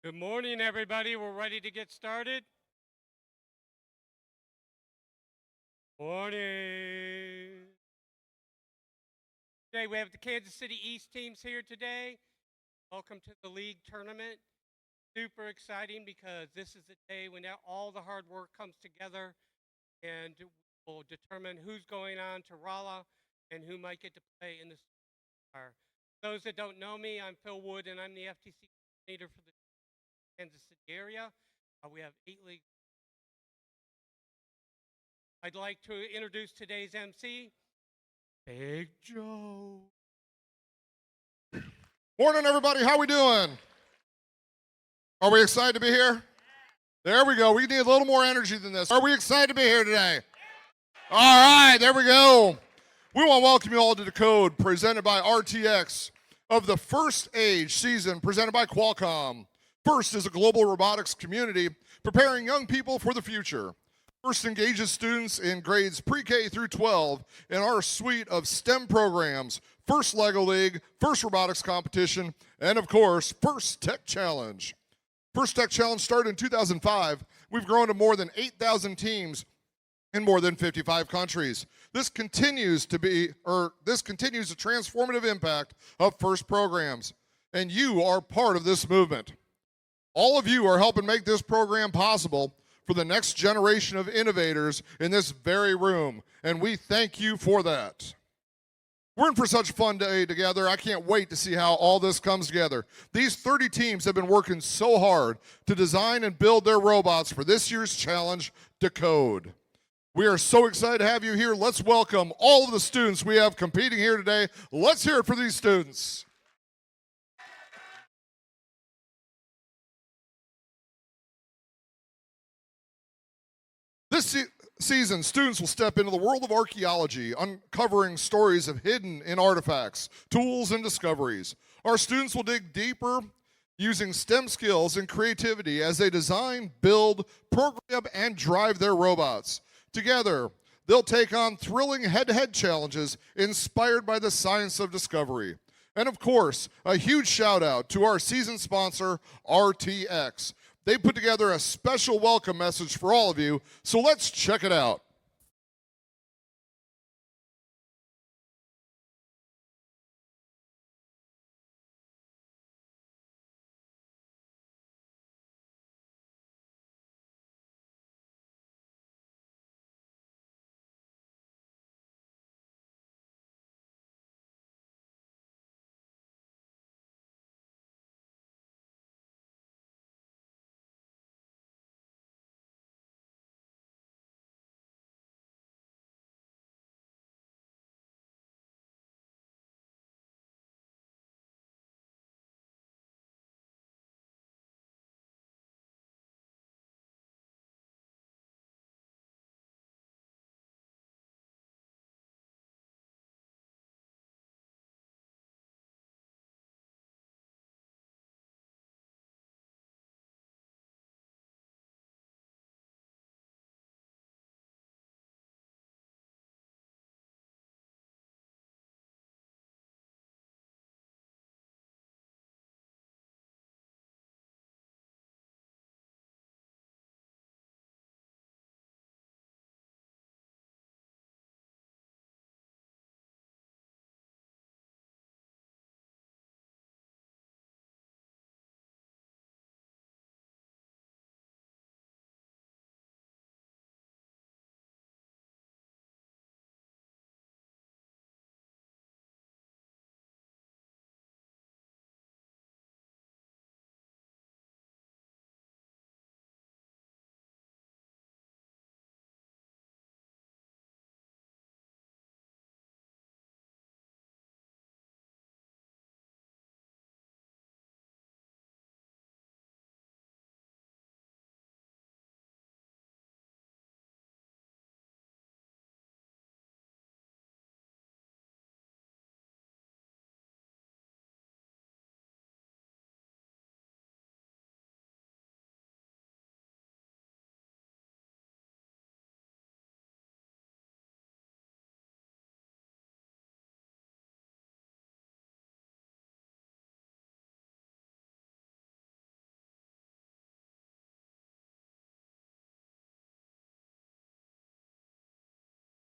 Good morning, everybody. We're ready to get started. Morning. Today we have the Kansas City East teams here today. Welcome to the league tournament. Super exciting because this is the day when all the hard work comes together and will determine who's going on to Rolla and who might get to play in the star. Those that don't know me, I'm Phil Wood and I'm the FTC coordinator for the Kansas City area. We have 8 leagues. I'd like to introduce today's MC, Big Joe. Morning, everybody. How we doing? Are we excited to be here? There we go. We need a little more energy than this. Are we excited to be here today? All right, there we go. We want to welcome you all to Decode, presented by RTX, of the First Age season, presented by Qualcomm. First is a global robotics community preparing young people for the future. First engages students in grades pre-K through 12 in our suite of STEM programs, First LEGO League, First Robotics Competition, and of course, First Tech Challenge. First Tech Challenge started in 2005. We've grown to more than 8,000 teams in more than 55 countries. This continues the transformative impact of First programs, and you are part of this movement. All of you are helping make this program possible for the next generation of innovators in this very room, and we thank you for that. We're in for such a fun day together. I can't wait to see how all this comes together. These 30 teams have been working so hard to design and build their robots for this year's challenge, Decode. We are so excited to have you here. Let's welcome all of the students we have competing here today. Let's hear it for these students. This season, students will step into the world of archaeology, uncovering stories of hidden in artifacts, tools, and discoveries. Our students will dig deeper using STEM skills and creativity as they design, build, program, and drive their robots. Together, they'll take on thrilling head-to-head challenges inspired by the science of discovery. And of course, a huge shout out to our season sponsor, RTX. They put together a special welcome message for all of you, so let's check it out.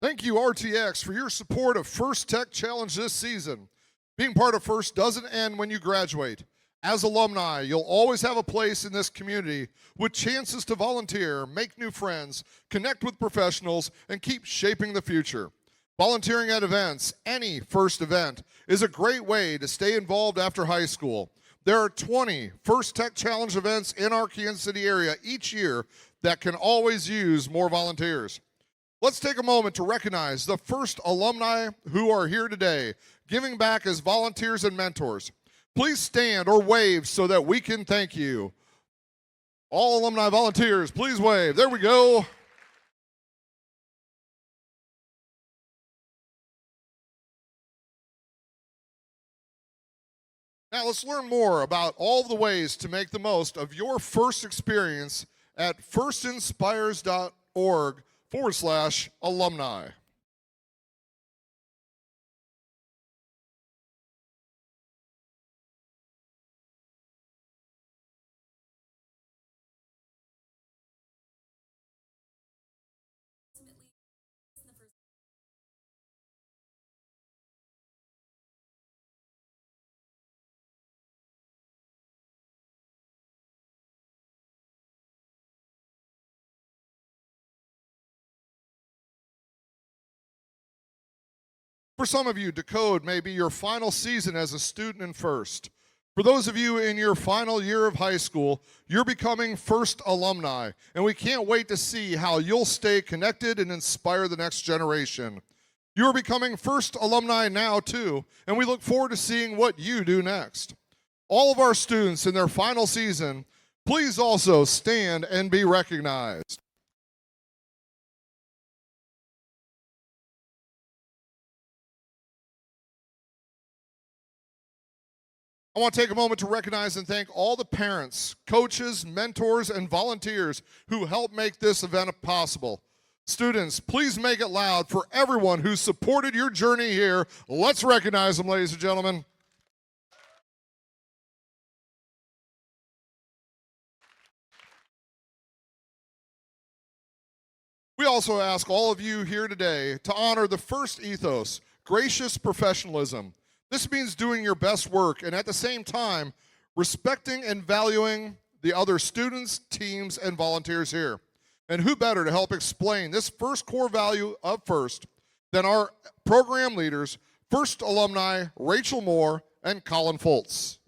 Thank you, RTX, for your support of First Tech Challenge this season. Being part of First doesn't end when you graduate. As alumni, you'll always have a place in this community with chances to volunteer, make new friends, connect with professionals, and keep shaping the future. Volunteering at events, any First event, is a great way to stay involved after high school. There are 20 First Tech Challenge events in our Kansas City area each year that can always use more volunteers. Let's take a moment to recognize the First alumni who are here today, giving back as volunteers and mentors. Please stand or wave so that we can thank you. All alumni volunteers, please wave. There we go. Now let's learn more about all of the ways to make the most of your first experience at firstinspires.org/alumni. For some of you, Decode may be your final season as a student in First. For those of you in your final year of high school, you're becoming First alumni, and we can't wait to see how you'll stay connected and inspire the next generation. You're becoming First alumni now, too, and we look forward to seeing what you do next. All of our students in their final season, please also stand and be recognized. I want to take a moment to recognize and thank all the parents, coaches, mentors, and volunteers who helped make this event possible. Students, please make it loud for everyone who supported your journey here. Let's recognize them, ladies and gentlemen. We also ask all of you here today to honor the first ethos, gracious professionalism. This means doing your best work and at the same time, respecting and valuing the other students, teams, and volunteers here. And who better to help explain this first core value of First than our program leaders, First alumni Rachel Moore and Colin Foltz.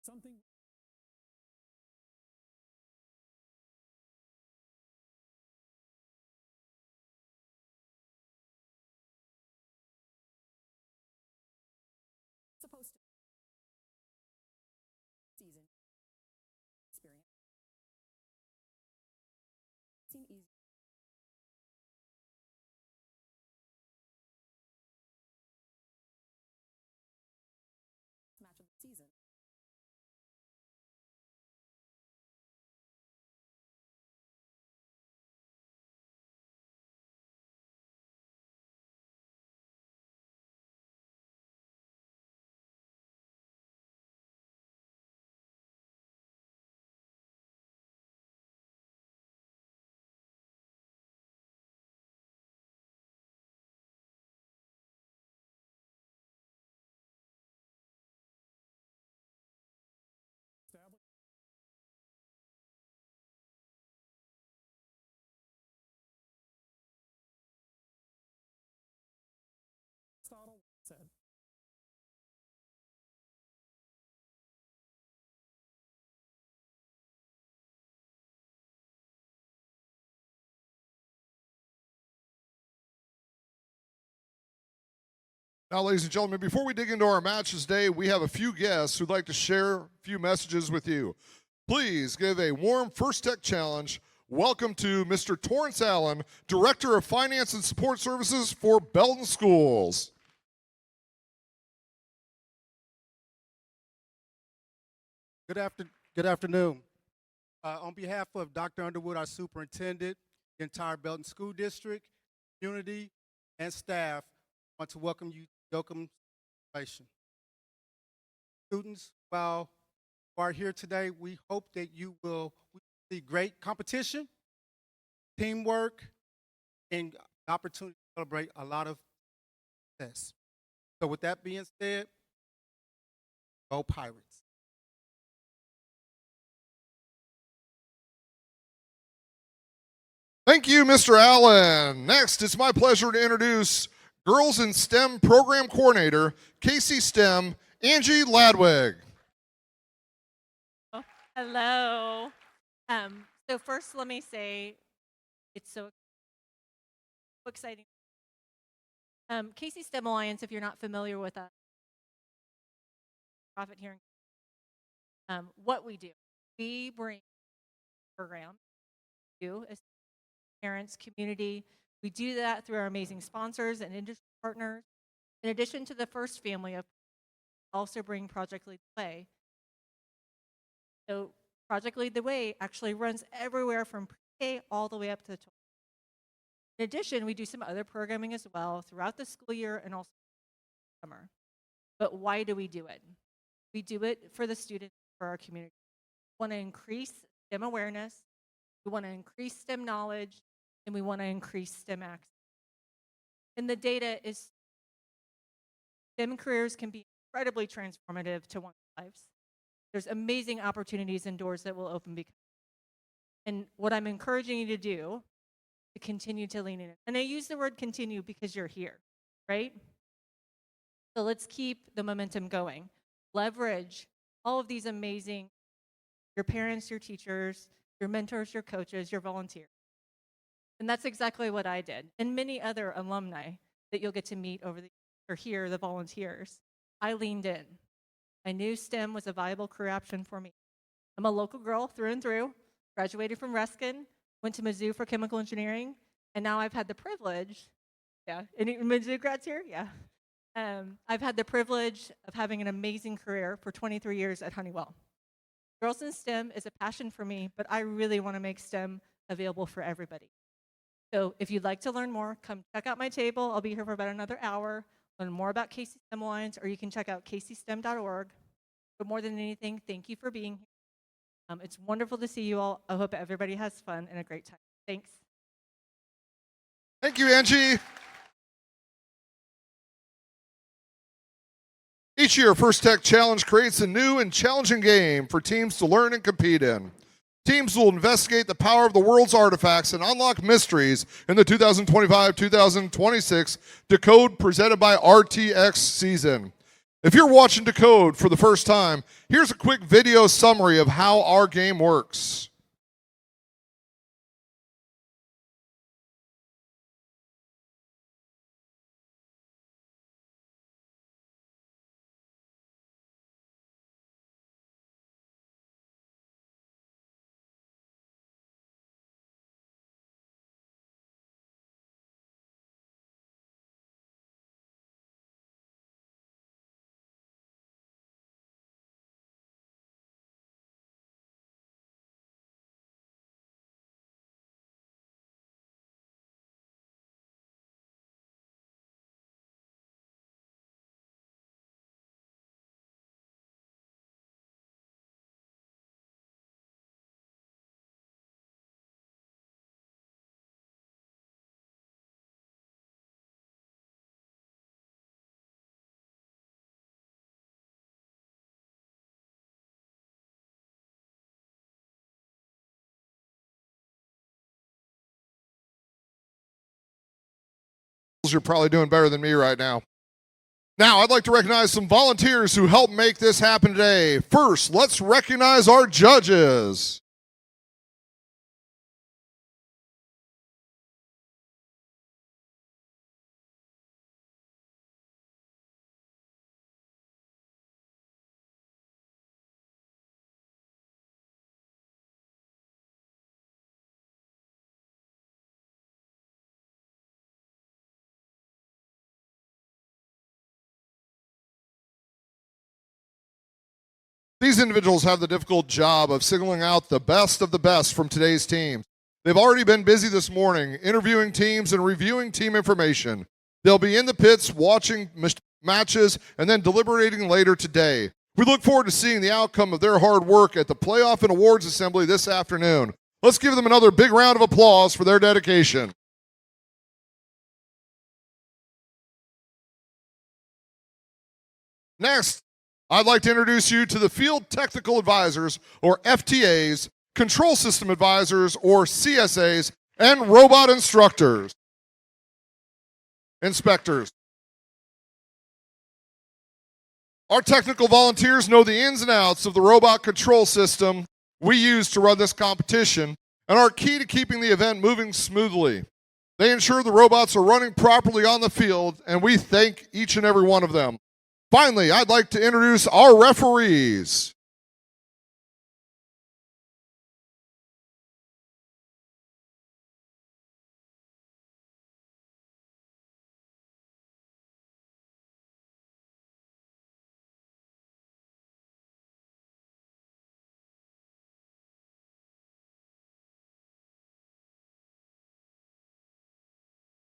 Something supposed to season experience seem easy match of the season. Now, ladies and gentlemen, before we dig into our matches today, we have a few guests who'd like to share a few messages with you. Please give a warm First Tech Challenge welcome to Mr. Torrance Allen, Director of Finance and Support Services for Belton Schools. Good afternoon. On behalf of Dr. Underwood, our superintendent, the entire Belton School District, community, and staff, I want to welcome you to Yoakum Celebration. Students, while you are here today, we hope that you will see great competition, teamwork, and the opportunity to celebrate a lot of success. So with that being said, go Pirates. Thank you, Mr. Allen. Next, it's my pleasure to introduce Girls in STEM Program Coordinator, Casey STEM, Angie Ladwig. Oh, hello. So first, let me say it's so exciting. Casey STEM Alliance, if you're not familiar with us, profit here. What we do, we bring programs to you as parents, community. We do that through our amazing sponsors and industry partners. In addition to the first family of, also bring Project Lead the Way. So Project Lead the Way actually runs everywhere from pre-K all the way up to 12. In addition, we do some other programming as well throughout the school year and also summer. But why do we do it? We do it for the students, for our community. We want to increase STEM awareness, we want to increase STEM knowledge, and we want to increase STEM access. And the data is STEM careers can be incredibly transformative to one's lives. There's amazing opportunities and doors that will open. And what I'm encouraging you to do, to continue to lean in. And I use the word continue because you're here, right? So let's keep the momentum going. Leverage all of these amazing, your parents, your teachers, your mentors, your coaches, your volunteers. And that's exactly what I did. And many other alumni that you'll get to meet over the or hear the volunteers. I leaned in. I knew STEM was a viable career option for me. I'm a local girl through and through, graduated from Ruskin, went to Mizzou for chemical engineering, and now I've had the privilege, any Mizzou grads here? Yeah. I've had the privilege of having an amazing career for 23 years at Honeywell. Girls in STEM is a passion for me, but I really want to make STEM available for everybody. So if you'd like to learn more, come check out my table. I'll be here for about another hour. Learn more about Casey STEM Alliance, or you can check out caseystem.org. But more than anything, thank you for being here. It's wonderful to see you all. I hope everybody has fun and a great time. Thanks. Thank you, Angie. Each year, First Tech Challenge creates a new and challenging game for teams to learn and compete in. Teams will investigate the power of the world's artifacts and unlock mysteries in the 2025-2026 Decode presented by RTX season. If you're watching Decode for the first time, here's a quick video summary of how our game works. You're probably doing better than me right now. Now, I'd like to recognize some volunteers who helped make this happen today. First, let's recognize our judges. These individuals have the difficult job of signaling out the best of the best from today's team. They've already been busy this morning interviewing teams and reviewing team information. They'll be in the pits watching matches and then deliberating later today. We look forward to seeing the outcome of their hard work at the playoff and awards assembly this afternoon. Let's give them another big round of applause for their dedication. Next, I'd like to introduce you to the Field Technical Advisors, or FTAs, Control System Advisors, or CSAs, and Robot Instructors. Inspectors. Our technical volunteers know the ins and outs of the robot control system we use to run this competition and are key to keeping the event moving smoothly. They ensure the robots are running properly on the field, and we thank each and every one of them. Finally, I'd like to introduce our referees.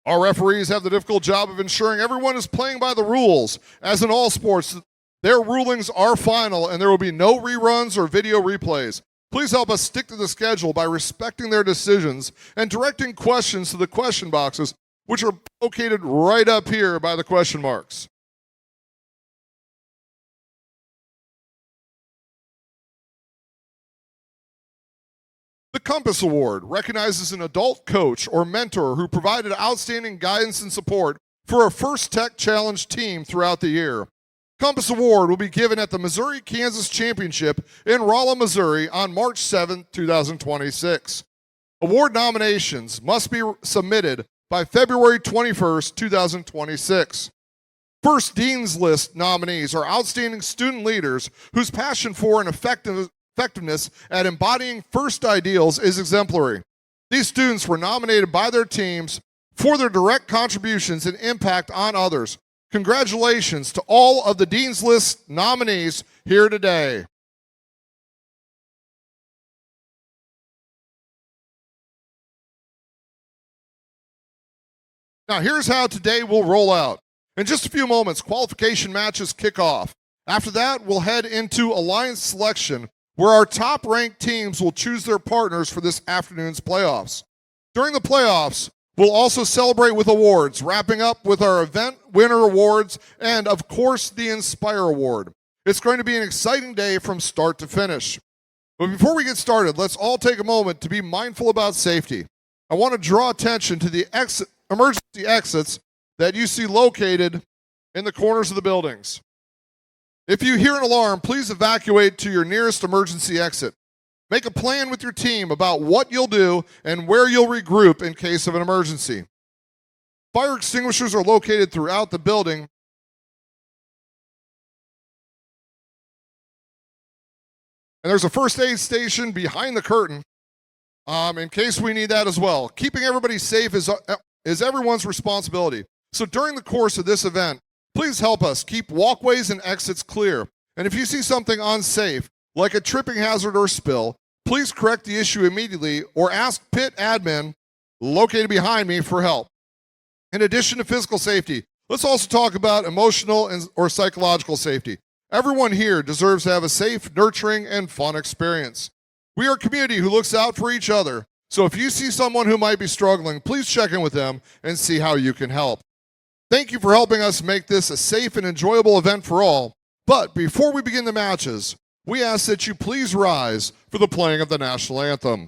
Our referees have the difficult job of ensuring everyone is playing by the rules. As in all sports, their rulings are final and there will be no reruns or video replays. Please help us stick to the schedule by respecting their decisions and directing questions to the question boxes, which are located right up here by the question marks. The Compass Award recognizes an adult coach or mentor who provided outstanding guidance and support for a First Tech Challenge team throughout the year. Compass Award will be given at the Missouri-Kansas Championship in Rolla, Missouri on March 7, 2026. Award nominations must be submitted by February 21, 2026. First Dean's List nominees are outstanding student leaders whose passion for and effectiveness at embodying FIRST ideals is exemplary. These students were nominated by their teams for their direct contributions and impact on others. Congratulations to all of the Dean's List nominees here today. Now here's how today will roll out. In just a few moments, qualification matches kick off. After that, we'll head into alliance selection, where our top-ranked teams will choose their partners for this afternoon's playoffs. During the playoffs, we'll also celebrate with awards, wrapping up with our event winner awards and, of course, the Inspire Award. It's going to be an exciting day from start to finish. But before we get started, let's all take a moment to be mindful about safety. I want to draw attention to the emergency exits that you see located in the corners of the buildings. If you hear an alarm, please evacuate to your nearest emergency exit. Make a plan with your team about what you'll do and where you'll regroup in case of an emergency. Fire extinguishers are located throughout the building. And there's a first aid station behind the curtain in case we need that as well. Keeping everybody safe is everyone's responsibility. So during the course of this event, please help us keep walkways and exits clear. And if you see something unsafe, like a tripping hazard or spill, please correct the issue immediately or ask pit admin, located behind me, for help. In addition to physical safety, let's also talk about emotional or psychological safety. Everyone here deserves to have a safe, nurturing, and fun experience. We are a community who looks out for each other, so if you see someone who might be struggling, please check in with them and see how you can help. Thank you for helping us make this a safe and enjoyable event for all. But before we begin the matches, we ask that you please rise for the playing of the national anthem.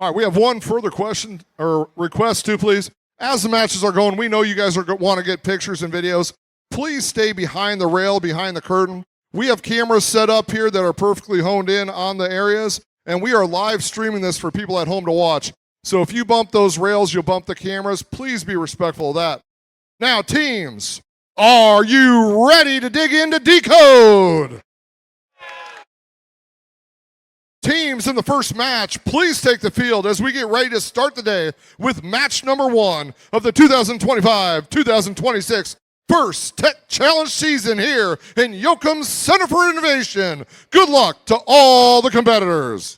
All right, we have one further question or request too, please. As the matches are going, we know you guys want to get pictures and videos. Please stay behind the rail, behind the curtain. We have cameras set up here that are perfectly honed in on the areas, and we are live streaming this for people at home to watch. So if you bump those rails, you'll bump the cameras. Please be respectful of that. Now, teams, are you ready to dig into Decode? Teams in the first match, please take the field as we get ready to start the day with match number 1 of the 2025-2026 First Tech Challenge season here in Yoakum's Center for Innovation. Good luck to all the competitors.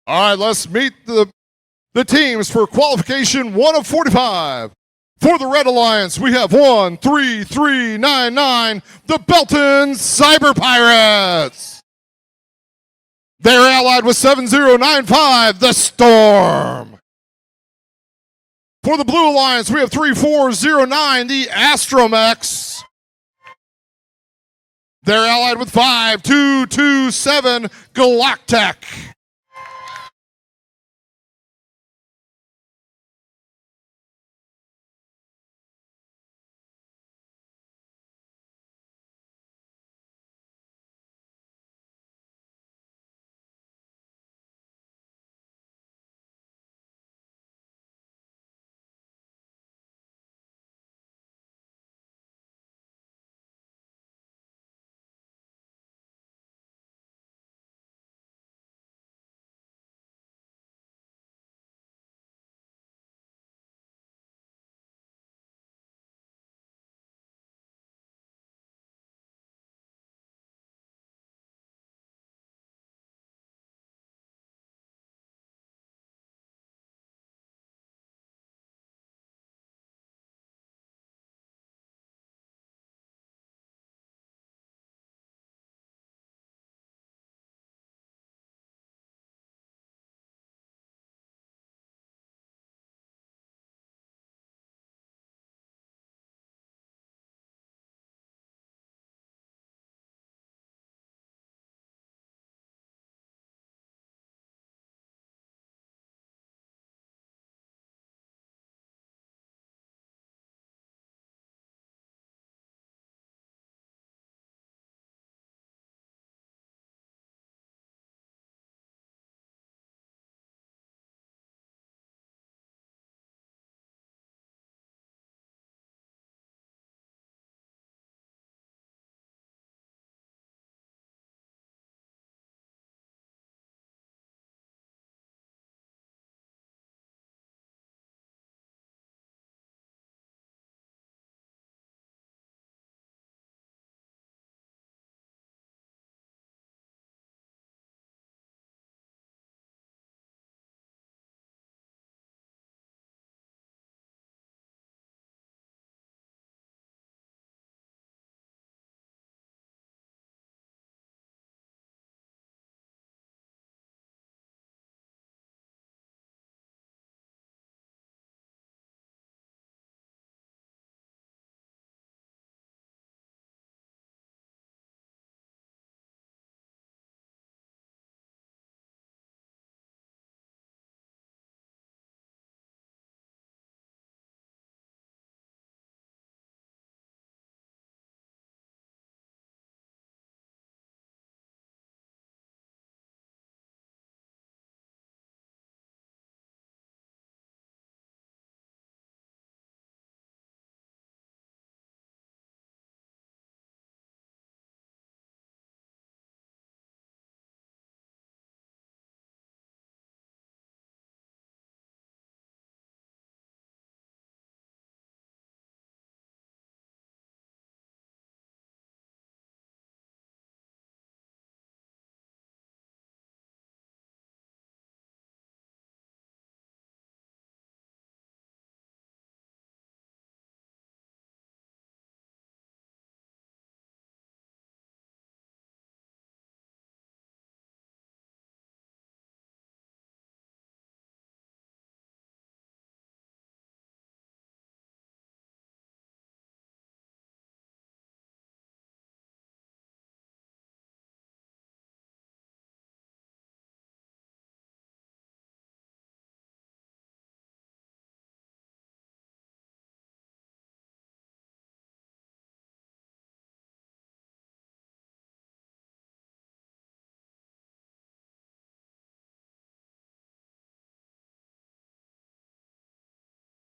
All right, let's meet the teams for qualification 1 of 45. For the Red Alliance, we have 13399, the Belton Cyber Pirates. They're allied with 7095, the Storm. For the Blue Alliance, we have 3409, the Astromex. They're allied with 5227, Galactech.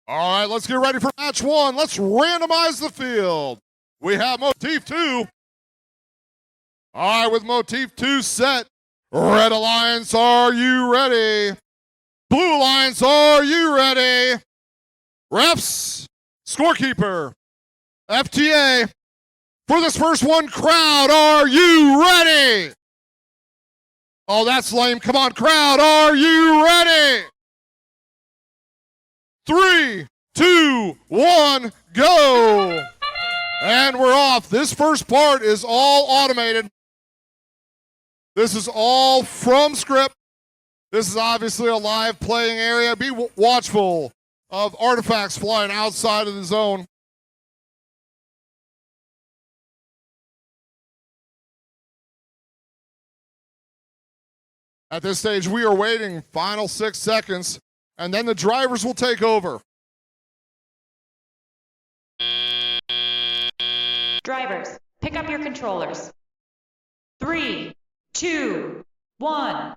All right, let's get ready for match one. Let's randomize the field. We have Motif 2. All right, with Motif 2 set. Red Alliance, are you ready? Blue Alliance, are you ready? Refs, scorekeeper, FTA. For this first one, crowd, are you ready? Oh, that's lame. Come on, crowd, are you ready? 3, 2, 1, go. And we're off. This first part is all automated. This is all from script. This is obviously a live playing area. Be watchful of artifacts flying outside of the zone. At this stage, we are waiting final 6 seconds, and then the drivers will take over. Drivers, pick up your controllers. 3, 2, 1.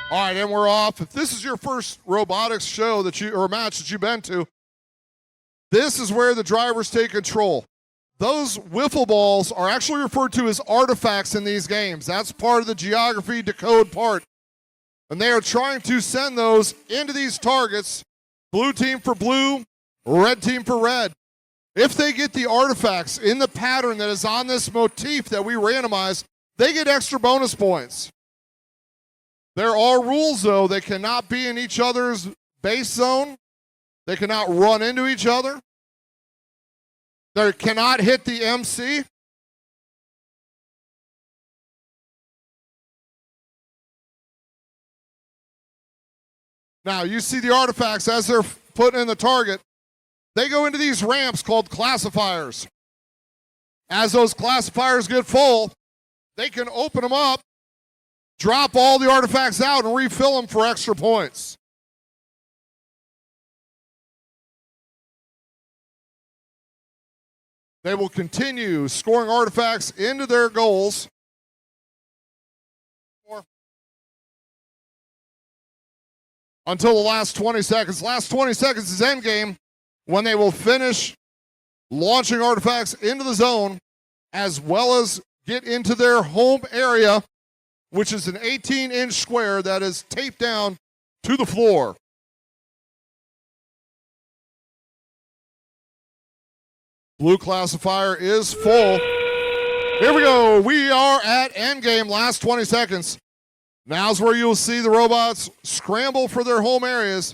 All right, and we're off. If this is your first robotics show or match that you've been to, this is where the drivers take control. Those wiffle balls are actually referred to as artifacts in these games. That's part of the geography decode part. And they are trying to send those into these targets, blue team for blue, red team for red. If they get the artifacts in the pattern that is on this motif that we randomize, they get extra bonus points. There are rules, though. They cannot be in each other's base zone. They cannot run into each other. They cannot hit the MC. Now, you see the artifacts as they're put in the target. They go into these ramps called classifiers. As those classifiers get full, they can open them up, drop all the artifacts out, and refill them for extra points. They will continue scoring artifacts into their goals. Until the last 20 seconds. Last 20 seconds is endgame, when they will finish launching artifacts into the zone, as well as get into their home area, which is an 18-inch square that is taped down to the floor. Blue classifier is full. Here we go. We are at endgame, last 20 seconds. Now's where you'll see the robots scramble for their home areas.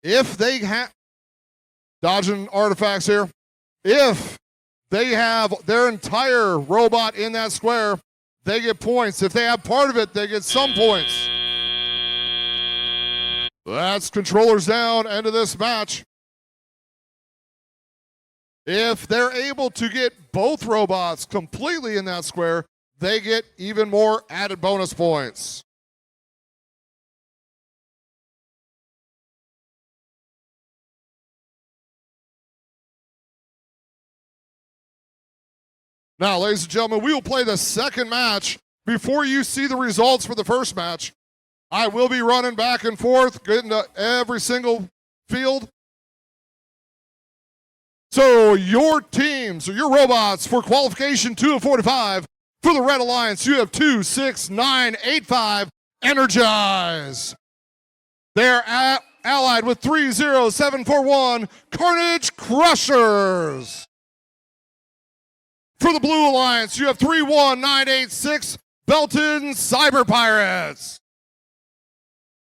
If they have, dodging artifacts here, if they have their entire robot in that square, they get points. If they have part of it, they get some points. That's controllers down, end of this match. If they're able to get both robots completely in that square, they get even more added bonus points. Now, ladies and gentlemen, we will play the second match. Before you see the results for the first match, I will be running back and forth, getting to every single field. So your teams, or your robots, for qualification 2 of 45, for the Red Alliance, you have 2, 6, 9, 8, 5, energize. They're allied with 30741, Carnage Crushers. For the Blue Alliance, you have 31986, Belton Cyber Pirates.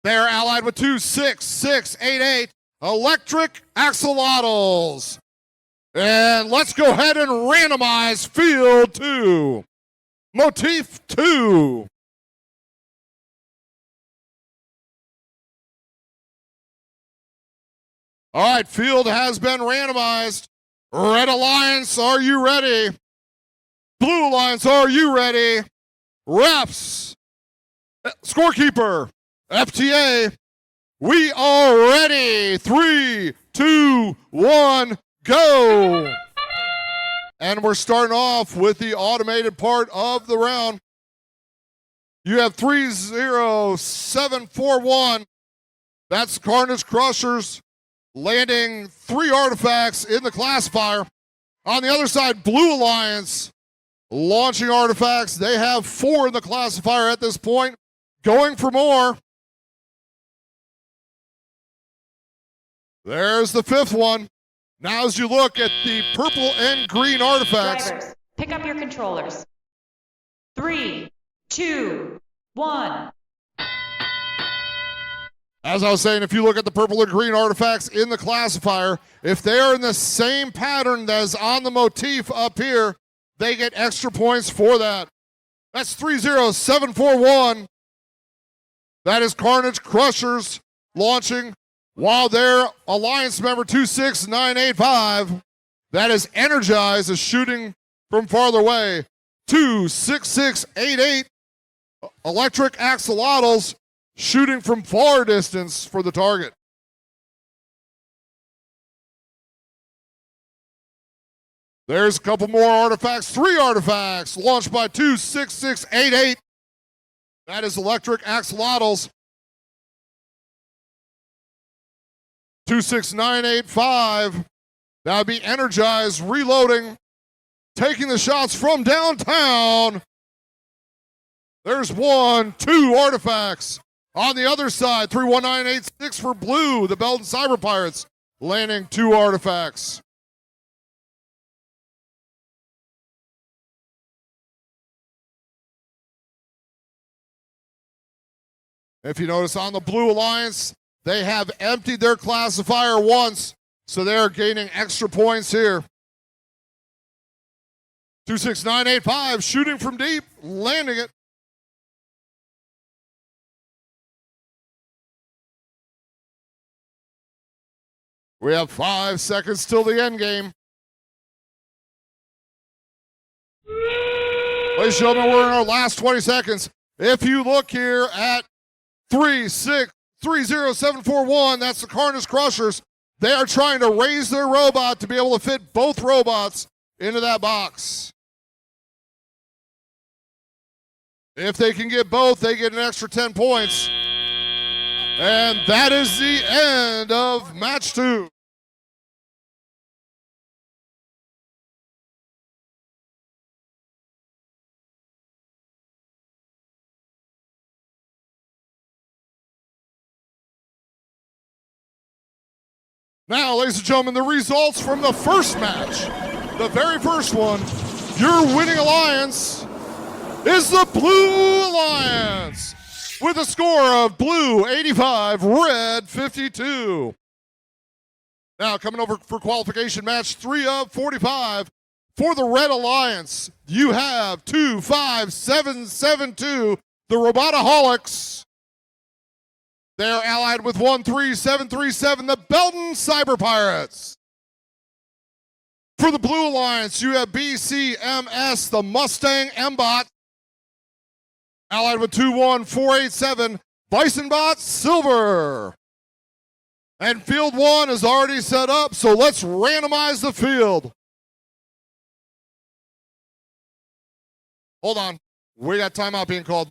They're allied with 26688, Electric Axolotls. And let's go ahead and randomize Field 2. Motif 2. All right, field has been randomized. Red Alliance, are you ready? Blue Alliance, are you ready? Refs, scorekeeper, FTA, we are ready. 3, 2, 1, go. And we're starting off with the automated part of the round. You have 30741. That's Carnage Crushers. landing 3 artifacts in the classifier. On the other side, Blue Alliance launching artifacts. They have 4 in the classifier at this point, going for more. There's the 5th one. Now as you look at the purple and green artifacts. Drivers, pick up your controllers. 3, 2, 1. As I was saying, if you look at the purple and green artifacts in the classifier, if they are in the same pattern as on the motif up here, they get extra points for that. That's 30741. That is Carnage Crushers launching, while their Alliance member 26985, that is Energize, is shooting from farther away. 26688, Electric Axolotls, shooting from far distance for the target. There's a couple more artifacts, 3 artifacts launched by 26688. That is Electric Axolotls. 26985. That would be Energized, reloading, taking the shots from downtown. There's 1, 2 artifacts. On the other side, 31986 for Blue, the Belton Cyber Pirates, landing 2 artifacts. If you notice on the Blue Alliance, they have emptied their classifier once, so they're gaining extra points here. 26985, shooting from deep, landing it. We have 5 seconds till the end game. Ladies and gentlemen, we're in our last 20 seconds. If you look here at 3630741, that's the Carnage Crushers. They are trying to raise their robot to be able to fit both robots into that box. If they can get both, they get an extra 10 points. And that is the end of match 2. Now, ladies and gentlemen, the results from the first match. The very first one, your winning alliance is the Blue Alliance with a score of blue 85, red 52. Now, coming over for qualification match 3 of 45. For the Red Alliance, you have 25772, the Robotaholics. They're allied with 13737, the Belton Cyber Pirates. For the Blue Alliance, you have BCMS, the Mustang M-Bot. Allied with 21487, Bisonbot Silver. And field 1 is already set up, so let's randomize the field. Hold on, we got timeout being called.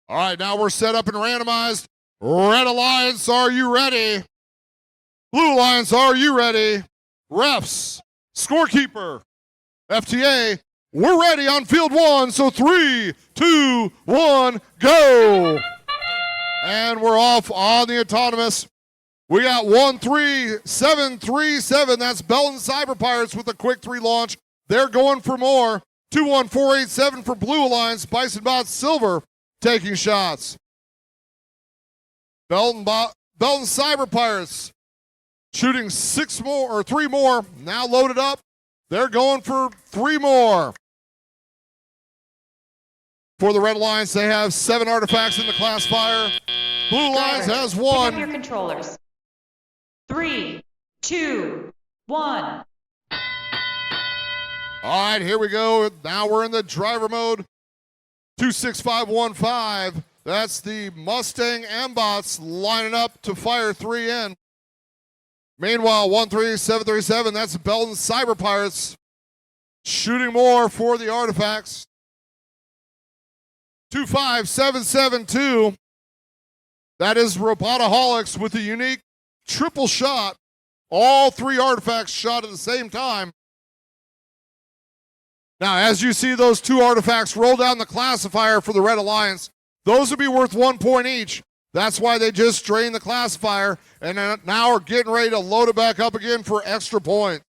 All right, now we're set up and randomized. Red Alliance, are you ready? Blue Alliance, are you ready? Refs, scorekeeper, FTA, we're ready on field 1. So 3, 2, 1, go. And we're off on the autonomous. We got 13737. That's Belton Cyber Pirates with a quick 3 launch. They're going for more. 21487 for Blue Alliance. Bisonbot Silver taking shots. Belton Cyber Pirates shooting 6 more or 3 more. Now loaded up. They're going for 3 more. For the Red Alliance, they have 7 artifacts in the classifier. Blue Alliance Drivers, has pick 1. up your controllers. 3, 2, 1. All right, here we go. Now we're in the driver mode. 26515. That's the Mustang M-Bots lining up to fire 3 in. Meanwhile, 13737, that's the Belton Cyber Pirates shooting more for the artifacts. 25772. That is Robotaholics with a unique triple shot. All 3 artifacts shot at the same time. Now, as you see those 2 artifacts roll down the classifier for the Red Alliance, those would be worth 1 point each. That's why they just drained the classifier and now are getting ready to load it back up again for extra points.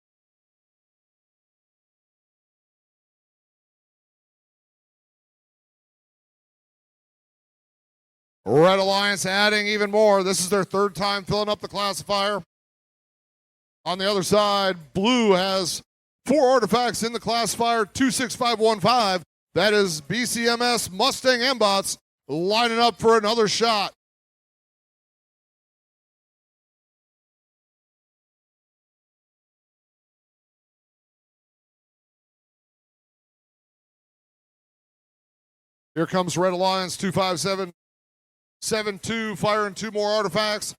Red Alliance adding even more. This is their 3rd time filling up the classifier. On the other side, Blue has 4 artifacts in the classifier, 26515. That is BCMS Mustang M-Bots lining up for another shot. Here comes Red Alliance, 25772, firing 2 more artifacts.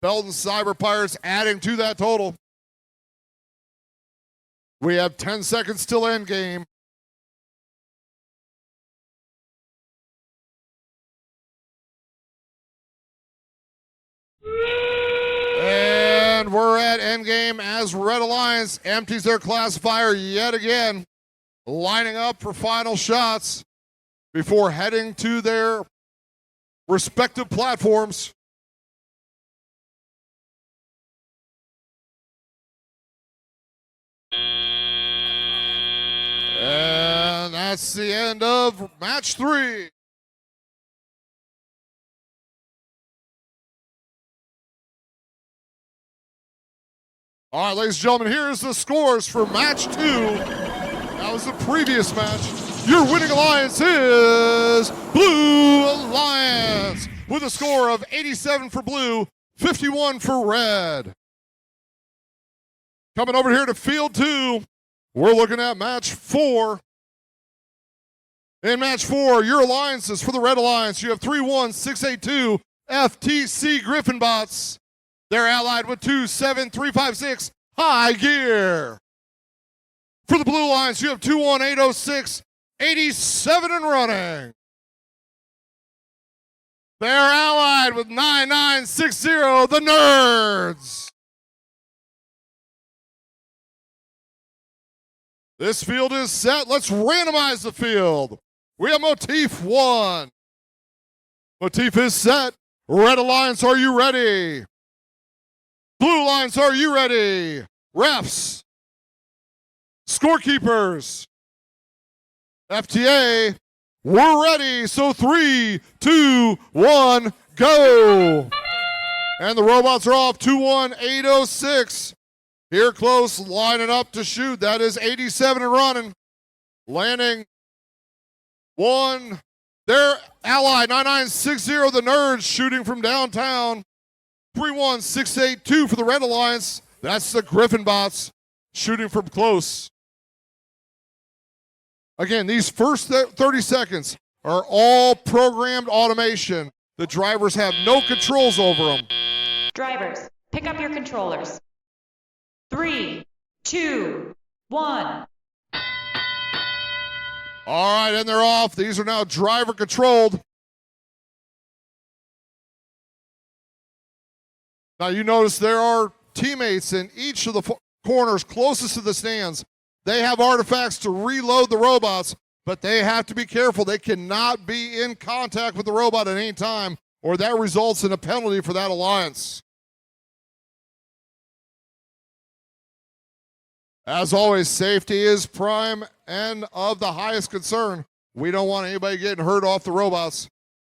Belton Cyber Pirates adding to that total. We have 10 seconds till end game. And we're at end game as Red Alliance empties their classifier yet again, lining up for final shots before heading to their respective platforms. And that's the end of match 3. All right, ladies and gentlemen, here's the scores for match 2. That was the previous match. Your winning alliance is Blue Alliance with a score of 87 for Blue, 51 for Red. Coming over here to field 2, we're looking at match 4. In match 4, your alliances for the Red Alliance, you have 31682 FTC Griffin Bots. They're allied with 27356 High Gear. For the Blue Alliance, you have 21806 87 and running. They're allied with 9960 the Nerds. This field is set. Let's randomize the field. We have Motif 1. Motif is set. Red Alliance, are you ready? Blue Alliance, are you ready? Refs. Scorekeepers. FTA, we're ready. So 3, 2, 1, go. And the robots are off. 21806. Here close, lining up to shoot. That is 87 and running. Landing 1. Their ally, 9960, the Nerds, shooting from downtown. 31682 for the Red Alliance. That's the Griffin Bots, shooting from close. Again, these first 30 seconds are all programmed automation. The drivers have no controls over them. Drivers, pick up your controllers. 3, 2, 1. All right, and they're off. These are now driver controlled. Now you notice there are teammates in each of the corners closest to the stands. They have artifacts to reload the robots, but they have to be careful. They cannot be in contact with the robot at any time, or that results in a penalty for that alliance. As always, safety is prime and of the highest concern. We don't want anybody getting hurt off the robots,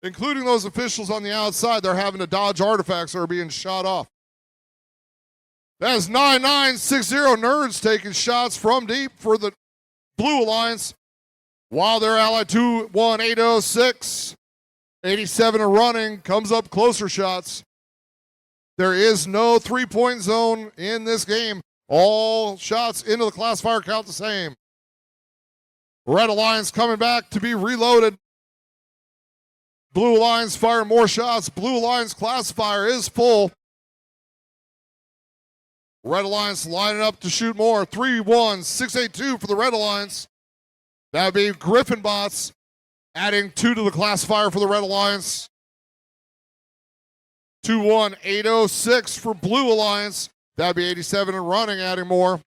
including those officials on the outside. They're having to dodge artifacts that are being shot off. That's 9960 Nerds taking shots from deep for the Blue Alliance. While they're allied 2-1, 806. 87 and running, comes up closer shots. There is no three-point zone in this game. All shots into the classifier count the same. Red Alliance coming back to be reloaded. Blue Alliance firing more shots. Blue Alliance classifier is full. Red Alliance lining up to shoot more. 3-1, 6-8-2 for the Red Alliance. That would be Griffin bots adding 2 to the classifier for the Red Alliance. 2-1, 806 for Blue Alliance. That would be 87 and running, adding more.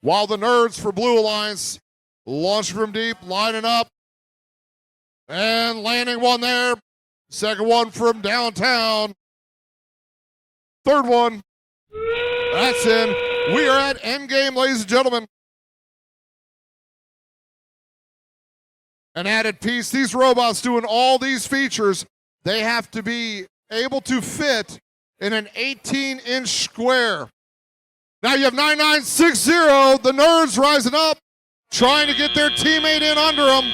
While the Nerds for Blue Alliance launching from deep, lining up, and landing one there. Second one from downtown. Third one. That's in. We are at endgame, ladies and gentlemen. An added piece. These robots doing all these features, they have to be able to fit in an 18-inch square. Now you have 9960, the Nerds rising up, trying to get their teammate in under them.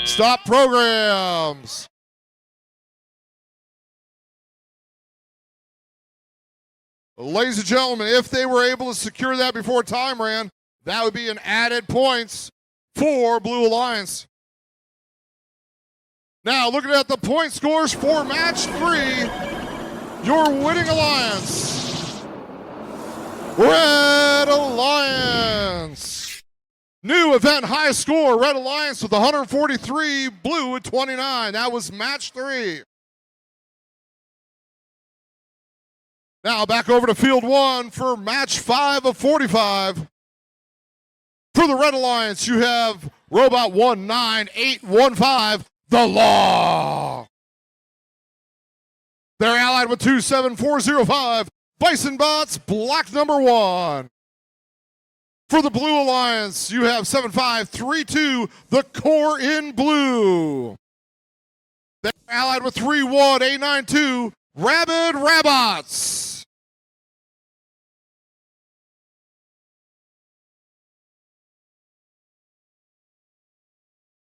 Stop programs. Ladies and gentlemen, if they were able to secure that before time ran, that would be an added points for Blue Alliance. Now, looking at the point scores for match 3, your winning alliance, Red Alliance. New event high score, Red Alliance with 143, Blue with 29. That was match 3. Now back over to field 1 for match 5 of 45. For the Red Alliance, you have Robot 19815, The Law. They're allied with 27405, Bison Bots, Black number 1. For the Blue Alliance, you have 7532, The Core in Blue. They're allied with 31892, Rabid Rabots.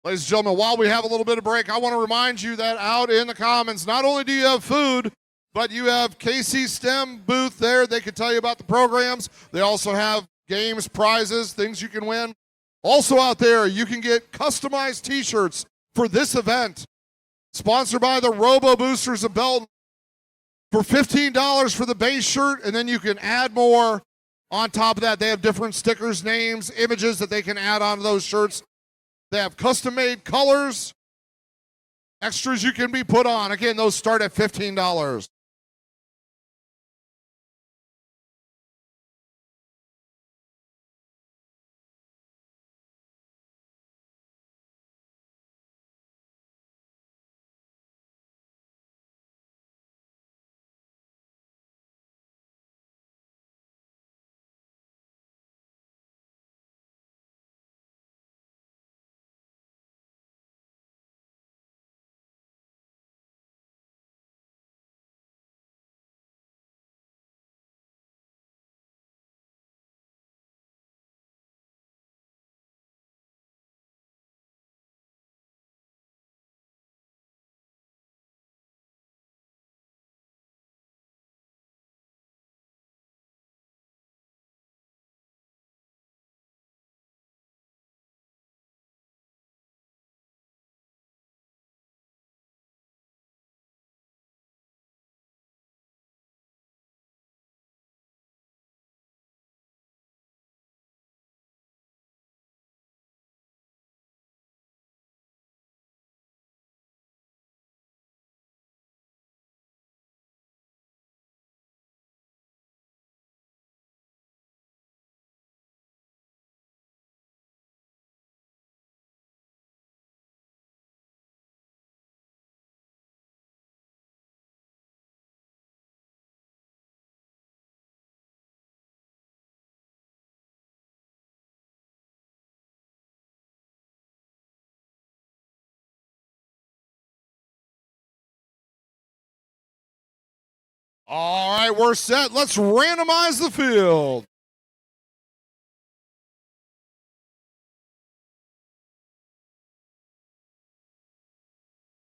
Ladies and gentlemen, while we have a little bit of break, I want to remind you that out in the Commons, not only do you have food, but you have KC STEM booth there. They can tell you about the programs. They also have games, prizes, things you can win. Also out there, you can get customized t-shirts for this event. Sponsored by the Robo Boosters of Belton. For $15 for the base shirt, and then you can add more. On top of that, they have different stickers, names, images that they can add onto those shirts. They have custom-made colors, extras you can be put on. Again, those start at $15. All right, we're set. Let's randomize the field.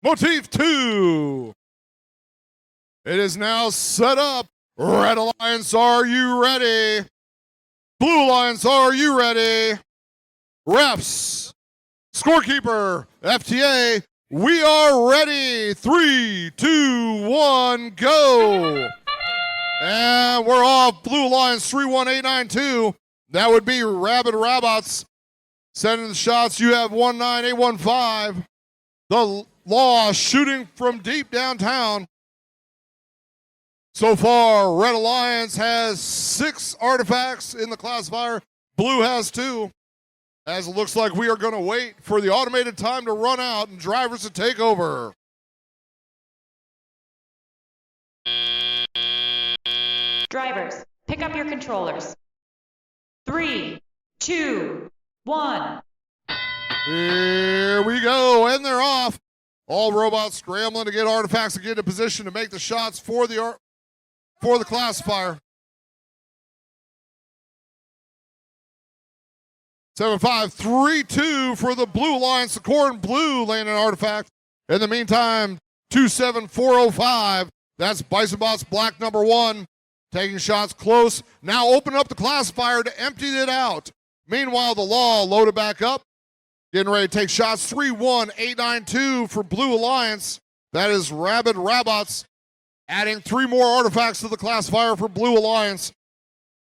Motif 2. It is now set up. Red Alliance, are you ready? Blue Alliance, are you ready? Refs, scorekeeper, FTA, we are ready. 3, 2, 1, go. And we're off. Blue Alliance 31892. That would be Rabid Rabots sending the shots. You have 19815. The Law shooting from deep downtown. So far, Red Alliance has 6 artifacts in the classifier. Blue has 2. As it looks like we are going to wait for the automated time to run out and drivers to take over. Drivers, pick up your controllers. 3, 2, 1. Here we go, and they're off. All robots scrambling to get artifacts to get in position to make the shots for the classifier. 7-5-3-2 for the Blue Alliance. The core and blue laying an artifact. In the meantime, 2-7-4-0-5. That's Bison Bots Black number 1. Taking shots close. Now open up the classifier to empty it out. Meanwhile, the Law loaded back up. Getting ready to take shots. 3-1-8-9-2 for Blue Alliance. That is Rabid Rabots. Adding 3 more artifacts to the classifier for Blue Alliance.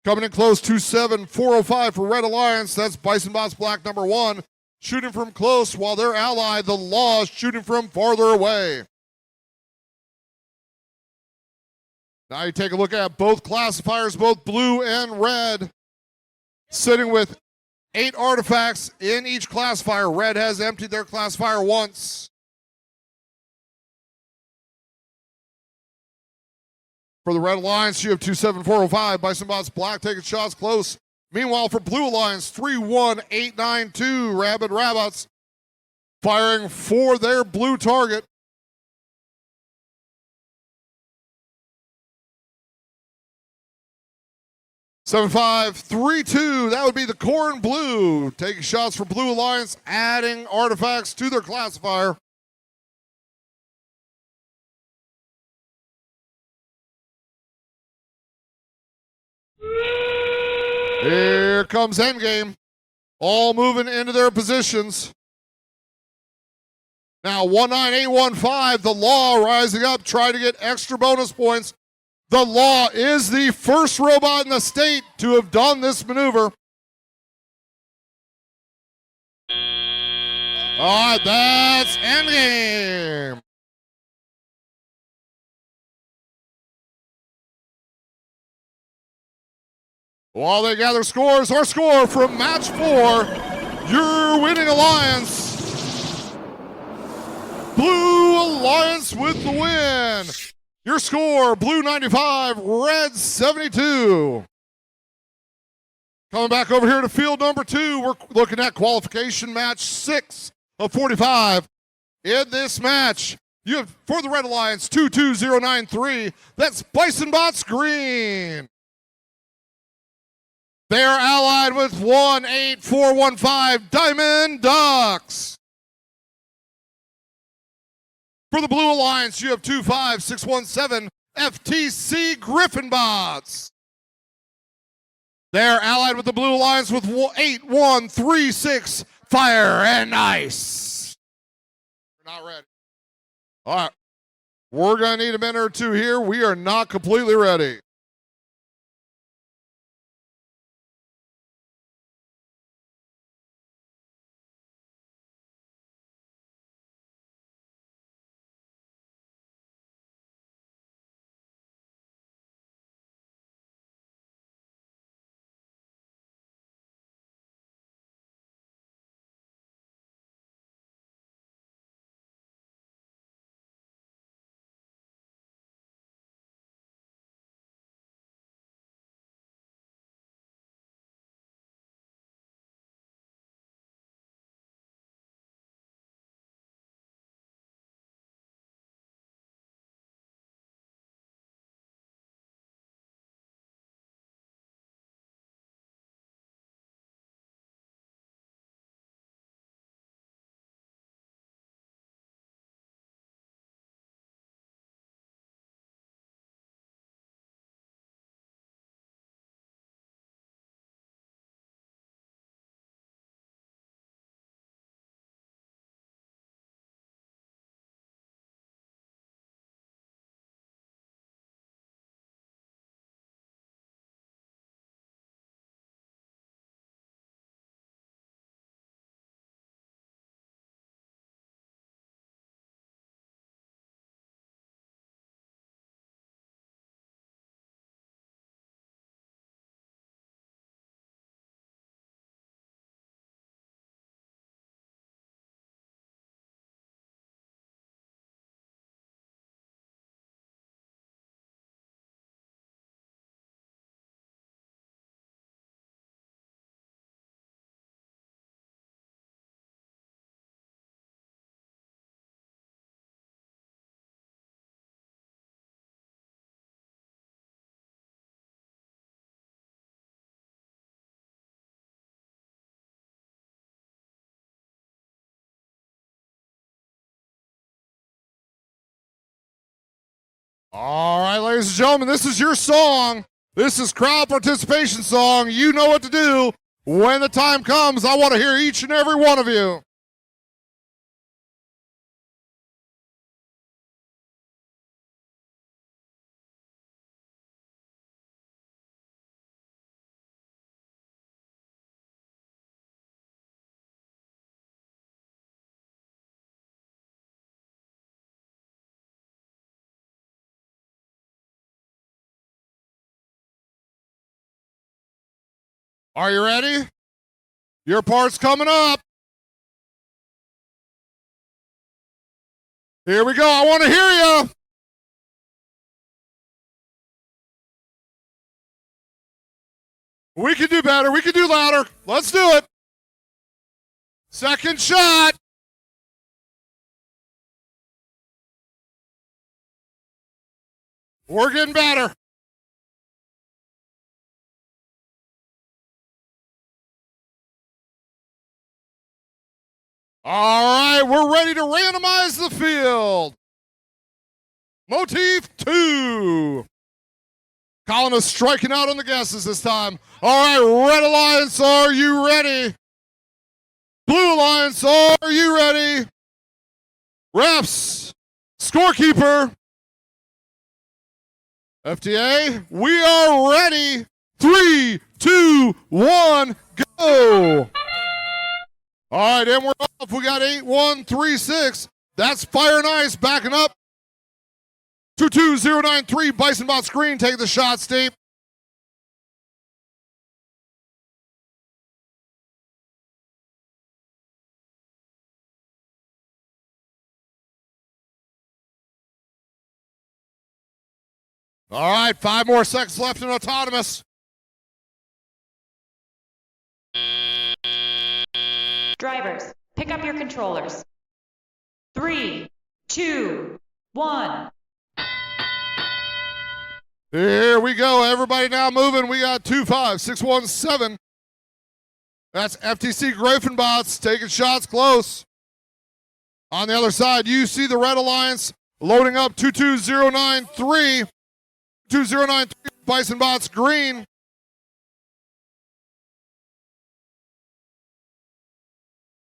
Coming in close, 2-7-4-0-5 for Red Alliance. That's Bison Bots Black number 1. Shooting from close while their ally, the Law, is shooting from farther away. Now you take a look at both classifiers, both blue and red, sitting with 8 artifacts in each classifier. Red has emptied their classifier once. For the Red Alliance, you have 2-7-4-0-5. Bison Bots Black taking shots close. Meanwhile, for Blue Alliance, 3-1-8-9-2. Rabid Rabots firing for their blue target. 7-5-3-2. That would be the core and blue. Taking shots for Blue Alliance, adding artifacts to their classifier. Here comes Endgame. All moving into their positions. Now 19815, the Law rising up, trying to get extra bonus points. The Law is the first robot in the state to have done this maneuver. All right, that's Endgame. While they gather scores, our score from match 4, your winning alliance. Blue Alliance with the win. Your score, blue 95, red 72. Coming back over here to field number 2, we're looking at qualification match 6 of 45. In this match, you have, for the Red Alliance, 22093. That's Bison Bots Green. They are allied with 18415 Diamond Ducks. For the Blue Alliance, you have 25617 FTC Griffin Bots. They're allied with the Blue Alliance with 8136 Fire and Ice. We're not ready. All right. We're going to need a minute or 2 here. We are not completely ready. All right, ladies and gentlemen, this is your song. This is crowd participation song. You know what to do. When the time comes, I want to hear each and every one of you. Are you ready? Your part's coming up. Here we go. I want to hear you. We can do better. We can do louder. Let's do it. Second shot. We're getting better. All right, we're ready to randomize the field. Motif 2. Colin is striking out on the guesses this time. All right, Red Alliance, are you ready? Blue Alliance, are you ready? Refs, scorekeeper, FTA, we are ready. 3, 2, 1, go. All right, and we're off. We got 8136. That's Fire and Ice backing up. 22093, Bison Bot Screen, take the shot, Steve. All right, 5 more seconds left in autonomous. Drivers, pick up your controllers. 3, 2, 1. Here we go. Everybody now moving. We got 25617. That's FTC Greifenbots taking shots close. On the other side, you see the Red Alliance loading up 22093. 2093 Bison Bots green.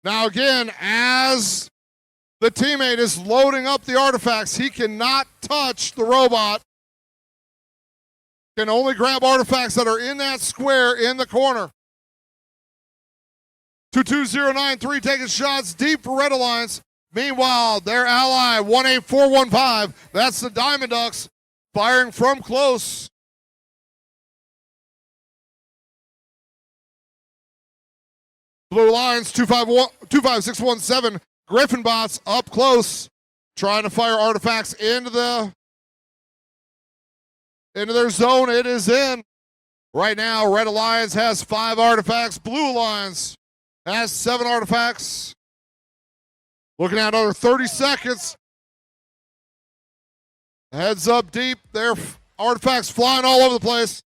Now again, as the teammate is loading up the artifacts, he cannot touch the robot. Can only grab artifacts that are in that square in the corner. 22093 taking shots deep for Red Alliance. Meanwhile, their ally 18415, that's the Diamond Ducks, firing from close. Blue Alliance 25617, Griffin Bots up close, trying to fire artifacts into their zone. It is in. Right now, Red Alliance has 5 artifacts. Blue Alliance has 7 artifacts. Looking at another 30 seconds. Heads up deep. Their artifacts flying all over the place.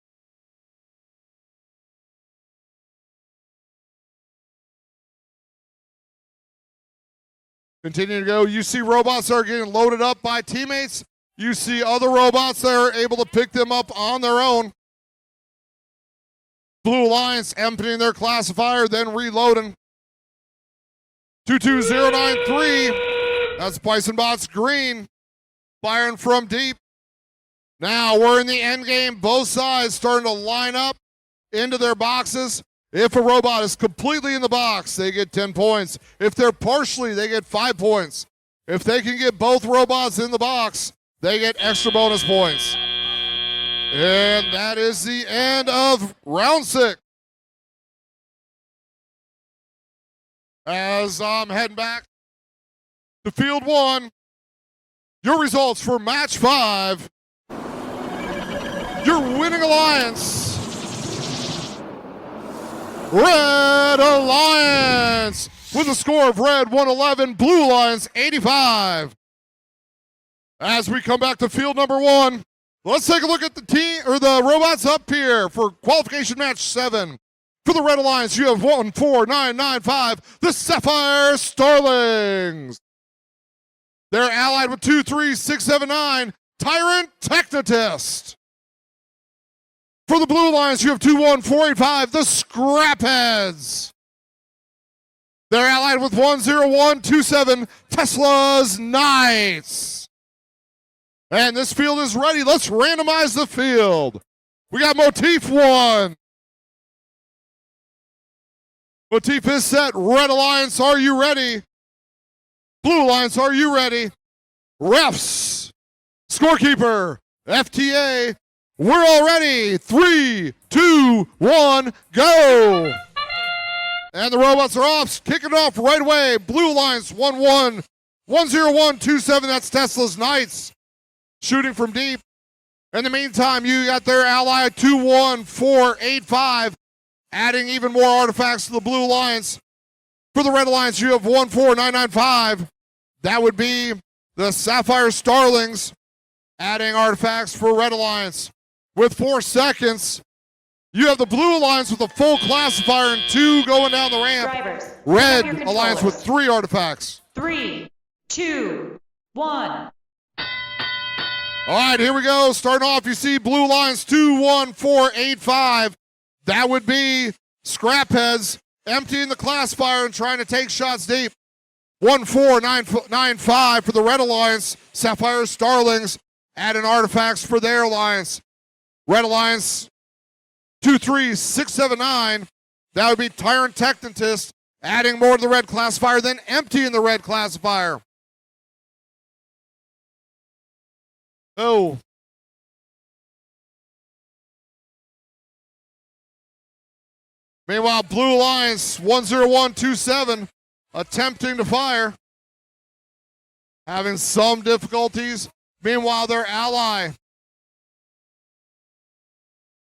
Continue to go. You see robots that are getting loaded up by teammates. You see other robots that are able to pick them up on their own. Blue Alliance emptying their classifier, then reloading. 22093. That's Bison Bots green. Firing from deep. Now we're in the end game. Both sides starting to line up into their boxes. If a robot is completely in the box, they get 10 points. If they're partially, they get 5 points. If they can get both robots in the box, they get extra bonus points. And that is the end of round 6. As I'm heading back to field 1, your results for match 5. Your winning alliance, Red Alliance, with a score of red 111, Blue Alliance 85. As we come back to field number 1, let's take a look at the team or the robots up here for qualification match 7. For the Red Alliance, you have 14995, the Sapphire Starlings. They're allied with 23679, Tyrant Technotist. For the Blue Lions, you have 21485, the Scrapheads. They're allied with 10127, Tesla's Knights. And this field is ready. Let's randomize the field. We got Motif 1. Motif is set. Red Alliance, are you ready? Blue Alliance, are you ready? Refs, scorekeeper, FTA, we're all ready. 3, 2, 1, go. And the robots are off, kicking off right away. Blue Alliance 1-1, 10127, that's Tesla's Knights. Shooting from deep. In the meantime, you got their ally 21485, adding even more artifacts to the Blue Alliance. For the Red Alliance, you have 14995. That would be the Sapphire Starlings, adding artifacts for Red Alliance. With 4 seconds, you have the Blue Alliance with a full classifier and 2 going down the ramp. Drivers, Red pick up your Alliance with controllers. 3 artifacts. 3, 2, 1. All right, here we go. Starting off, you see Blue Alliance 21485. That would be Scrapheads emptying the classifier and trying to take shots deep. 14995 for the Red Alliance. Sapphire Starlings adding artifacts for their alliance. Red Alliance 23679. That would be Tyrant Technotist adding more to the red classifier, then emptying the red classifier. Oh. Meanwhile, Blue Alliance 10127 attempting to fire, having some difficulties. Meanwhile, their ally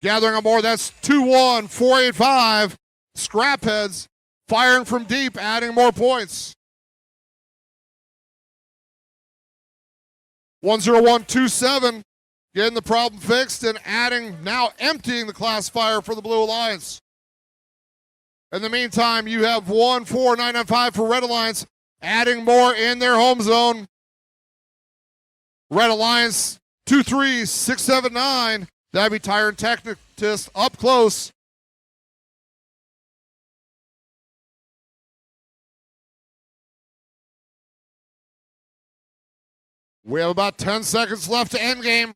gathering on more. That's 21485. Scrapheads firing from deep, adding more points. 10127 getting the problem fixed and now emptying the classifier for the Blue Alliance. In the meantime, you have 14995 for Red Alliance, adding more in their home zone. Red Alliance 23679. That'd be Tyrant Technotist up close. We have about 10 seconds left to end game.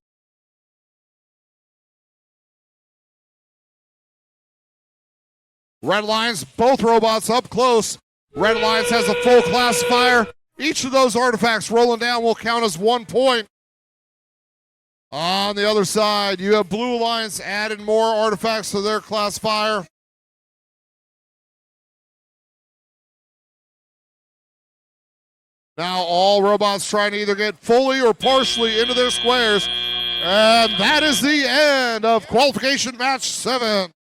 Red Alliance, both robots up close. Red Alliance has a full classifier. Each of those artifacts rolling down will count as 1 point. On the other side, you have Blue Alliance adding more artifacts to their classifier. Now all robots trying to either get fully or partially into their squares. And that is the end of qualification match 7.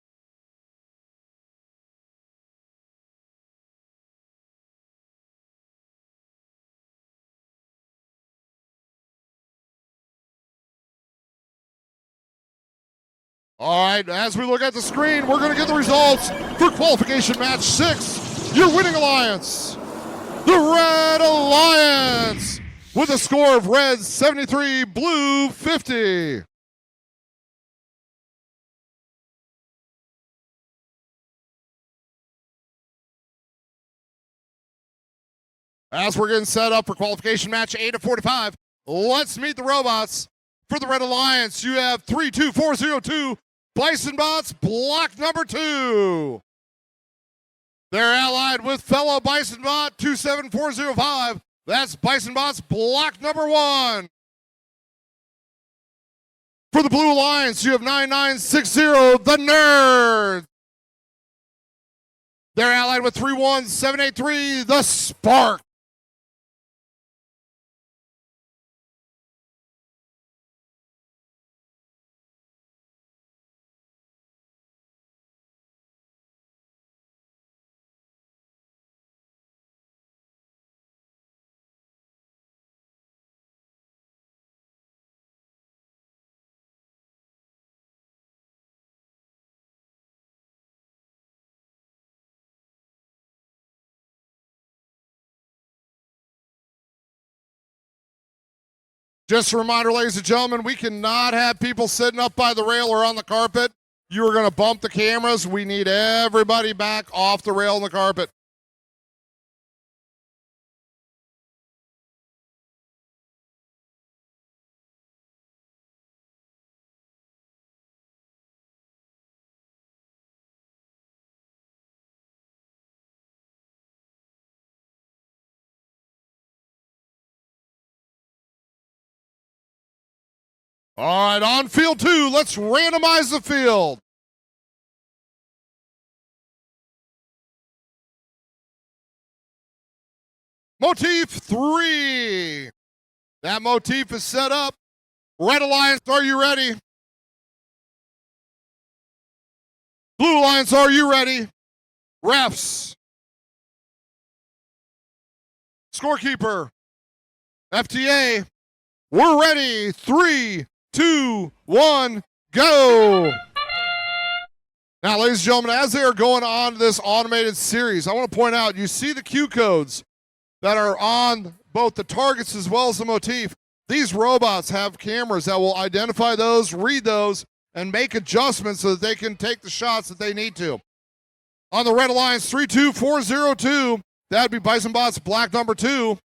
All right, as we look at the screen, we're going to get the results for qualification match 6. Your winning alliance, the Red Alliance, with a score of red 73, blue 50. As we're getting set up for qualification match 8 of 45, let's meet the robots. For the Red Alliance, you have 32402 Bison Bots, block number 2. They're allied with fellow Bison Bot 27405. That's Bison Bots, block number 1. For the Blue Alliance, you have 9960, the Nerds. They're allied with 31783, the Spark. Just a reminder, ladies and gentlemen, we cannot have people sitting up by the rail or on the carpet. You are going to bump the cameras. We need everybody back off the rail and the carpet. All right, on field 2, let's randomize the field. Motif 3. That motif is set up. Red Alliance, are you ready? Blue Alliance, are you ready? Refs. Scorekeeper. FTA. We're ready. 3, 2, 1, go. Now, ladies and gentlemen, as they are going on this automated series, I want to point out, you see the cue codes that are on both the targets as well as the motif. These robots have cameras that will identify those, read those, and make adjustments so that they can take the shots that they need to. On the Red Alliance, 32402, that'd be Bison Bot's black number 2,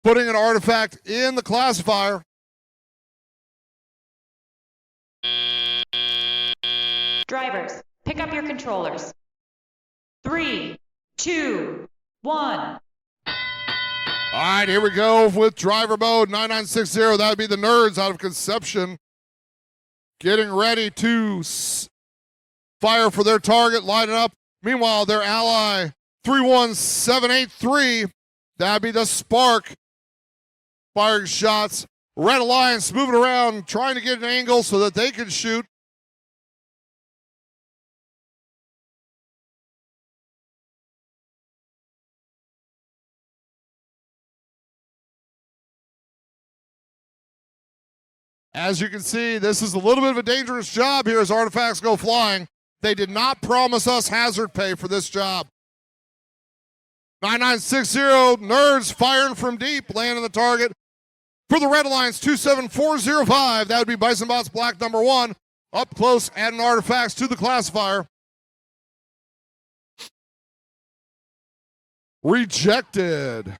putting an artifact in the classifier. Drivers, pick up your controllers. 3, 2, 1. All right, here we go with driver mode 9960. That would be the Nerds out of Conception. Getting ready to fire for their target, lining up. Meanwhile, their ally 31783, that would be the Spark, firing shots. Red Alliance moving around, trying to get an angle so that they can shoot. As you can see, this is a little bit of a dangerous job here as artifacts go flying. They did not promise us hazard pay for this job. 9960, Nerds firing from deep, landing the target. For the Red Alliance, 27405, that would be Bison Bot's black number 1. Up close, adding artifacts to the classifier. Rejected.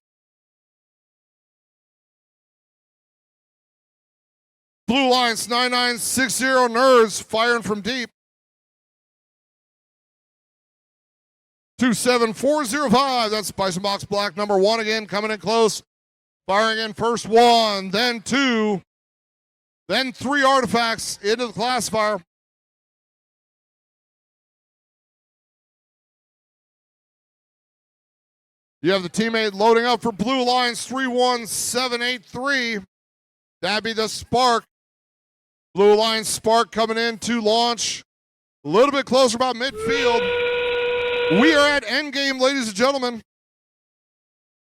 Blue Alliance 9960, Nerds firing from deep. 27405, that's Bison Box black number 1 again, coming in close. Firing in first 1, then 2, then 3 artifacts into the classifier. You have the teammate loading up for Blue Alliance 31783. That'd be the Spark. Blue Alliance Spark coming in to launch. A little bit closer about midfield. We are at endgame, ladies and gentlemen.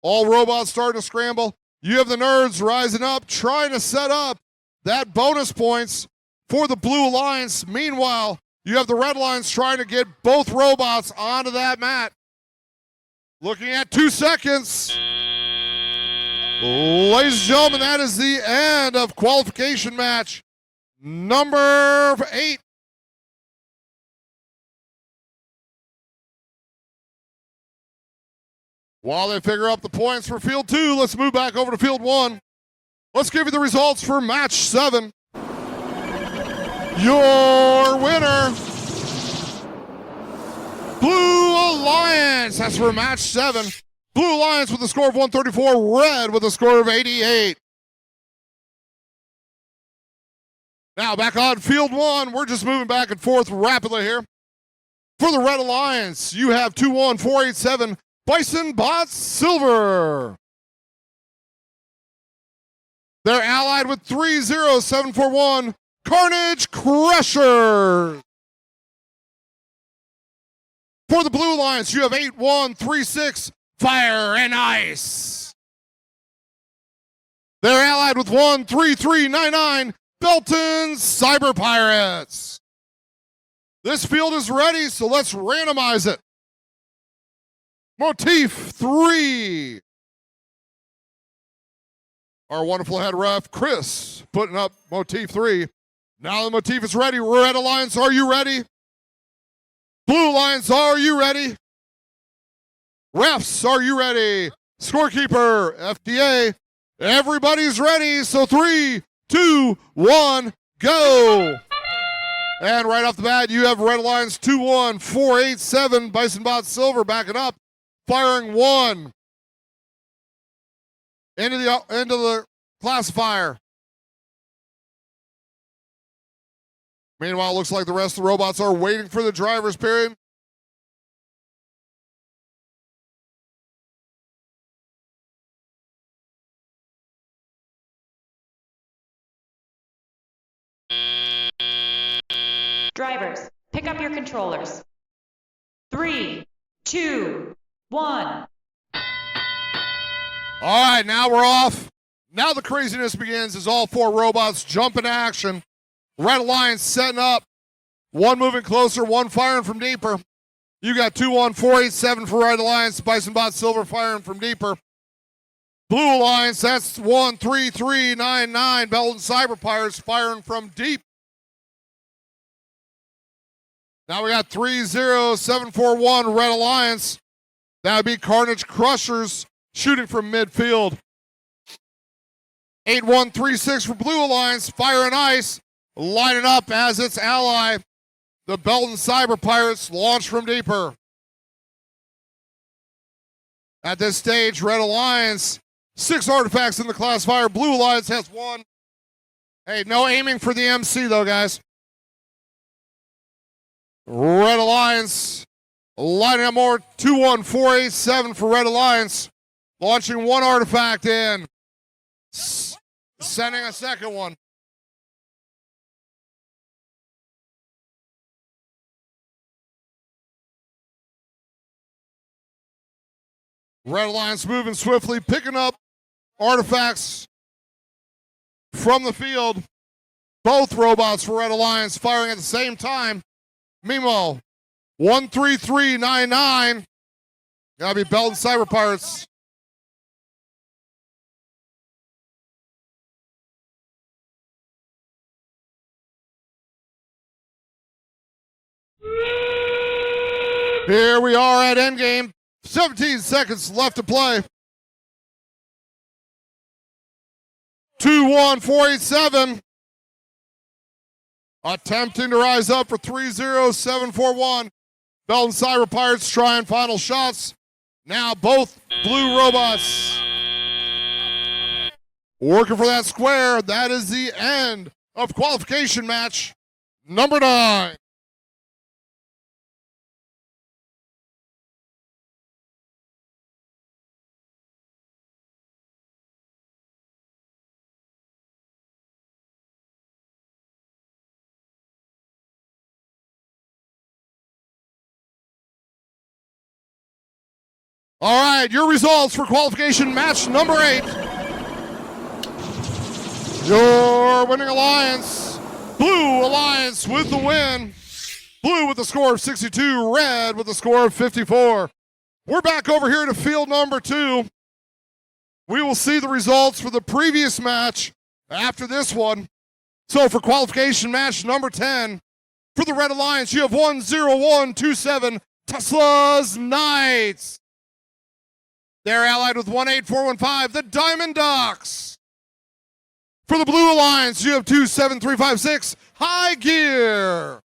All robots starting to scramble. You have the Nerds rising up, trying to set up that bonus points for the Blue Alliance. Meanwhile, you have the Red Alliance trying to get both robots onto that mat. Looking at 2 seconds. Ladies and gentlemen, that is the end of qualification match number 8. While they figure out the points for field 2, let's move back over to field 1. Let's give you the results for match 7. Your winner, Blue Alliance. That's for match 7. Blue Alliance with a score of 134, Red with a score of 88. Now back on field 1, we're just moving back and forth rapidly here. For the Red Alliance, you have 21487, Bison Bot Silver. They're allied with 30741, Carnage Crusher. For the Blue Alliance, you have 8136, Fire and Ice. They're allied with 13399, Belton Cyber Pirates. This field is ready, so let's randomize it. Motif 3. Our wonderful head ref, Chris, putting up motif 3. Now the motif is ready. Red Alliance, are you ready? Blue Alliance, are you ready? Refs, are you ready? Scorekeeper, FDA, everybody's ready. So 3, 2, 1, go. And right off the bat, you have Red Alliance 21487, Bison Bot Silver backing up, firing 1. Into the classifier. Meanwhile, it looks like the rest of the robots are waiting for the driver's period. Drivers, pick up your controllers. 3, 2, 1. All right, now we're off. Now the craziness begins as all 4 robots jump into action. Red Alliance setting up. 1 moving closer, 1 firing from deeper. You got 21487 for Red Alliance. Bison Bot Silver firing from deeper. Blue Alliance, that's 13399. Belton Cyber Pirates firing from deep. Now we got 30741 Red Alliance. That would be Carnage Crushers shooting from midfield. 8136 for Blue Alliance, Fire and Ice, lining up as its ally. The Belton Cyber Pirates launch from deeper. At this stage, Red Alliance, 6 artifacts in the classifier. Blue Alliance has 1. Hey, no aiming for the MC though, guys. Red Alliance lining up more. 21487 for Red Alliance. Launching 1 artifact in. Sending a second one. Red Alliance moving swiftly, picking up artifacts from the field. Both robots for Red Alliance firing at the same time. Meanwhile, 13399. Gotta be Belton Cyber Pirates. Here we are at endgame. 17 seconds left to play. 21487. Attempting to rise up for 30741. Belton Cyber Pirates trying final shots. Now both blue robots working for that square. That is the end of qualification match number 9. All right, your results for qualification match number 8. Your winning alliance, Blue Alliance with the win. Blue with a score of 62, red with a score of 54. We're back over here to field number 2. We will see the results for the previous match after this one. So for qualification match number 10, for the Red Alliance, you have 10127 Tesla's Knights. They're allied with 18415, the Diamond Ducks. For the Blue Alliance, you have 27356, High Gear.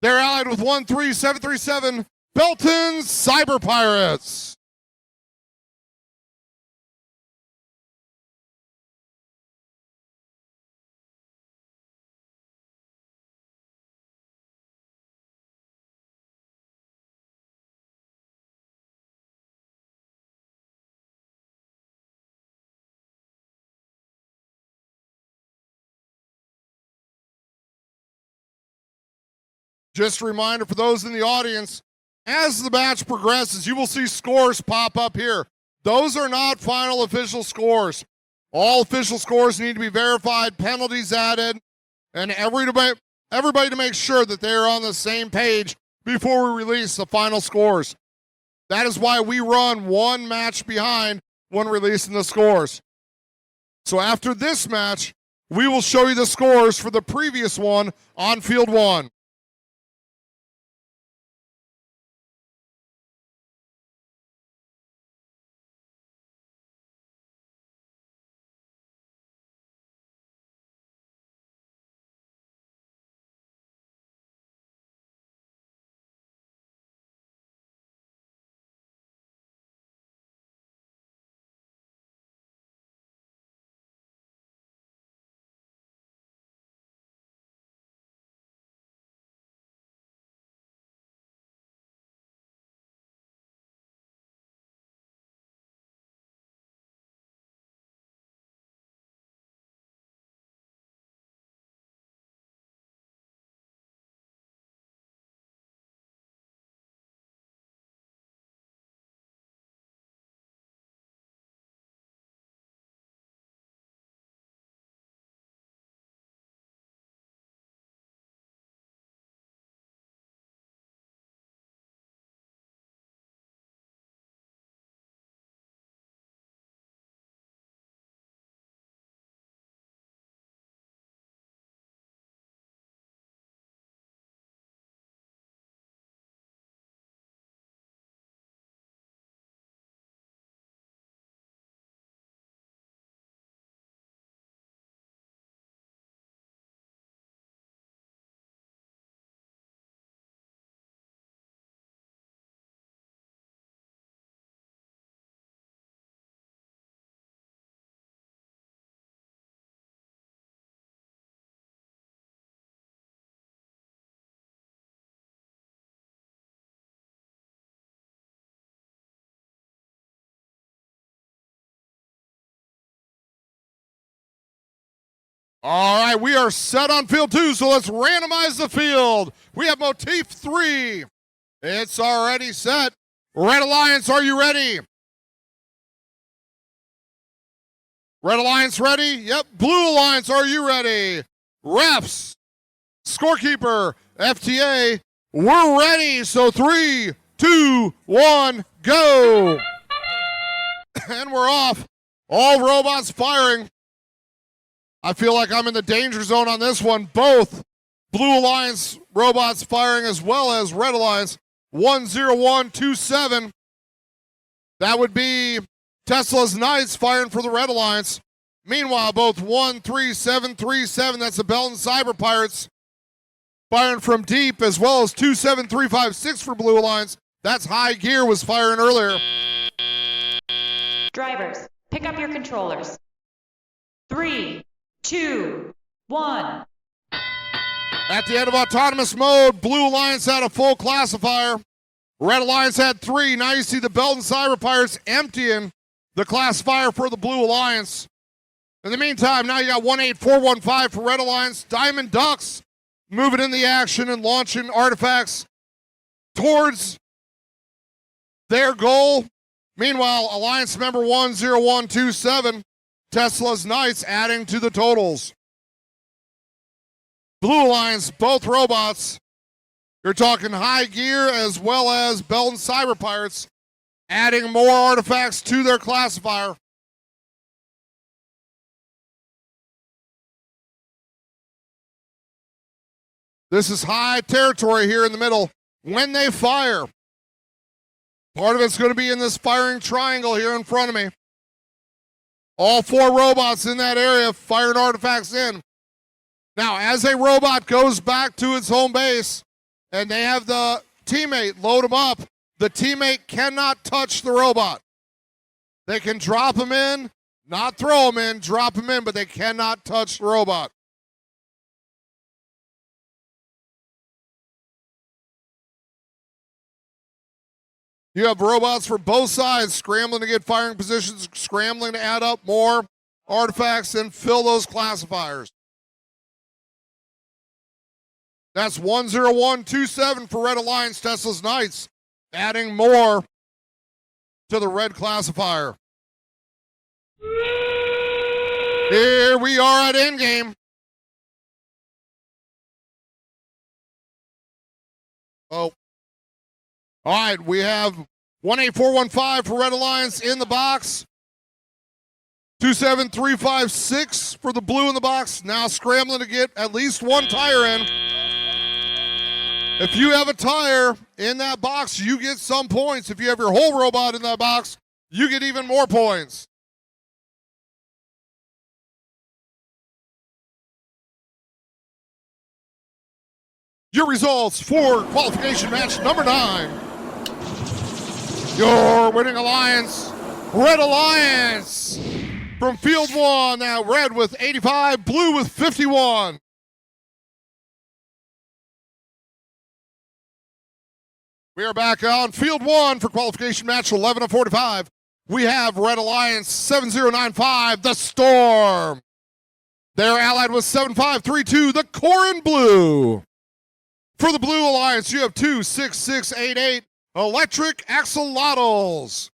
They're allied with 13737, Belton Cyber Pirates. Just a reminder for those in the audience, as the match progresses, you will see scores pop up here. Those are not final official scores. All official scores need to be verified, penalties added, and everybody to make sure that they are on the same page before we release the final scores. That is why we run one match behind when releasing the scores. So after this match, we will show you the scores for the previous one on field 1. All right, we are set on field 2, so let's randomize the field. We have motif 3. It's already set. Red Alliance, are you ready? Red Alliance ready? Yep. Blue Alliance, are you ready? Refs, scorekeeper, FTA, we're ready. So 3, 2, 1, go. And we're off. All robots firing. I feel like I'm in the danger zone on this one. Both Blue Alliance robots firing as well as Red Alliance. 10127. That would be Tesla's Knights firing for the Red Alliance. Meanwhile, both 13737, that's the Belton Cyber Pirates, firing from deep, as well as 27356 for Blue Alliance. That's High Gear was firing earlier. Drivers, pick up your controllers. 3, 2, 1. At the end of autonomous mode, Blue Alliance had a full classifier. Red Alliance had 3. Now you see the Belton Cyber Pirates emptying the classifier for the Blue Alliance. In the meantime, now you got 18415 for Red Alliance. Diamond Ducks moving in the action and launching artifacts towards their goal. Meanwhile, Alliance member 10127, Tesla's Knights, adding to the totals. Blue Alliance, both robots. You're talking High Gear as well as Belton Cyber Pirates, adding more artifacts to their classifier. This is high territory here in the middle. When they fire, part of it's going to be in this firing triangle here in front of me. All 4 robots in that area firing artifacts in. Now, as a robot goes back to its home base and they have the teammate load them up, the teammate cannot touch the robot. They can drop him in, not throw him in, drop him in, but they cannot touch the robot. You have robots for both sides scrambling to get firing positions, scrambling to add up more artifacts and fill those classifiers. That's 10127 for Red Alliance, Tesla's Knights, adding more to the red classifier. Here we are at endgame. Oh. All right, we have 18415 for Red Alliance in the box. 27356 for the blue in the box. Now scrambling to get at least one tire in. If you have a tire in that box, you get some points. If you have your whole robot in that box, you get even more points. Your results for qualification match number 9. Your winning alliance, Red Alliance. From field 1, now red with 85, blue with 51. We are back on field 1 for qualification match 11 of 45. We have Red Alliance 7095, the Storm. They're allied with 7532, the Corin Blue. For the Blue Alliance, you have 26688 Electric Axolotls.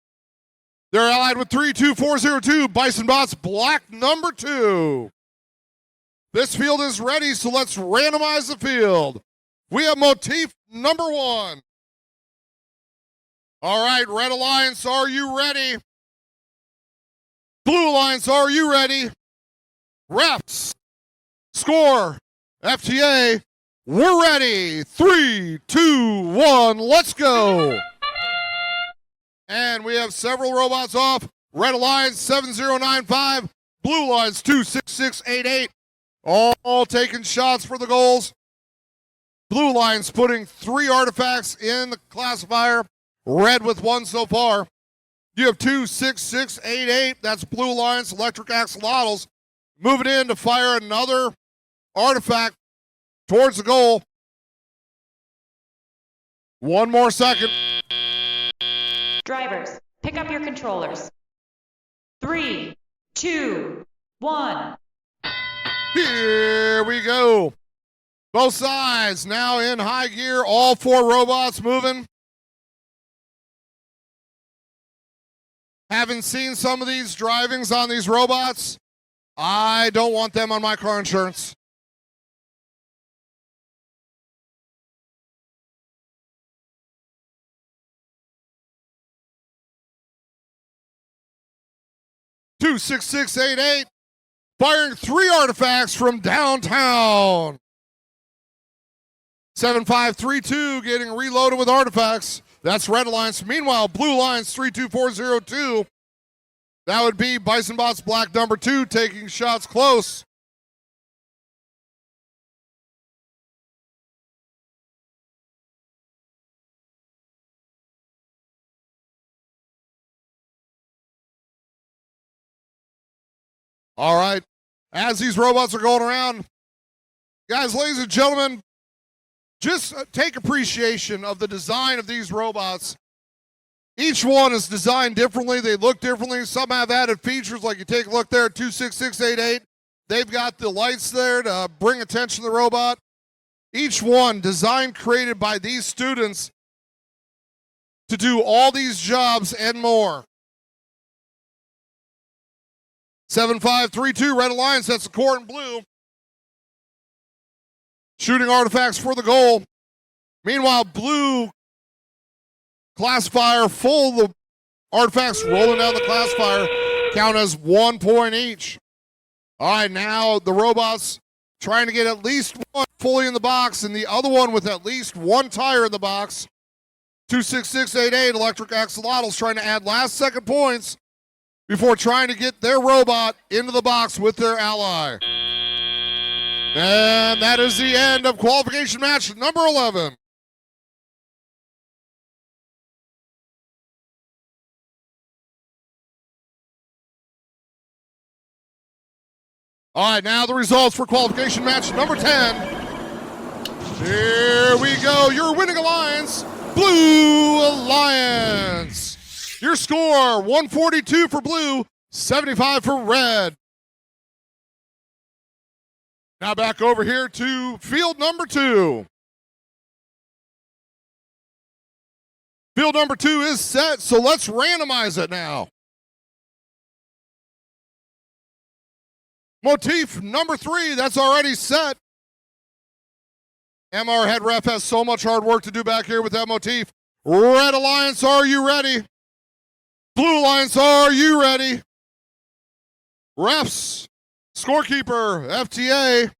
They're allied with 32402 Bison Bots Black number 2. This field is ready, so let's randomize the field. We have motif number 1. All right, Red Alliance, are you ready? Blue Alliance, are you ready? Refs, score, FTA, we're ready. 3, 2, 1, let's go. And we have several robots off. Red Alliance 7095, Blue Alliance 26688, all taking shots for the goals. Blue Alliance putting 3 artifacts in the classifier. Red with 1 so far. You have 26688. That's Blue Alliance Electric Axolotls. Moving in to fire another artifact towards the goal. 1 more second. Drivers, pick up your controllers. 3, 2, 1. Here we go. Both sides now in high gear. All 4 robots moving. Having seen some of these drivings on these robots, I don't want them on my car insurance. Two 6688, firing 3 artifacts from downtown. 7532 getting reloaded with artifacts. That's Red Alliance. Meanwhile, Blue Alliance 32402. That would be Bison Bots Black number 2 taking shots close. All right. As these robots are going around, guys, ladies and gentlemen, just take appreciation of the design of these robots. Each one is designed differently. They look differently. Some have added features, like you take a look there at 26688. They've got the lights there to bring attention to the robot. Each one designed, created by these students to do all these jobs and more. 7532, Red Alliance, that's the Corin Blue. Shooting artifacts for the goal. Meanwhile, Blue classifier full of artifacts rolling down the classifier. Count as 1 point each. All right, now the robots trying to get at least 1 fully in the box and the other one with at least 1 tire in the box. 26688 Electric Axolotls trying to add last second points before trying to get their robot into the box with their ally. And that is the end of qualification match number 11. All right, now the results for qualification match number 10. Here we go. Your winning alliance, Blue Alliance. Your score, 142 for blue, 75 for red. Now back over here to field number 2. Field number 2 is set, so let's randomize it now. Motif number 3, that's already set. MR head ref has so much hard work to do back here with that motif. Red Alliance, are you ready? Blue Alliance, are you ready? refs, scorekeeper, FTA.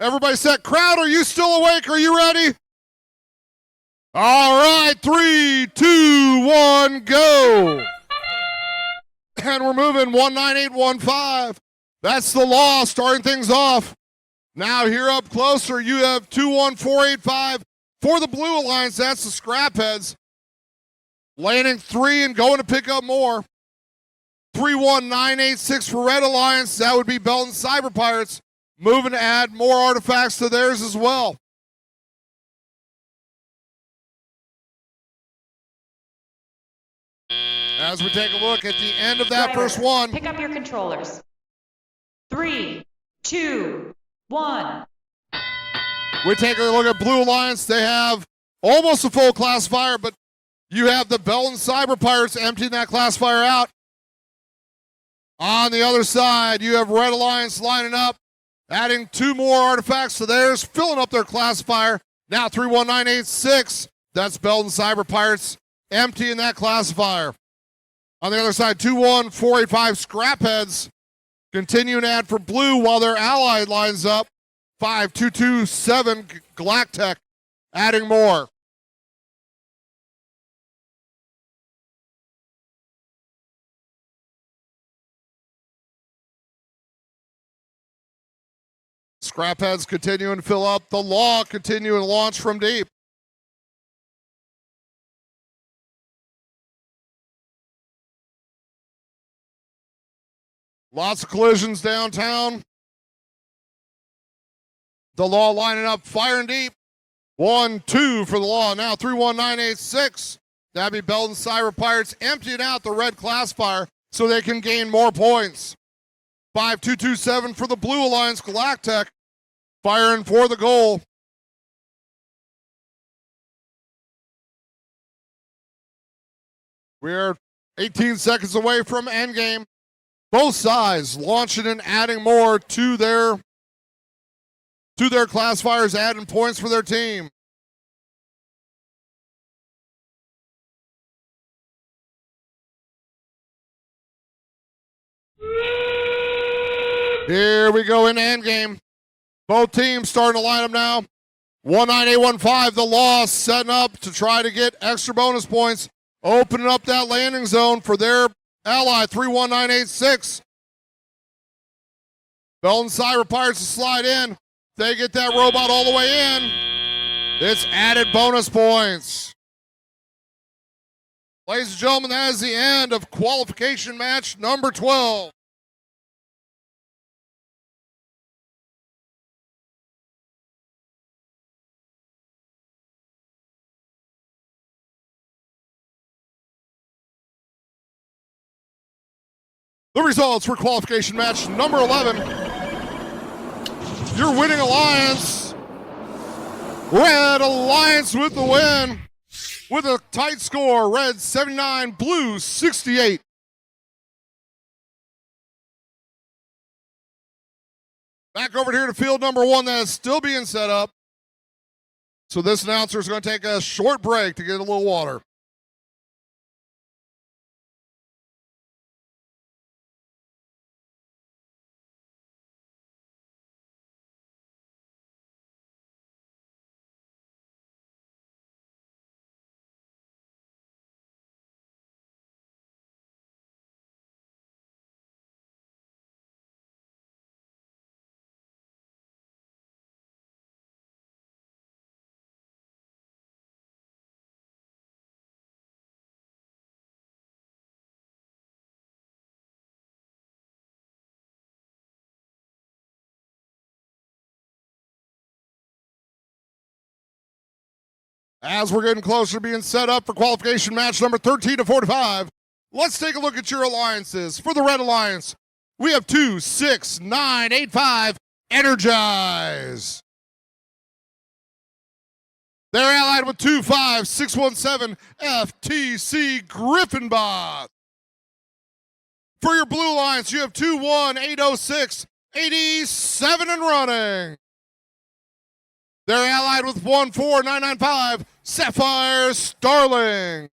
Everybody set. Crowd, are you still awake? Are you ready? All right, 3, 2, 1, go. And we're moving 19815. That's the law starting things off. Now here up closer, you have 21485 for the Blue Alliance. That's the Scrapheads. Landing 3 and going to pick up more. 31986 for Red Alliance. That would be Belton Cyber Pirates. Moving to add more artifacts to theirs as well. As we take a look at the end of that Driver, first one. Pick up your controllers. 3, 2, 1. We take a look at Blue Alliance. They have almost a full classifier, but you have the Belton Cyber Pirates emptying that classifier out. On the other side, you have Red Alliance lining up, adding 2 more artifacts to theirs, filling up their classifier. Now 31986, that's Belton Cyber Pirates emptying that classifier. On the other side, 21485 Scrapheads continuing to add for Blue while their ally lines up. 5227 Galactech adding more. Scrapheads continuing to fill up. The Law continuing to launch from deep. Lots of collisions downtown. The Law lining up, firing deep. 1, 2 for the Law. Now 31986. That'd be Belton Cyber Pirates emptying out the red classifier so they can gain more points. 5227 for the Blue Alliance Galactech. Firing for the goal. We're 18 seconds away from endgame. Both sides launching and adding more to their classifiers, adding points for their team. Here we go into endgame. Both teams starting to line up now. 19815, the Law setting up to try to get extra bonus points, opening up that landing zone for their ally, 31986. Belton Cyber Pirates to slide in. They get that robot all the way in. It's added bonus points. Ladies and gentlemen, that is the end of qualification match number 12. The results for qualification match number 11. Your winning alliance, Red Alliance with the win. With a tight score, Red 79, Blue 68. Back over here to field number 1 that is still being set up. So this announcer is going to take a short break to get a little water. As we're getting closer to being set up for qualification match number 13 to 45, let's take a look at your alliances. For the Red Alliance, we have 26985 Energize. They're allied with 25617 FTC Griffinbot. For your Blue Alliance, you have 21806 87 and running. They're allied with 14995 Sapphire Starlings.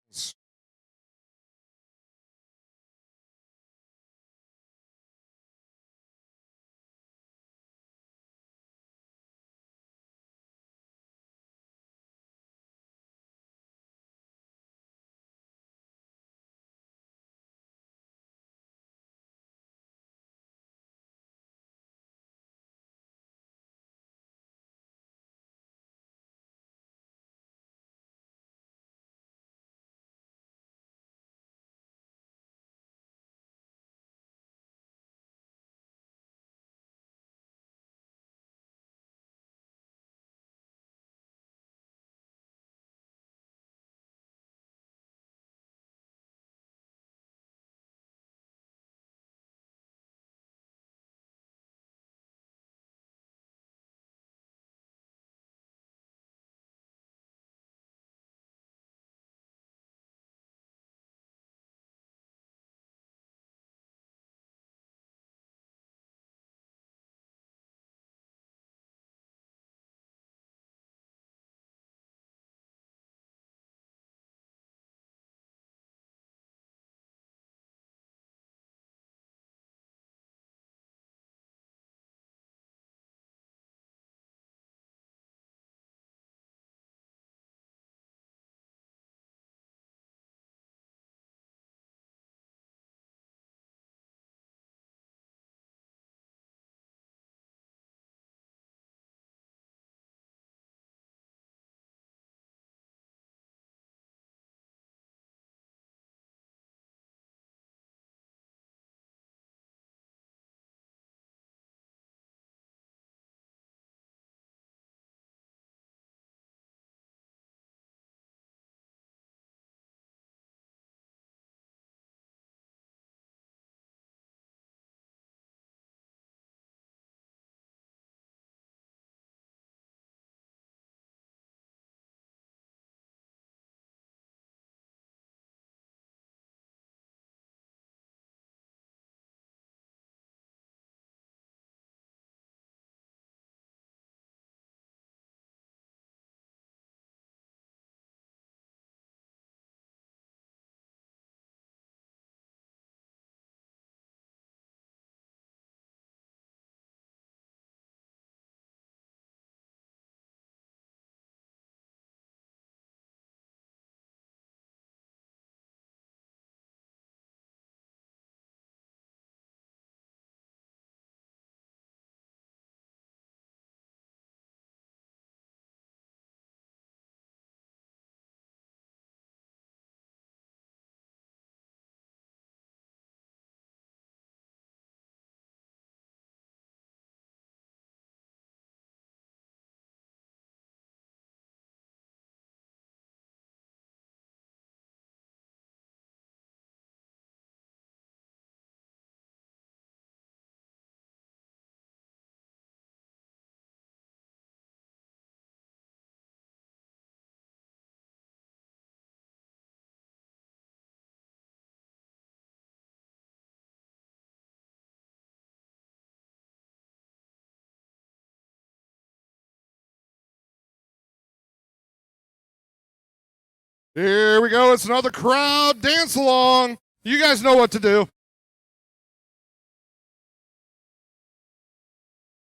Here we go. It's another crowd dance along. You guys know what to do.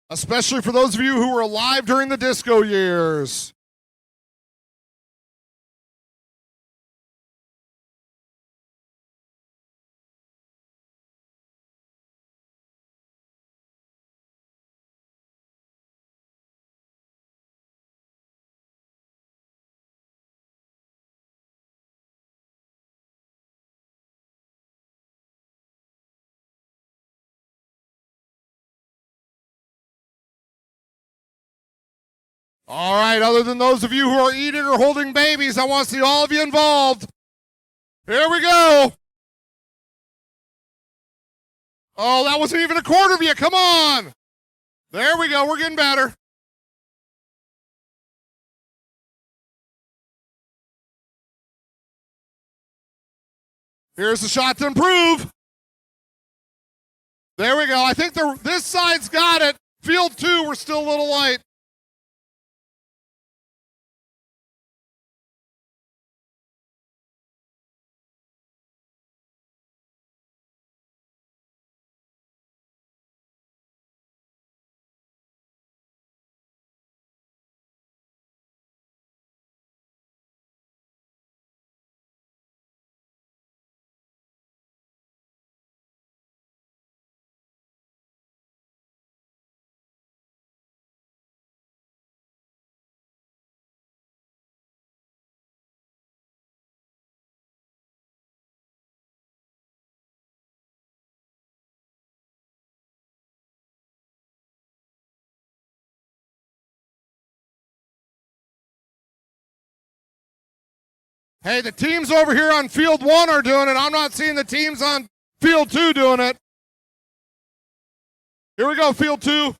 Especially for those of you who were alive during the disco years. All right, other than those of you who are eating or holding babies, I want to see all of you involved. Here we go. Oh, that wasn't even a quarter of you. Come on. There we go. We're getting better. Here's the shot to improve. There we go. I think this side's got it. Field 2, we're still a little light. Hey, the teams over here on field 1 are doing it. I'm not seeing the teams on field 2 doing it. Here we go, field 2.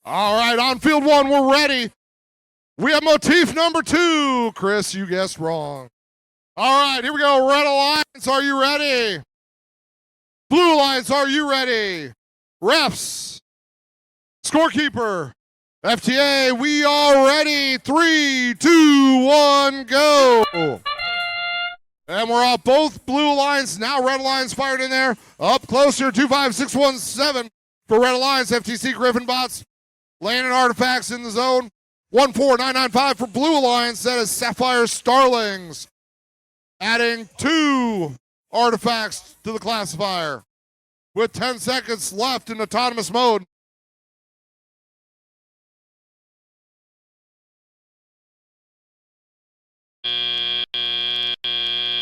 All right, on field 1, we're ready. We have motif number 2. Chris, you guessed wrong. All right, here we go. Red Alliance, are you ready? Blue Alliance, are you ready? Refs, scorekeeper, FTA, we are ready. 3, 2, 1, go. And we're off. Both blue alliance, now red alliance fired in there. Up closer, 25617 for red alliance. FTC Griffin bots landing artifacts in the zone. 14995 for blue alliance. That is Sapphire Starlings. Adding 2 artifacts to the classifier. With 10 seconds left in autonomous mode.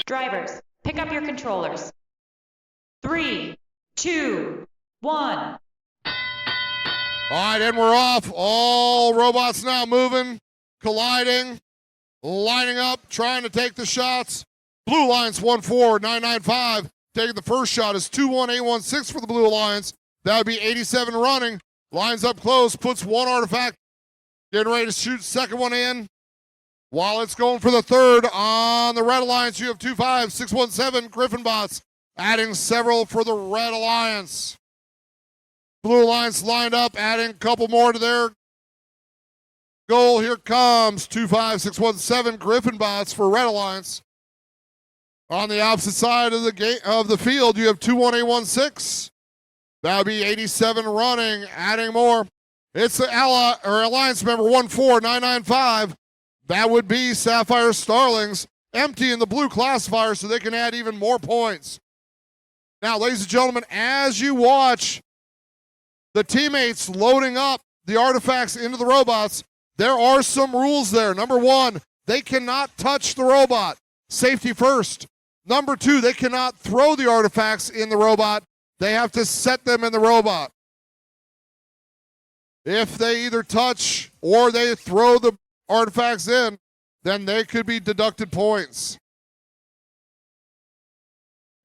Drivers, pick up your controllers. 3, 2, 1. All right, and we're off. All robots now moving, colliding, lining up, trying to take the shots. Blue Alliance 14995. Taking the first shot is 21816 for the Blue Alliance. That would be 87 running. Lines up close, puts 1 artifact. Getting ready to shoot second one in. While it's going for the third on the Red Alliance, you have 25617 Griffin bots, adding several for the Red Alliance. Blue Alliance lined up, adding a couple more to their goal. Here comes 25617 Griffin bots for Red Alliance. On the opposite side of the field, you have 21816. That would be 87 running, adding more. It's the Alliance member 14995. That would be Sapphire Starlings, empty in the blue classifier so they can add even more points. Now, ladies and gentlemen, as you watch the teammates loading up the artifacts into the robots, there are some rules there. Number 1, they cannot touch the robot. Safety first. Number 2, they cannot throw the artifacts in the robot. They have to set them in the robot. If they either touch or they throw the artifacts in, then they could be deducted points.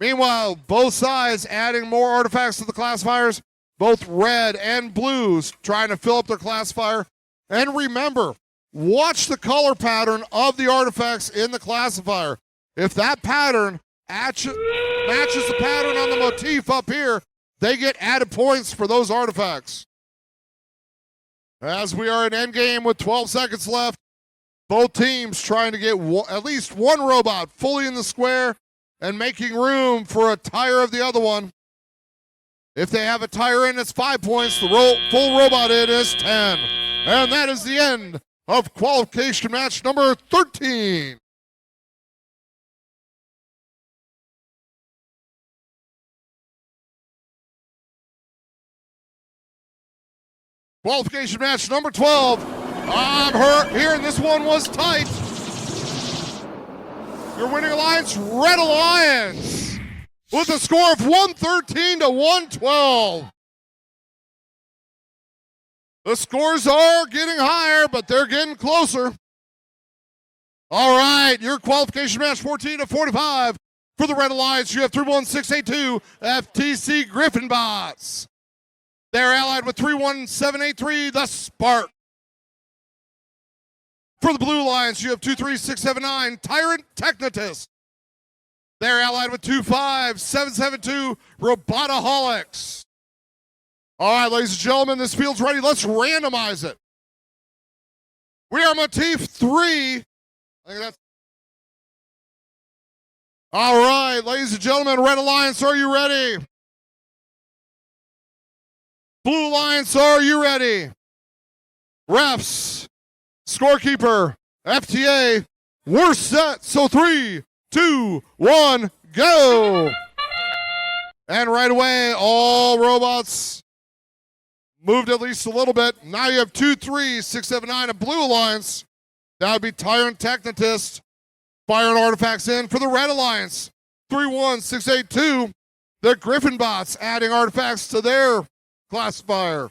Meanwhile, both sides adding more artifacts to the classifiers, both red and blues trying to fill up their classifier. And remember, watch the color pattern of the artifacts in the classifier. If that pattern matches the pattern on the motif up here, they get added points for those artifacts. As we are in endgame with 12 seconds left, both teams trying to get at least 1 robot fully in the square and making room for a tire of the other one. If they have a tire in, it's 5 points. The full robot in is 10. And that is the end of qualification match number 13. Qualification match number 12. I'm hearing this one was tight. Your winning alliance, Red Alliance, with a score of 113 to 112. The scores are getting higher, but they're getting closer. All right, your qualification match 14 to 45 for the Red Alliance. You have 31682 FTC Griffin bots. They're allied with 31783, the Spark. For the Blue Alliance, you have 23679, Tyrant Technotist. They're allied with 25772, Robotaholics. All right, ladies and gentlemen, this field's ready. Let's randomize it. We are motif 3. I think that's... All right, ladies and gentlemen, Red Alliance, are you ready? Blue Alliance, are you ready? Refs, scorekeeper, FTA, we're set. So 3, 2, 1, go. And right away, all robots moved at least a little bit. Now you have 23679 of Blue Alliance. That would be Tyrant Technotist firing artifacts in for the Red Alliance. 31682, the Griffin bots adding artifacts to their classifier.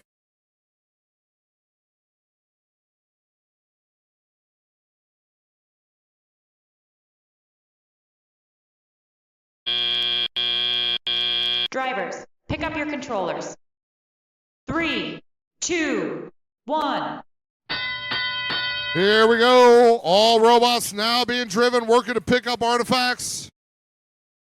Drivers, pick up your controllers. 3, 2, 1. Here we go. All robots now being driven, working to pick up artifacts.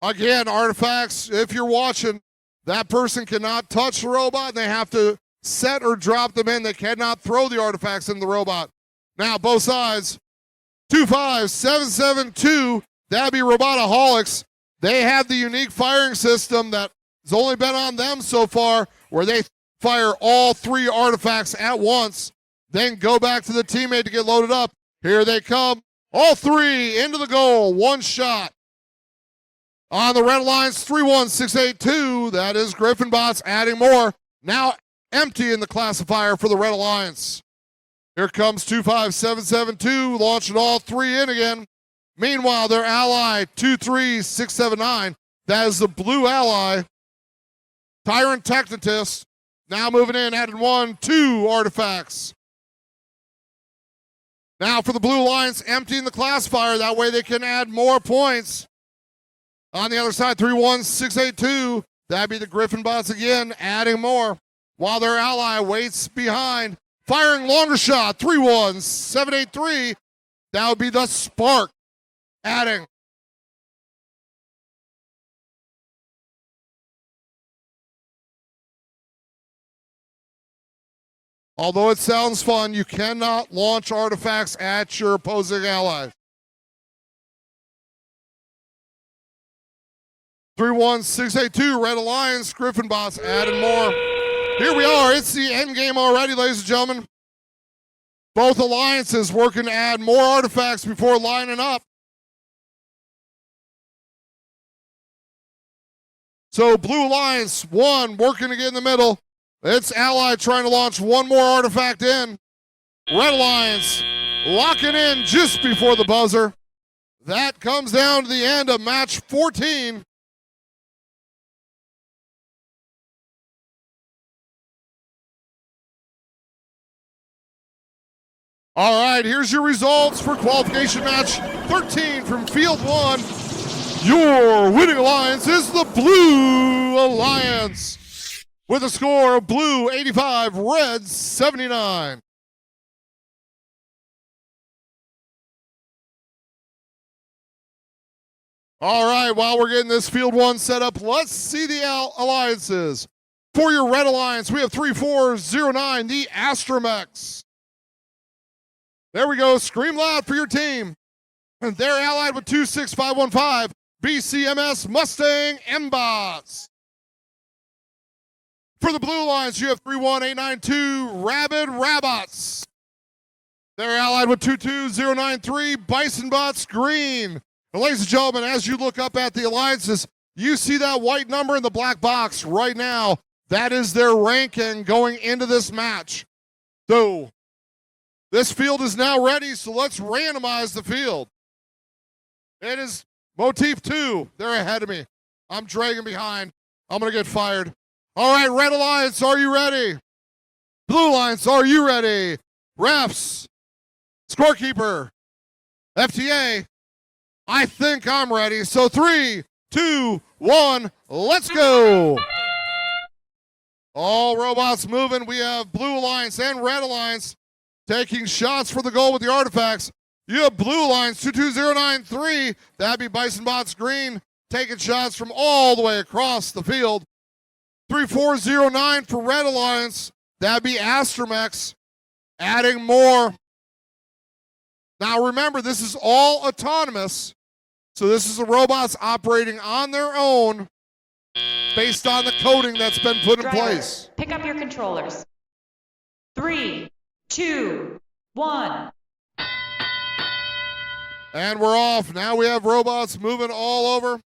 Again, artifacts, if you're watching, that person cannot touch the robot. They have to set or drop them in. They cannot throw the artifacts in the robot. Now, both sides, 25772 that'd be Robotaholics. They have the unique firing system that has only been on them so far, where they fire all 3 artifacts at once, then go back to the teammate to get loaded up. Here they come. All 3 into the goal. 1 shot. On the Red Alliance, 31682. That is Griffin Bots adding more. Now empty in the classifier for the Red Alliance. Here comes 25772, launching all 3 in again. Meanwhile, their ally, 23679, that is the blue ally, Tyrant Technotist, now moving in, adding 1, 2 artifacts. Now for the Blue Alliance, emptying the classifier. That way they can add more points. On the other side, 31682, that'd be the Griffin Bots again, adding more. While their ally waits behind, firing longer shot, 31783, that would be the Spark, adding. Although it sounds fun, you cannot launch artifacts at your opposing allies. 31682, Red Alliance, Griffin Bots adding more. Here we are. It's the end game already, ladies and gentlemen. Both alliances working to add more artifacts before lining up. So Blue Alliance, 1, working to get in the middle. Its ally trying to launch 1 more artifact in. Red Alliance locking in just before the buzzer. That comes down to the end of match 14. All right, here's your results for qualification match 13 from Field 1. Your winning alliance is the Blue Alliance, with a score of Blue 85, Red 79. All right, while we're getting this Field 1 set up, let's see the alliances. For your Red Alliance, we have 3409, the Astromex. There we go. Scream loud for your team. And they're allied with 26515, BCMS Mustang M-Bots. For the Blue Alliance, you have 31892, Rabid Rabots. They're allied with 22093, Bison Bots Green. And ladies and gentlemen, as you look up at the alliances, you see that white number in the black box right now. That is their ranking going into this match. So, this field is now ready, so let's randomize the field. It is Motif 2. They're ahead of me. I'm dragging behind. I'm going to get fired. All right, Red Alliance, are you ready? Blue Alliance, are you ready? Refs, scorekeeper, FTA, I think I'm ready. So 3, 2, 1, let's go. All robots moving. We have Blue Alliance and Red Alliance taking shots for the goal with the artifacts. You have Blue Alliance 22093. That'd be Bison Bots Green taking shots from all the way across the field. 3409 for Red Alliance. That'd be Astromex adding more. Now remember, this is all autonomous. So this is the robots operating on their own based on the coding that's been put in place. Pick up your controllers. 3, 2, 1. And we're off. Now we have robots moving all over.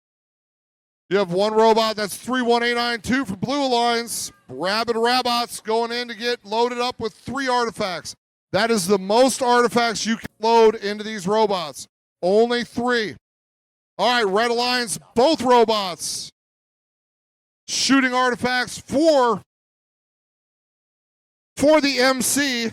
You have 1 robot, that's 31892 for Blue Alliance. Rabid Rabots going in to get loaded up with 3 artifacts. That is the most artifacts you can load into these robots. Only 3. All right, Red Alliance, both robots shooting artifacts for the MC.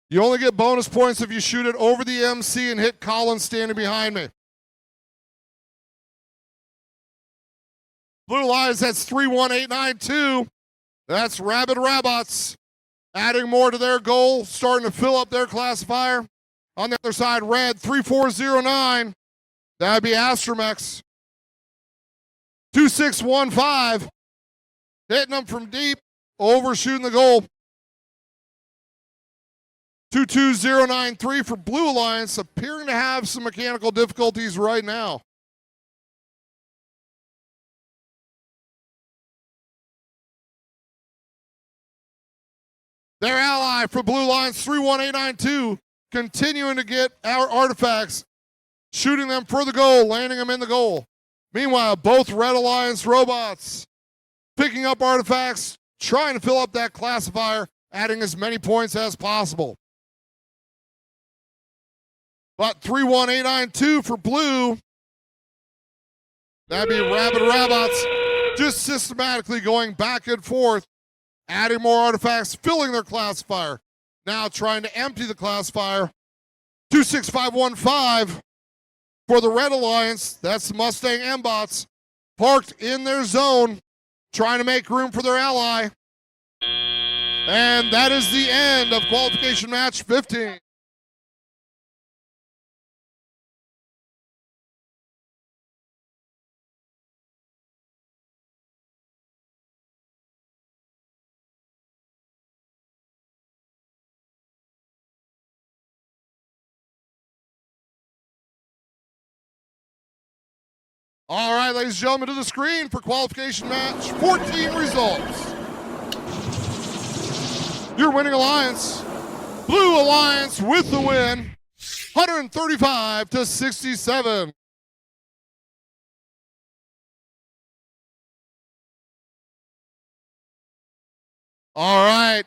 You only get bonus points if you shoot it over the MC and hit Colin standing behind me. Blue Alliance, that's 31892. That's Rabid Rabots adding more to their goal, starting to fill up their classifier. On the other side, Red 3409. That'd be Astromex. 2615. Hitting them from deep, overshooting the goal. 22093 for Blue Alliance, appearing to have some mechanical difficulties right now. Their ally for Blue Alliance 31892, continuing to get our artifacts, shooting them for the goal, landing them in the goal. Meanwhile, both Red Alliance robots picking up artifacts, trying to fill up that classifier, adding as many points as possible. But 31892 for Blue, that'd be Rabid Robots, just systematically going back and forth, adding more artifacts, filling their classifier. Now trying to empty the classifier. 26515 for the Red Alliance. That's the Mustang M-Bots parked in their zone, trying to make room for their ally. And that is the end of qualification match 15. All right, ladies and gentlemen, to the screen for qualification match 14 results. Your winning alliance, Blue Alliance with the win, 135-67. All right,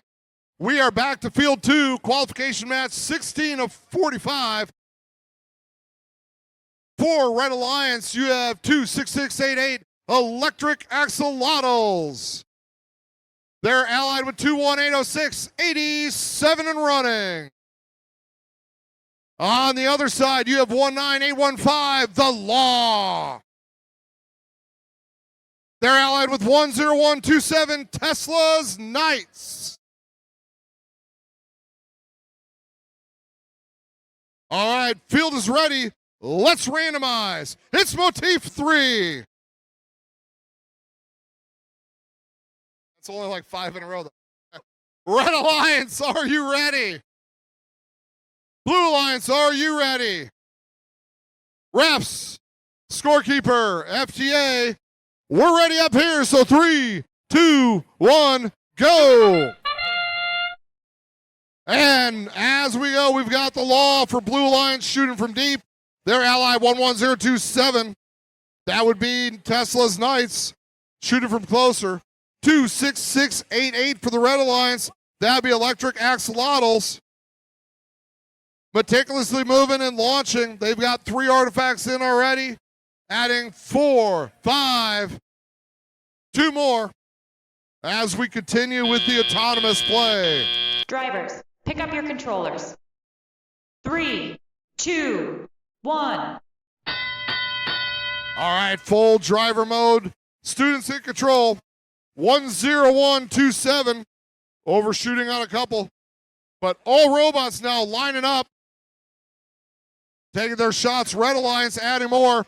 we are back to field 2, qualification match 16 of 45. For Red Alliance, you have 26688 electric axolotls. They're allied with 21806, 87 and running. On the other side, you have 19815, the Law. They're allied with 10127, Tesla's Knights. All right, field is ready. Let's randomize. It's motif 3. That's only like 5 in a row. Red Alliance, are you ready? Blue Alliance, are you ready? Refs, scorekeeper, FTA, we're ready up here. So 3, 2, 1, go. And as we go, we've got the Law for Blue Alliance shooting from deep. Their ally 11027, that would be Tesla's Knights, shooting from closer. 26688 for the Red Alliance, that would be Electric Axolotls. Meticulously moving and launching. They've got 3 artifacts in already, adding 4, 5, 2 more as we continue with the autonomous play. Drivers, pick up your controllers. 3, 2, 1. All right, full driver mode. Students in control. 10127. Overshooting on a couple. But all robots now lining up. Taking their shots. Red Alliance adding more.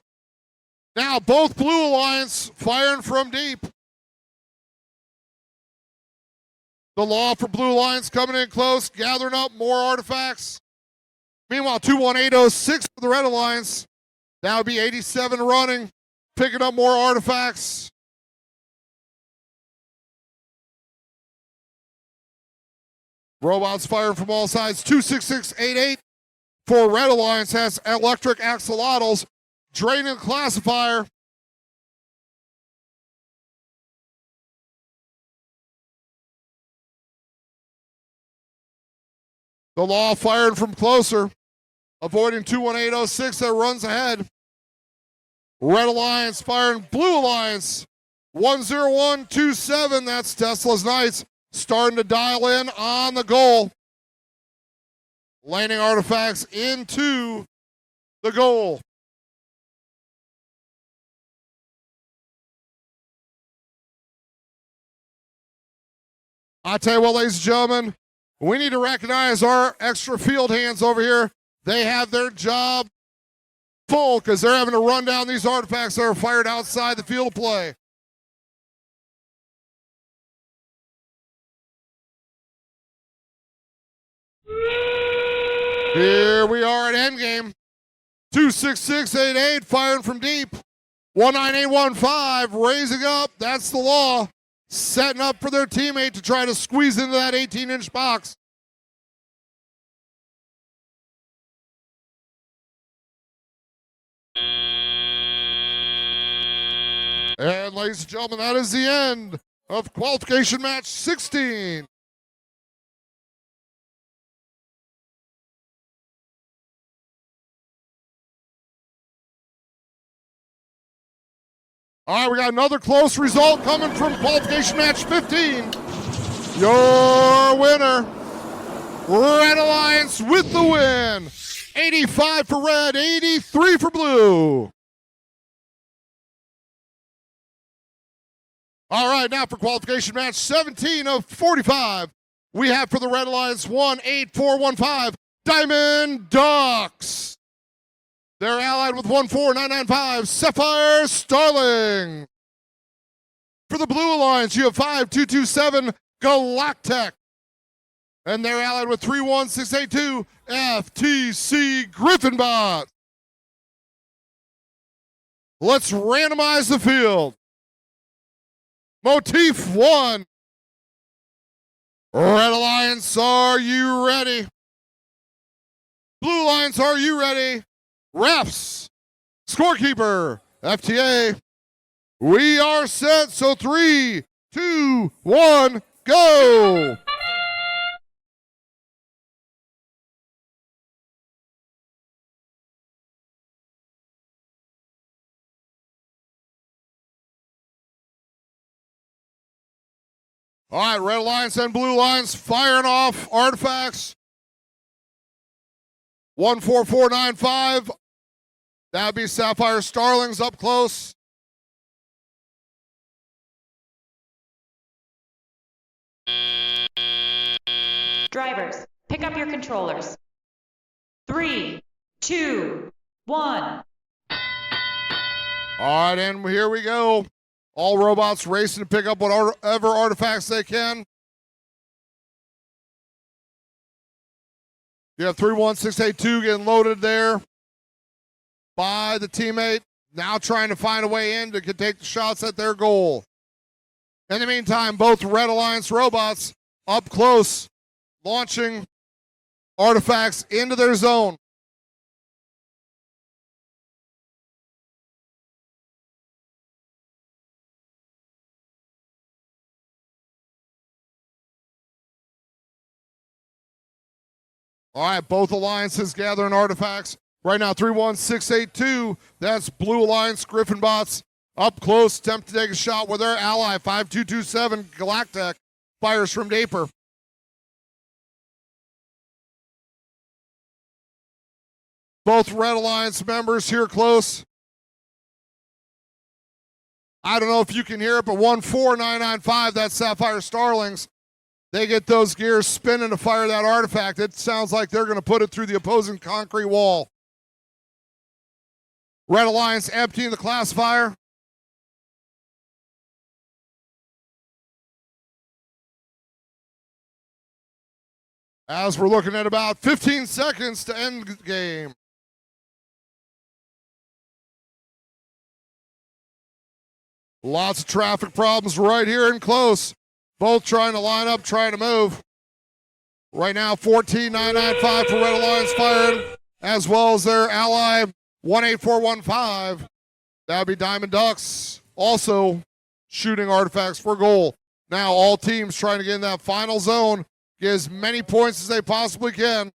Now both Blue Alliance firing from deep. The Law for Blue Alliance coming in close. Gathering up more artifacts. Meanwhile, 21806 for the Red Alliance. That would be 87 running, picking up more artifacts. Robots firing from all sides. 26688 for Red Alliance has electric axolotls, draining the classifier. The Law firing from closer, avoiding 21806 that runs ahead. Red Alliance firing Blue Alliance. 10127, that's Tesla's Knights, starting to dial in on the goal. Landing artifacts into the goal. I tell you what, ladies and gentlemen, we need to recognize our extra field hands over here. They have their job full because they're having to run down these artifacts that are fired outside the field of play. Here we are at endgame. 26688 firing from deep. 19815 raising up. That's the law. Setting up for their teammate to try to squeeze into that 18-inch box. And ladies and gentlemen, that is the end of qualification match 16. All right, we got another close result coming from qualification match 15. Your winner, Red Alliance with the win. 85 for red, 83 for blue. All right, now for qualification match 17 of 45, we have for the Red Alliance 18415 Diamond Ducks. They're allied with 14995 Sapphire Starling. For the Blue Alliance, you have 5227 Galactic. And they're allied with 31682 FTC Griffinbot. Let's randomize the field. Motif 1. Red Alliance, are you ready? Blue Alliance, are you ready? Refs, scorekeeper, FTA. We are set, so 3, 2, 1, go! All right, Red Alliance and Blue Alliance firing off artifacts. 14495. That'd be Sapphire Starlings up close. Drivers, pick up your controllers. 3, 2, 1. All right, and here we go. All robots racing to pick up whatever artifacts they can. You have 31682 getting loaded there by the teammate. Now trying to find a way in to take the shots at their goal. In the meantime, both Red Alliance robots up close, launching artifacts into their zone. All right, both alliances gathering artifacts. Right now, 31682. That's Blue Alliance Griffinbots up close, attempt to take a shot with their ally, 5227 Galactic, fires from Daper. Both Red Alliance members here close. I don't know if you can hear it, but 14995, that's Sapphire Starlings. They get those gears spinning to fire that artifact. It sounds like they're going to put it through the opposing concrete wall. Red Alliance emptying the classifier. As we're looking at about 15 seconds to end the game. Lots of traffic problems right here in close. Both trying to line up, trying to move. Right now, 14995 for Red Alliance firing, as well as their ally, 18415. That would be Diamond Ducks, also shooting artifacts for goal. Now, all teams trying to get in that final zone, get as many points as they possibly can.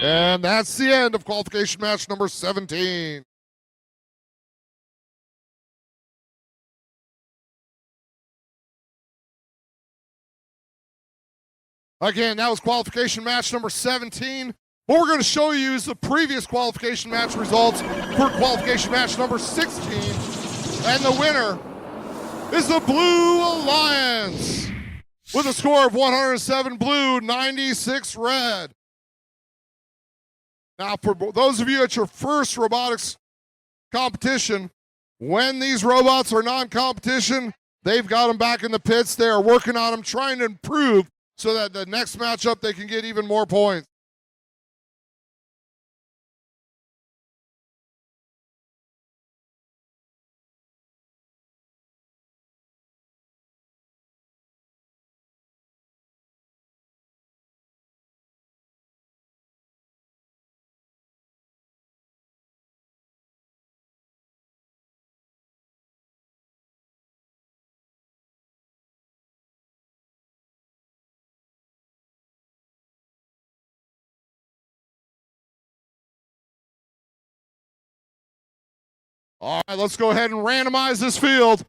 And that's the end of qualification match number 17. Again, that was qualification match number 17. What we're going to show you is the previous qualification match results for qualification match number 16. And the winner is the Blue Alliance with a score of 107 blue, 96 red. Now, for those of you at your first robotics competition, when these robots are non-competition, They've got them back in the pits. They are working on them, trying to improve so that the next matchup they can get even more points. All right, let's go ahead and randomize this field.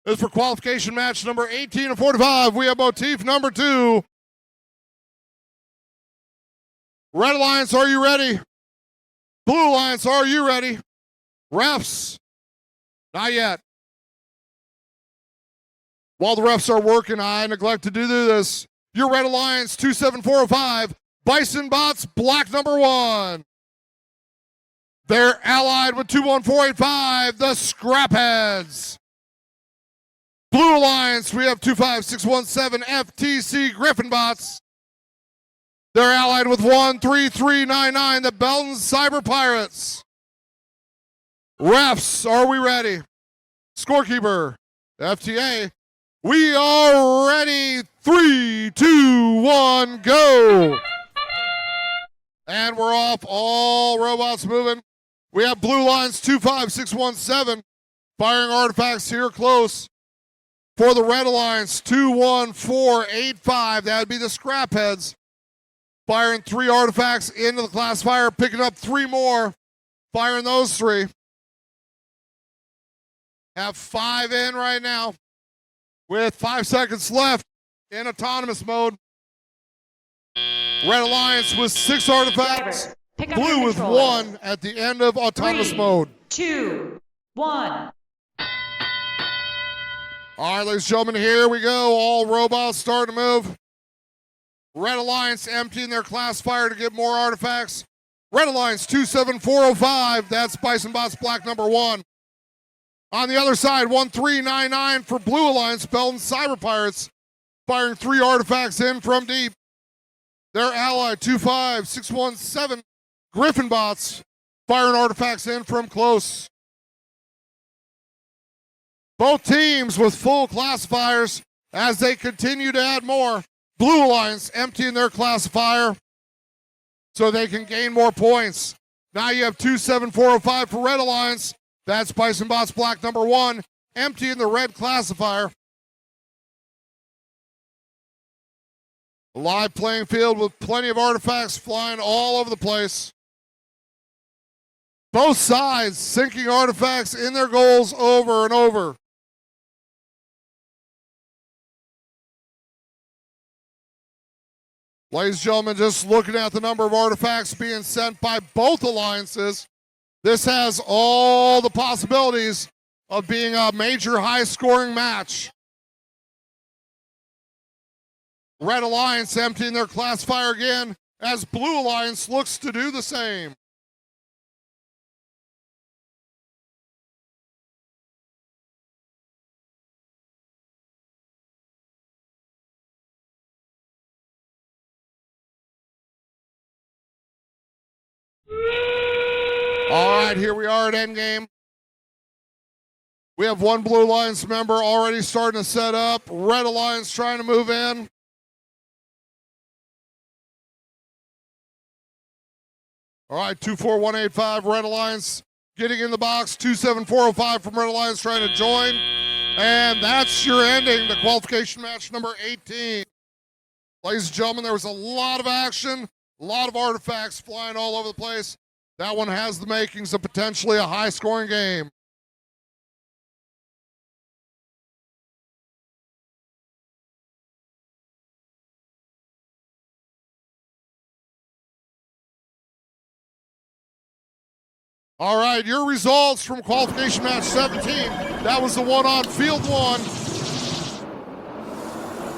This is for qualification match number 18 of 45. We have motif number 2. Red Alliance, are you ready? Blue Alliance, are you ready? Refs, not yet. While the refs are working, I neglect to do this. Your Red Alliance, 27405, Bison Bots, black number 1. They're allied with 21485, the Scrapheads. Blue Alliance, we have 25617, FTC Griffin Bots. They're allied with 13399, the Belton Cyber Pirates. Refs, are we ready? Scorekeeper, FTA, we are ready. 3, 2, 1, go. And we're off. All robots moving. We have Blue Lines 25617 firing artifacts here close. For the Red Alliance 21485, that would be the Scrapheads. Firing 3 artifacts into the classifier, picking up 3 more. Firing those 3. Have 5 in right now. With 5 seconds left in autonomous mode. Red Alliance with 6 artifacts. Drivers, pick up your Blue with controllers. 1 at the end of autonomous 3, mode. 2, 1. All right, ladies and gentlemen, here we go. All robots starting to move. Red Alliance emptying their classifier to get more artifacts. Red Alliance 27405, that's Bison Bots black number 1. On the other side, 1399 for Blue Alliance, Belton Cyber Pirates, firing 3 artifacts in from deep. Their ally, 25617, Griffin Bots, firing artifacts in from close. Both teams with full classifiers as they continue to add more. Blue Alliance emptying their classifier so they can gain more points. Now you have 27405 for Red Alliance. That's Bison Bots black number 1, emptying the red classifier. A live playing field with plenty of artifacts flying all over the place. Both sides sinking artifacts in their goals over and over. Ladies and gentlemen, just looking at the number of artifacts being sent by both alliances, this has all the possibilities of being a major high-scoring match. Red Alliance emptying their classifier again as Blue Alliance looks to do the same. All right, here we are at endgame. We have 1 Blue Alliance member already starting to set up. Red Alliance trying to move in. All right, 24185, Red Alliance getting in the box. 27405 from Red Alliance trying to join. And that's your ending to qualification match number 18. Ladies and gentlemen, there was a lot of action, a lot of artifacts flying all over the place. That one has the makings of potentially a high-scoring game. All right, your results from qualification match 17. That was the one on field 1.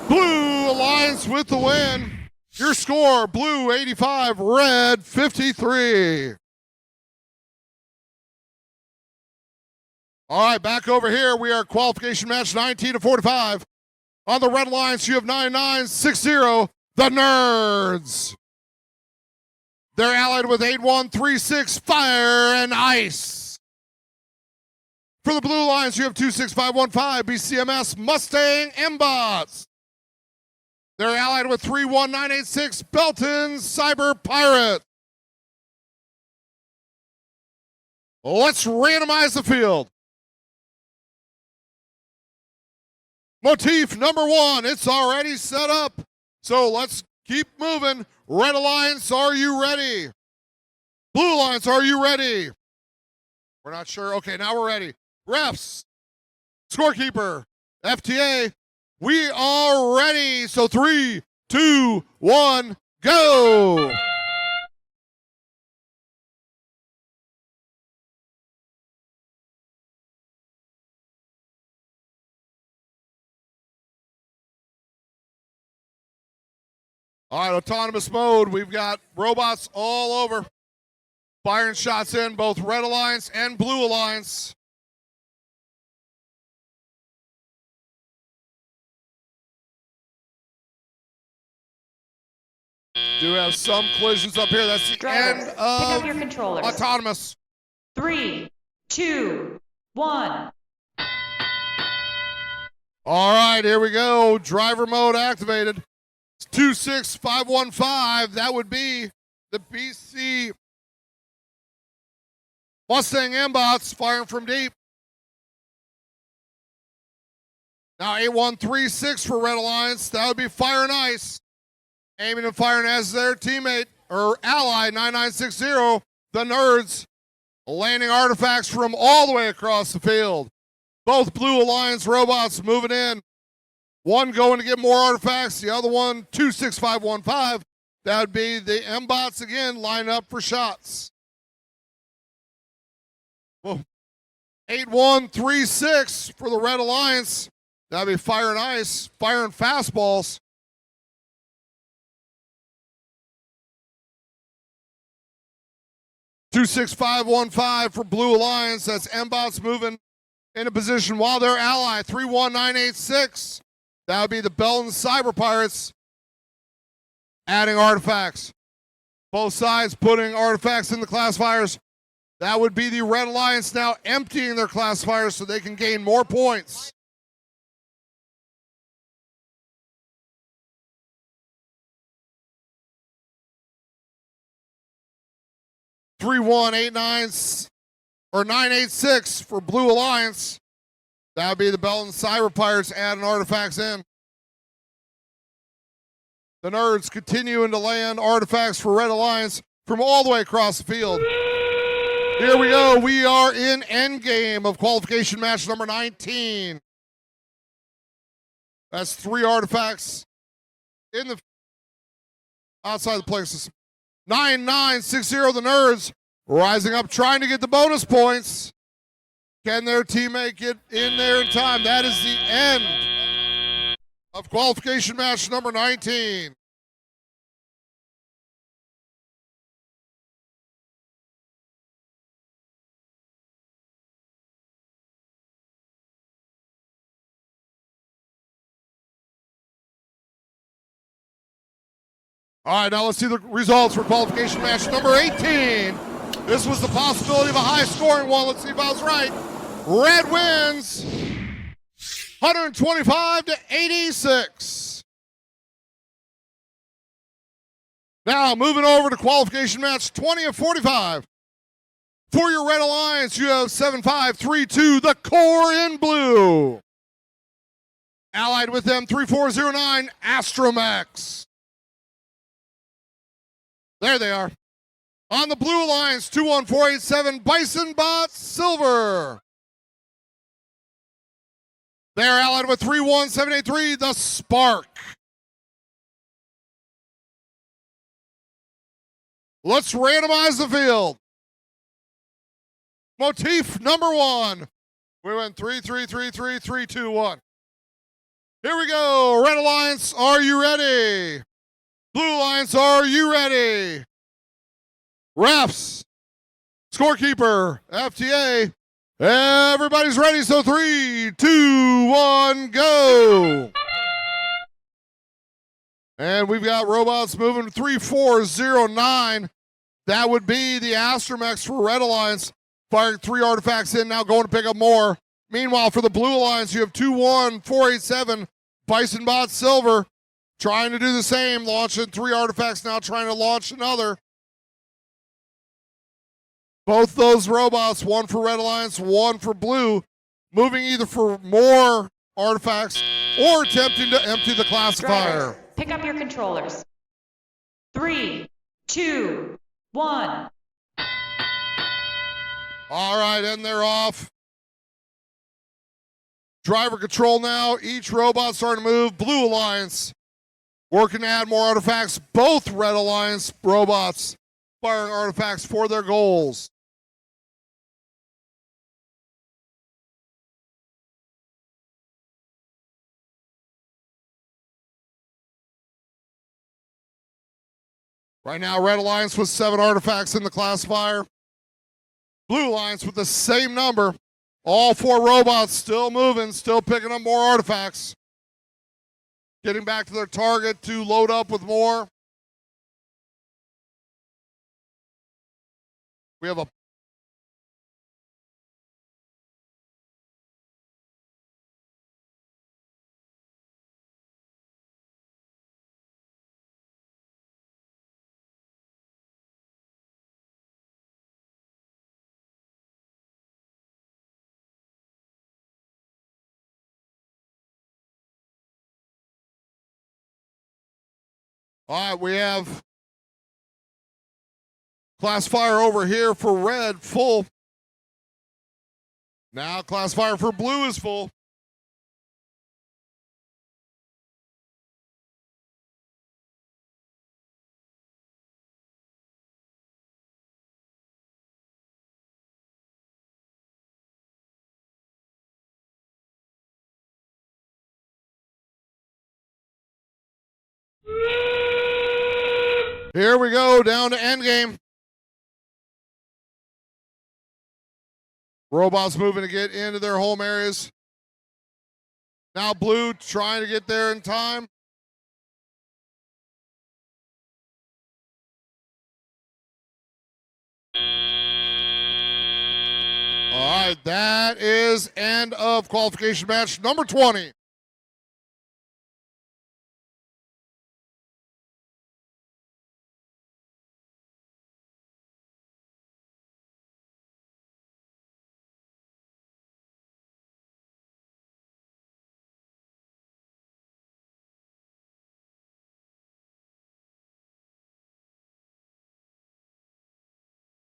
Blue Alliance with the win. Your score, blue 85, red 53. All right, back over here. We are qualification match 19 to 45. On the red lines, you have 9960, the Nerds. They're allied with 8136, Fire and Ice. For the blue lines, you have 26515, BCMS, Mustang, Mbots. They're allied with 31986, Belton, Cyber Pirate. Let's randomize the field. Motif number 1, it's already set up. So let's keep moving. Red Alliance, are you ready? Blue Alliance, are you ready? We're not sure. Okay, now we're ready. Refs, scorekeeper, FTA, we are ready. So 3, 2, 1, go. All right, autonomous mode. We've got robots all over. Firing shots in both Red Alliance and Blue Alliance. Do have some collisions up here. That's the Drivers, end pick up of your controllers. autonomous. 3, 2, 1. All right, here we go. Driver mode activated. 26515. That would be the BC Mustang Mbots firing from deep. Now 8136 for Red Alliance. That would be Fire and Ice. Aiming and firing as their teammate or ally 9960, the Nerds, landing artifacts from all the way across the field. Both Blue Alliance robots moving in. One going to get more artifacts, the other one 26515. That would be the Mbots again lining up for shots. Whoa. 8136 for the Red Alliance. That'd be Fire and Ice, firing fastballs. 26515 for Blue Alliance. That's Mbots moving into position while their ally 31986. That would be the Belton Cyber Pirates adding artifacts. Both sides putting artifacts in the classifiers. That would be the Red Alliance now emptying their classifiers so they can gain more points. Three 189 or 986 for Blue Alliance. That would be the Belton Cyber Pirates adding artifacts in. The Nerds continuing to land artifacts for Red Alliance from all the way across the field. Here we go. We are in endgame of qualification match number 19. That's 3 artifacts in the outside the play system. 9960, the Nerds rising up, trying to get the bonus points. Can their teammate get in there in time? That is the end of qualification match number 19. All right, now let's see the results for qualification match number 18. This was the possibility of a high-scoring one. Let's see if I was right. Red wins 125 to 86. Now, moving over to qualification match 20 of 45. For your Red Alliance, you have 7532, the Core in blue. Allied with them, 3409, Astromax. There they are. On the Blue Alliance, 21487, Bison Bot Silver. They're allied with 31783, the Spark. Let's randomize the field. Motif number 1. We went 3, 3, 3, 3, 3, 2, 1. Here we go. Red Alliance, are you ready? Blue Alliance, are you ready? Refs, scorekeeper, FTA, everybody's ready. So 3, 2, 1, go. And we've got robots moving 3409. That would be the Astromechs for Red Alliance, firing 3 artifacts in, now going to pick up more. Meanwhile, for the Blue Alliance, you have 21487 Bison Bot Silver trying to do the same, launching 3 artifacts, now trying to launch another. Both those robots, one for Red Alliance, one for Blue, moving either for more artifacts or attempting to empty the classifier. Drivers, pick up your controllers. 3, 2, 1. All right, and they're off. Driver control now. Each robot starting to move. Blue Alliance working to add more artifacts. Both Red Alliance robots firing artifacts for their goals. Right now, Red Alliance with 7 artifacts in the classifier. Blue Alliance with the same number. All 4 robots still moving, still picking up more artifacts. Getting back to their target to load up with more. We have a All right, we have classifier over here for red full. Now classifier for blue is full. Here we go, down to endgame. Robots moving to get into their home areas. Now blue trying to get there in time. All right, that is end of qualification match number 20.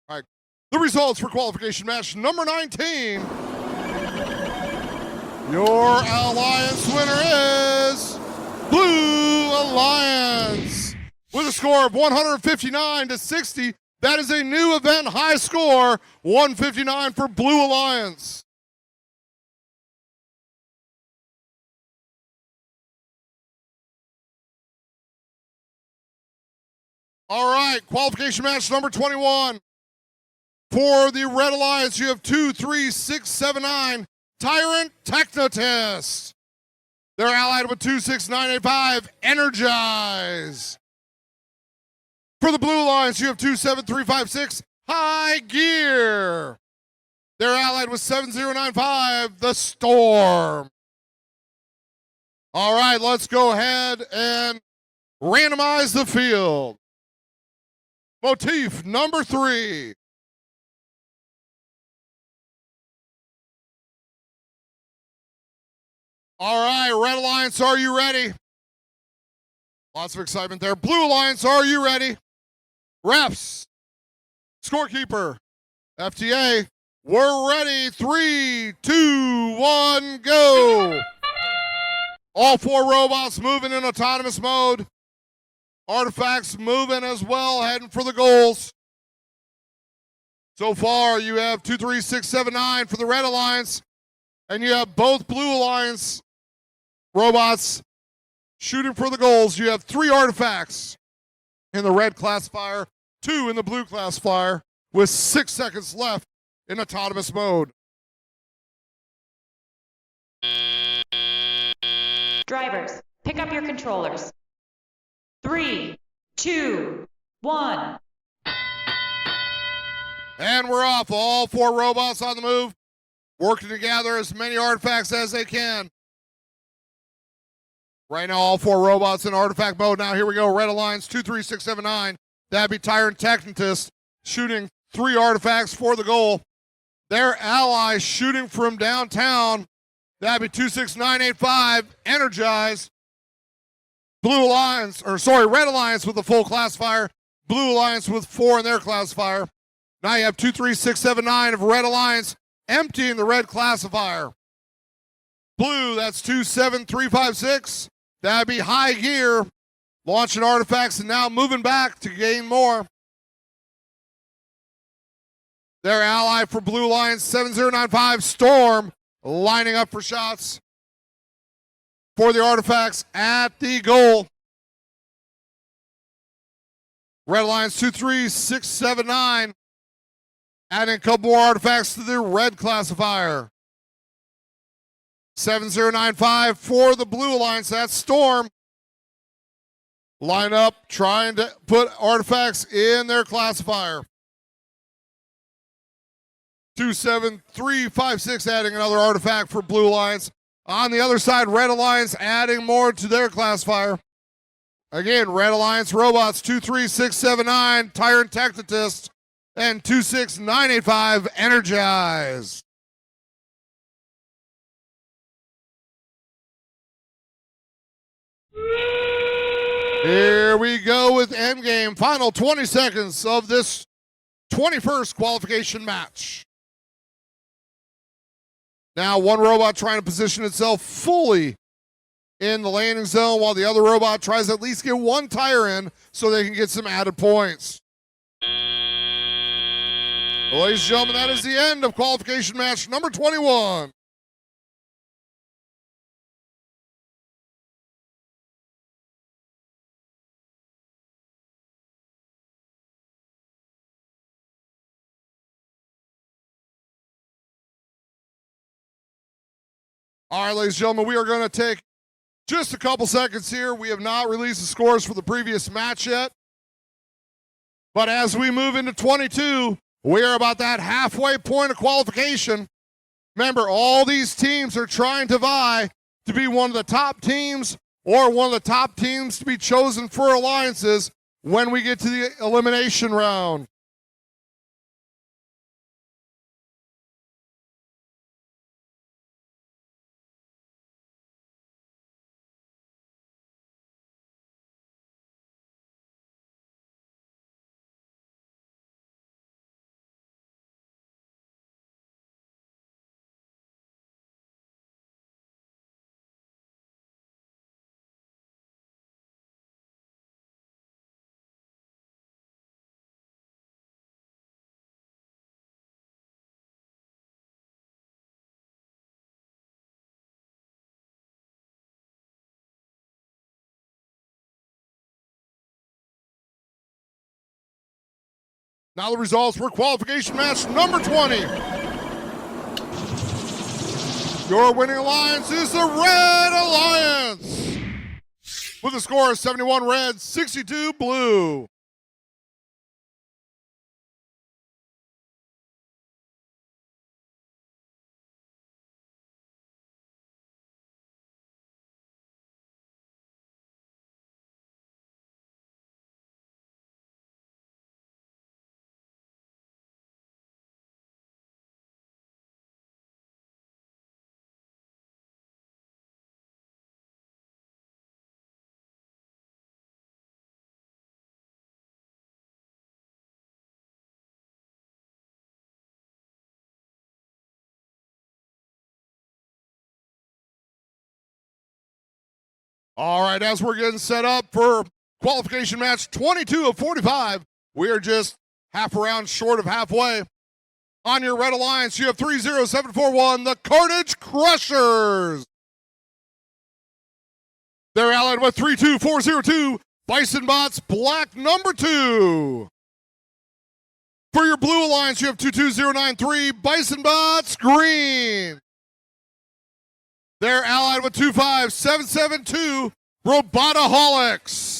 All right, the results for qualification match number 19. Your alliance winner is Blue Alliance with a score of 159 to 60. That is a new event high score, 159 for Blue Alliance. All right, qualification match number 21. For the Red Alliance, you have 23679 Tyrant Technotest. They're allied with 26985 Energize. For the Blue Alliance, you have 27356 High Gear. They're allied with 7095 The Storm. All right, let's go ahead and randomize the field. Motif number 3. All right, Red Alliance, are you ready? Lots of excitement there. Blue Alliance, are you ready? Refs, scorekeeper, FTA, we're ready. 3, 2, 1, go. All 4 robots moving in autonomous mode. Artifacts moving as well, heading for the goals. So far, you have 23679 for the Red Alliance, and you have both Blue Alliance robots shooting for the goals. You have 3 artifacts. in the red classifier, 2 in the blue classifier, with 6 seconds left in autonomous mode. Drivers, pick up your controllers. 3, 2, 1. And we're off. All 4 robots on the move, working to gather as many artifacts as they can. Right now, all 4 robots in artifact mode. Now, here we go. Red Alliance 23679. That'd be Tyrant Technotist shooting 3 artifacts for the goal. Their allies shooting from downtown. That'd be 26985. Energize. Red Alliance with the full classifier. Blue Alliance with 4 in their classifier. Now you have 23679 of Red Alliance emptying the red classifier. Blue, that's 27356. That'd be high gear, launching artifacts and now moving back to gain more. Their ally for Blue Alliance 7095 Storm lining up for shots for the artifacts at the goal. Red Alliance 23679 adding a couple more artifacts to the red classifier. 7095 for the Blue Alliance, that's Storm. Line up, trying to put artifacts in their classifier. 27356 adding another artifact for Blue Alliance. On the other side, Red Alliance adding more to their classifier. Again, Red Alliance robots 23679, Tyrant Technotist, and 26985, Energize. Here we go with endgame. Final 20 seconds of this 21st qualification match. Now, one robot trying to position itself fully in the landing zone while the other robot tries to at least get 1 tire in so they can get some added points. Ladies and gentlemen, that is the end of qualification match number 21. All right, ladies and gentlemen, we are going to take just a couple seconds here. We have not released the scores for the previous match yet. But as we move into 22, we are about that halfway point of qualification. Remember, all these teams are trying to vie to be one of the top teams or one of the top teams to be chosen for alliances when we get to the elimination round. Now the results for qualification match number 20. Your winning alliance is the Red Alliance with a score of 71 red, 62 blue. All right, as we're getting set up for qualification match 22 of 45, we are just half a round short of halfway. On your Red Alliance, you have 30741, the Carnage Crushers. They're allied with 32402, Bison Bots Black number 2. For your Blue Alliance, you have 22093 Bison Bots Green. They're allied with 25772 Robotaholics.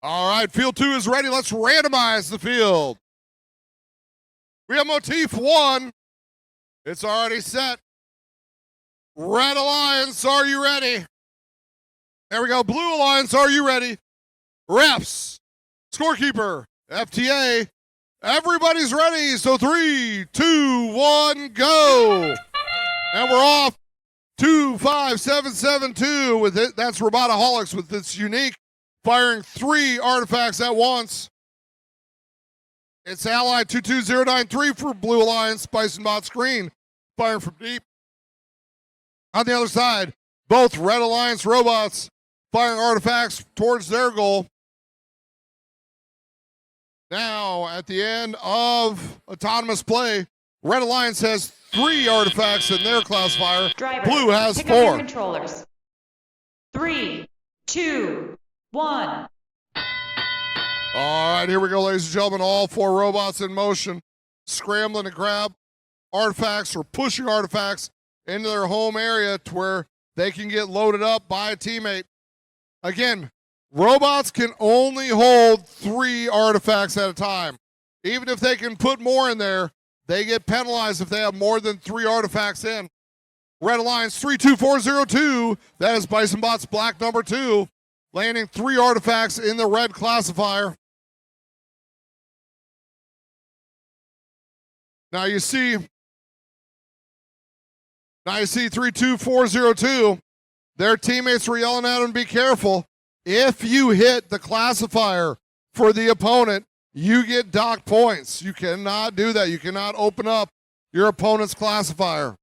All right, field 2 is ready. Let's randomize the field. We have motif 1. It's already set. Red Alliance, are you ready? There we go. Blue Alliance, are you ready? Refs, scorekeeper, FTA, everybody's ready. So 3, 2, 1, go. And we're off. 25772 with it. That's Robotaholics with its unique firing 3 artifacts at once. It's allied 22093 for Blue Alliance, Bison Bots Green, firing from deep. On the other side, both Red Alliance robots firing artifacts towards their goal. Now, at the end of autonomous play, Red Alliance has 3 artifacts in their classifier. Driver, Blue has pick up your 4. controllers. 3, 2, 1. All right, here we go, ladies and gentlemen. All 4 robots in motion, scrambling to grab artifacts or pushing artifacts into their home area to where they can get loaded up by a teammate. Again, robots can only hold 3 artifacts at a time. Even if they can put more in there, they get penalized if they have more than 3 artifacts in. Red Alliance 32402, that is Bison Bots Black number 2, landing 3 artifacts in the red classifier. Now you see 32402, their teammates were yelling at them, be careful. If you hit the classifier for the opponent, you get docked points. You cannot do that. You cannot open up your opponent's classifier.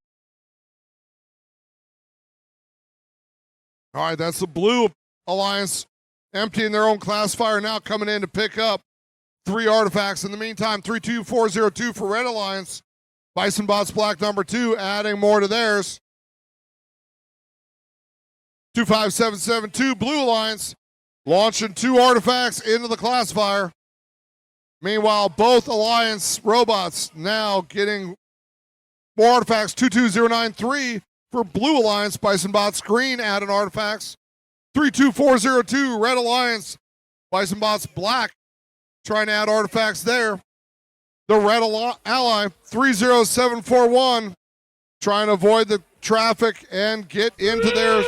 All right, that's the Blue Alliance emptying their own classifier, now coming in to pick up 3 artifacts. In the meantime, 32402 for Red Alliance. Bison Bots Black number 2, adding more to theirs. 25772 Blue Alliance, launching 2 artifacts into the classifier. Meanwhile, both Alliance robots now getting More artifacts, 22093 for Blue Alliance, Bison Bots. Green added artifacts, 32402, Red Alliance, Bison Bots. Black, trying to add artifacts there. The Red Ally, 30741, trying to avoid the traffic and get into their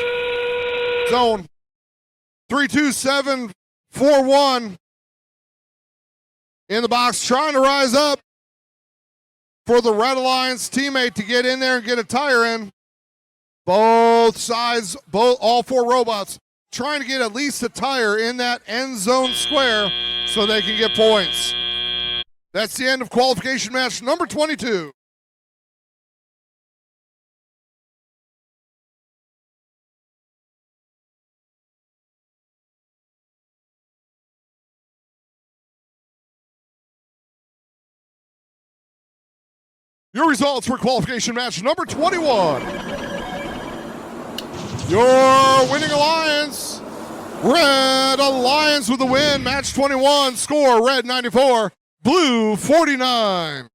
zone. 32741 in the box, trying to rise up for the Red Alliance teammate to get in there and get a tire in. Both sides, all four robots trying to get at least a tire in that end zone square so they can get points. That's the end of qualification match number 22. Your results for qualification match number 21. Your winning alliance, Red Alliance with the win. Match 21, score Red 94, Blue 49.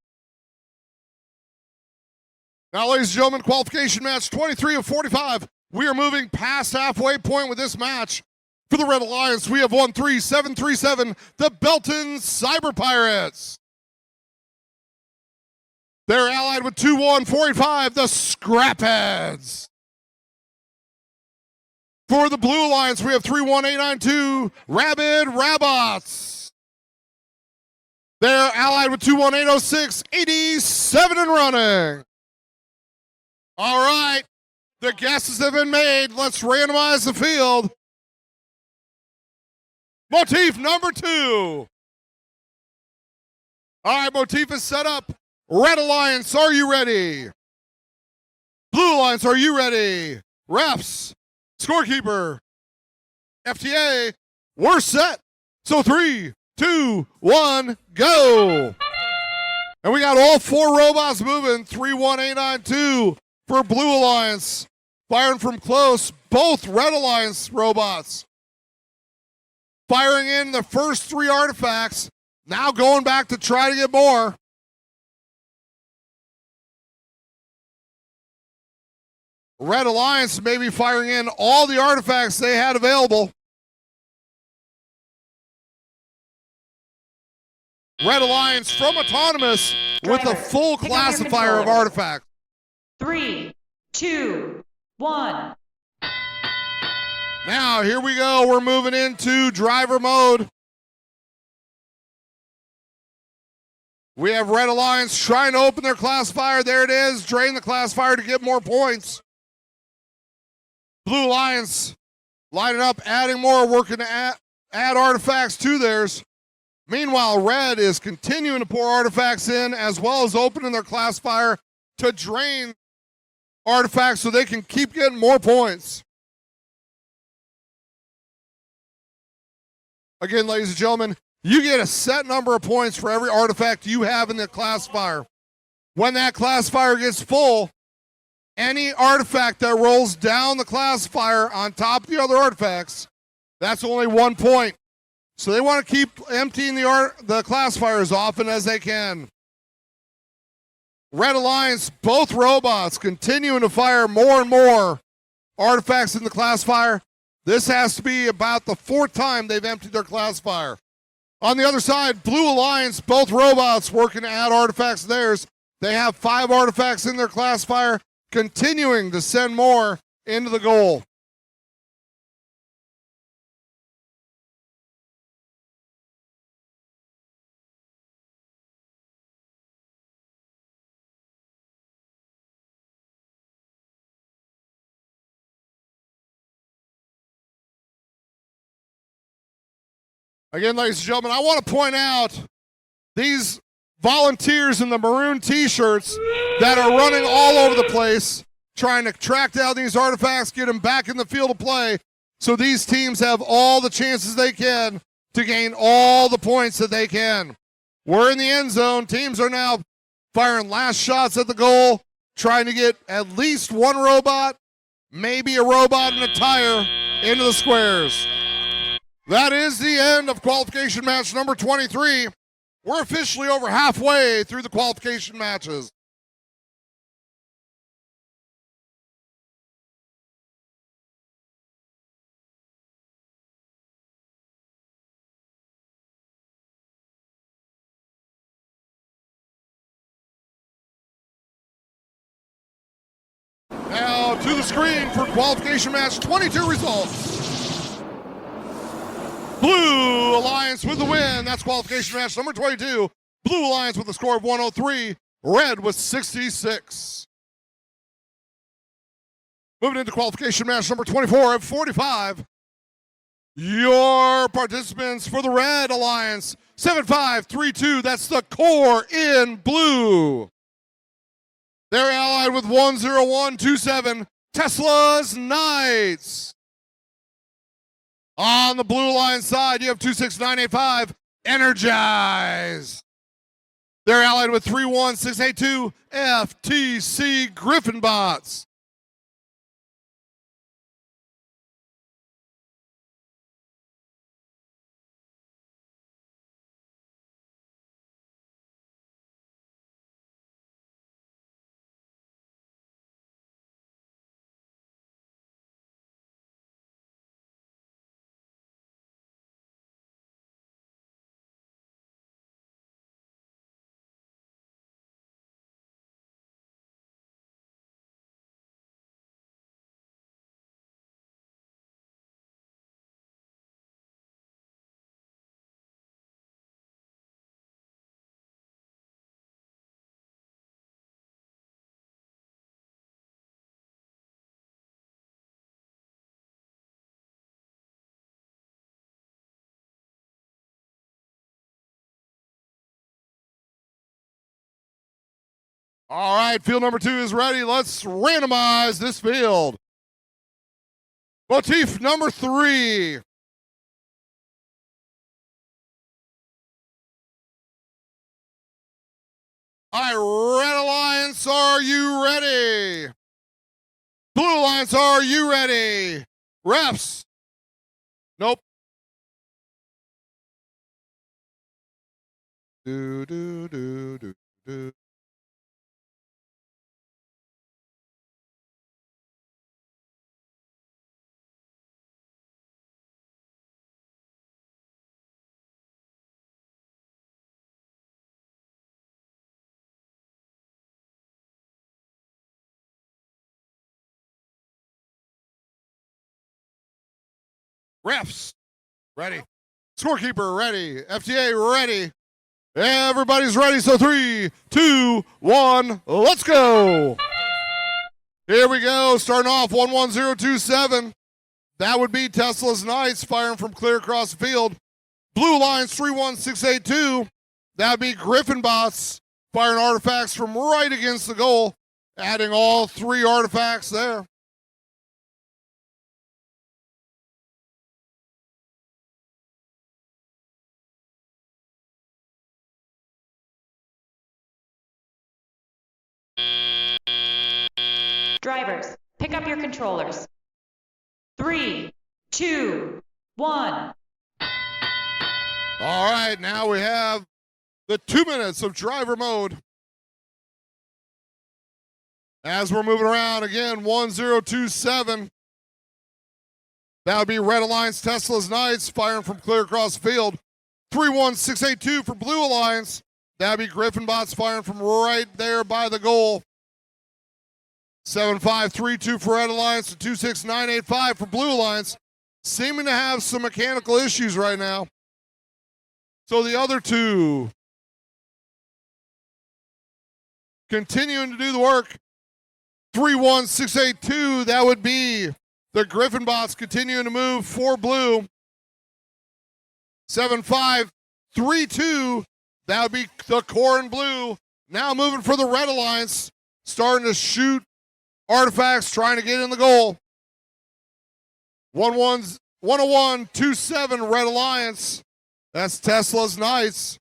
Now, ladies and gentlemen, qualification match 23 of 45. We are moving past halfway point with this match. For the Red Alliance, we have 13737, the Belton Cyber Pirates. They're allied with 21485, the Scrapheads. For the Blue Alliance, we have 31892, Rabid Rabots. They're allied with 21806, 87 and running. All right, the guesses have been made. Let's randomize the field. Motif number 2. All right, Motif is set up. Red Alliance, are you ready? Blue Alliance, are you ready? Refs, scorekeeper, FTA, we're set. So 3, 2, 1, go. And we got all four robots moving. 31892 for Blue Alliance. Firing from close, both Red Alliance robots. Firing in the first 3 artifacts. Now going back to try to get more. Red Alliance may be firing in all the artifacts they had available. Red Alliance from Autonomous with a full classifier of artifacts. 3, 2, 1. Now, here we go. We're moving into driver mode. We have Red Alliance trying to open their classifier. There it is. Drain the classifier to get more points. Blue Alliance lining up, adding more, working to add artifacts to theirs. Meanwhile, Red is continuing to pour artifacts in as well as opening their classifier to drain artifacts so they can keep getting more points. Again, ladies and gentlemen, you get a set number of points for every artifact you have in the classifier. When that classifier gets full, any artifact that rolls down the classifier on top of the other artifacts, that's only 1 point. So they want to keep emptying the classifier as often as they can. Red Alliance, both robots continuing to fire more and more artifacts in the classifier. This has to be about the 4th time they've emptied their classifier. On the other side, Blue Alliance, both robots working to add artifacts to theirs. They have 5 artifacts in their classifier, continuing to send more into the goal. Again, ladies and gentlemen, I want to point out these volunteers in the maroon t-shirts that are running all over the place, trying to track down these artifacts, get them back in the field of play, so these teams have all the chances they can to gain all the points that they can. We're in the end zone. Teams are now firing last shots at the goal, trying to get at least 1 robot, maybe a robot and a tire into the squares. That is the end of qualification match number 23. We're officially over halfway through the qualification matches. Now to the screen for qualification match 22 results. Blue Alliance with the win. That's qualification match number 22. Blue Alliance with a score of 103. Red with 66. Moving into qualification match number 24 of 45. Your participants for the Red Alliance, 7532, that's the core in blue. They're allied with 10127, Tesla's Knights. On the Blue Alliance side, you have 26985, Energize. They're allied with 31682, FTC Griffin Bots. All right, field number 2 is ready. Let's randomize this field. Motif number 3. All right, Red Alliance, are you ready? Blue Alliance, are you ready? Refs. Nope. Do, do, do, do, do. Refs, ready. Scorekeeper, ready. FTA, ready. Everybody's ready, so 3, 2, 1, let's go. Here we go, starting off 11027. That would be Tesla's Knights firing from clear across the field. Blue Alliance 31682. That would be Griffin Bots firing artifacts from right against the goal, adding all 3 artifacts there. Drivers, pick up your controllers. 3, 2, 1. All right, now we have the 2 minutes of driver mode. As we're moving around, again, 1027. That would be Red Alliance, Tesla's Knights, firing from clear across the field. 31682 for Blue Alliance. That would be Griffin Bots firing from right there by the goal. 7532 for Red Alliance and 26985 for Blue Alliance. Seeming to have some mechanical issues right now. So the other 2 continuing to do the work. 31682, that would be the Griffin Bots continuing to move for Blue. 7532, that would be the core in Blue. Now moving for the Red Alliance, starting to shoot artifacts, trying to get in the goal. 10127 Red Alliance. That's Tesla's Knights.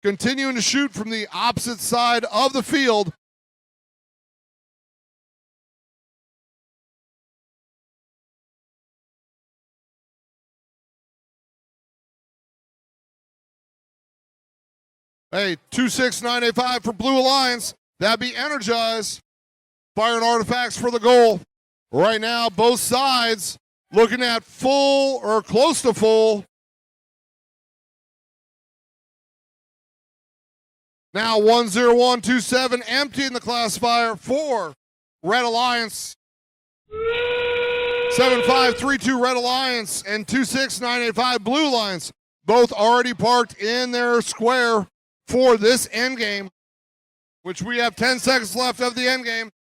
Continuing to shoot from the opposite side of the field. Hey, 26985 for Blue Alliance. That'd be Energize. Firing artifacts for the goal. Right now, both sides looking at full or close to full. Now 10127 empty in the classifier for Red Alliance. 7532 Red Alliance and 26985 Blue Alliance, both already parked in their square for this end game, which we have 10 seconds left of the end game.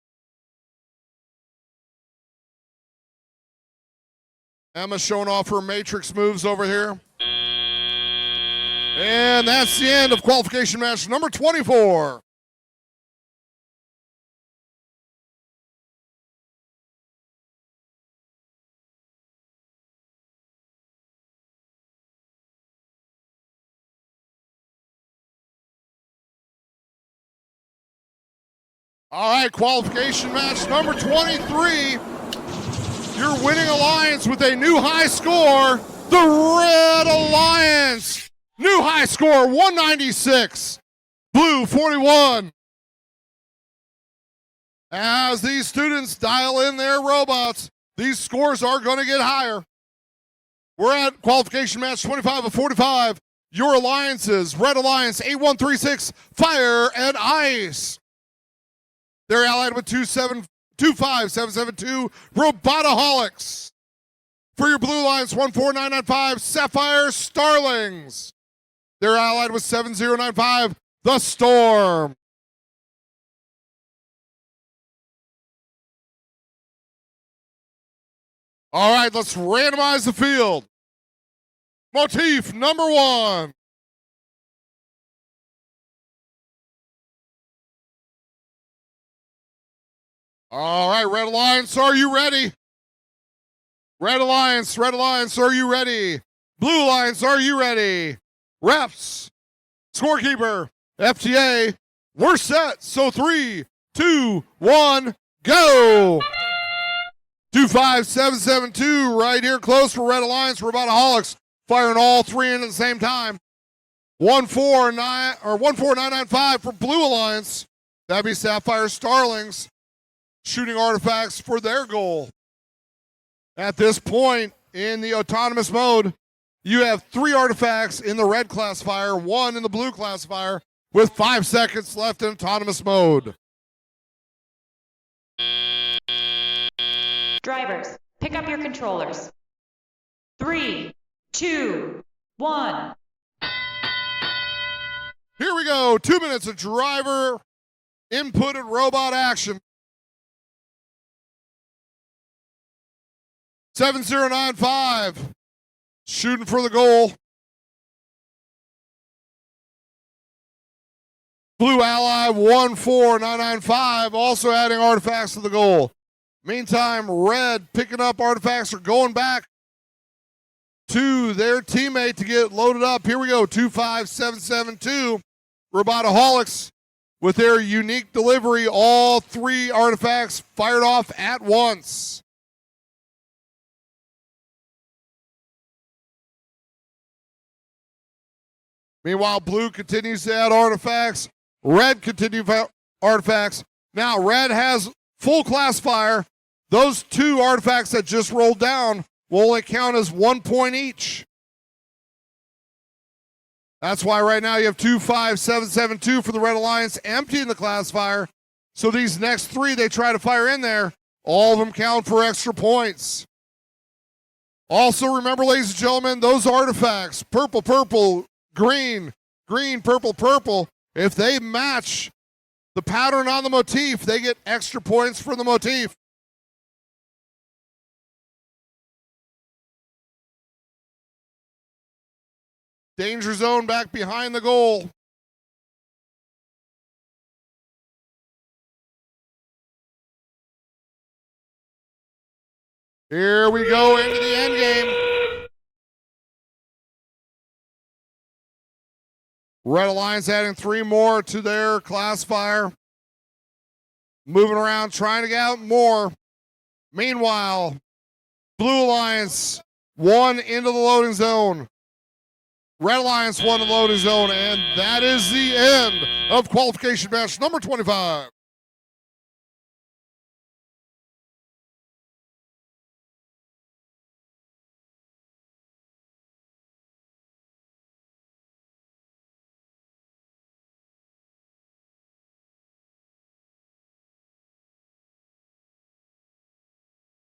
Emma showing off her matrix moves over here. And that's the end of qualification match number 24. All right, qualification match number 23. Your winning alliance with a new high score, the Red Alliance. New high score, 196. Blue, 41. As these students dial in their robots, these scores are going to get higher. We're at qualification match 25 of 45. Your alliances, Red Alliance, 8136, Fire and Ice. They're allied with 25772 Robotaholics. For your Blue Alliance, 14995 Sapphire Starlings. They're allied with 7095 The Storm. All right, let's randomize the field. Motif number 1. All right, Red Alliance, are you ready? Red Alliance, are you ready? Blue Alliance, are you ready? Refs, scorekeeper, FTA, we're set. So 3, 2, 1, go. 25772 right here close for Red Alliance. Robotaholics firing all three in at the same time. 14995 for Blue Alliance. That'd be Sapphire Starlings shooting artifacts for their goal. At this point in the autonomous mode, you have 3 artifacts in the red classifier, 1 in the blue classifier, with 5 seconds left in autonomous mode. Drivers, pick up your controllers. 3, 2, 1. Here we go. 2 minutes of driver inputted robot action. 7095 shooting for the goal. Blue ally 14995 also adding artifacts to the goal. Meantime, red picking up artifacts are going back to their teammate to get loaded up. Here we go, 25772 Robotaholics with their unique delivery. All 3 artifacts fired off at once. Meanwhile, blue continues to add artifacts. Red continues artifacts. Now, red has full classifier. Those 2 artifacts that just rolled down will only count as 1 point each. That's why right now you have 25772 for the Red Alliance emptying the classifier. So these next 3 they try to fire in there, all of them count for extra points. Also remember, ladies and gentlemen, those artifacts, purple, purple, green, green, purple, purple, if they match the pattern on the motif, they get extra points for the motif. Danger zone back behind the goal. Here we go into the end game. Red Alliance adding 3 more to their classifier. Moving around, trying to get out more. Meanwhile, Blue Alliance 1 into the loading zone. Red Alliance 1 in the loading zone, and that is the end of qualification match number 25.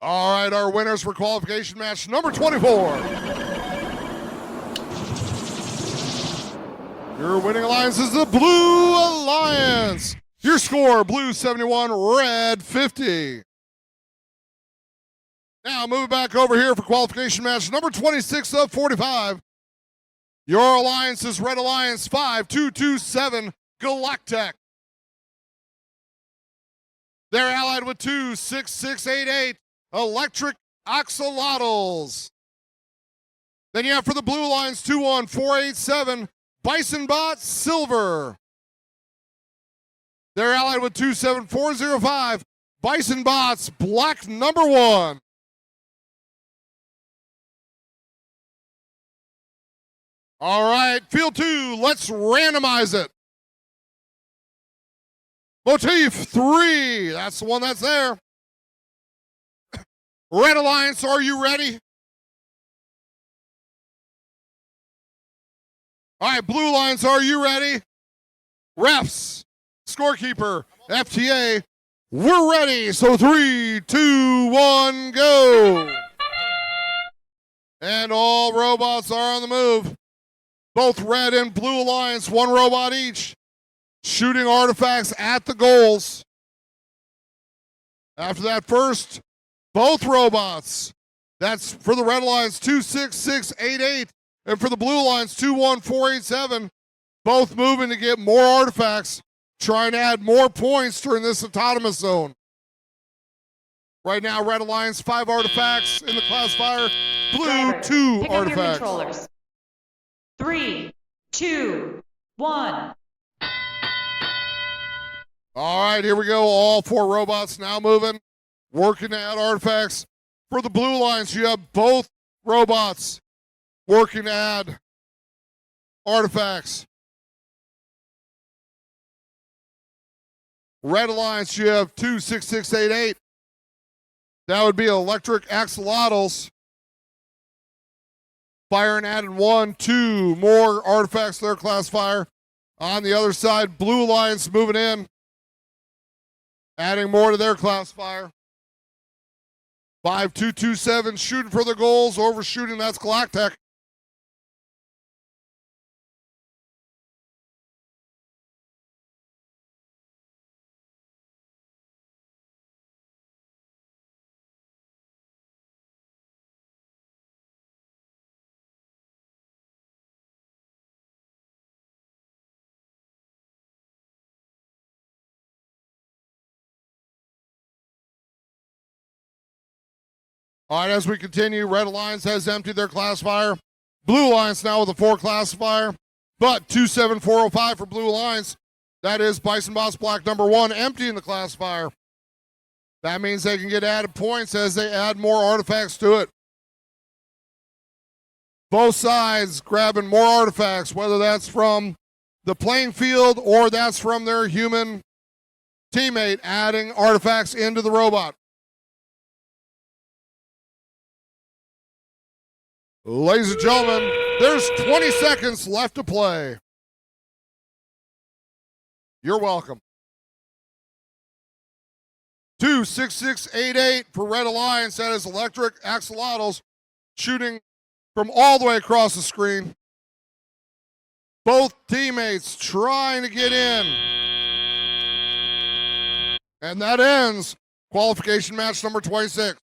All right, our winners for qualification match number 24. Your winning alliance is the Blue Alliance. Your score, blue 71, red 50. Now moving back over here for qualification match number 26 of 45. Your alliance is Red Alliance 5227 Galactic. They're allied with 26688 Electric Axolotls. Then you have for the Blue Alliance 21487 Bison Bot Silver. They're allied with 27405 Bison Bots Black number 1. All right, field 2, let's randomize it. Motif 3, that's the one that's there. Red Alliance, are you ready? All right, Blue Alliance, are you ready? Refs, scorekeeper, FTA, we're ready. So 3, 2, 1, go. And all robots are on the move. Both Red and Blue Alliance, one robot each, shooting artifacts at the goals. After that first, both robots, that's for the Red Alliance 26688 and for the Blue Alliance 21487, both moving to get more artifacts, trying to add more points during this autonomous zone. Right now, Red Alliance 5 artifacts in the classifier, Blue Driver, 2 pick up your artifacts. controllers. 3, 2, 1. All right, here we go. All 4 robots now moving, working to add artifacts. For the Blue Alliance, you have both robots working to add artifacts. Red Alliance, you have 26688. That would be electric axolotls. Firing added 1, 2 more artifacts to their classifier. On the other side, Blue Alliance moving in, adding more to their classifier. 5227 shooting for the goals, overshooting, that's Galactic. All right, as we continue, Red Alliance has emptied their classifier. Blue Alliance now with a 4 classifier, but 27405 for Blue Alliance. That is Bison Boss Black number 1 emptying the classifier. That means they can get added points as they add more artifacts to it. Both sides grabbing more artifacts, whether that's from the playing field or that's from their human teammate adding artifacts into the robot. Ladies and gentlemen, there's 20 seconds left to play. You're welcome. 26688 for Red Alliance. That is electric axolotls shooting from all the way across the screen. Both teammates trying to get in. And that ends qualification match number 26.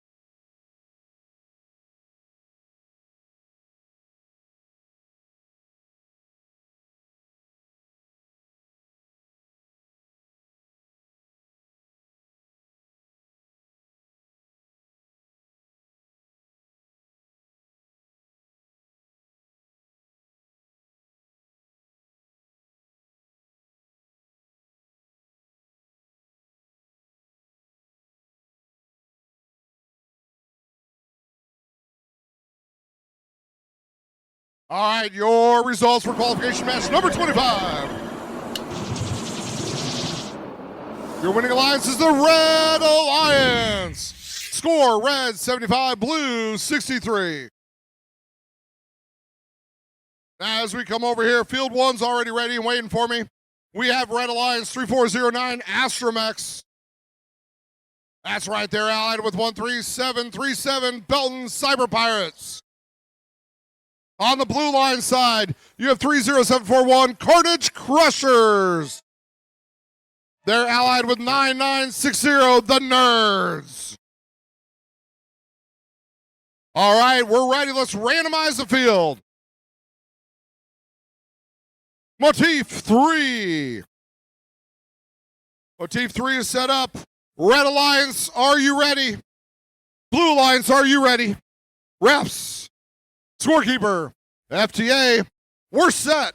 All right, your results for qualification match number 25. Your winning alliance is the Red Alliance. Score, Red 75, Blue 63. Now, as we come over here, field 1's already ready and waiting for me. We have Red Alliance 3409 Astromex. That's right, they're allied with 13737 Belton Cyber Pirates. On the blue line side, you have 30741 Carnage Crushers. They're allied with 9960 the Nerds. All right, we're ready. Let's randomize the field. Motif 3. Motif 3 is set up. Red Alliance, are you ready? Blue Alliance, are you ready? Refs, scorekeeper, FTA, we're set.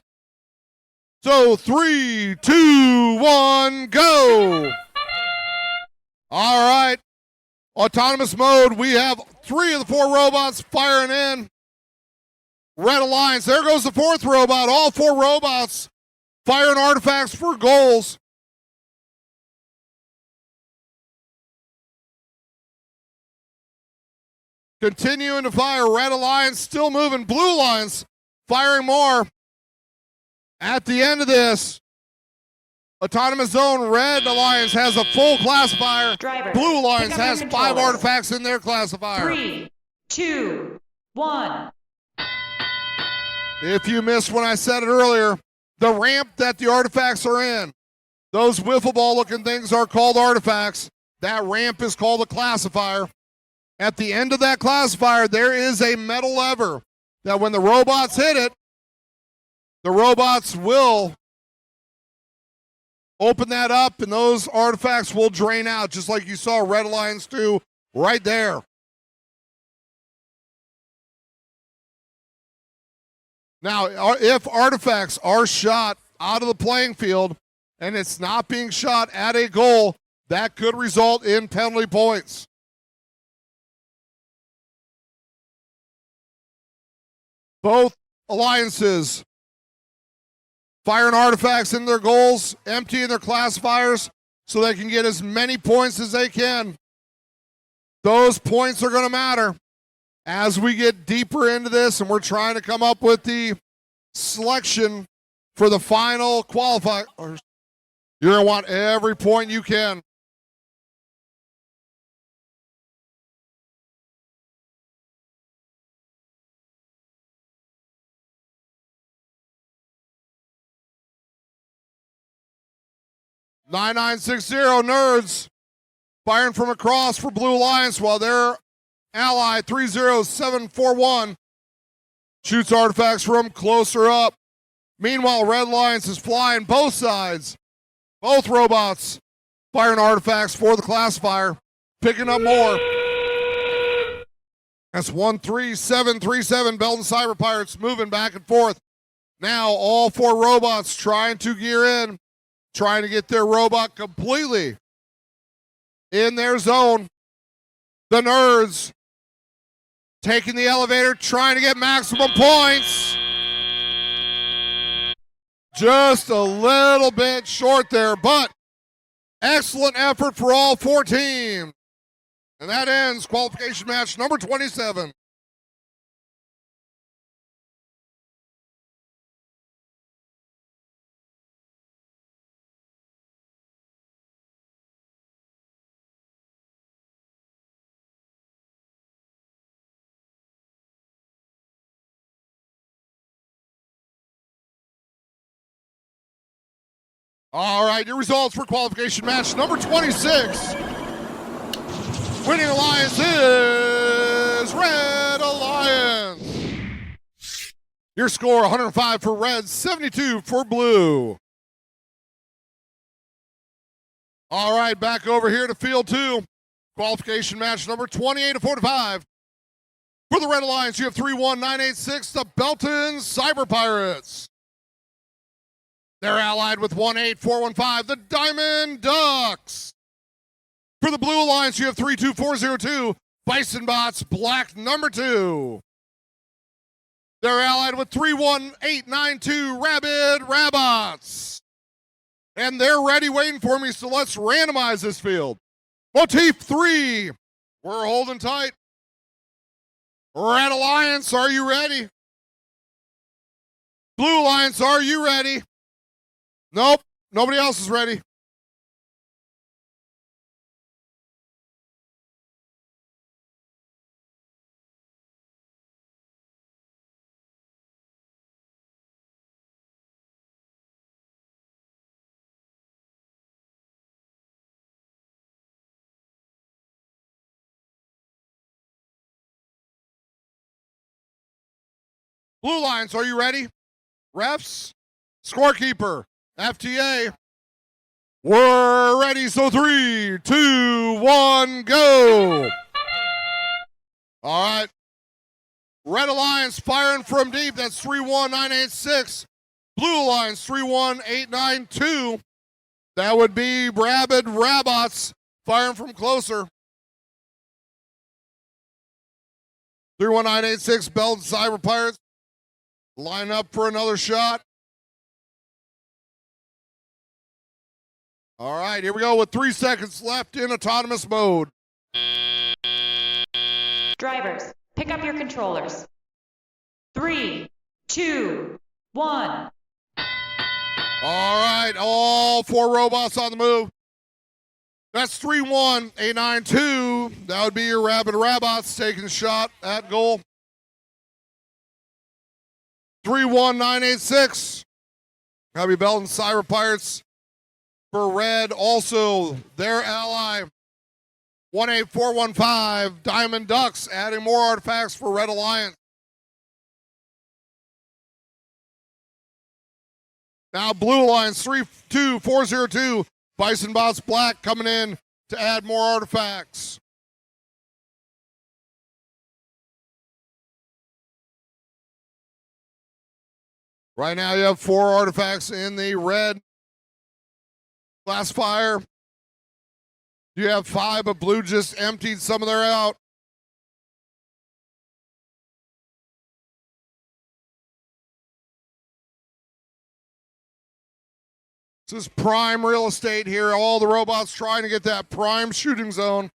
So 3, 2, 1, go. All right. Autonomous mode, we have 3 of the 4 robots firing in. Red Alliance, there goes the 4th robot. All 4 robots firing artifacts for goals. Continuing to fire. Red Alliance still moving. Blue Alliance firing more. At the end of this, Autonomous Zone, Red Alliance has a full classifier. Driver, Blue Alliance pick up your has 5 controllers. artifacts in their classifier. 3, 2, 1. If you missed when I said it earlier, the ramp that the artifacts are in, those wiffle ball looking things are called artifacts. That ramp is called a classifier. At the end of that classifier, there is a metal lever that when the robots hit it, the robots will open that up and those artifacts will drain out, just like you saw Red Alliance do right there. Now, if artifacts are shot out of the playing field and it's not being shot at a goal, that could result in penalty points. Both alliances firing artifacts in their goals, emptying their classifiers so they can get as many points as they can. Those points are going to matter as we get deeper into this and we're trying to come up with the selection for the final qualifiers. You're going to want every point you can. (9960) Nerds firing from across for Blue Alliance while their ally 30741 shoots artifacts from closer up. Meanwhile, Red Alliance is flying both sides. Both robots firing artifacts for the classifier, picking up more. That's 13737 Belton Cyber Pirates moving back and forth. Now all 4 robots trying to gear in, trying to get their robot completely in their zone. The Nerds taking the elevator, trying to get maximum points. Just a little bit short there, but excellent effort for all 4 teams. And that ends qualification match number 27. All right, your results for qualification match number 26. Winning alliance is Red Alliance. Your score, 105 for Red, 72 for Blue. All right, back over here to field 2. Qualification match number 28 to 45. For the Red Alliance, you have 31986, the Belton Cyber Pirates. They're allied with 18415, the Diamond Ducks. For the Blue Alliance, you have 32402, Bison Bots Black number 2. They're allied with 31892, Rabid Rabots. And they're ready waiting for me, so let's randomize this field. Motif 3, we're holding tight. Red Alliance, are you ready? Blue Alliance, are you ready? Nope, nobody else is ready. Blue Lions, are you ready? Refs, scorekeeper, FTA. We're ready, so 3, 2, 1, go. All right. Red Alliance firing from deep. That's 31986. Blue Alliance 31892. That would be Rabid Rabots firing from closer. 31986 Belton Cyber Pirates. Line up for another shot. All right, here we go with 3 seconds left in autonomous mode. Drivers, pick up your controllers. 3, 2, 1. All right, all 4 robots on the move. That's 31892. That would be your Rabid Rabots taking a shot at goal. 31986. That'll be Belton Cyber Pirates for red. Also, their ally, 18415 Diamond Ducks, adding more artifacts for Red Alliance. Now Blue Alliance 32402 Bison Bots Black coming in to add more artifacts. Right now you have 4 artifacts in the red classifier. You have 5, but blue just emptied some of their out. This is prime real estate here. All the robots trying to get that prime shooting zone.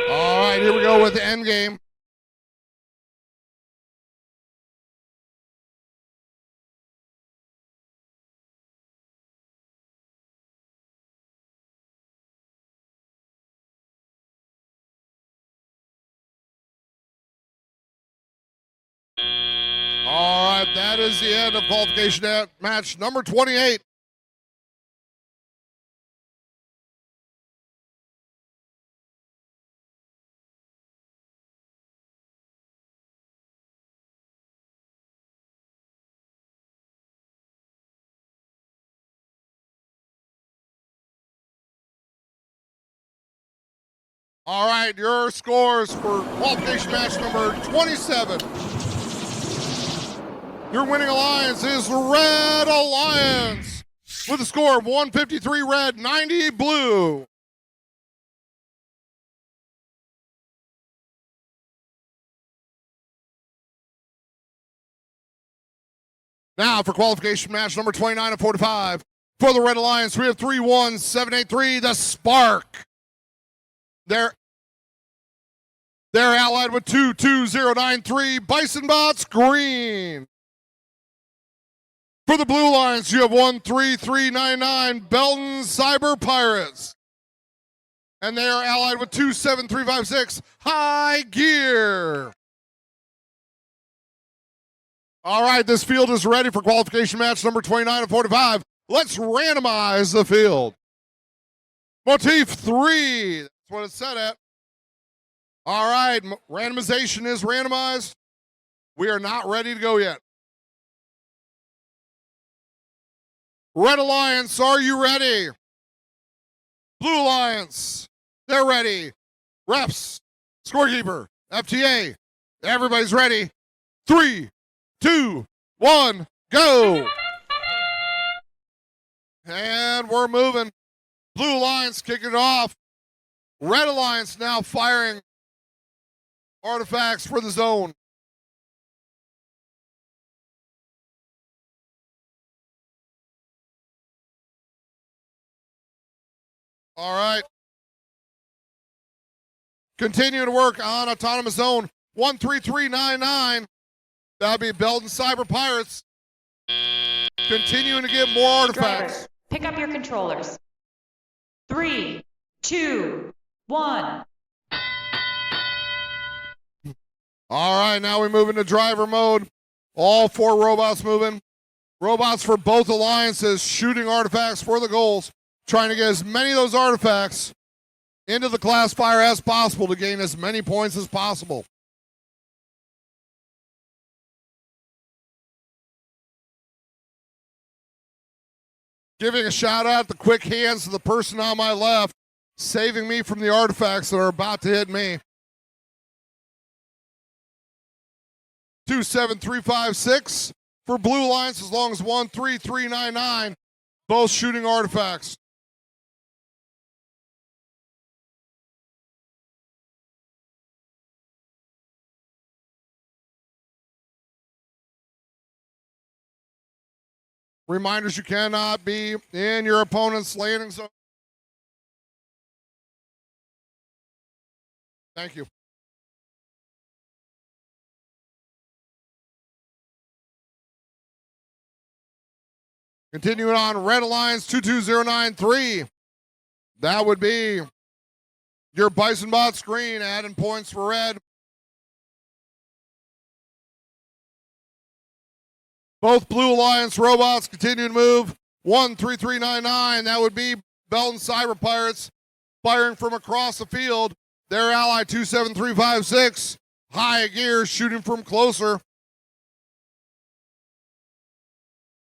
All right, here we go with the end game. All right, that is the end of qualification match number 28. All right, your scores for qualification match number 27. Your winning alliance is Red Alliance with a score of 153 red, 90 blue. Now for qualification match number 29 and 45. For the Red Alliance, we have 31783, the Spark. They're allied with 22093, Bison Bots Green. For the Blue Alliance, you have 13399, Belton Cyber Pirates. And they are allied with 27356, High Gear. All right, this field is ready for qualification match number 29 and 45. Let's randomize the field. Motif 3, that's what it's set at. All right, randomization is randomized. We are not ready to go yet. Red Alliance, are you ready? Blue Alliance, they're ready. Refs, scorekeeper, FTA, everybody's ready. 3, 2, 1, go. And we're moving. Blue Alliance kicking it off. Red Alliance now firing artifacts for the zone. All right. Continuing to work on autonomous zone 13399. That'd be Belton Cyber Pirates. Continuing to get more artifacts. Drivers, pick up your controllers. 3, 2, 1. All right, now we move into driver mode. All 4 robots moving. Robots for both alliances shooting artifacts for the goals. Trying to get as many of those artifacts into the classifier as possible to gain as many points as possible. Giving a shout out, the quick hands to the person on my left, saving me from the artifacts that are about to hit me. 27356 for Blue Alliance, as long as 13399, both shooting artifacts. Reminders, you cannot be in your opponent's landing zone. Thank you. Continuing on, Red Alliance 22093. That would be your Bison Bot screen, adding points for red. Both Blue Alliance robots continue to move. 13399, that would be Belton Cyber Pirates firing from across the field. Their ally 27356, high gear, shooting from closer.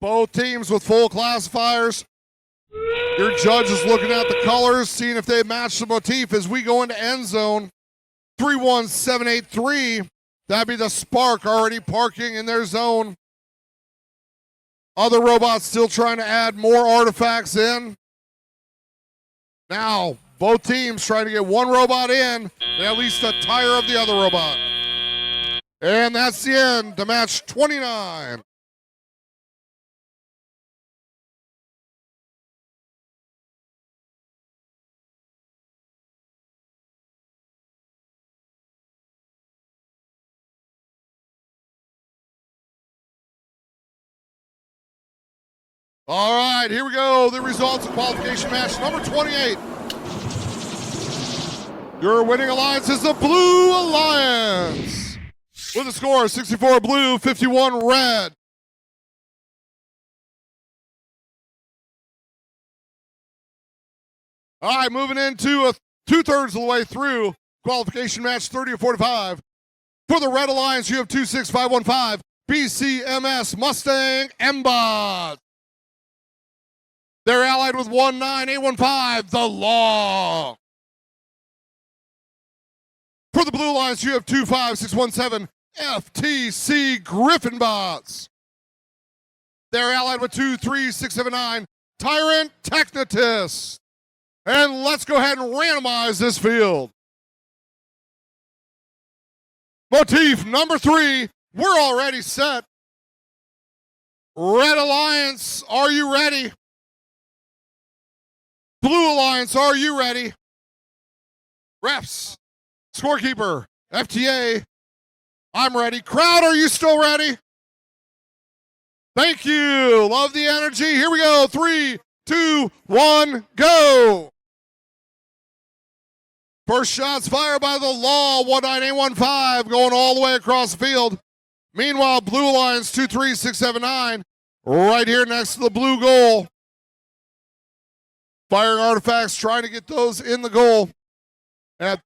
Both teams with full classifiers. Your judge is looking at the colors, seeing if they match the motif as we go into end zone. 31783, that'd be the Spark already parking in their zone. Other robots still trying to add more artifacts in. Now, both teams trying to get one robot in, and at least a tire of the other robot. And that's the end to match 29. All right, here we go. The results of qualification match number 28. Your winning alliance is the Blue Alliance with a score of 64 blue, 51 red. All right, moving into 2/3 of the way through qualification match 30 of 45. For the Red Alliance, you have 26515 BCMS Mustang M-Bot. They're allied with 19815, The Law. For the Blue Alliance, you have 25617 FTC Griffin Bots. They're allied with 23679 Tyrant Technotist. And let's go ahead and randomize this field. Motif number 3, we're already set. Red Alliance, are you ready? Blue Alliance, are you ready? Refs, scorekeeper, FTA, I'm ready. Crowd, are you still ready? Thank you. Love the energy. Here we go. 3, 2, 1, go. First shots fired by the Law, 19815, going all the way across the field. Meanwhile, Blue Alliance 23679, right here next to the blue goal. Firing artifacts, trying to get those in the goal. At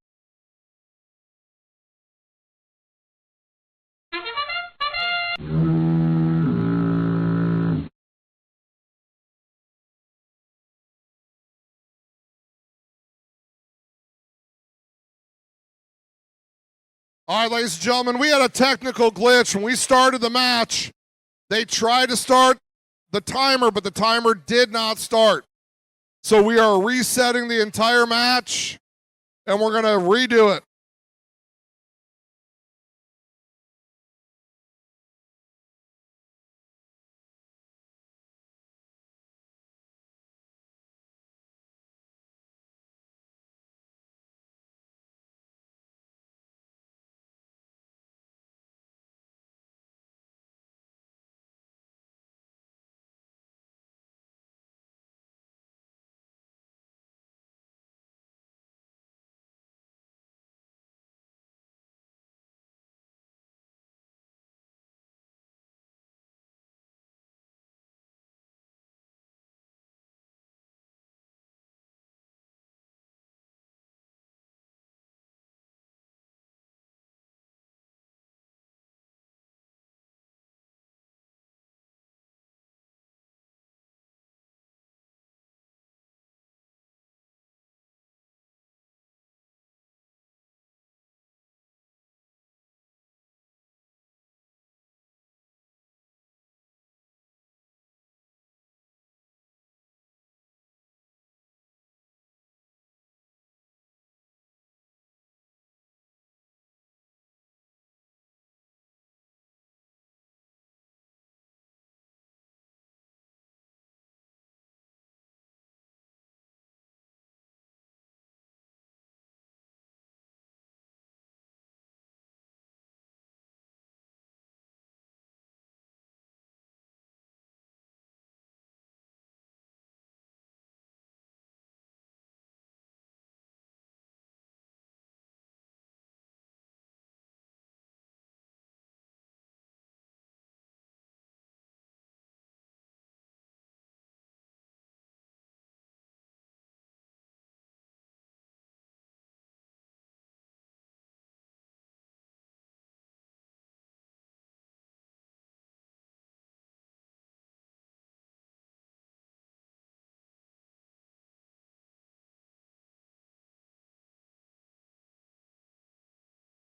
All right, ladies and gentlemen, we had a technical glitch when we started the match. They tried to start the timer, but the timer did not start. So we are resetting the entire match, and we're going to redo it.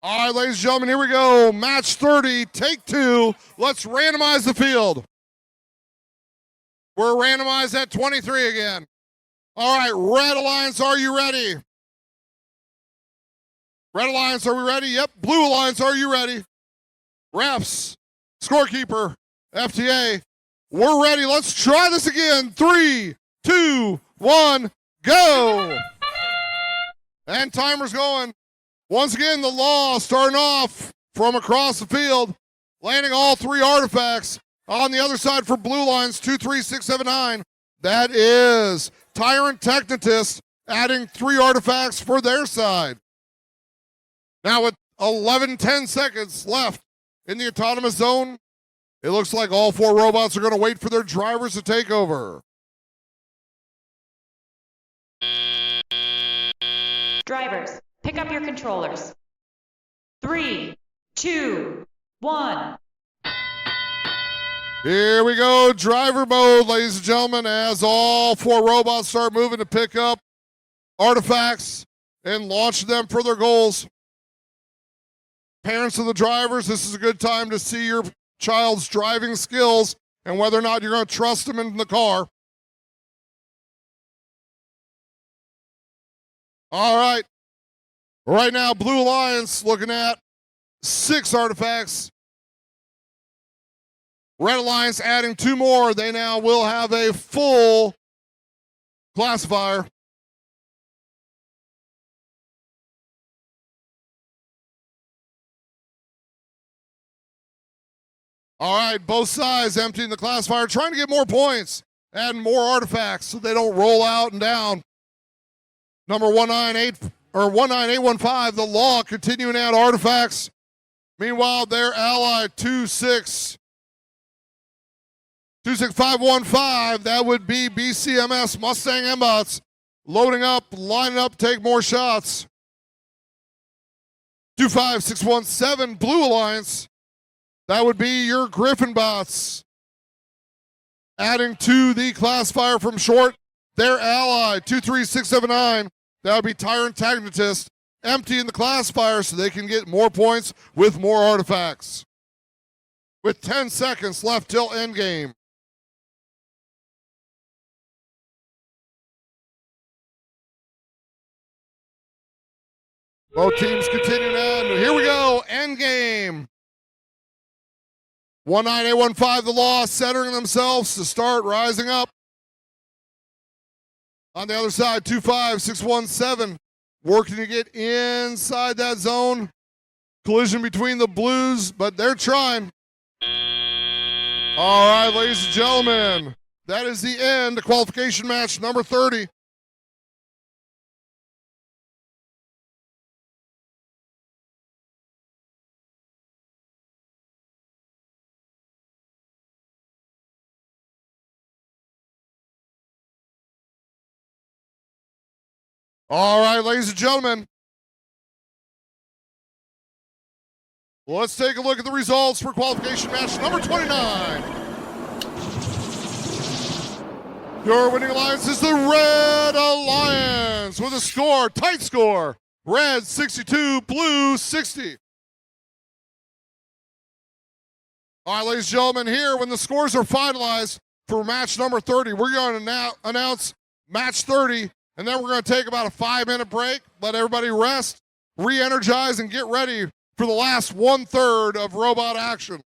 All right, ladies and gentlemen, here we go. Match 30, take 2. Let's randomize the field. We're randomized at 23 again. All right, Red Alliance, are you ready? Red Alliance, are we ready? Yep. Blue Alliance, are you ready? Refs, scorekeeper, FTA, we're ready. Let's try this again. 3, 2, 1, go. And timer's going. Once again, the law starting off from across the field, landing all 3 artifacts. On the other side for Blue Lines, 2, 3, 6, 7, 9. That is Tyrant Technetist adding 3 artifacts for their side. Now with 11-10 seconds left in the autonomous zone, it looks like all 4 robots are going to wait for their drivers to take over. Drivers, pick up your controllers. 3, 2, 1. Here we go, driver mode, ladies and gentlemen, as all 4 robots start moving to pick up artifacts and launch them for their goals. Parents of the drivers, this is a good time to see your child's driving skills and whether or not you're going to trust them in the car. All right. Right now, Blue Alliance looking at 6 artifacts. Red Alliance adding 2 more. They now will have a full classifier. All right, both sides emptying the classifier, trying to get more points, adding more artifacts so they don't roll out and down. Number 19815, the law continuing to add artifacts. Meanwhile, their ally 26515, that would be BCMS Mustang M-Bots, loading up, lining up, take more shots. 25617, Blue Alliance. That would be your Griffin bots. Adding to the classifier from short, their ally, 23679. That would be Tyrant Technetist, emptying the classifier so they can get more points with more artifacts. With 10 seconds left till endgame. Both teams continuing on. Here we go, endgame. 19815, the law, centering themselves to start rising up. On the other side, 25617, working to get inside that zone. Collision between the blues, but they're trying. All right, ladies and gentlemen, that is the end of qualification match number 30. All right, ladies and gentlemen, let's take a look at the results for qualification match number 29. Your winning alliance is the Red Alliance with a score, tight score. Red 62, blue 60. All right, ladies and gentlemen, here when the scores are finalized for match number 30, we're going to announce match 30. And then we're going to take about a 5-minute break, let everybody rest, re-energize, and get ready for the last 1/3 of robot action.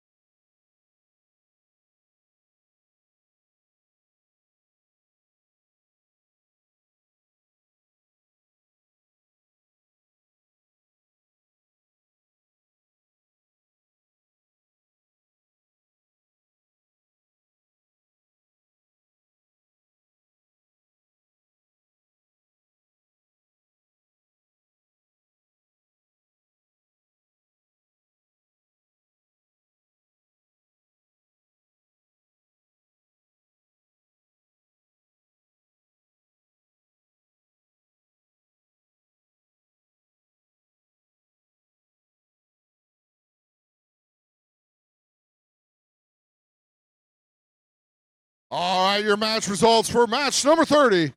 All right, your match results for match number 30.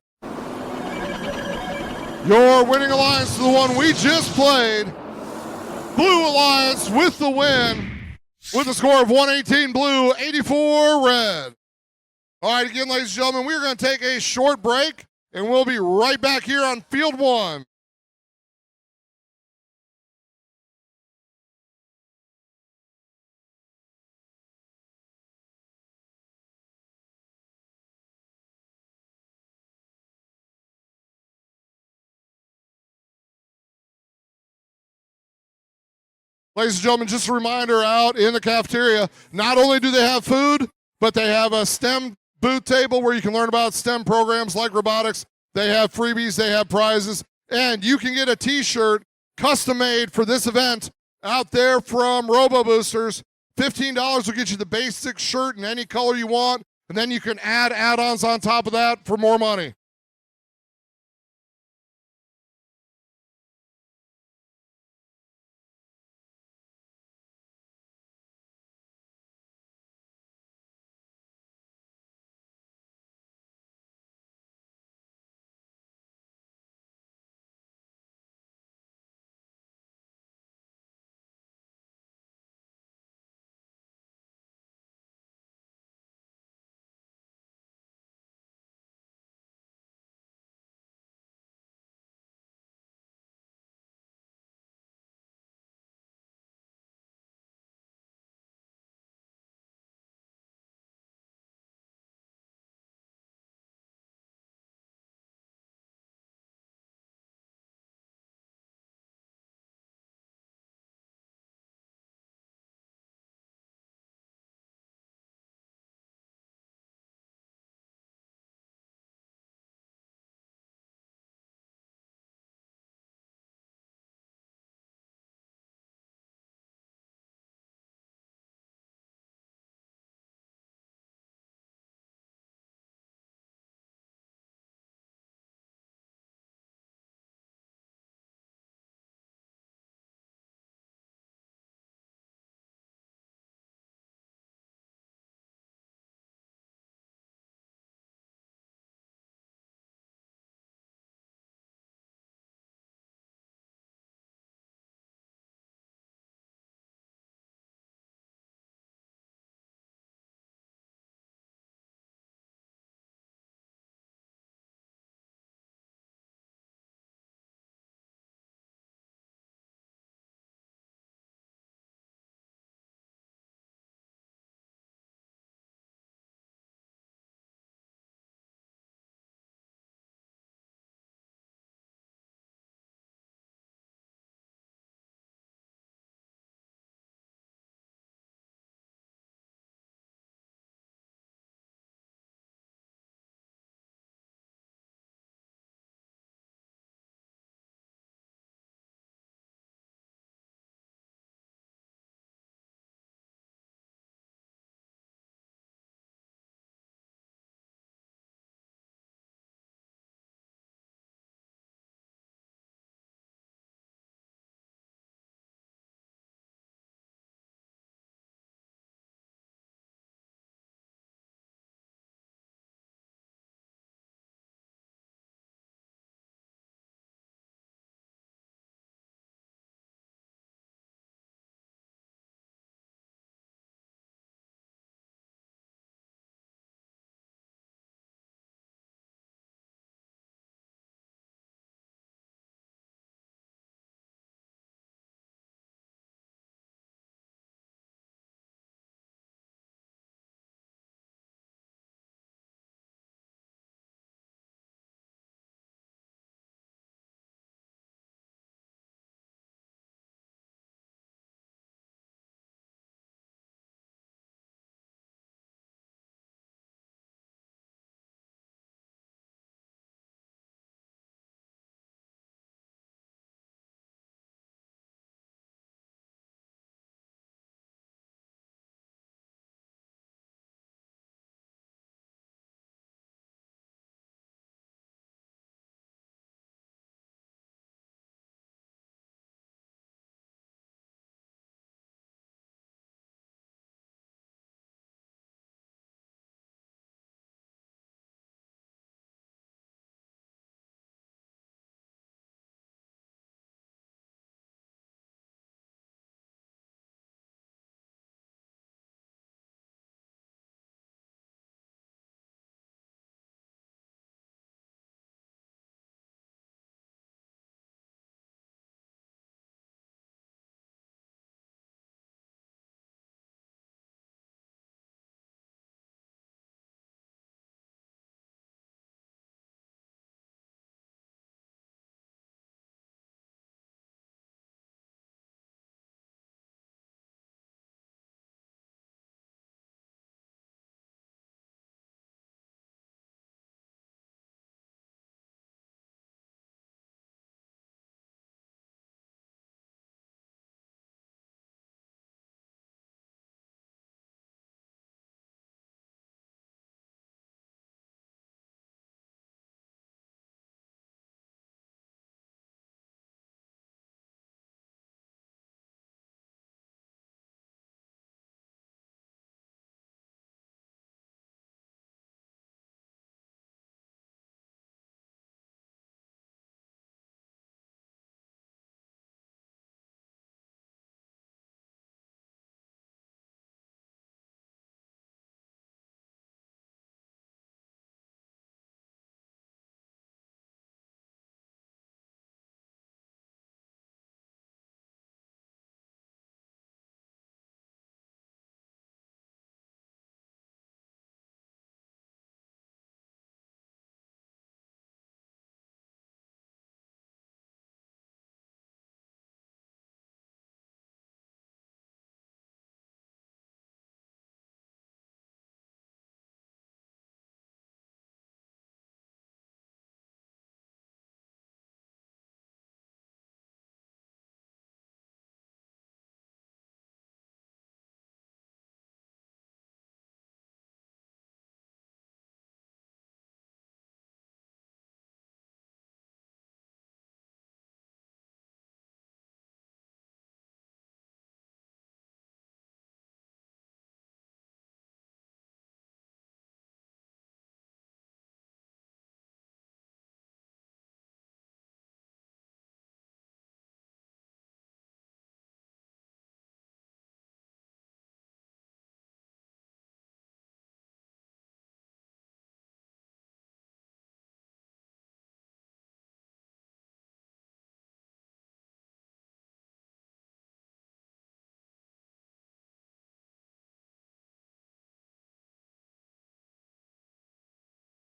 Your winning alliance is the one we just played. Blue Alliance with the win with a score of 118 blue, 84 red. All right, again, ladies and gentlemen, we're going to take a short break, and we'll be right back here on field one. Ladies and gentlemen, just a reminder, out in the cafeteria, not only do they have food, but they have a STEM booth table where you can learn about STEM programs like robotics. They have freebies, they have prizes, and you can get a t-shirt custom made for this event out there from Robo Boosters. $15 will get you the basic shirt in any color you want, and then you can add add-ons on top of that for more money.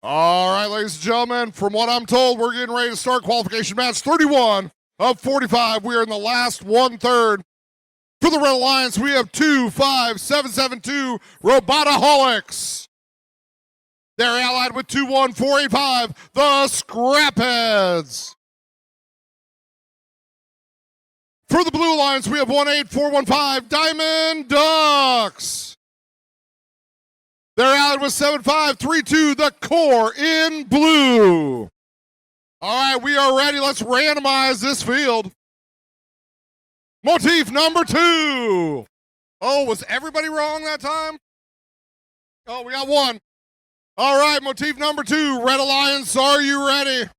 All right, ladies and gentlemen, from what I'm told, we're getting ready to start qualification match 31 of 45. We are in the last 1/3. For the Red Alliance, we have 25772 Robotaholics. They're allied with 21485, the Scrapheads. For the Blue Alliance, we have 18415 Diamond Ducks. They're allied with 7532, the Core in Blue. All right, we are ready. Let's randomize this field. Motif number 2. Oh, was everybody wrong that time? Oh, we got one. All right, motif number 2. Red Alliance, are you ready?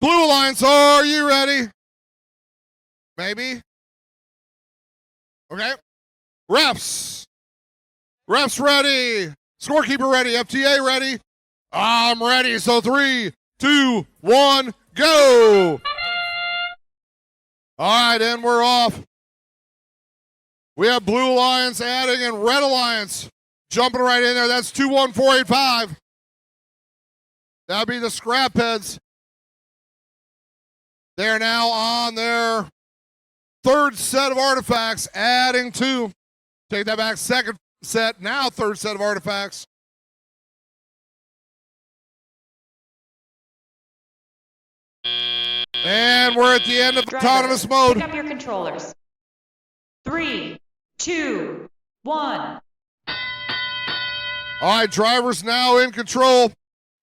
Blue Alliance, are you ready? Maybe? Okay. Refs. Refs ready. Scorekeeper ready. FTA ready. I'm ready. So 3, 2, 1, go. All right, and we're off. We have Blue Alliance adding and Red Alliance jumping right in there. That's 21485. That'll be the Scrapheads. They're now on their 3rd set of artifacts, adding 2. Take that back, 2nd set, now 3rd set of artifacts. And we're at the end of Driver, autonomous mode. Pick up your controllers. 3, 2, 1. All right, drivers now in control.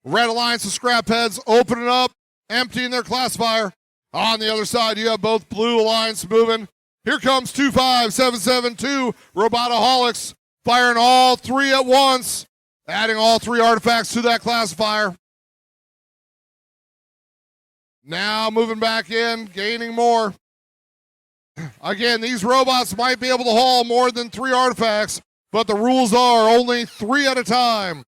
Red Alliance and Scrapheads opening up, emptying their classifier. On the other side, you have both Blue Alliance moving. Here comes 25772 Robotaholics, firing all 3 at once, adding all 3 artifacts to that classifier. Now moving back in, gaining more. Again, these robots might be able to haul more than 3 artifacts, but the rules are only 3 at a time.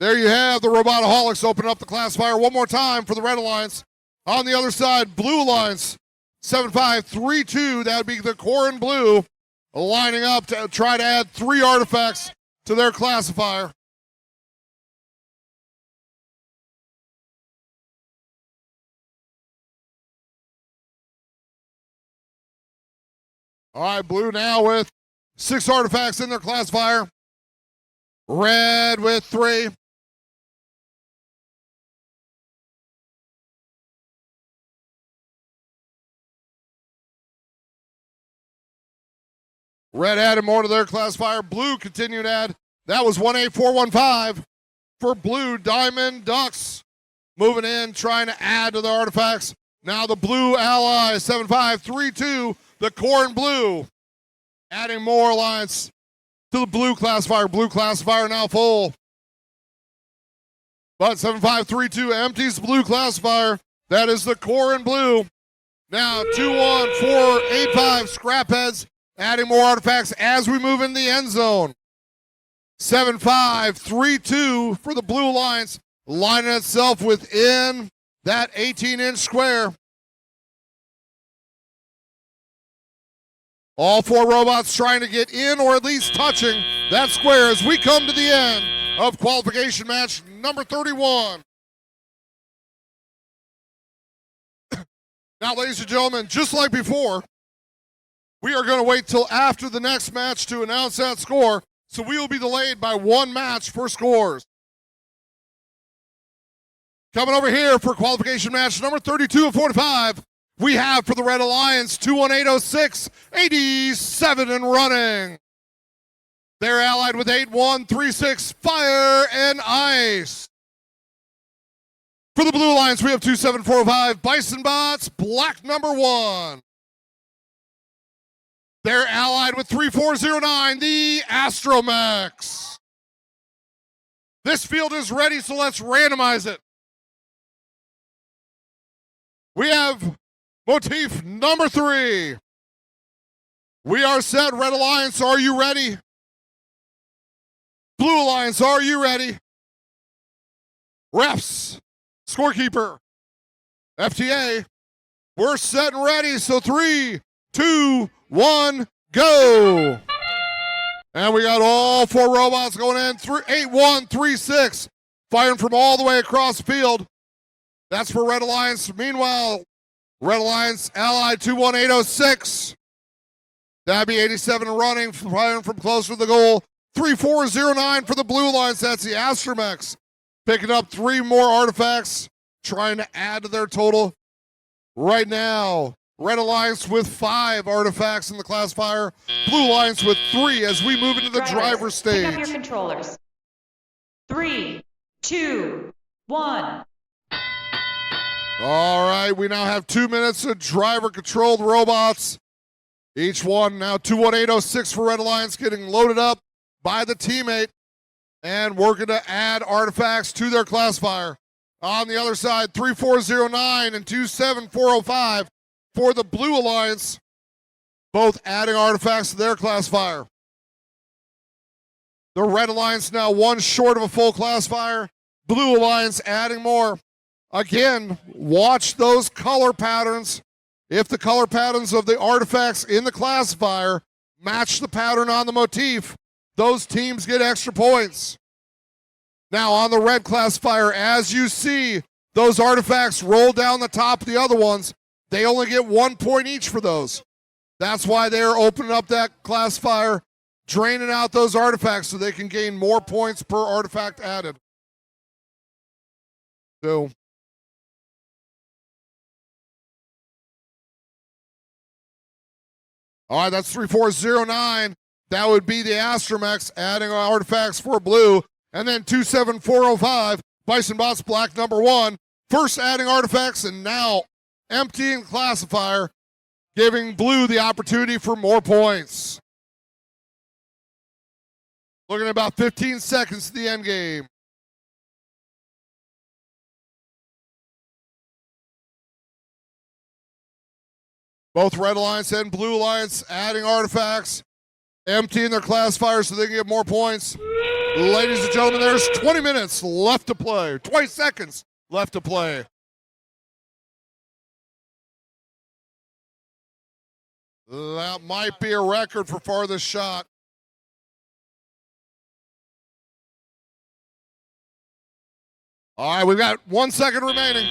There you have the Robotaholics open up the classifier one more time for the Red Alliance. On the other side, Blue Alliance, 7532, that would be the Core in Blue, lining up to try to add 3 artifacts to their classifier. All right, Blue now with 6 artifacts in their classifier. Red with 3. Red added more to their classifier. Blue continued to add. That was 18415 for Blue. Diamond Ducks moving in, trying to add to the artifacts. Now the Blue ally, 7532, the Core in Blue, adding more alliance to the Blue classifier. Blue classifier now full. But 7532 empties the Blue classifier. That is the Core in Blue. Now 21485 Scrapheads, adding more artifacts as we move in the end zone. 7532 for the Blue Alliance, lining itself within that 18-inch square. All 4 robots trying to get in or at least touching that square as we come to the end of qualification match number 31. Now, ladies and gentlemen, just like before, we are going to wait till after the next match to announce that score, so we will be delayed by 1 match for scores. Coming over here for qualification match number 32 of 45, we have for the Red Alliance 21806, 87 and running. They're allied with 8136, Fire and Ice. For the Blue Alliance, we have 27405, Bison Bots, Black number 1. They're allied with 3409, the Astromechs. This field is ready, so let's randomize it. We have motif number 3. We are set. Red Alliance, are you ready? Blue Alliance, are you ready? Refs, scorekeeper, FTA, we're set and ready. So 3, 2, 1, go. And we got all 4 robots going in. 8-1, 3-6. Firing from all the way across the field. That's for Red Alliance. Meanwhile, Red Alliance Allied 21806. That'd be 87 and running, firing from closer to the goal. 3409 for the Blue Alliance. That's the Astromechs. Picking up 3 more artifacts, trying to add to their total. Right now, Red Alliance with 5 artifacts in the classifier. Blue Alliance with 3 as we move into the driver Pick up your stage. controllers. 3, 2, 1. All right, we now have 2 minutes of driver-controlled robots. Each one now 21806 for Red Alliance, getting loaded up by the teammate and working to add artifacts to their classifier. On the other side, 3409 and 27405 for the Blue Alliance, both adding artifacts to their classifier. The Red Alliance now 1 short of a full classifier. Blue Alliance adding more. Again, watch those color patterns. If the color patterns of the artifacts in the classifier match the pattern on the motif, those teams get extra points. Now on the red classifier, as you see, those artifacts roll down the top of the other ones. They only get 1 point each for those. That's why they're opening up that classifier, draining out those artifacts so they can gain more points per artifact added. So, all right, that's 3409. That would be the Astromechs adding artifacts for blue. And then 27405, Bison Bots Black number 1. First adding artifacts and now emptying the classifier, giving blue the opportunity for more points. Looking at about 15 seconds to the end game. Both Red Alliance and Blue Alliance adding artifacts, emptying their classifiers so they can get more points. Ladies and gentlemen, there's 20 minutes left to play. 20 seconds left to play. That might be a record for farthest shot. All right, we've got 1 second remaining.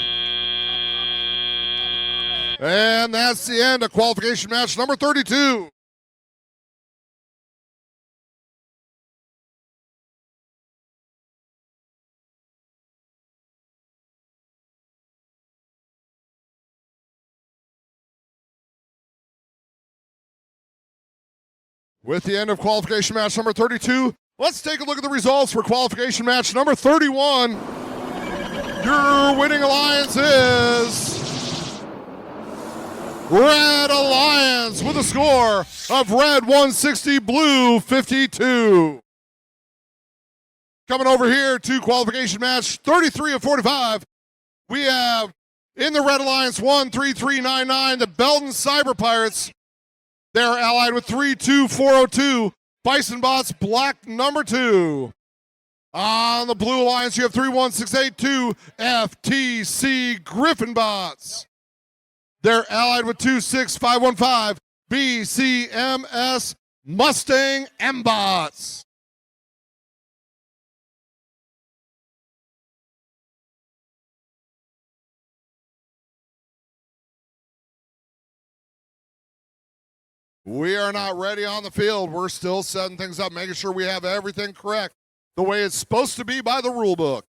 And that's the end of qualification match number 32. With the end of qualification match number 32, let's take a look at the results for qualification match number 31. Your winning alliance is Red Alliance with a score of red 160, blue 52. Coming over here to qualification match 33 of 45, we have in the Red Alliance 13399, the Belton Cyber Pirates. They're allied with 32402, Bison Bots Black number 2. On the Blue Alliance, you have 31682, FTC Griffin Bots. They're allied with 26515, BCMS Mustang M-Bots. We are not ready on the field. We're still setting things up, making sure we have everything correct the way it's supposed to be by the rule book.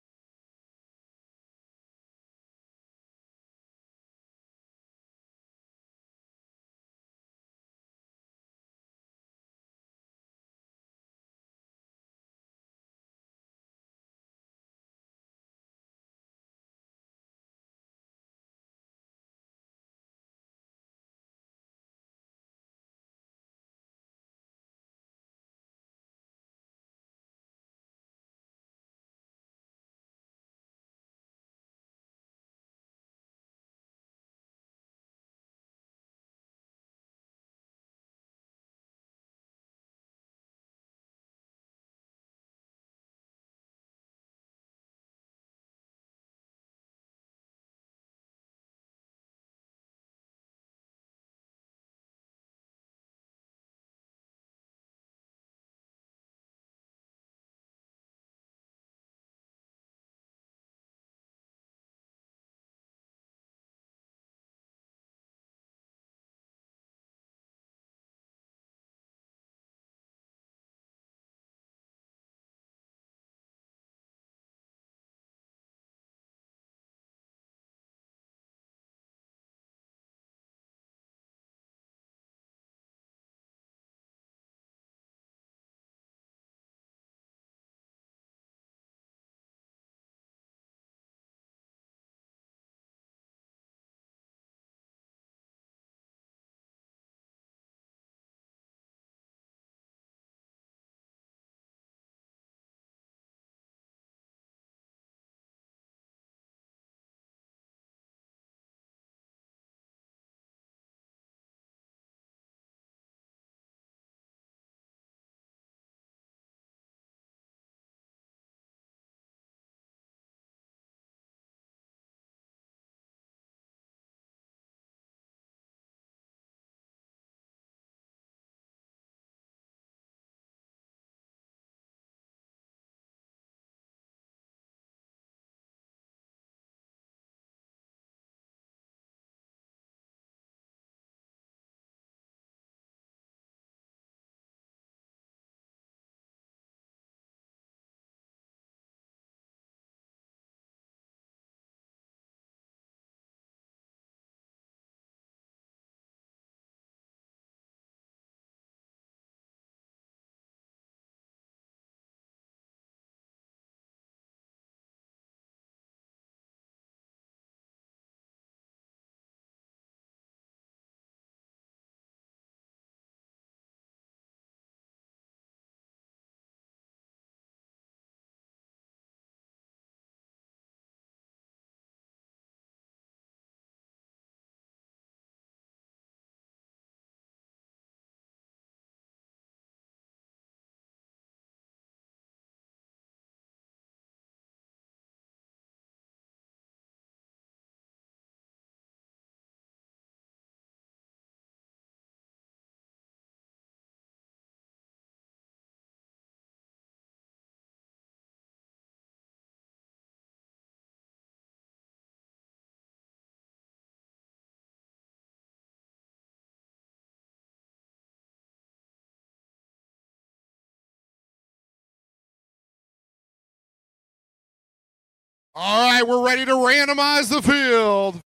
All right, we're ready to randomize the field.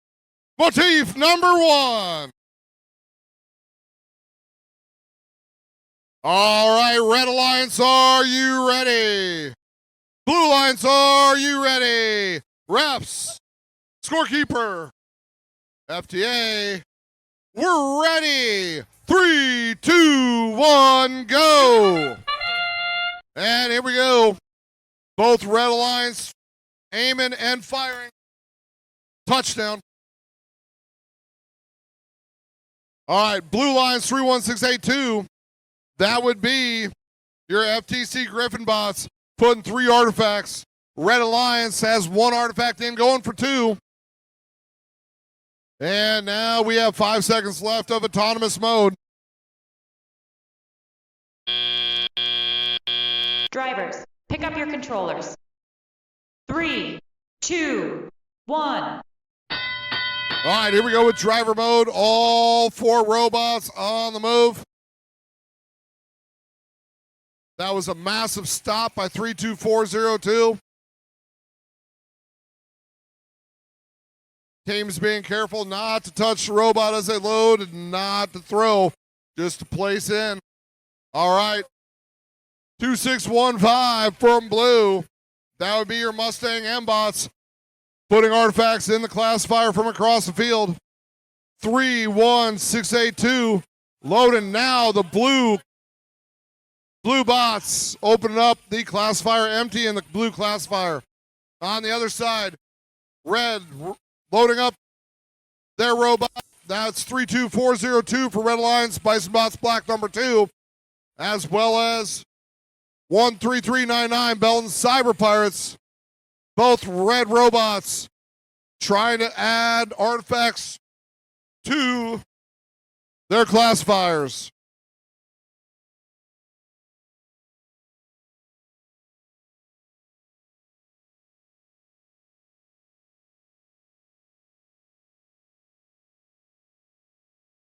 Motif number 1. All right, Red Alliance, are you ready? Blue Alliance, are you ready? Refs, scorekeeper, FTA, we're ready. 3, 2, 1, go. And here we go. Both Red Alliance aiming and firing. Touchdown. All right, Blue Alliance 31682. That would be your FTC Griffin bots putting 3 artifacts. Red Alliance has 1 artifact in, going for 2. And now we have 5 seconds left of autonomous mode. Drivers, pick up your controllers. 3, 2, 1. All right, here we go with driver mode. All 4 robots on the move. That was a massive stop by 32402. Teams being careful not to touch the robot as they load and not to throw, just to place in. All right. 2615 from Blue. That would be your Mustang M-Bots putting artifacts in the classifier from across the field. 31682 loading now. The blue bots opening up the classifier, empty in the blue classifier. On the other side, red loading up their robot. That's 32402 for Red Alliance, Bison Bots Black number 2, as well as 13399 Belton Cyber Pirates. Both red robots trying to add artifacts to their classifiers.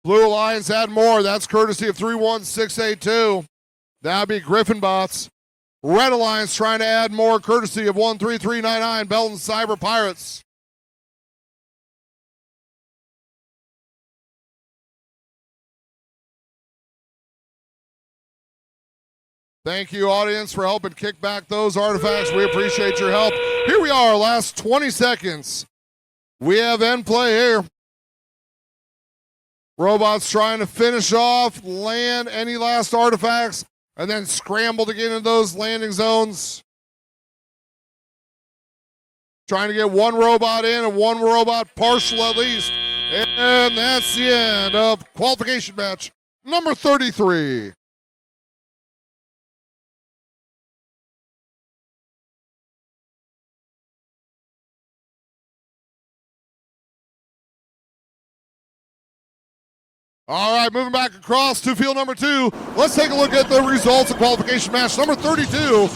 Blue Alliance add more. That's courtesy of 31682. That'd be Griffin bots. Red Alliance trying to add more, courtesy of 13399 Belton Cyber Pirates. Thank you, audience, for helping kick back those artifacts. We appreciate your help. Here we are, last 20 seconds. We have end play here. Robots trying to finish off, land any last artifacts, and then scramble to get into those landing zones. Trying to get 1 robot in and 1 robot partial at least. And that's the end of qualification match number 33. All right, moving back across to field number 2. Let's take a look at the results of qualification match number 32.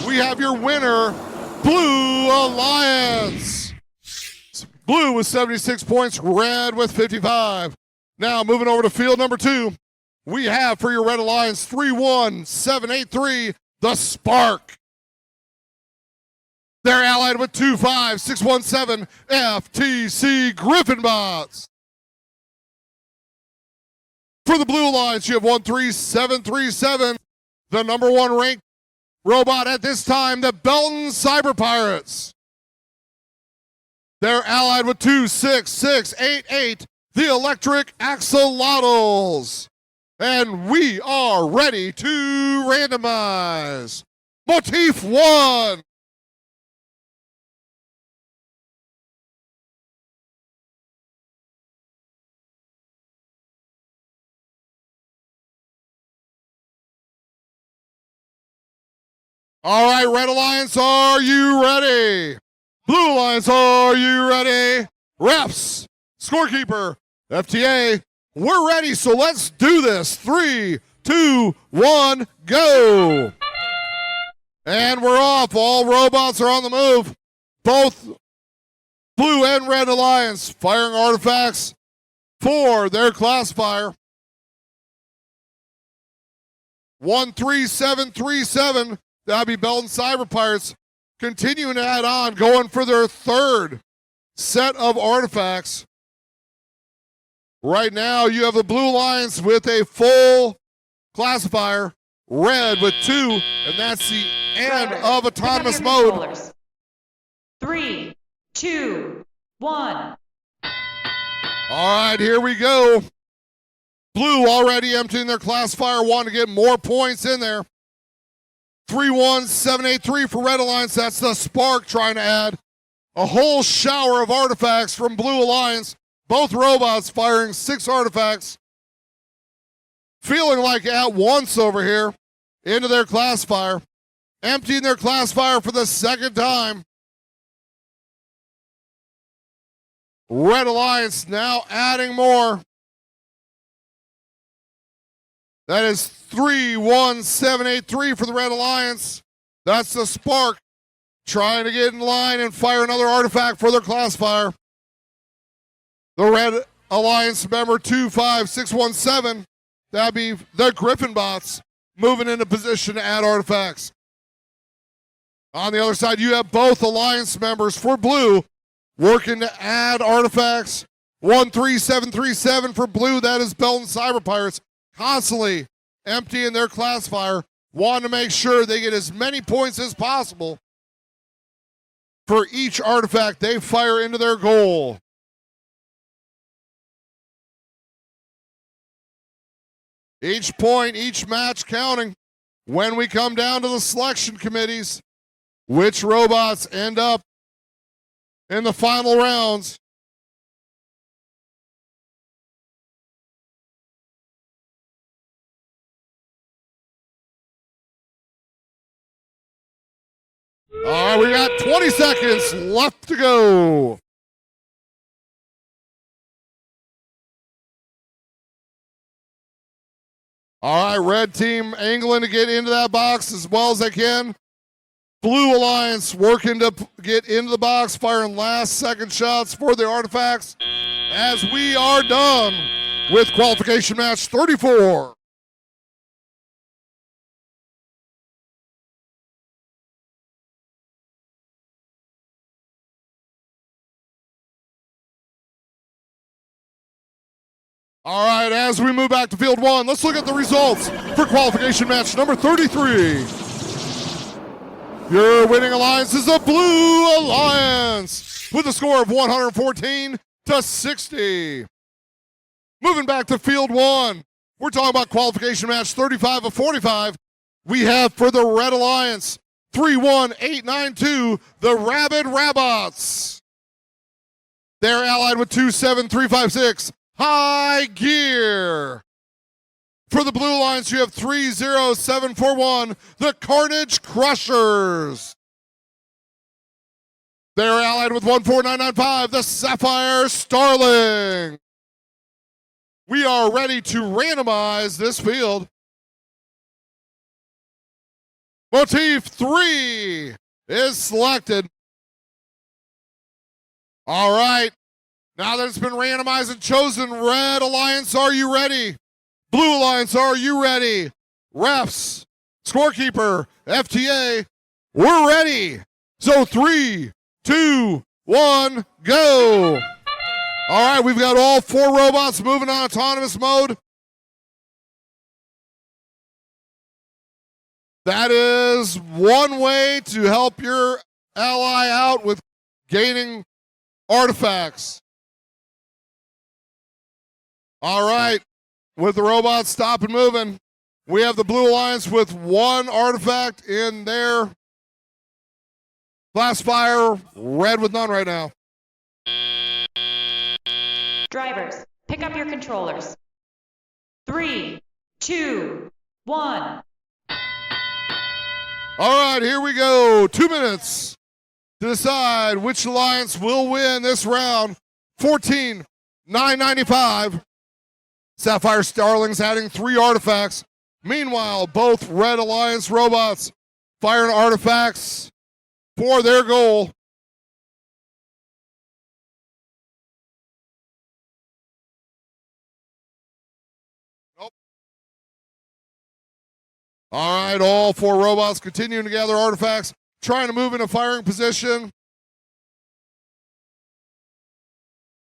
We have your winner, Blue Alliance. Blue with 76 points, red with 55. Now moving over to field number 2, we have for your Red Alliance 31783, the Spark. They're allied with 25617 FTC Griffin bots. For the Blue Alliance, you have 13737, the number 1 ranked robot at this time, the Belton Cyber Pirates. They're allied with 26688, the Electric Axolotls. And we are ready to randomize. Motif 1. All right, Red Alliance, are you ready? Blue Alliance, are you ready? Refs, scorekeeper, FTA, we're ready, so let's do this. 3, 2, 1, go. And we're off. All robots are on the move. Both Blue and Red Alliance firing artifacts for their classifier. 13737. That'd be Belton Cyber Pirates. continuing to add on, going for their third set of artifacts. Right now, you have the Blue Alliance with a full classifier, red with 2, and that's the end Drivers, of pick up autonomous your mode. controllers. 3, 2, 1. All right, here we go. Blue already emptying their classifier, wanting to get more points in there. 31783 for Red Alliance. That's the Spark trying to add a whole shower of artifacts from Blue Alliance. Both robots firing 6 artifacts. Feeling like at once over here into their classifier. Emptying their classifier for the second time. Red Alliance now adding more. That is 31783 for the Red Alliance. That's the Spark trying to get in line and fire another artifact for their classifier. The Red Alliance member 25617, that'd be the Griffin bots moving into position to add artifacts. On the other side, you have both Alliance members for Blue working to add artifacts. 13737 for Blue, that is Belton Cyber Pirates, constantly emptying their classifier, wanting to make sure they get as many points as possible for each artifact they fire into their goal. Each point, each match counting. When we come down to the selection committees, which robots end up in the final rounds. All right, we got 20 seconds left to go. All right, red team angling to get into that box as well as they can. Blue Alliance working to get into the box, firing last second shots for the artifacts as we are done with qualification match 34. All right, as we move back to field 1, let's look at the results for qualification match number 33. Your winning alliance is the Blue Alliance with a score of 114 to 60. Moving back to field 1, we're talking about qualification match 35 of 45. We have for the Red Alliance 31892, the Rabid Rabots. They're allied with 27356. High Gear. For the Blue Alliance, you have 30741, the Carnage Crushers. They're allied with 14995, the Sapphire Starling. We are ready to randomize this field. Motif 3 is selected. All right. Now that it's been randomized and chosen, Red Alliance, are you ready? Blue Alliance, are you ready? Refs, scorekeeper, FTA, we're ready. So 3, 2, 1, go. All right, we've got all 4 robots moving on autonomous mode. That is one way to help your ally out with gaining artifacts. All right, with the robots stop and moving, we have the Blue Alliance with 1 artifact in their classifier, red with none right now. Drivers, pick up your controllers. 3, 2, 1. All right, here we go. 2 minutes to decide which alliance will win this round. 14,995. Sapphire Starlings adding 3 artifacts. Meanwhile, both Red Alliance robots firing artifacts for their goal. Nope. All right, all 4 robots continuing to gather artifacts. trying to move into firing position.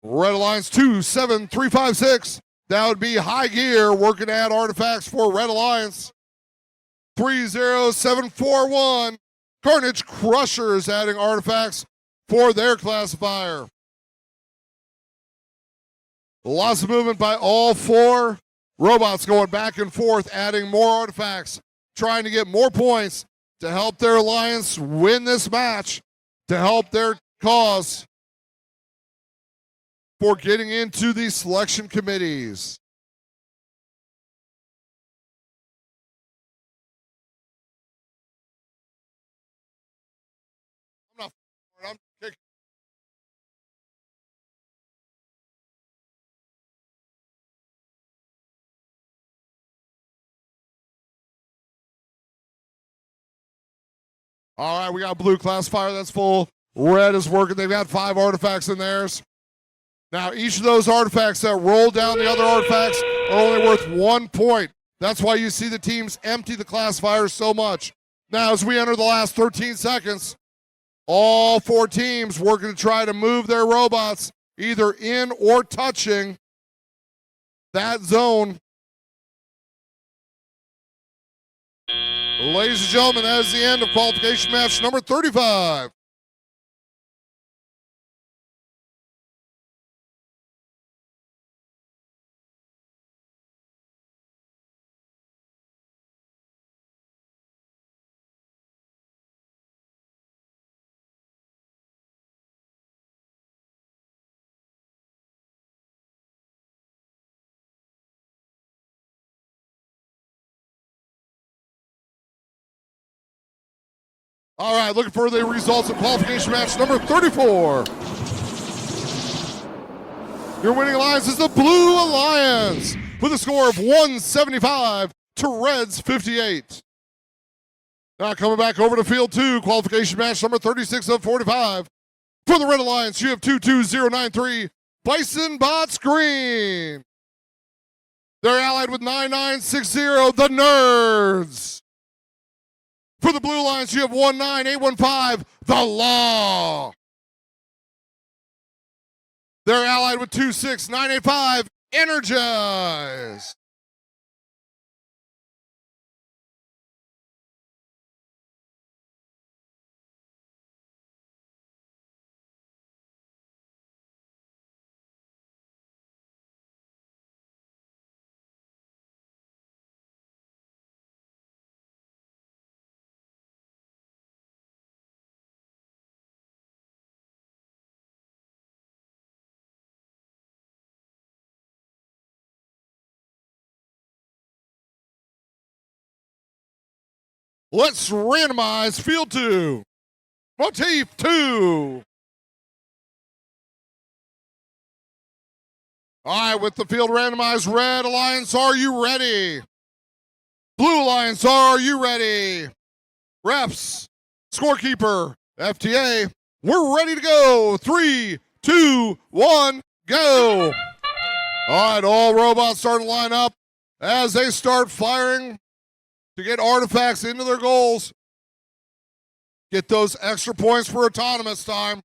Red Alliance 27356. That would be high gear working to add artifacts for Red Alliance. 30741. Carnage Crushers adding artifacts for their classifier. Lots of movement by all four. Robots going back and forth, adding more artifacts, trying to get more points to help their alliance win this match, to help their cause for getting into the selection committees. I'm kicking. All right, we got blue classifier that's full. Red is working. They've got 5 artifacts in theirs. Now, each of those artifacts that roll down the other artifacts are only worth 1 point. That's why you see the teams empty the classifiers so much. Now, as we enter the last 13 seconds, all 4 teams working to try to move their robots either in or touching that zone. Ladies and gentlemen, that is the end of qualification match number 35. All right, looking for the results of qualification match number 34. Your winning alliance is the Blue Alliance with a score of 175 to Red's 58. Now coming back over to field 2, qualification match number 36 of 45. For the Red Alliance, you have 22093 Bison Bots Green. They're allied with 9960, the Nerds. For the Blue Alliance, you have 19815, the Law. They're allied with 26985, Energize. Let's randomize field 2. Motif 2. All right, with the field randomized, Red Alliance, are you ready? Blue Alliance, are you ready? Refs, scorekeeper, FTA, we're ready to go. 3, 2, 1, go. All right, all robots start to line up as they start firing to get artifacts into their goals. Get those extra points for autonomous time.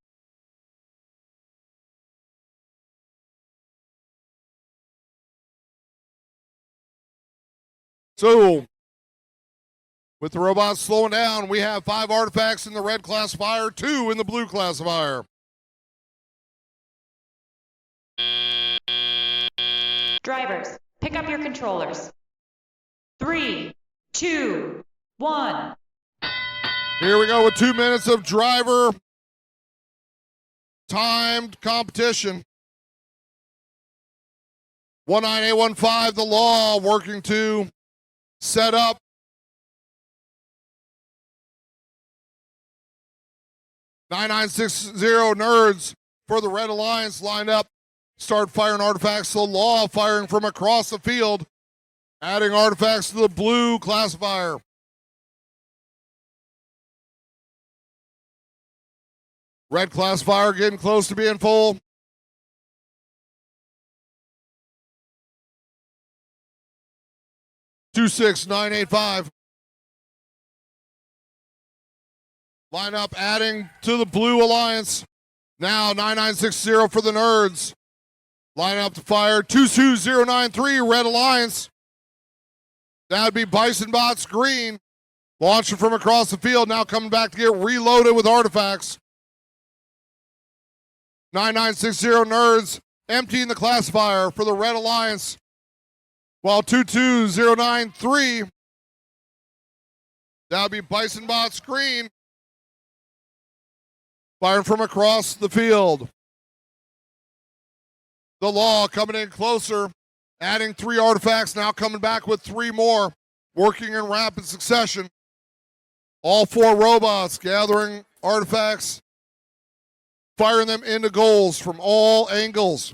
So, with the robots slowing down, we have 5 artifacts in the red classifier, 2 in the blue classifier. Drivers, pick up your controllers. 3, 2, 1. Here we go with 2 minutes of driver timed competition. 19815, the Law, working to set up. (9960) Nerds for the Red Alliance lined up. Start firing artifacts. The Law firing from across the field, adding artifacts to the blue classifier. Red classifier getting close to being full. (26985). Line up adding to the Blue Alliance. Now 9960 for the Nerds. Line up to fire 22093 Red Alliance. That would be Bison Bots Green. Launching from across the field. Now coming back to get reloaded with artifacts. 9960 Nerds emptying the classifier for the Red Alliance. While 22093, that would be Bison Bots Green. Firing from across the field. The Law coming in closer, adding 3 artifacts, now coming back with 3 more, working in rapid succession. All 4 robots gathering artifacts, firing them into goals from all angles.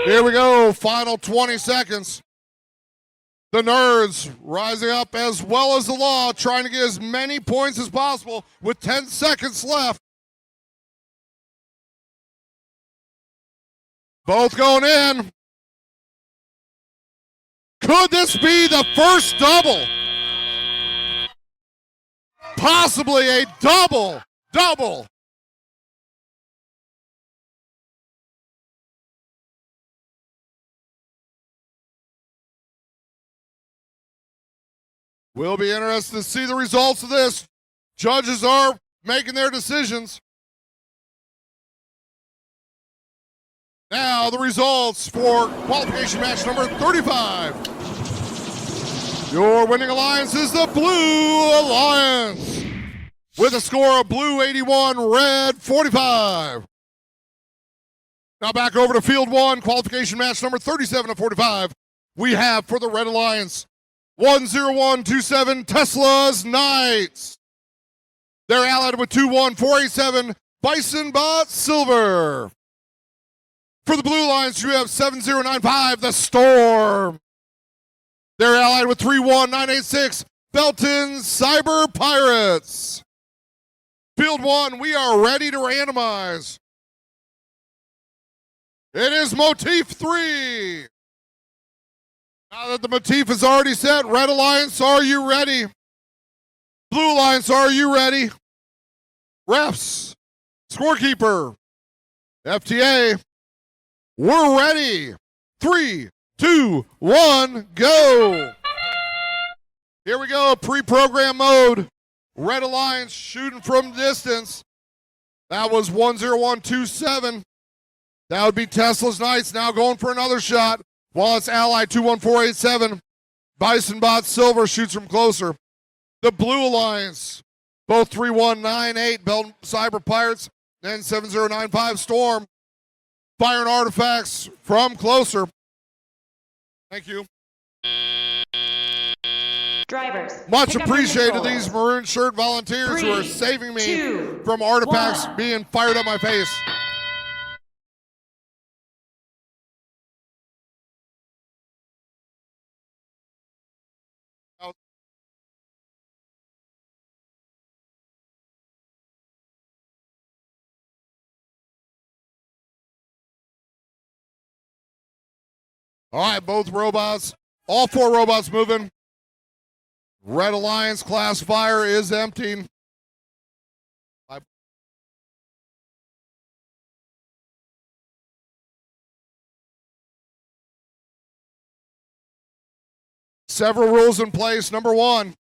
Here we go, final 20 seconds. The Nerds rising up as well as the Law, trying to get as many points as possible with 10 seconds left. Both going in. Could this be the first double? Possibly a double. We'll be interested to see the results of this. Judges are making their decisions. Now the results for qualification match number 35. Your winning alliance is the Blue Alliance with a score of blue 81, red 45. Now back over to field 1, qualification match number 37 of 45. We have for the Red Alliance 10127 Tesla's Knights. They're allied with 21487 Bison Bot Silver. For the Blue Alliance, you have 7095 The Storm. They're allied with 31986 Belton Cyber Pirates. Field 1, we are ready to randomize. It is Motif 3. Now that the motif is already set, Red Alliance, are you ready? Blue Alliance, are you ready? Refs, scorekeeper, FTA, we're ready. 3, 2, 1, go. Here we go, pre-program mode. Red Alliance shooting from distance. That was 10127. That would be Tesla's Knights now going for another shot. While it's allied 21487, Bison Bot Silver shoots from closer. The Blue Alliance, both 3198 Belton Cyber Pirates and 7095 Storm, firing artifacts from closer. Thank you. Drivers. Much pick up your appreciated controllers. these maroon shirt volunteers who are 3, saving me 2, from artifacts 1. being fired at my face. All right, both robots, all 4 robots moving. Red Alliance classifier is emptying. Several rules in place. Number 1,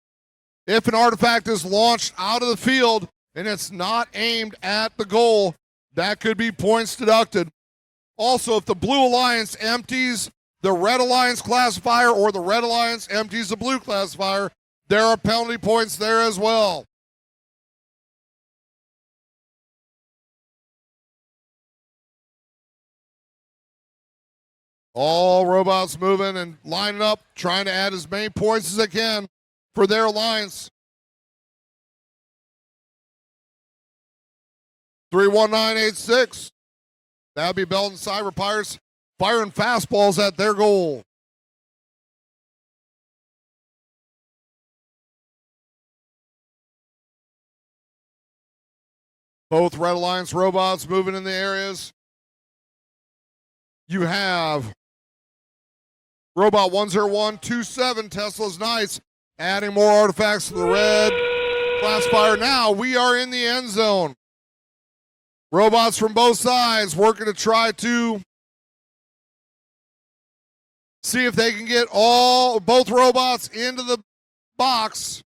if an artifact is launched out of the field and it's not aimed at the goal, that could be points deducted. Also, if the Blue Alliance empties the Red Alliance classifier or the Red Alliance empties the Blue classifier, there are penalty points there as well. All robots moving and lining up, trying to add as many points as they can for their alliance. 31986. That would be Belton Cyber Pirates firing fastballs at their goal. Both Red Alliance robots moving in the areas. You have Robot 10127 Tesla's Knights adding more artifacts to the red classifier. Now we are in the end zone. Robots from both sides working to try to see if they can get both robots into the box.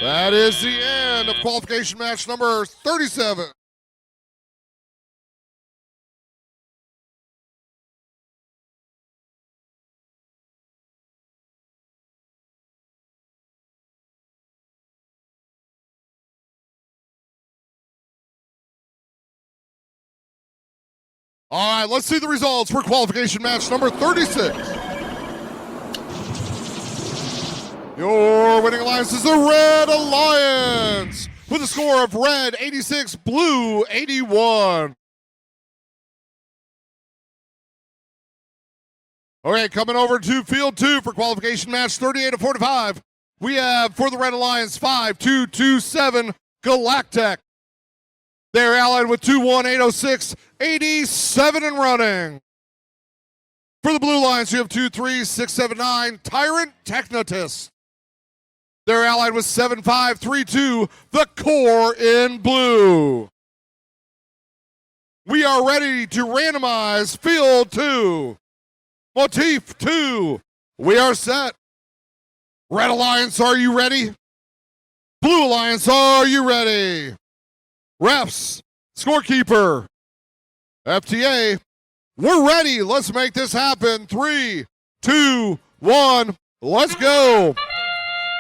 That is the end of qualification match number 37. All right, let's see the results for qualification match number 36. Your winning alliance is the Red Alliance with a score of red 86, blue 81. Okay, coming over to field 2 for qualification match 38 of 45. We have for the Red Alliance 5227 Galactic. They're allied with 21806, 87 and running. For the Blue Alliance, you have 23679 Tyrant Technotist. They're allied with 7532, the Core in Blue. We are ready to randomize field 2. Motif 2. We are set. Red Alliance, are you ready? Blue Alliance, are you ready? Refs, scorekeeper, FTA, we're ready. Let's make this happen. 3, 2, 1, let's go.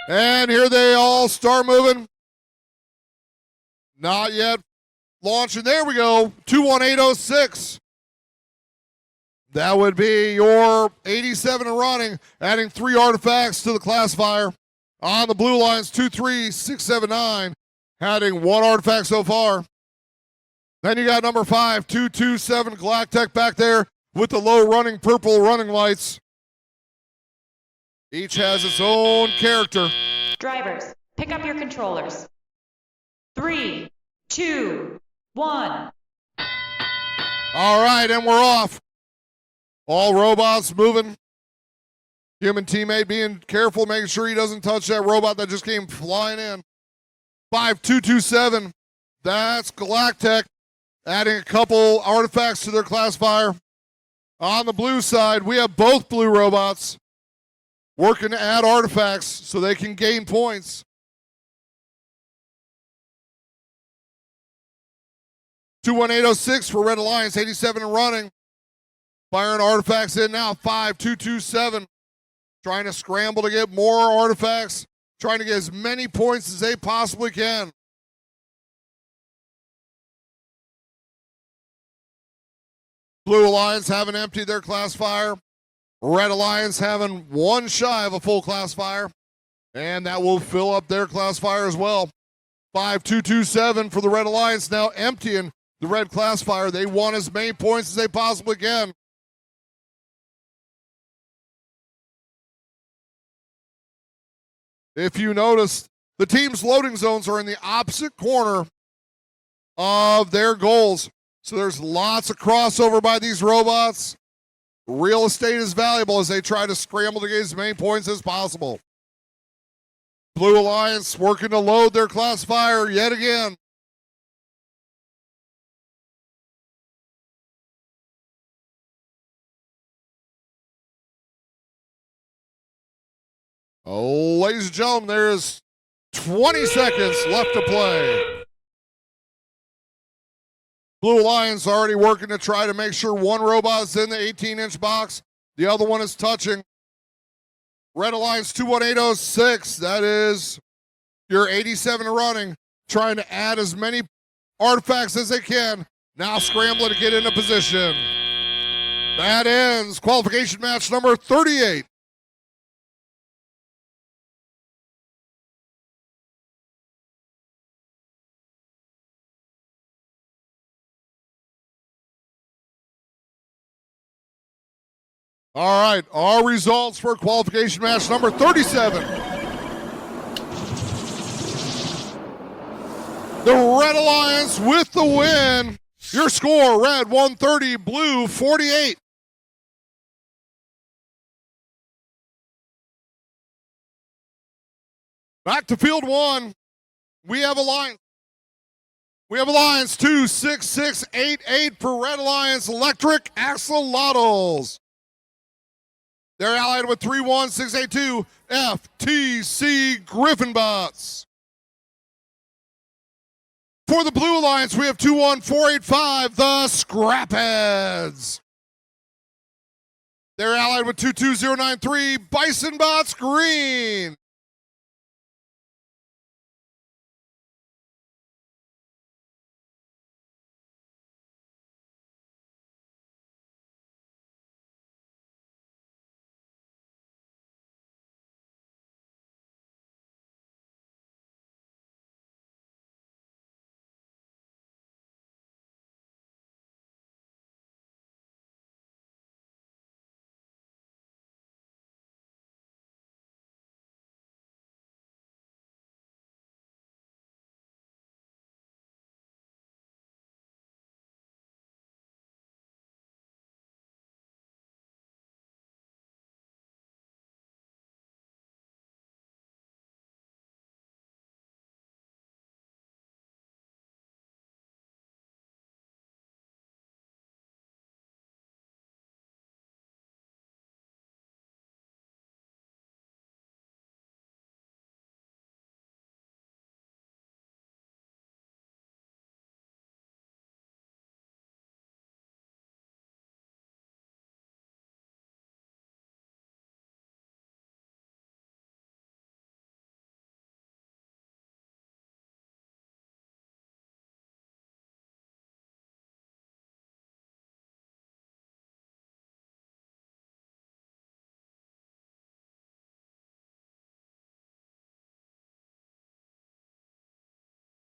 And here they all start moving. Not yet launching. There we go. 21806. That would be your 87 and running, adding 3 artifacts to the classifier. On the Blue Alliance, 23679. Adding 1 artifact so far. Then you got number 5227 Galactic back there with the low running purple running lights. Each has its own character. Drivers, pick up your controllers. 3, 2, 1. All right, and we're off. All robots moving. Human teammate being careful, making sure he doesn't touch that robot that just came flying in. 5227, that's Galactic, adding a couple artifacts to their classifier. On the blue side, we have both blue robots working to add artifacts so they can gain points. 21806 for Red Alliance, 87 and running. Firing artifacts in now, 5227. Trying to scramble to get more artifacts. Trying to get as many points as they possibly can. Blue Alliance haven't emptied their classifier. Red Alliance having 1 shy of a full classifier. And that will fill up their classifier as well. 5227 for the Red Alliance now emptying the red classifier. They want as many points as they possibly can. If you notice, the team's loading zones are in the opposite corner of their goals. So there's lots of crossover by these robots. Real estate is valuable as they try to scramble to get as many points as possible. Blue Alliance working to load their classifier yet again. Oh, ladies and gentlemen, there's 20 seconds left to play. Blue Alliance already working to try to make sure one robot is in the 18-inch box. The other one is touching. Red Alliance 21806, that is your 87 running, trying to add as many artifacts as they can. Now scrambling to get into position. That ends qualification match number 38. All right, our results for qualification match number 37. The Red Alliance with the win. Your score, red 130, blue 48. Back to field one. We have Alliance. We have Alliance 26688 for Red Alliance Electric Axolotls. They're allied with 31682 FTC Griffinbots. For the Blue Alliance, we have 21485, the Scrapheads. They're allied with 22093, Bisonbots Green.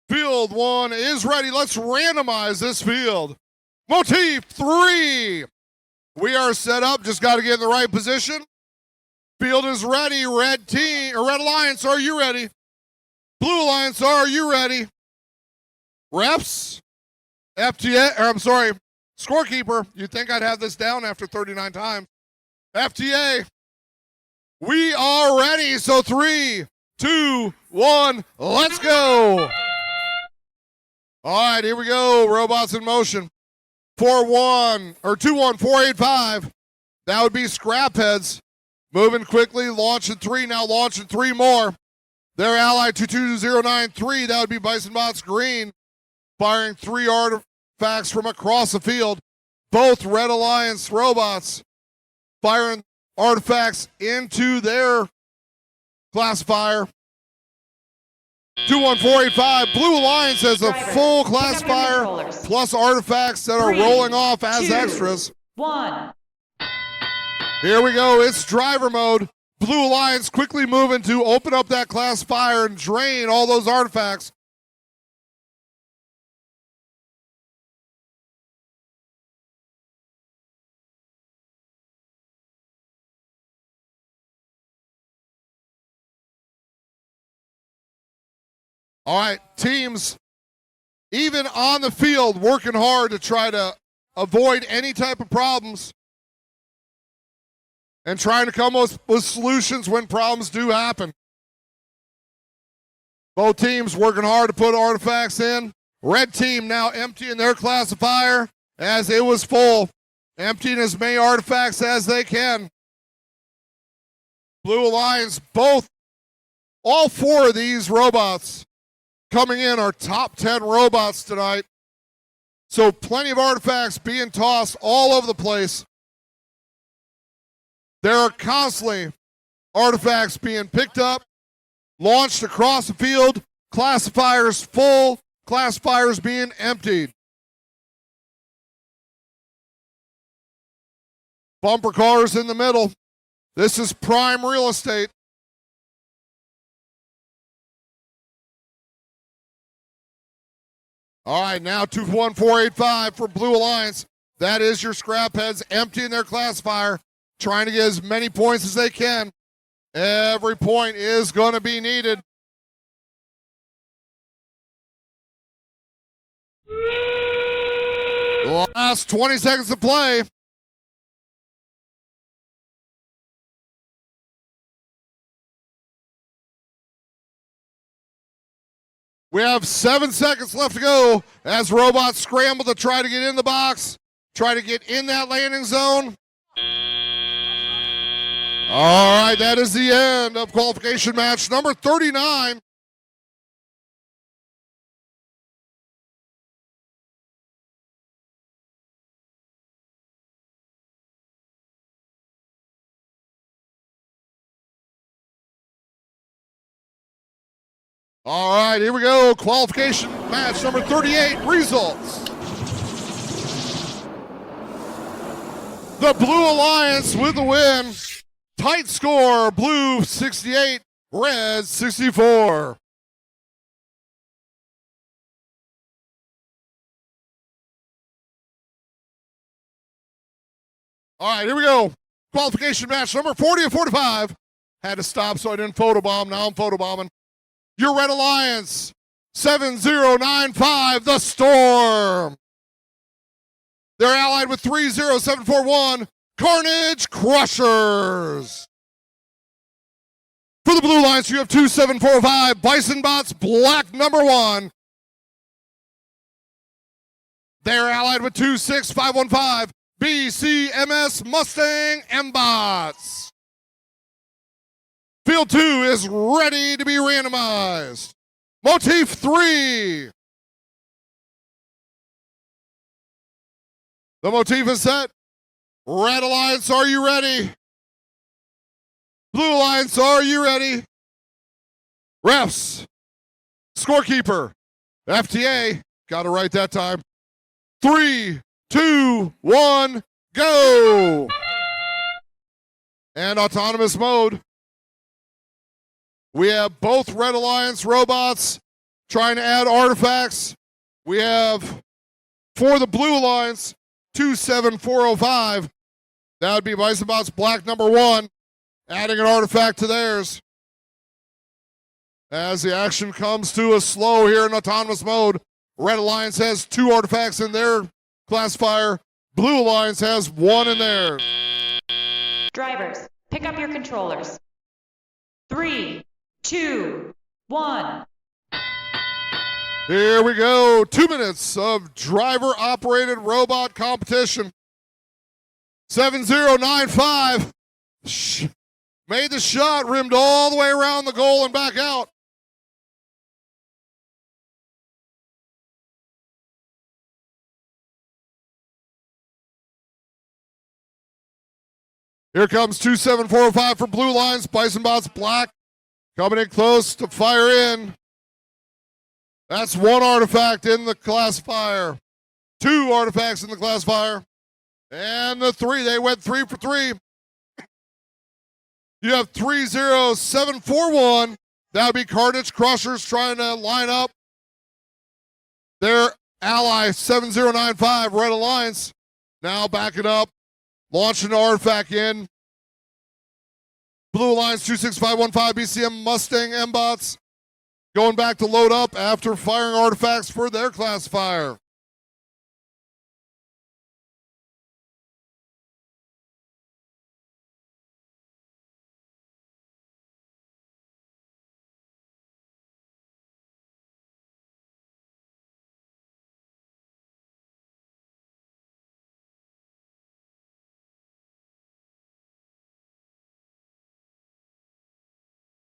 Field one is ready. Let's randomize this field. Motif 3. We are set up. Just got to get in the right position. Field is ready. Red team or Red Alliance, are you ready? Blue Alliance, are you ready? Refs, FTA, or I'm sorry, scorekeeper. You'd think I'd have this down after 39 times. FTA, we are ready. So 3, 2, 1, let's go. All right, here we go. Robots in motion. 4-1 or 2-1-4-8-5. That would be Scrapheads. Moving quickly, launching 3, now launching 3 more. Their ally 22093, that would be Bisonbots Green, firing 3 artifacts from across the field. Both Red Alliance robots firing artifacts into their classifier. 21485, Blue Alliance has a full classifier plus artifacts that are rolling off as extras. 1. Here we go, it's driver mode. Blue Alliance quickly moving to open up that classifier and drain all those artifacts. All right, teams, even on the field, working hard to try to avoid any type of problems and trying to come up with solutions when problems do happen. Both teams working hard to put artifacts in. Red team now emptying their classifier as it was full, emptying as many artifacts as they can. Blue Alliance, all 4 of these robots coming in are top 10 robots tonight. So plenty of artifacts being tossed all over the place. There are constantly artifacts being picked up, launched across the field, classifiers full, classifiers being emptied. Bumper cars in the middle. This is prime real estate. All right, now 21485 for Blue Alliance. That is your Scrapheads emptying their classifier, trying to get as many points as they can. Every point is going to be needed. Last 20 seconds to play. We have 7 seconds left to go as robots scramble to try to get in the box, try to get in that landing zone. All right, that is the end of qualification match number 39. All right, here we go. Qualification match number 38. Results. The Blue Alliance with the win. Tight score, Blue 68, Red 64. All right, here we go. Qualification match number 40 and 45. Had to stop so I didn't photobomb. Now I'm photobombing. Your Red Alliance, 7095, The Storm. They're allied with 30741, Carnage Crushers. For the Blue Alliance, you have 2745, Bison Bots, Black number 1. They're allied with 26515, BCMS Mustang M-Bots. Field 2 is ready to be randomized. Motif 3. The motif is set. Red Alliance, are you ready? Blue Alliance, are you ready? Refs, scorekeeper, FTA, got it right that time. 3, 2, 1, go! And autonomous mode. We have both Red Alliance robots trying to add artifacts. We have, for the Blue Alliance, 27405. That would be Bison Bots Black number 1, adding an artifact to theirs. As the action comes to a slow here in autonomous mode, Red Alliance has 2 artifacts in their classifier. Blue Alliance has 1 in theirs. Drivers, pick up your controllers. 3, 2, 1. Here we go. 2 minutes of driver-operated robot competition. 7095. Made the shot, rimmed all the way around the goal and back out. Here comes 27405 for Blue Lines. Bison Bots Black coming in close to fire in. That's 1 artifact in the classifier. 2 artifacts in the classifier. And the 3, they went 3 for 3. You have 30741. That would be Carnage Crushers trying to line up their ally 7095, Red Alliance. Now backing up, launching the artifact in. Blue Alliance 26515, BCM Mustang M-Bots. Going back to load up after firing artifacts for their classifier.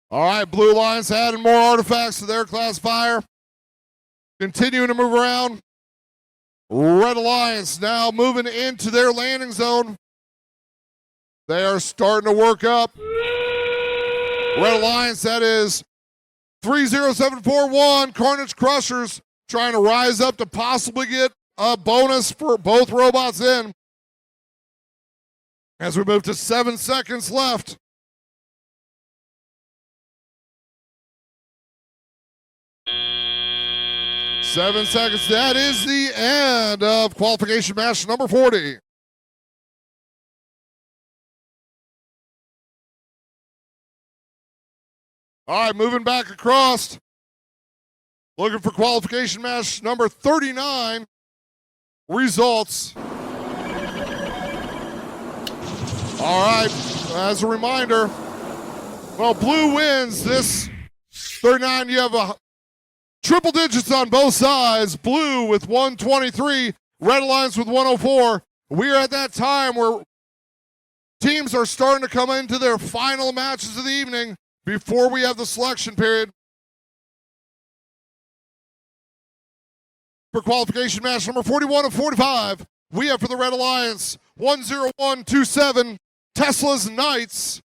All right, Blue Alliance adding more artifacts to their classifier. Continuing to move around. Red Alliance now moving into their landing zone. They are starting to work up. Red Alliance, that is 30741, Carnage Crushers, trying to rise up to possibly get a bonus for both robots in. As we move to 7 seconds left. 7 seconds. That is the end of qualification match number 40. All right, moving back across. Looking for qualification match number 39. results. All right, as a reminder, well, blue wins this 39. You have a triple digits on both sides. Blue with 123, Red Alliance with 104. We are at that time where teams are starting to come into their final matches of the evening before we have the selection period. For qualification match number 41 of 45, we have for the Red Alliance 10127 Tesla's Knights.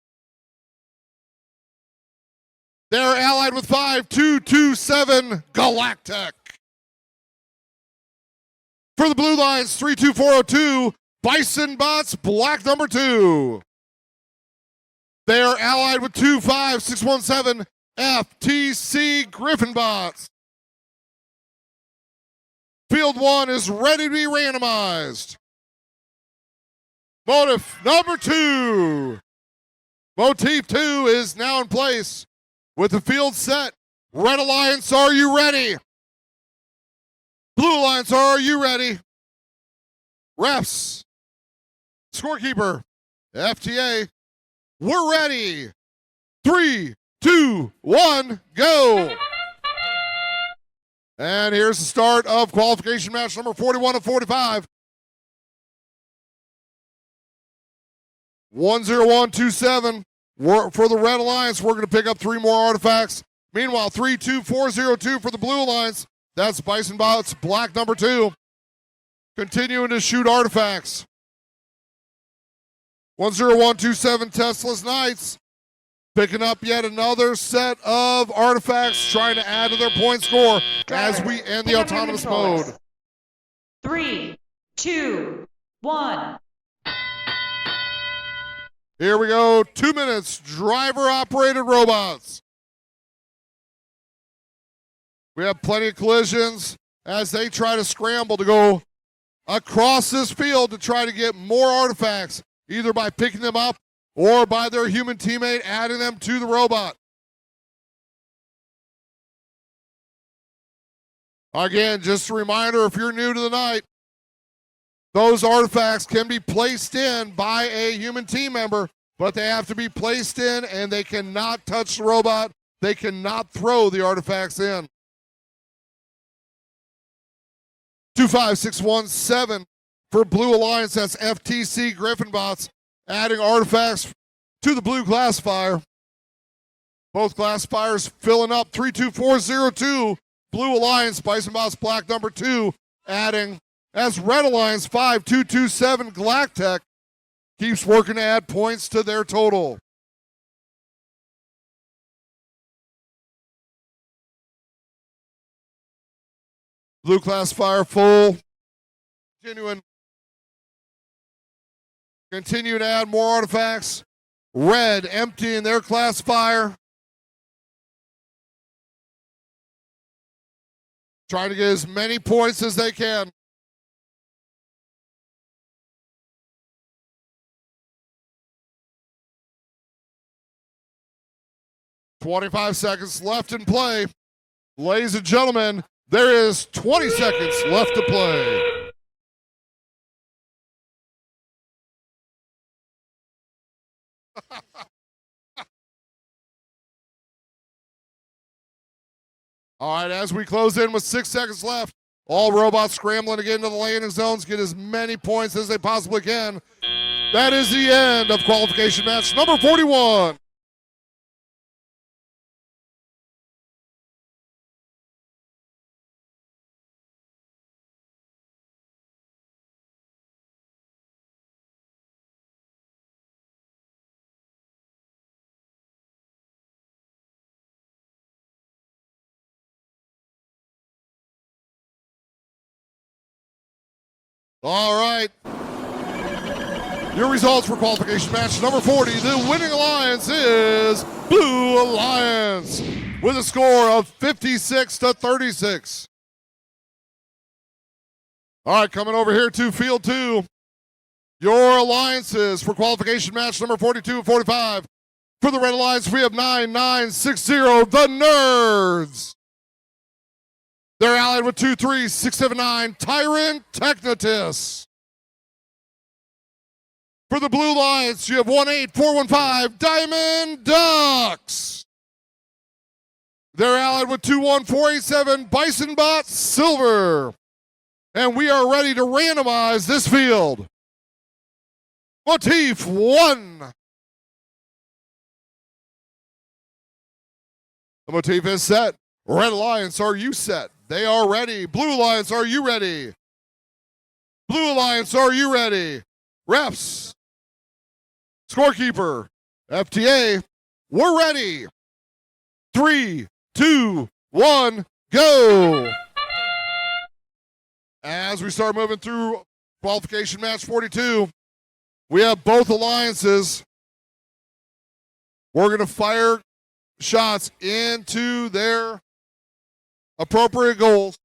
They're allied with 5227 Galactic. For the Blue Lions 32402 Bison Bots Black number 2. They are allied with 25617 FTC Griffin Bots. Field 1 is ready to be randomized. Motif number 2. Motif 2 is now in place with the field set. Red Alliance, are you ready? Blue Alliance, are you ready? Refs, scorekeeper, FTA, we're ready. 3, 2, 1, go. And here's the start of qualification match number 41 of 45. 10127. For the Red Alliance, we're going to pick up 3 more artifacts. Meanwhile, 32402 for the Blue Alliance. That's Bison Bots Black number 2. Continuing to shoot artifacts. 10127 Tesla's Knights. Picking up yet another set of artifacts, trying to add to their point score as we end the autonomous mode. 3, 2, 1. Here we go. 2 minutes. Driver-operated robots. We have plenty of collisions as they try to scramble to go across this field to try to get more artifacts, either by picking them up or by their human teammate adding them to the robot. Again, just a reminder, if you're new to the night, those artifacts can be placed in by a human team member, but they have to be placed in and they cannot touch the robot. They cannot throw the artifacts in. 25617 for Blue Alliance, that's FTC Griffin Bots, adding artifacts to the blue classifier. Both classifiers filling up. 32402, Blue Alliance, Bison Bots Black number 2, adding, as Red Alliance 5227 Galactic keeps working to add points to their total. Blue classifier full. Continue to add more artifacts. Red emptying their classifier. Trying to get as many points as they can. "25 seconds left in play. Ladies and gentlemen, there is 20 seconds left to play. All right, as we close in with 6 seconds left, all robots scrambling to get into the landing zones, get as many points as they possibly can. That is the end of qualification match number 41. All right. Your results for qualification match number 40. The winning alliance is Blue Alliance with a score of 56-36. All right, coming over here to field 2. Your alliances for qualification match number 42 and 45. For the Red Alliance, we have 9960, the Nerds. They're allied with 23679 Tyrant Technotus. For the Blue Lions, you have 18415 Diamond Ducks. They're allied with 21487 Bison Bot Silver. And we are ready to randomize this field. Motif 1. The motif is set. Red Alliance, are you set? They are ready. Blue Alliance, are you ready? Blue Alliance, are you ready? Refs, scorekeeper, FTA, we're ready. 3, 2, 1, go. As we start moving through qualification match 42, we have both alliances. We're going to fire shots into their appropriate goals.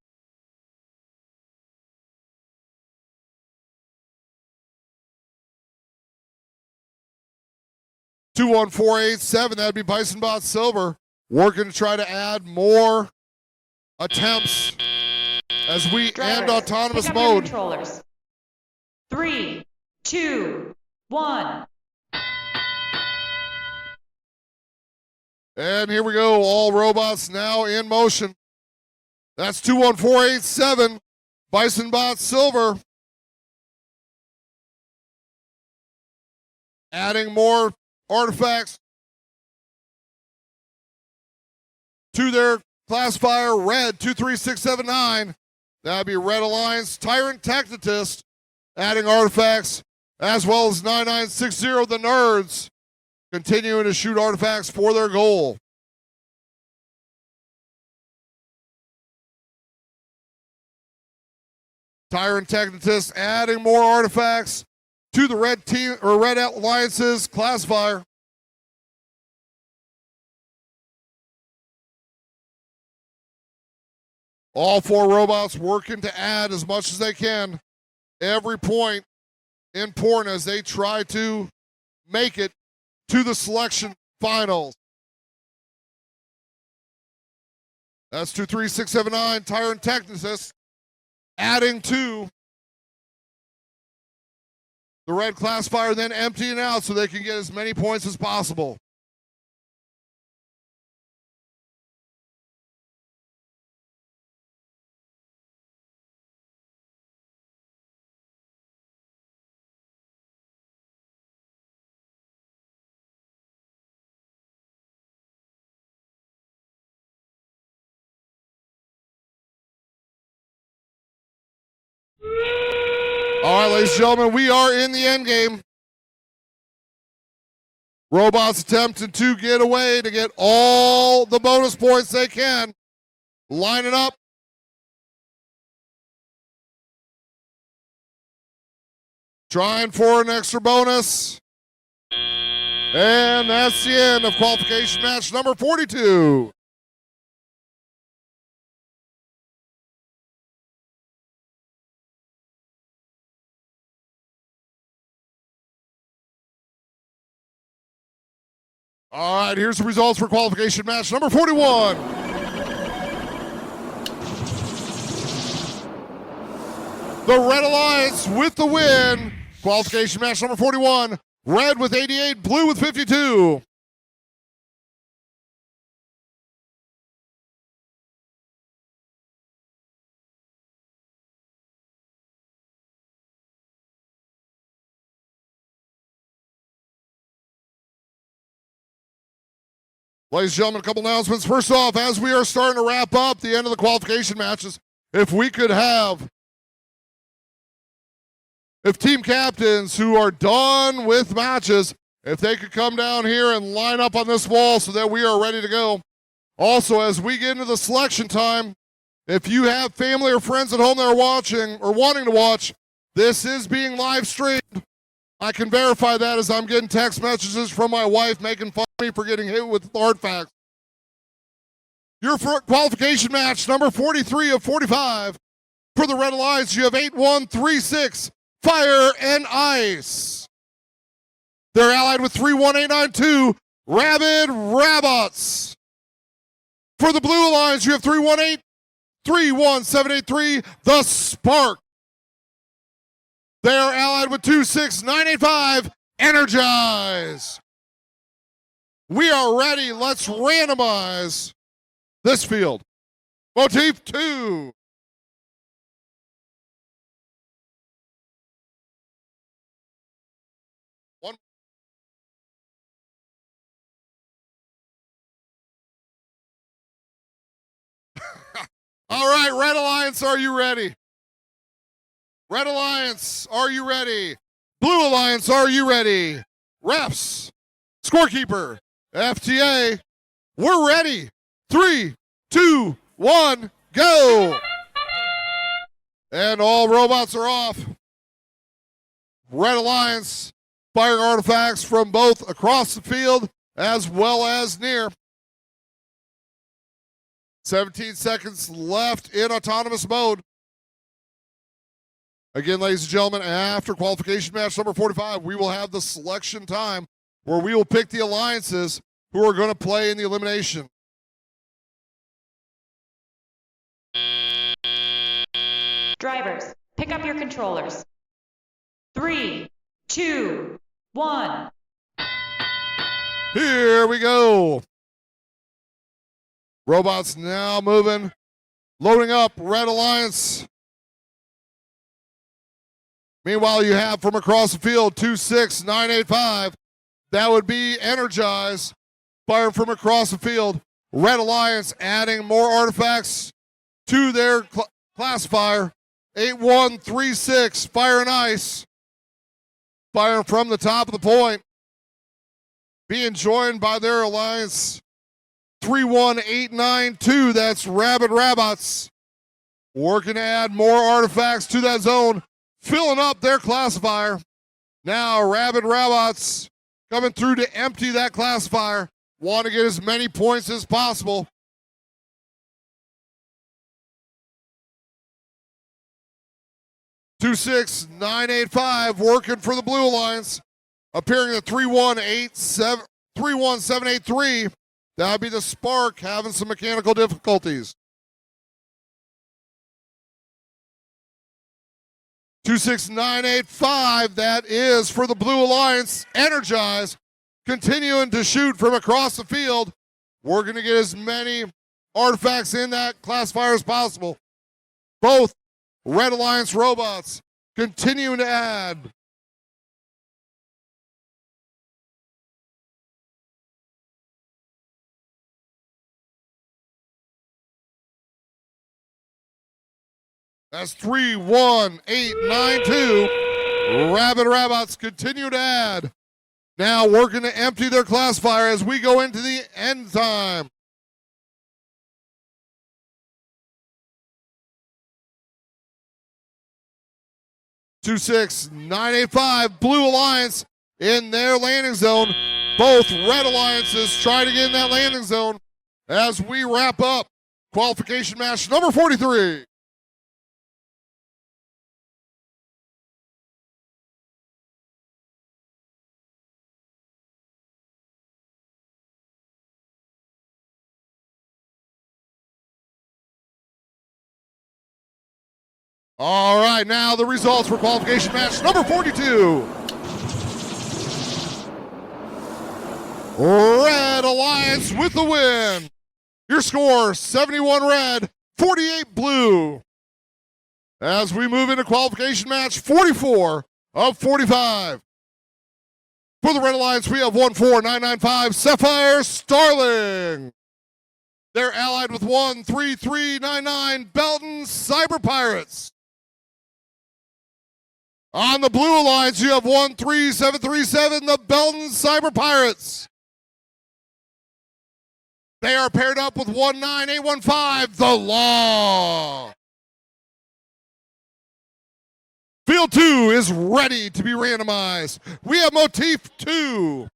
Two, 1, 4, 8, 7. That'd be Bison Bot Silver. Working to try to add more attempts as we end autonomous pick up your mode. controllers. 3, 2, 1. And here we go. All robots now in motion. That's 21487. Bison Bot Silver. Adding more artifacts to their classifier. Red 23679. That'd be Red Alliance. Tyrant Tactitist adding artifacts, as well as 9960 the Nerds continuing to shoot artifacts for their goal. Tyrant Tactitist adding more artifacts to the Red Team or Red Alliance's classifier. All four robots working to add as much as they can. Every point important as they try to make it to the selection finals. That's 23679 Tyrant Technicist adding to the red classifier, then emptying out so they can get as many points as possible. All right, ladies and gentlemen, we are in the end game. Robots attempting to get away to get all the bonus points they can. Line it up. Trying for an extra bonus. And that's the end of qualification match number 42. All right, here's the results for qualification match number 41. The Red Alliance with the win. Qualification match number 41. Red with 88, blue with 52. Ladies and gentlemen, a couple announcements. First off, as we are starting to wrap up the end of the qualification matches, if team captains who are done with matches, if they could come down here and line up on this wall so that we are ready to go. Also, as we get into the selection time, if you have family or friends at home that are watching or wanting to watch, this is being live streamed. I can verify that as I'm getting text messages from my wife making fun of me for getting hit with artifacts. Your qualification match, number 43 of 45. For the Red Alliance, you have 8136, Fire and Ice. They're allied with 31892, Rabid Rabbits. For the Blue Alliance, you have 31783, the Spark. They are allied with 26985, Energize. We are ready. Let's randomize this field. Motif 2. One. All right, Red Alliance, are you ready? Red Alliance, are you ready? Blue Alliance, are you ready? Refs, scorekeeper, FTA, we're ready. 3, 2, 1, go. And all robots are off. Red Alliance firing artifacts from both across the field as well as near. 17 seconds left in autonomous mode. Again, ladies and gentlemen, after qualification match number 45, we will have the selection time where we will pick the alliances who are going to play in the elimination. Drivers, pick up your controllers. 3, 2, 1. Here we go. Robots now moving, loading up Red Alliance. Meanwhile, you have from across the field 26985. That would be Energize, firing from across the field. Red Alliance adding more artifacts to their classifier. 8136, Fire and Ice, firing from the top of the point. Being joined by their alliance 31892, that's Rabid Rabbits, working to add more artifacts to that zone, filling up their classifier. Now Rabid Rabbits coming through to empty that classifier, want to get as many points as possible. Two 6-9-8-5 working for the Blue Alliance, appearing at 31783. That would be the Spark, having some mechanical difficulties. 26985, that is for the Blue Alliance. Energize, continuing to shoot from across the field. We're going to get as many artifacts in that classifier as possible. Both Red Alliance robots continuing to add. That's 31892. Rabid Rabbits continue to add. Now working to empty their classifier as we go into the end time. Two 6-9-8-5, Blue Alliance in their landing zone. Both Red Alliances try to get in that landing zone as we wrap up qualification match number 43. All right, now the results for qualification match number 42. Red Alliance with the win. Your score, 71 red, 48 blue. As we move into qualification match 44 of 45. For the Red Alliance, we have 14995 Sapphire Starling. They're allied with 13399 Belton Cyber Pirates. On the Blue Alliance, you have 13737, the Belton Cyber Pirates. They are paired up with 19815, the Law. Field 2 is ready to be randomized. We have Motif 2.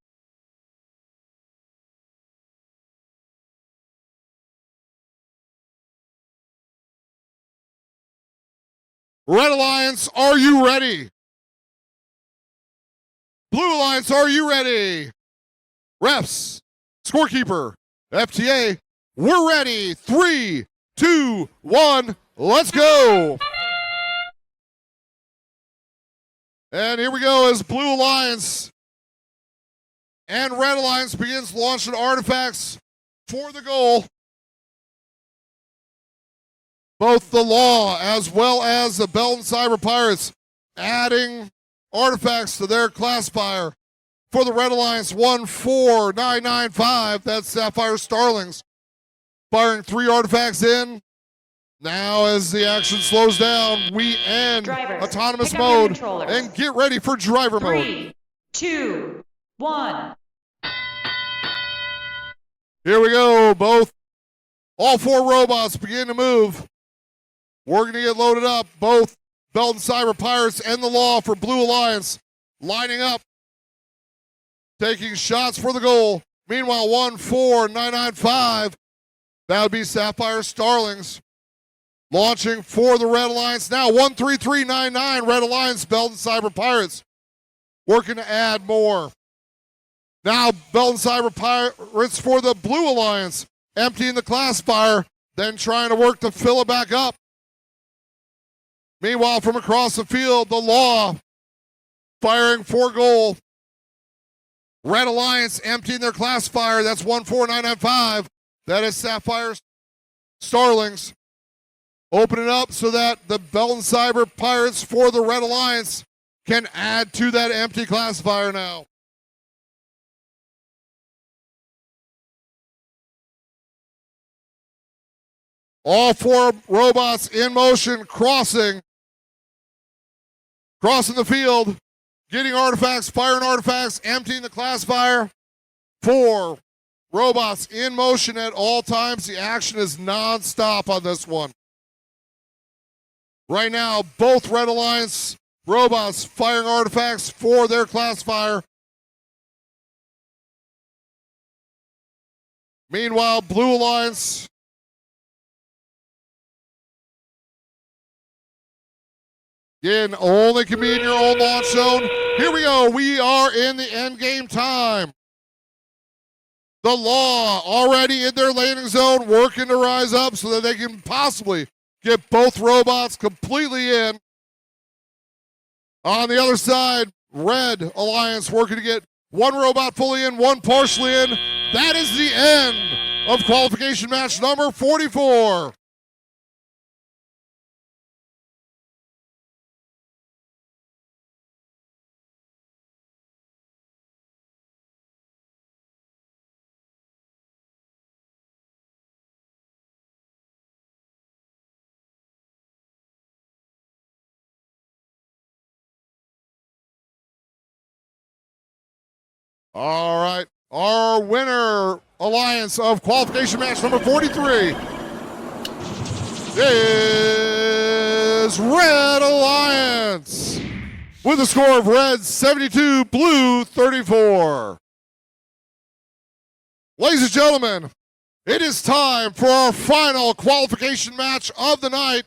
Red Alliance, are you ready? Blue Alliance, are you ready? Refs, scorekeeper, FTA, we're ready. 3, 2, 1, let's go. And here we go as Blue Alliance and Red Alliance begins launching artifacts for the goal. Both the Law as well as the Belton Cyber Pirates adding artifacts to their classifier. For the Red Alliance, 14995, that's Sapphire Starlings. Firing 3 artifacts in. Now as the action slows down, we end Drivers, autonomous pick up your mode controllers. and get ready for driver mode. 3, 2, 1. Here we go, all 4 robots begin to move. We're going to get loaded up. Both Belton Cyber Pirates and the Law for Blue Alliance lining up, taking shots for the goal. Meanwhile, 14995, that would be Sapphire Starlings, launching for the Red Alliance. Now 13399, Red Alliance, Belton Cyber Pirates, working to add more. Now Belton Cyber Pirates for the Blue Alliance, emptying the classifier, then trying to work to fill it back up. Meanwhile, from across the field, the Law firing for goal. Red Alliance emptying their classifier. That's 14995. That is Sapphire Starlings. Open it up so that the Belton Cyber Pirates for the Red Alliance can add to that empty classifier now. All 4 robots in motion, crossing the field, getting artifacts, firing artifacts, emptying the classifier. 4 robots in motion at all times. The action is non-stop on this one. Right now, both Red Alliance robots firing artifacts for their classifier. Meanwhile, Blue Alliance again, only can be in your own launch zone. Here we go. We are in the end game time. The Law already in their landing zone, working to rise up so that they can possibly get both robots completely in. On the other side, Red Alliance working to get 1 robot fully in, 1 partially in. That is the end of qualification match number 44. All right, our winner alliance of qualification match number 43 is Red Alliance with a score of red 72, blue 34. Ladies and gentlemen, it is time for our final qualification match of the night.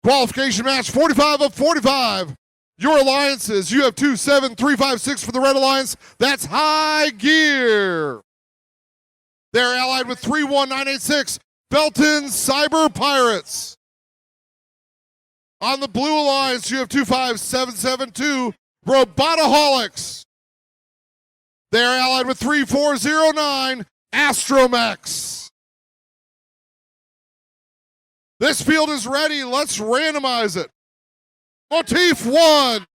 Qualification match 45 of 45. Your alliances, you have 27356 for the Red Alliance. That's high gear. They're allied with 31986, Belton Cyber Pirates. On the Blue Alliance, you have 25772, Robotaholics. They're allied with 3409, Astromex. This field is ready. Let's randomize it. Motif 1.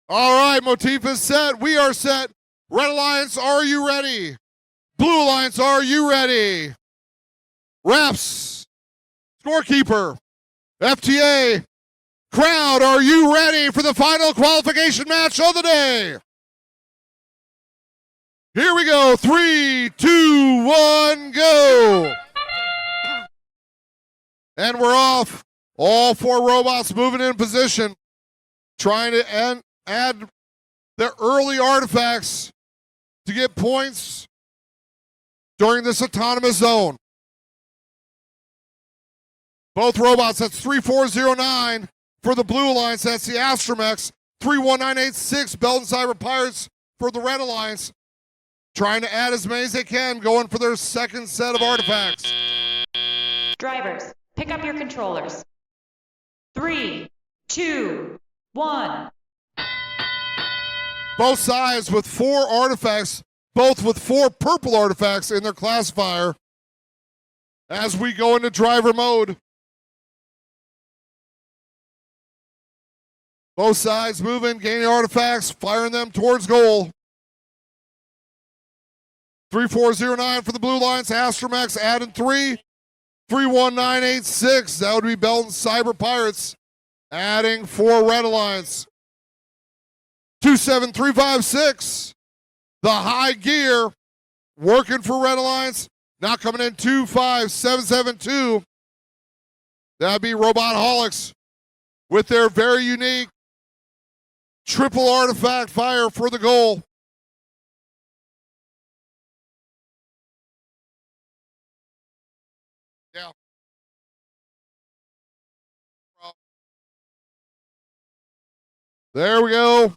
All right, Motif is set. We are set. Red Alliance, are you ready? Blue Alliance, are you ready? Refs, scorekeeper, FTA, crowd, are you ready for the final qualification match of the day? Here we go. 3, 2, 1, go. And we're off. All 4 robots moving in position, trying to add their early artifacts to get points during this autonomous zone. Both robots, that's 3409 for the Blue Alliance, that's the Astromex. 31986, Belton Cyber Pirates for the Red Alliance. trying to add as many as they can, going for their second set of artifacts. Drivers, pick up your controllers. 3, 2, 1. Both sides with 4 artifacts, both with 4 purple artifacts in their classifier as we go into driver mode. Both sides moving, gaining artifacts, firing them towards goal. 3409 for the Blue Lions, Astromax adding 3. 31986, that would be Belton Cyber Pirates, adding 4 Red Alliance. 27356, the high gear, working for Red Alliance, now coming in 25772. That'd be Robot-holics with their very unique triple artifact fire for the goal. Yeah. There we go.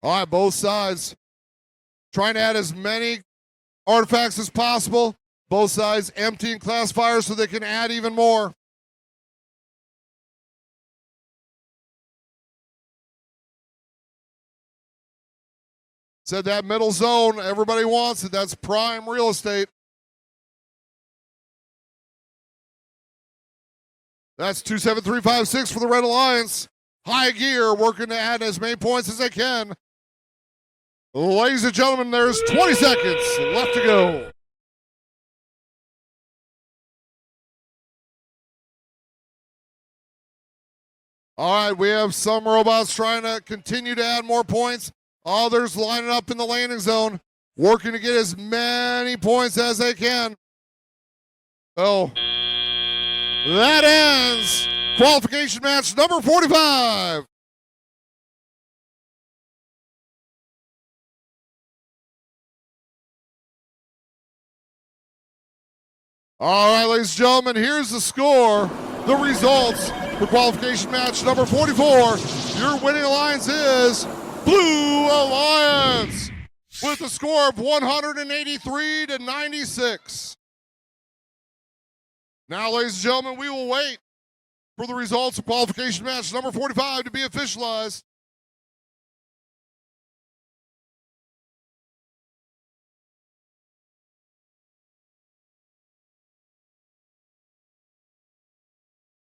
All right, both sides trying to add as many artifacts as possible. Both sides emptying classifiers so they can add even more. Said that middle zone, everybody wants it. That's prime real estate. That's 27356 for the Red Alliance. High gear, working to add as many points as they can. Ladies and gentlemen, there's 20 seconds left to go. All right, we have some robots trying to continue to add more points. Others lining up in the landing zone, working to get as many points as they can. Oh, that ends qualification match number 45. All right, ladies and gentlemen, here's the score, the results for qualification match number 44. Your winning alliance is Blue Alliance with a score of 183 to 96. Now, ladies and gentlemen, we will wait for the results of qualification match number 45 to be officialized.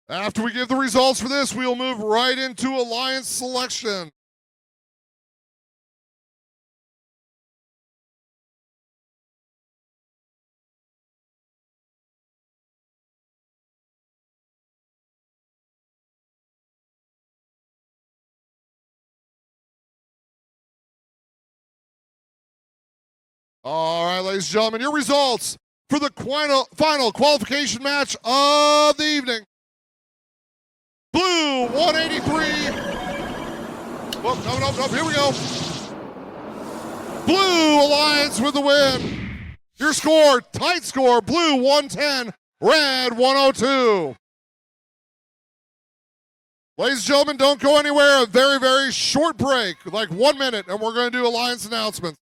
After we give the results for this, we'll move right into alliance selection. All right, ladies and gentlemen, your results for the final qualification match of the evening. Blue, 183. Whoa, no, here we go. Blue Alliance with the win. Your score, tight score, Blue 110, Red 102. Ladies and gentlemen, don't go anywhere. A very, very short break, like 1 minute, and we're going to do Alliance announcements.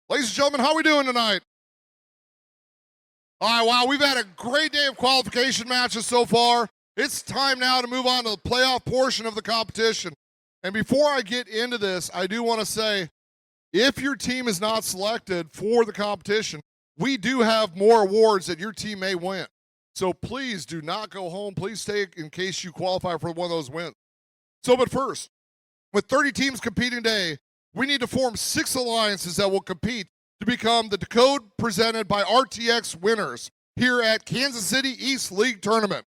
Ladies and gentlemen, how are we doing tonight? All right, wow, we've had a great day of qualification matches so far. It's time now to move on to the playoff portion of the competition. And before I get into this, I do want to say, if your team is not selected for the competition, we do have more awards that your team may win. So please do not go home. Please stay in case you qualify for one of those wins. But first, with 30 teams competing today, we need to form 6 alliances that will compete to become the code presented by RTX winners here at Kansas City East League Tournament.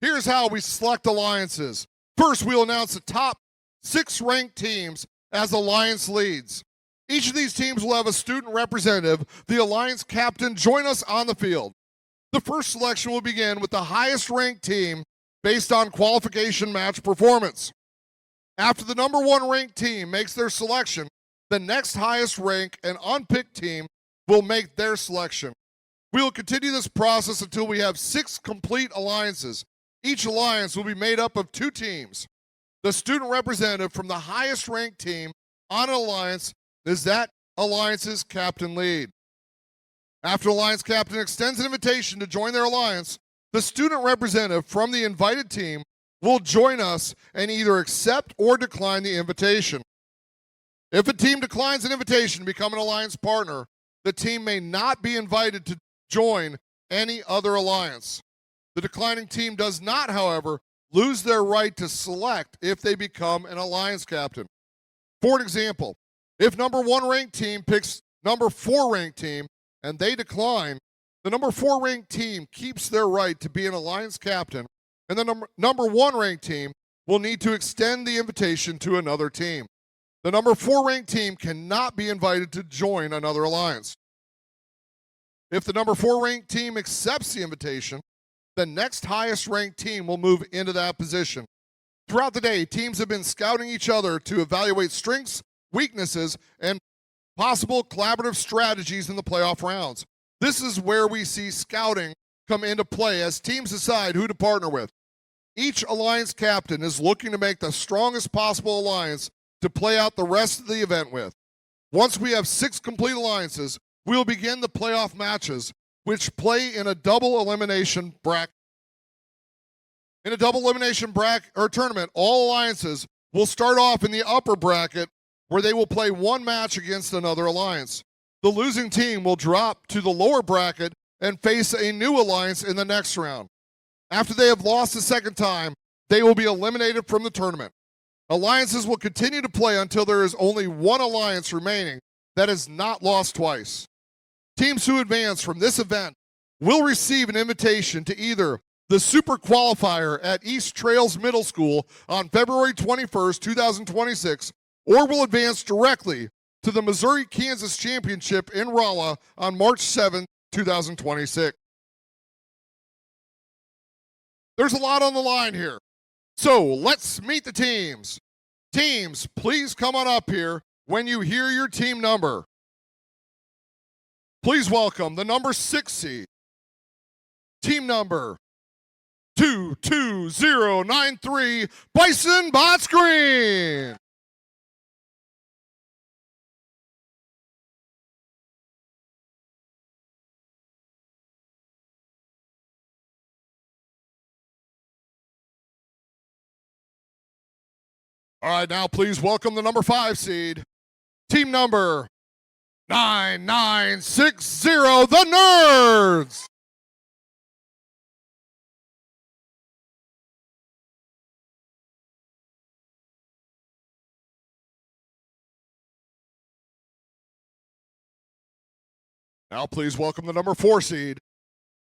Here's how we select alliances. First, we'll announce the top 6 ranked teams as alliance leads. Each of these teams will have a student representative, the alliance captain, join us on the field. The first selection will begin with the highest ranked team based on qualification match performance. After the number 1 ranked team makes their selection, the next highest rank and unpicked team will make their selection. We will continue this process until we have 6 complete alliances. Each alliance will be made up of 2 teams. The student representative from the highest ranked team on an alliance is that alliance's captain lead. After alliance captain extends an invitation to join their alliance, the student representative from the invited team will join us and either accept or decline the invitation. If a team declines an invitation to become an alliance partner, the team may not be invited to join any other alliance. The declining team does not, however, lose their right to select if they become an alliance captain. For example, if number 1 ranked team picks number 4 ranked team and they decline, the number 4 ranked team keeps their right to be an alliance captain, and the number 1 ranked team will need to extend the invitation to another team. The number 4 ranked team cannot be invited to join another alliance. If the number 4 ranked team accepts the invitation, the next highest ranked team will move into that position. Throughout the day, teams have been scouting each other to evaluate strengths, weaknesses, and possible collaborative strategies in the playoff rounds. This is where we see scouting come into play as teams decide who to partner with. Each alliance captain is looking to make the strongest possible alliance to play out the rest of the event with. Once we have 6 complete alliances, we will begin the playoff matches, which play in a double elimination bracket. In a double elimination bracket or tournament, all alliances will start off in the upper bracket where they will play 1 match against another alliance. The losing team will drop to the lower bracket and face a new alliance in the next round. After they have lost a second time, they will be eliminated from the tournament. Alliances will continue to play until there is only 1 alliance remaining that has not lost twice. Teams who advance from this event will receive an invitation to either the Super Qualifier at East Trails Middle School on February 21st, 2026, or will advance directly to the Missouri-Kansas Championship in Rolla on March 7th, 2026. There's a lot on the line here. So let's meet the teams. Teams, please come on up here when you hear your team number. Please welcome the number 6 seed, team number 22093, Bison Bot Screen. All right, now please welcome the number 5 seed, team number 9960, the Nerds. Now please welcome the number 4 seed,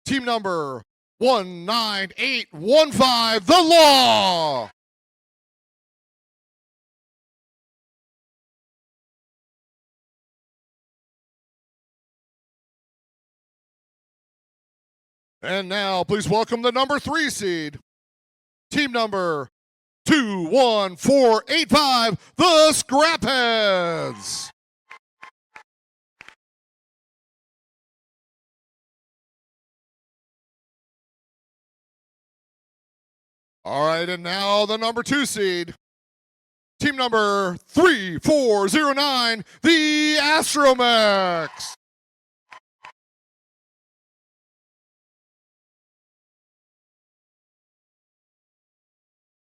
team number 19815, the Law. And now, please welcome the number 3 seed, team number 21485, the Scrapheads. All right, and now the number 2 seed, team number 3409, the Astromechs.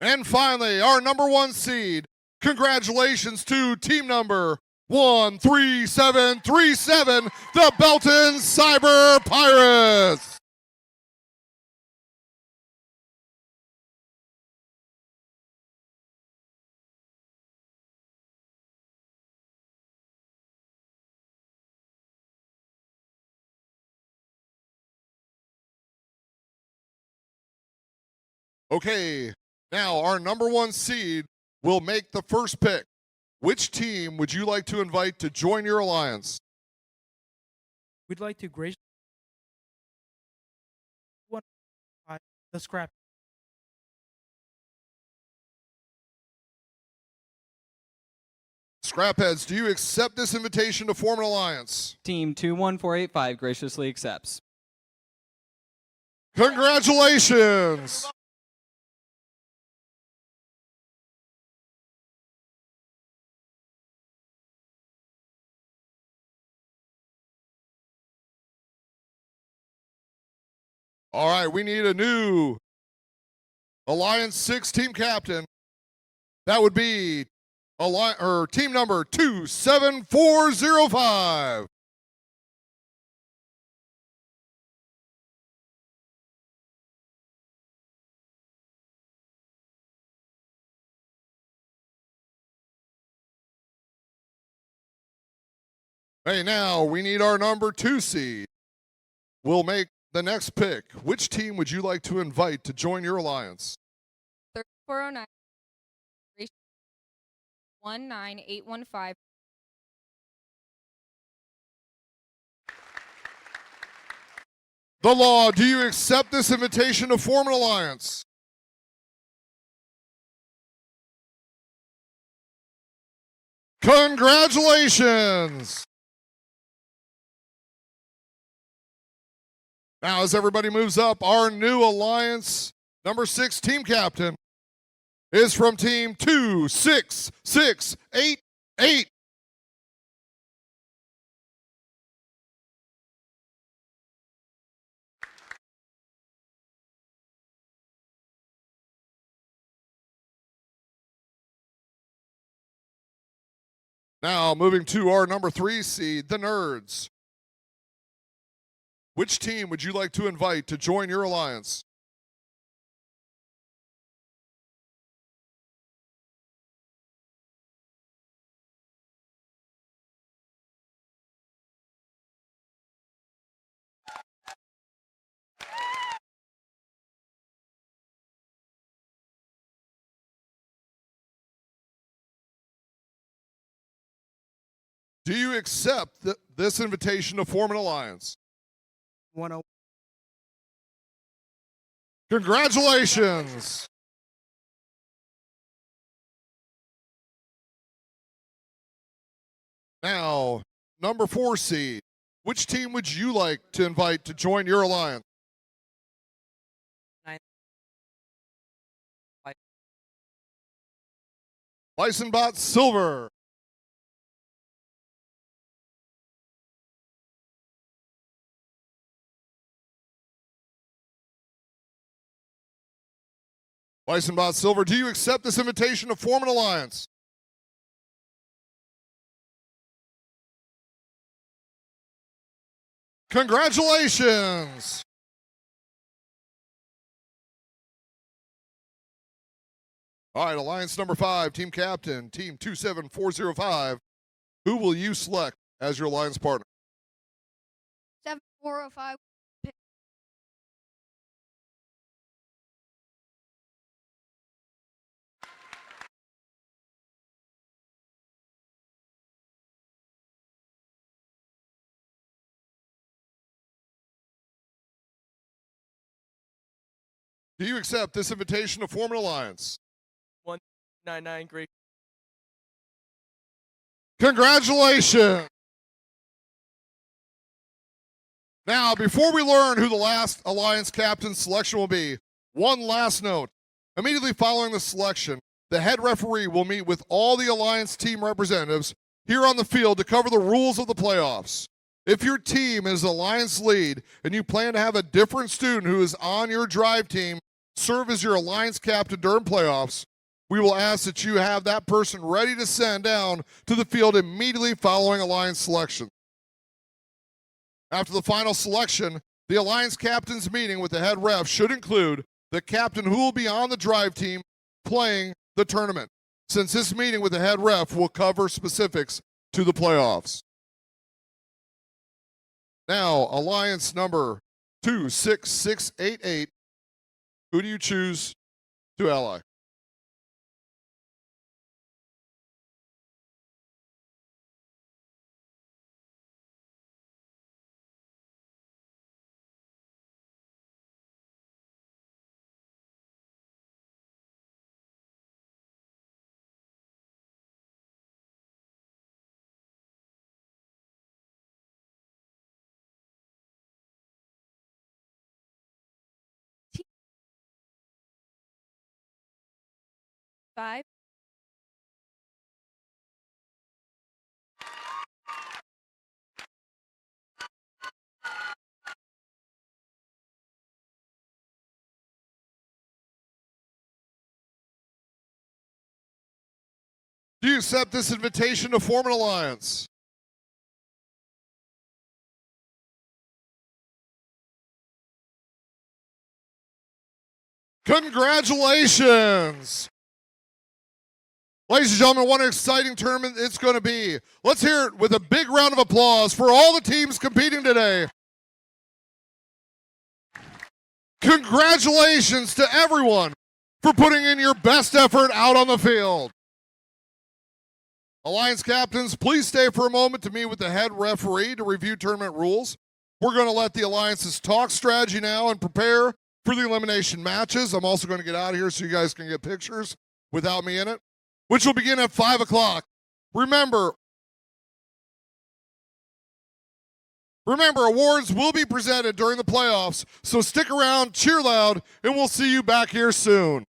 And finally, our number 1 seed. Congratulations to team number 13737, the Belton Cyber Pirates. Okay, now our number 1 seed will make the first pick. Which team would you like to invite to join your alliance? We'd like to graciously the scrap. Scrapheads, do you accept this invitation to form an alliance? Team 21485 graciously accepts. Congratulations! All right, we need a new Alliance 6 team captain. That would be team number 27405. Hey, now we need our number 2 seed. We'll make the next pick. Which team would you like to invite to join your alliance? 3409 19815. The Law, do you accept this invitation to form an alliance? Congratulations! Now, as everybody moves up, our new alliance number 6 team captain is from team 26688. Now, moving to our number 3 seed, the Nerds. Which team would you like to invite to join your alliance? Do you accept this invitation to form an alliance? 101. Congratulations! Now, number 4 seed. Which team would you like to invite to join your alliance? Bisonbot Silver. Bisonbot Silver, do you accept this invitation to form an alliance? Congratulations! All right, alliance number 5, team captain, team 27405. Who will you select as your alliance partner? 7405. Do you accept this invitation to form an alliance? 199 great. Congratulations! Now, before we learn who the last alliance captain selection will be, one last note. Immediately following the selection, the head referee will meet with all the Alliance team representatives here on the field to cover the rules of the playoffs. If your team is Alliance lead and you plan to have a different student who is on your drive team serve as your Alliance captain during playoffs, we will ask that you have that person ready to send down to the field immediately following Alliance selection. After the final selection, the Alliance captain's meeting with the head ref should include the captain who will be on the drive team playing the tournament, since this meeting with the head ref will cover specifics to the playoffs. Now, Alliance number 26688, who do you choose to ally? Five. Do you accept this invitation to form an alliance? Congratulations! Ladies and gentlemen, what an exciting tournament it's going to be. Let's hear it with a big round of applause for all the teams competing today. Congratulations to everyone for putting in your best effort out on the field. Alliance captains, please stay for a moment to meet with the head referee to review tournament rules. We're going to let the alliances talk strategy now and prepare for the elimination matches. I'm also going to get out of here so you guys can get pictures without me in it, which will begin at 5 o'clock. Remember, awards will be presented during the playoffs, so stick around, cheer loud, and we'll see you back here soon.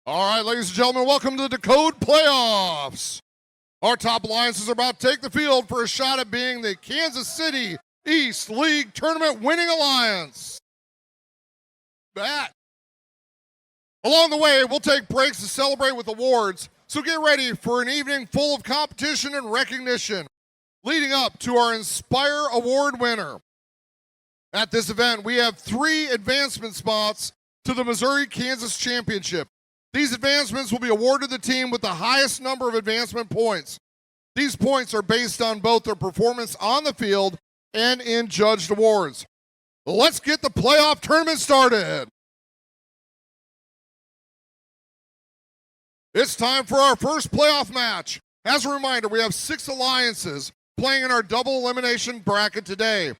All right, ladies and gentlemen, welcome to the Decode Playoffs. Our top alliances are about to take the field for a shot at being the Kansas City East League Tournament winning alliance. Along the way, we'll take breaks to celebrate with awards, so get ready for an evening full of competition and recognition, leading up to our Inspire Award winner. At this event, we have 3 advancement spots to the Missouri-Kansas Championship. These advancements will be awarded to the team with the highest number of advancement points. These points are based on both their performance on the field and in judged awards. Let's get the playoff tournament started. It's time for our first playoff match. As a reminder, we have 6 alliances playing in our double elimination bracket today.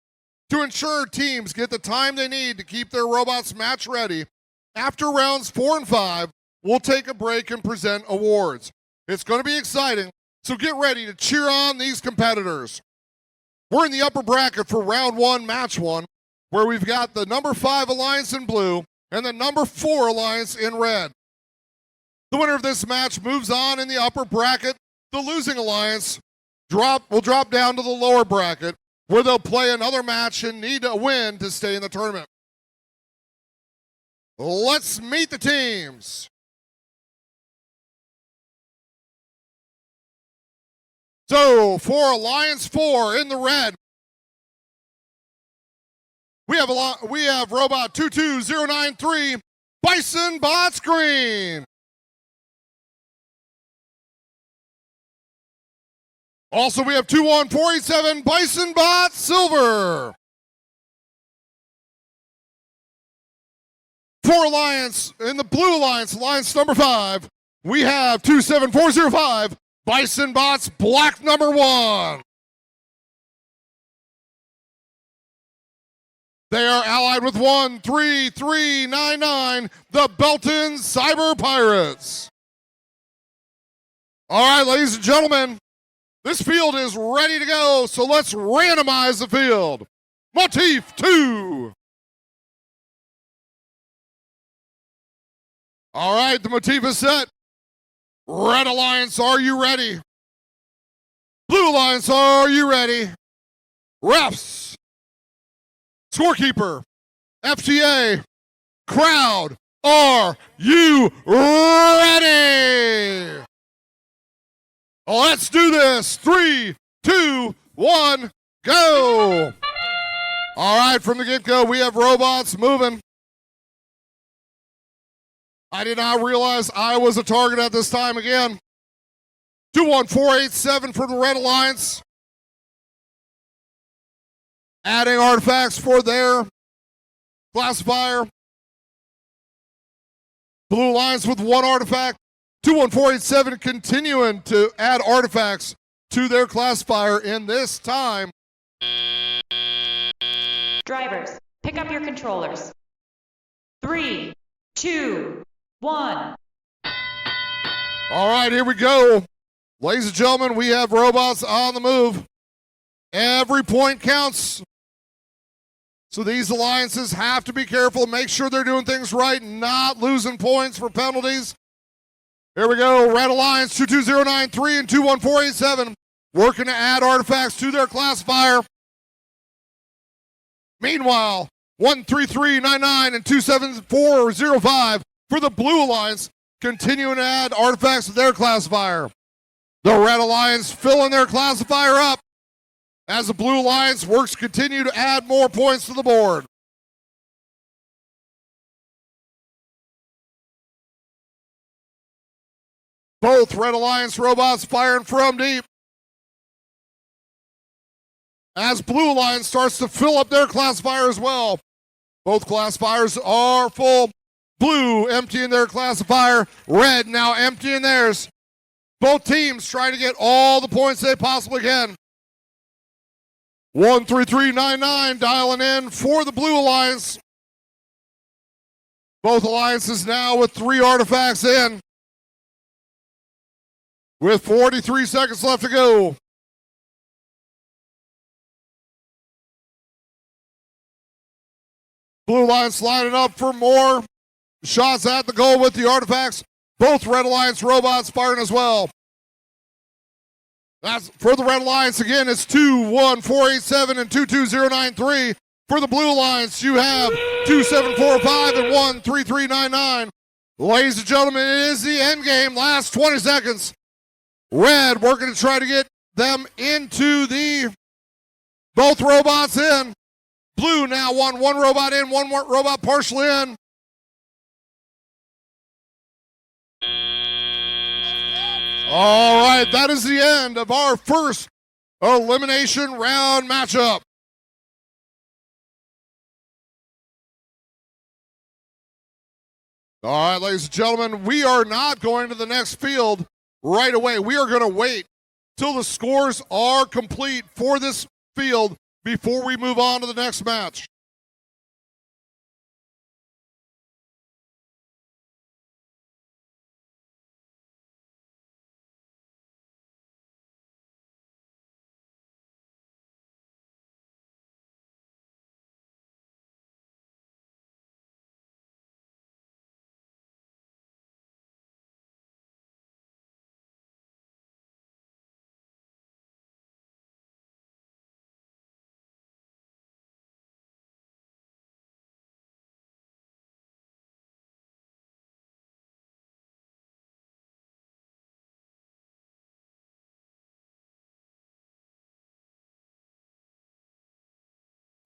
To ensure teams get the time they need to keep their robots match ready, after rounds 4 and 5, we'll take a break and present awards. It's going to be exciting, so get ready to cheer on these competitors. We're in the upper bracket for round 1, match 1, where we've got the number 5 alliance in blue and the number 4 alliance in red. The winner of this match moves on in the upper bracket. The losing alliance will drop down to the lower bracket, where they'll play another match and need a win to stay in the tournament. Let's meet the teams. So, for Alliance 4 in the red, we have Robot 22093, Bison Bots Green. Also, we have 21487, Bison Bot Silver. For Alliance, in the blue alliance, alliance number 5, we have 27405, Bison Bots Black number 1. They are allied with 13399, the Belton Cyber Pirates. All right, ladies and gentlemen, this field is ready to go, so let's randomize the field. Motif 2. All right, the motif is set. Red Alliance, are you ready? Blue Alliance, are you ready? Refs, scorekeeper, FTA, crowd, are you ready? Let's do this. 3, 2, 1, go. All right, from the get-go, we have robots moving. I did not realize I was a target at this time again. 21487 for the Red Alliance. Adding artifacts for their classifier. Blue Alliance with 1 artifact. 21487 continuing to add artifacts to their classifier in this time. Drivers, pick up your controllers. 3, 2, 1. All right, here we go. Ladies and gentlemen, we have robots on the move. Every point counts. So these alliances have to be careful, make sure they're doing things right, not losing points for penalties. Here we go, Red Alliance 22093 and 21487 working to add artifacts to their classifier. Meanwhile, 13399 and 27405 for the Blue Alliance continuing to add artifacts to their classifier. The Red Alliance filling their classifier up as the Blue Alliance works to continue to add more points to the board. Both Red Alliance robots firing from deep. As Blue Alliance starts to fill up their classifier as well. Both classifiers are full. Blue emptying their classifier. Red now emptying theirs. Both teams trying to get all the points they possibly can. 13399 dialing in for the Blue Alliance. Both alliances now with 3 artifacts in. With 43 seconds left to go. Blue Alliance lining up for more shots at the goal with the artifacts. Both Red Alliance robots firing as well. That's for the Red Alliance. Again, it's 21487 and 22093. For the Blue Alliance, you have 2745 and 13399. Ladies and gentlemen, it is the end game. Last 20 seconds. Red working to try to get them into the both robots in. Blue now one robot in, one more robot partially in. All right, that is the end of our first elimination round matchup. All right, ladies and gentlemen, we are not going to the next field right away. We are going to wait till the scores are complete for this field before we move on to the next match.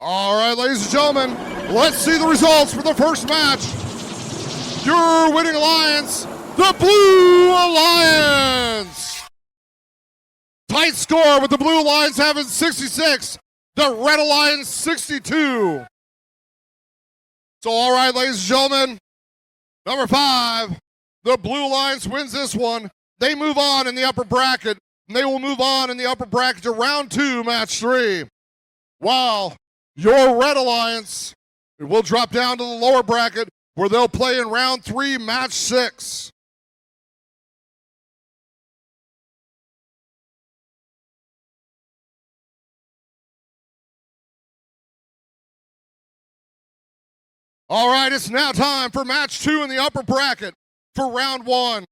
All right, ladies and gentlemen, let's see the results for the first match. Your winning alliance, the Blue Alliance. Tight score with the Blue Alliance having 66, the Red Alliance 62. So, all right, ladies and gentlemen, number 5, the Blue Alliance wins this one. They move on in the upper bracket, and they will move on in the upper bracket to round 2, match 3. Wow. Your Red Alliance will drop down to the lower bracket where they'll play in round 3, match 6. All right, it's now time for match 2 in the upper bracket for round 1.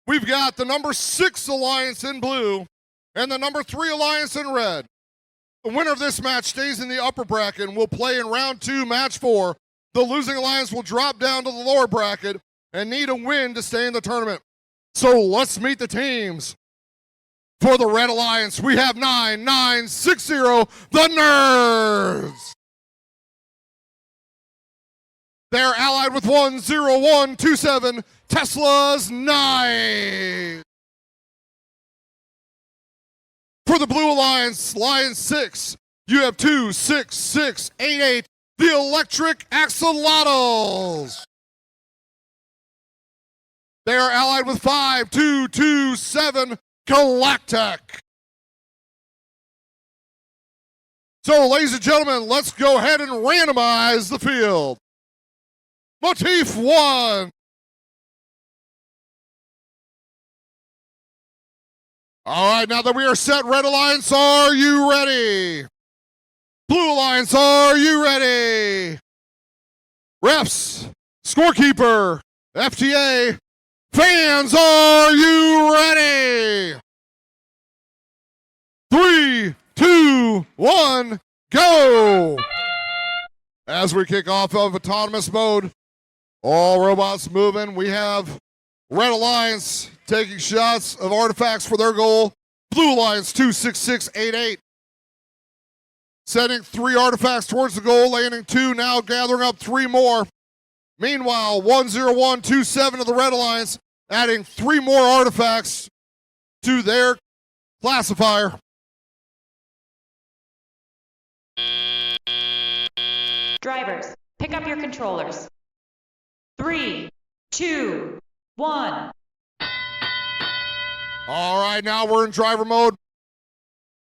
We've got the number 6 Alliance in blue and the number 3 Alliance in red. The winner of this match stays in the upper bracket and will play in round 2, match 4. The losing alliance will drop down to the lower bracket and need a win to stay in the tournament. So let's meet the teams. For the Red Alliance, we have 9960, the Nerds. They're allied with 10127, Tesla's Nice. For the Blue Alliance, Lion 6, you have 26688, the Electric Axolotls. They are allied with 5227, Galactic. So, ladies and gentlemen, let's go ahead and randomize the field. Motif 1. All right, now that we are set, Red Alliance, are you ready? Blue Alliance, are you ready? Refs, scorekeeper, FTA, fans, are you ready? 3, 2, 1, go! As we kick off of autonomous mode, all robots moving. We have Red Alliance taking shots of artifacts for their goal. Blue Alliance 26688. Sending 3 artifacts towards the goal, landing 2, now gathering up 3 more. Meanwhile, 10127 of the Red Alliance adding 3 more artifacts to their classifier. Drivers, pick up your controllers. 3, 2, 1. All right, now we're in driver mode.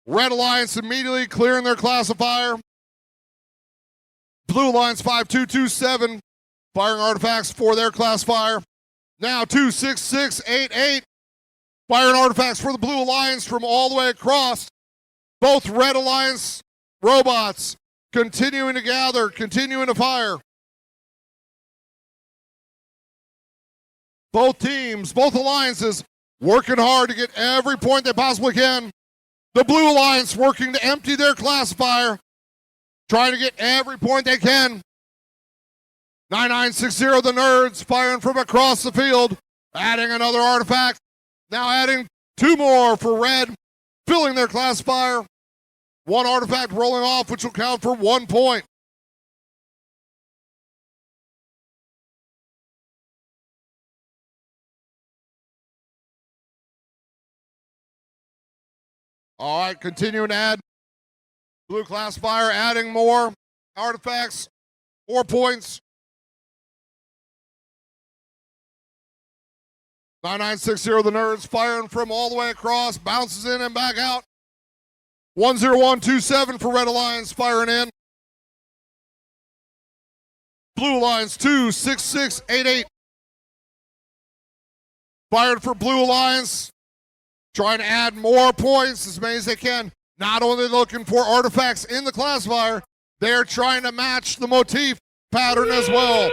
Red Alliance immediately clearing their classifier. Blue Alliance 5227 firing artifacts for their classifier. Now 26688 firing artifacts for the Blue Alliance from all the way across. Both Red Alliance robots continuing to gather, continuing to fire. Both teams, both alliances, working hard to get every point they possibly can. The Blue Alliance working to empty their classifier, trying to get every point they can. 9960, the Nerds, firing from across the field, adding another artifact. Now adding 2 more for Red, filling their classifier. 1 artifact rolling off, which will count for 1 point. All right, continuing to add. Blue classifier adding more artifacts, 4 points. 9960, the Nerds, firing from all the way across, bounces in and back out. 10127 for Red Alliance, firing in. Blue Alliance 26688. Fired for Blue Alliance, trying to add more points, as many as they can. Not only looking for artifacts in the classifier, they're trying to match the motif pattern as well.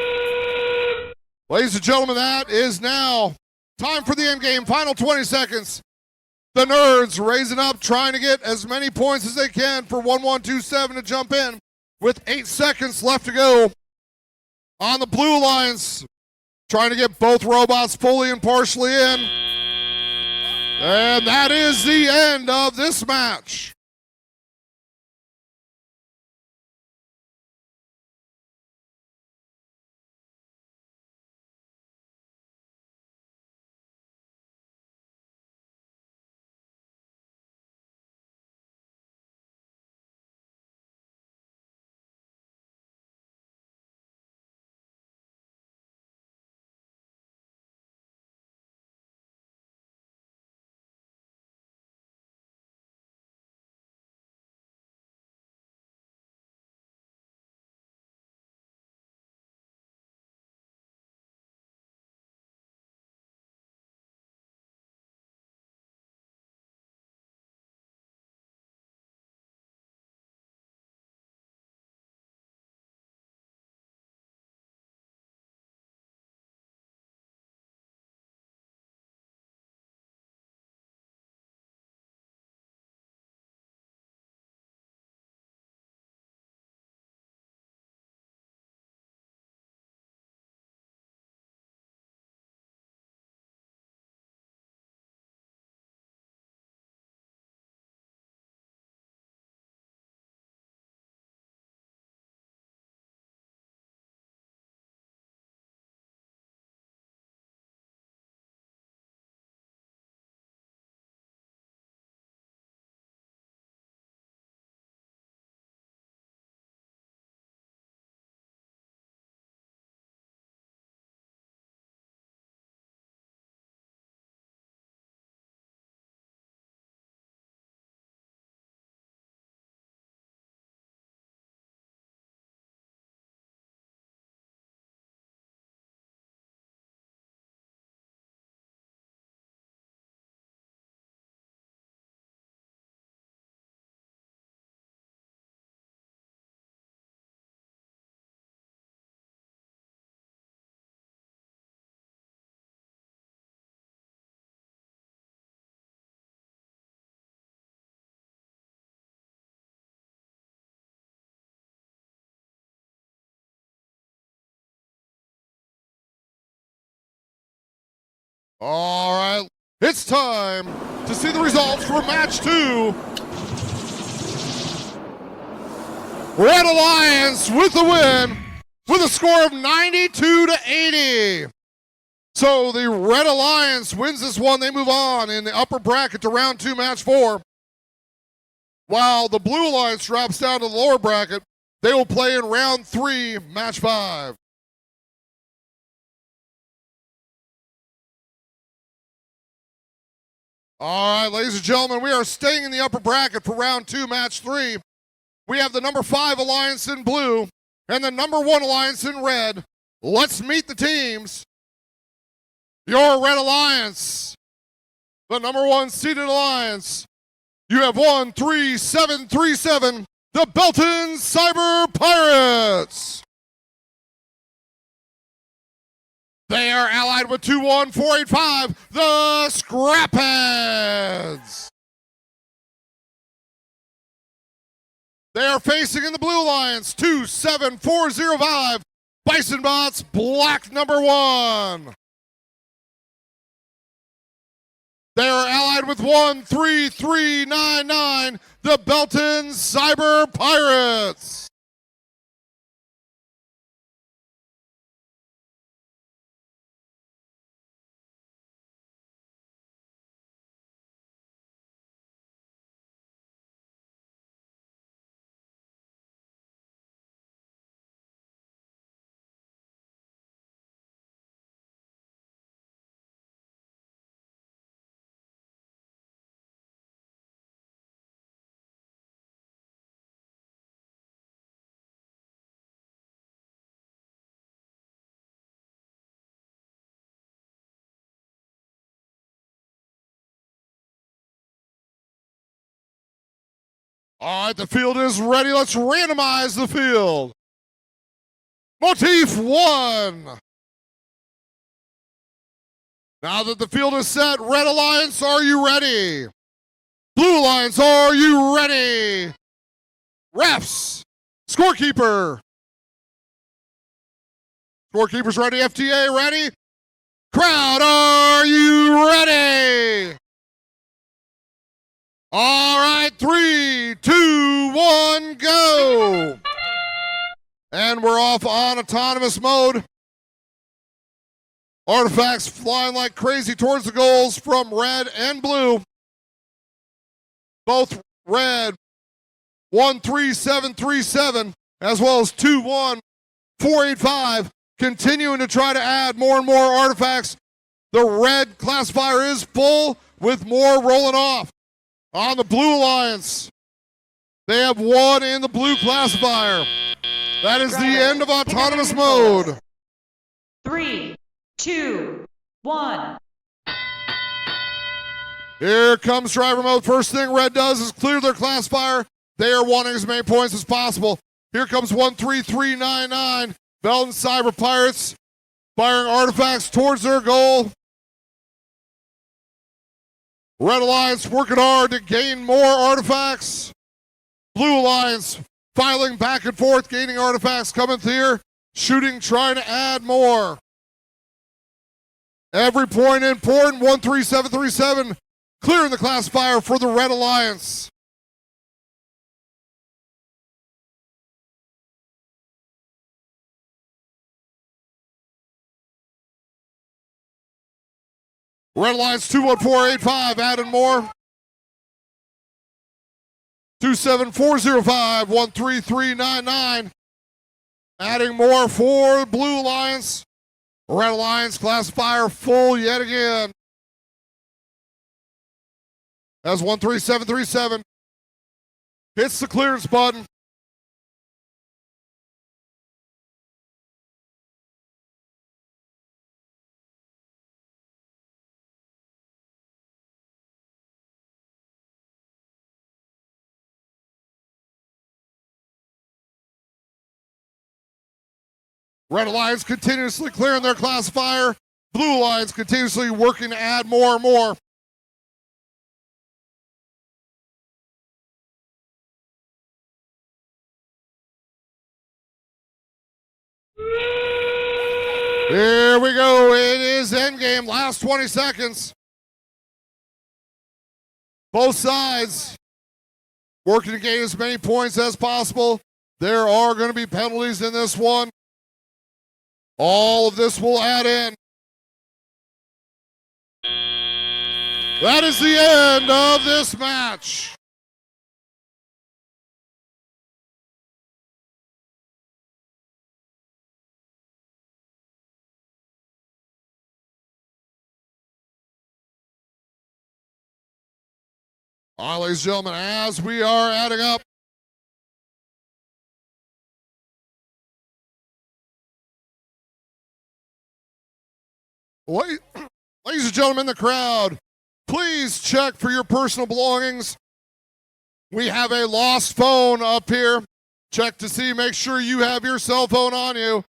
Ladies and gentlemen, that is now time for the end game. Final 20 seconds. The Nerds raising up, trying to get as many points as they can for 1127 to jump in with 8 seconds left to go. On the Blue Alliance, trying to get both robots fully and partially in. And that is the end of this match. All right, it's time to see the results for match 2. Red Alliance with the win with a score of 92-80. So the Red Alliance wins this one. They move on in the upper bracket to round 2, match 4. While the Blue Alliance drops down to the lower bracket, they will play in round 3, match 5. All right, ladies and gentlemen, we are staying in the upper bracket for round 2, match 3. We have the number 5 Alliance in blue and the number 1 Alliance in red. Let's meet the teams. Your Red Alliance, the number 1 seeded Alliance. You have 13737, the Belton Cyber Pirates. They are allied with 21485, the Scrapheads. They are facing in the Blue Alliance 27405, Bison Bots, black number 1. They are allied with 13399, the Belton Cyber Pirates. All right, the field is ready. Let's randomize the field. Motif 1. Now that the field is set, Red Alliance, are you ready? Blue Alliance, are you ready? Refs, scorekeeper. Scorekeeper's ready, FTA ready? Crowd, are you ready? All right, 3, 2, 1, go. And we're off on autonomous mode. Artifacts flying like crazy towards the goals from red and blue. Both red, 13737, as well as 21485, continuing to try to add more and more artifacts. The red classifier is full with more rolling off. On the Blue Alliance, they have 1 in the blue classifier. That is the end of autonomous mode. 3, 2, 1. Here comes driver mode. First thing red does is clear their classifier. They are wanting as many points as possible. Here comes 13399. Belton Cyber Pirates firing artifacts towards their goal. Red Alliance working hard to gain more artifacts. Blue Alliance filing back and forth, gaining artifacts, coming here, shooting, trying to add more. Every point important, 13737, clearing the classifier for the Red Alliance. Red Alliance 21485, adding more. 27405, 13399, adding more for Blue Alliance. Red Alliance classifier full yet again. As 13737 hits the clearance button. Red Alliance continuously clearing their classifier. Blue Alliance continuously working to add more and more. Here we go. It is endgame. Last 20 seconds. Both sides working to gain as many points as possible. There are going to be penalties in this one. All of this will add in. That is the end of this match. All right, ladies and gentlemen, as we are adding up, ladies and gentlemen in the crowd, please check for your personal belongings. We have a lost phone up here. Check to see, make sure you have your cell phone on you.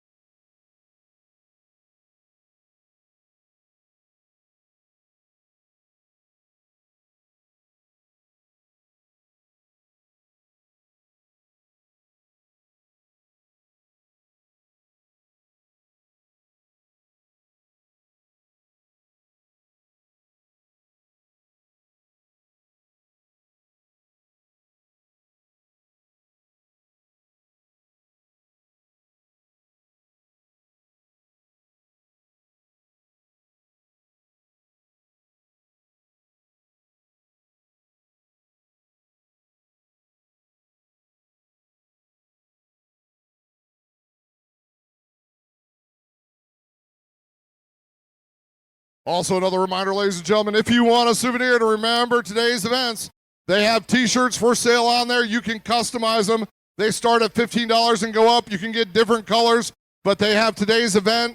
Also, another reminder, ladies and gentlemen, if you want a souvenir to remember today's events, they have t-shirts for sale on there. You can customize them. They start at $15 and go up. You can get different colors, but they have today's event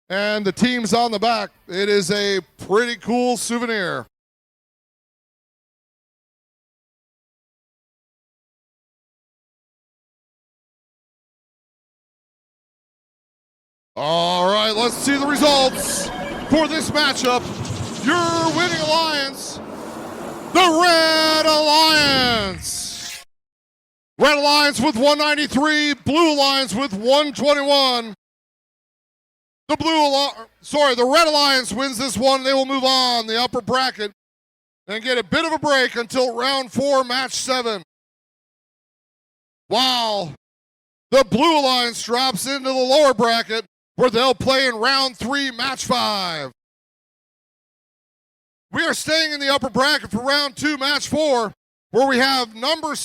and the teams on the back. It is a pretty cool souvenir. All right, let's see the results for this matchup. Your winning alliance, the Red Alliance. Red Alliance with 193, Blue Alliance with 121. The Red Alliance wins this one. They will move on the upper bracket and get a bit of a break until round 4, match 7. While the Blue Alliance drops into the lower bracket where they'll play in round 3, match 5. We are staying in the upper bracket for round 2, match 4, where we have the number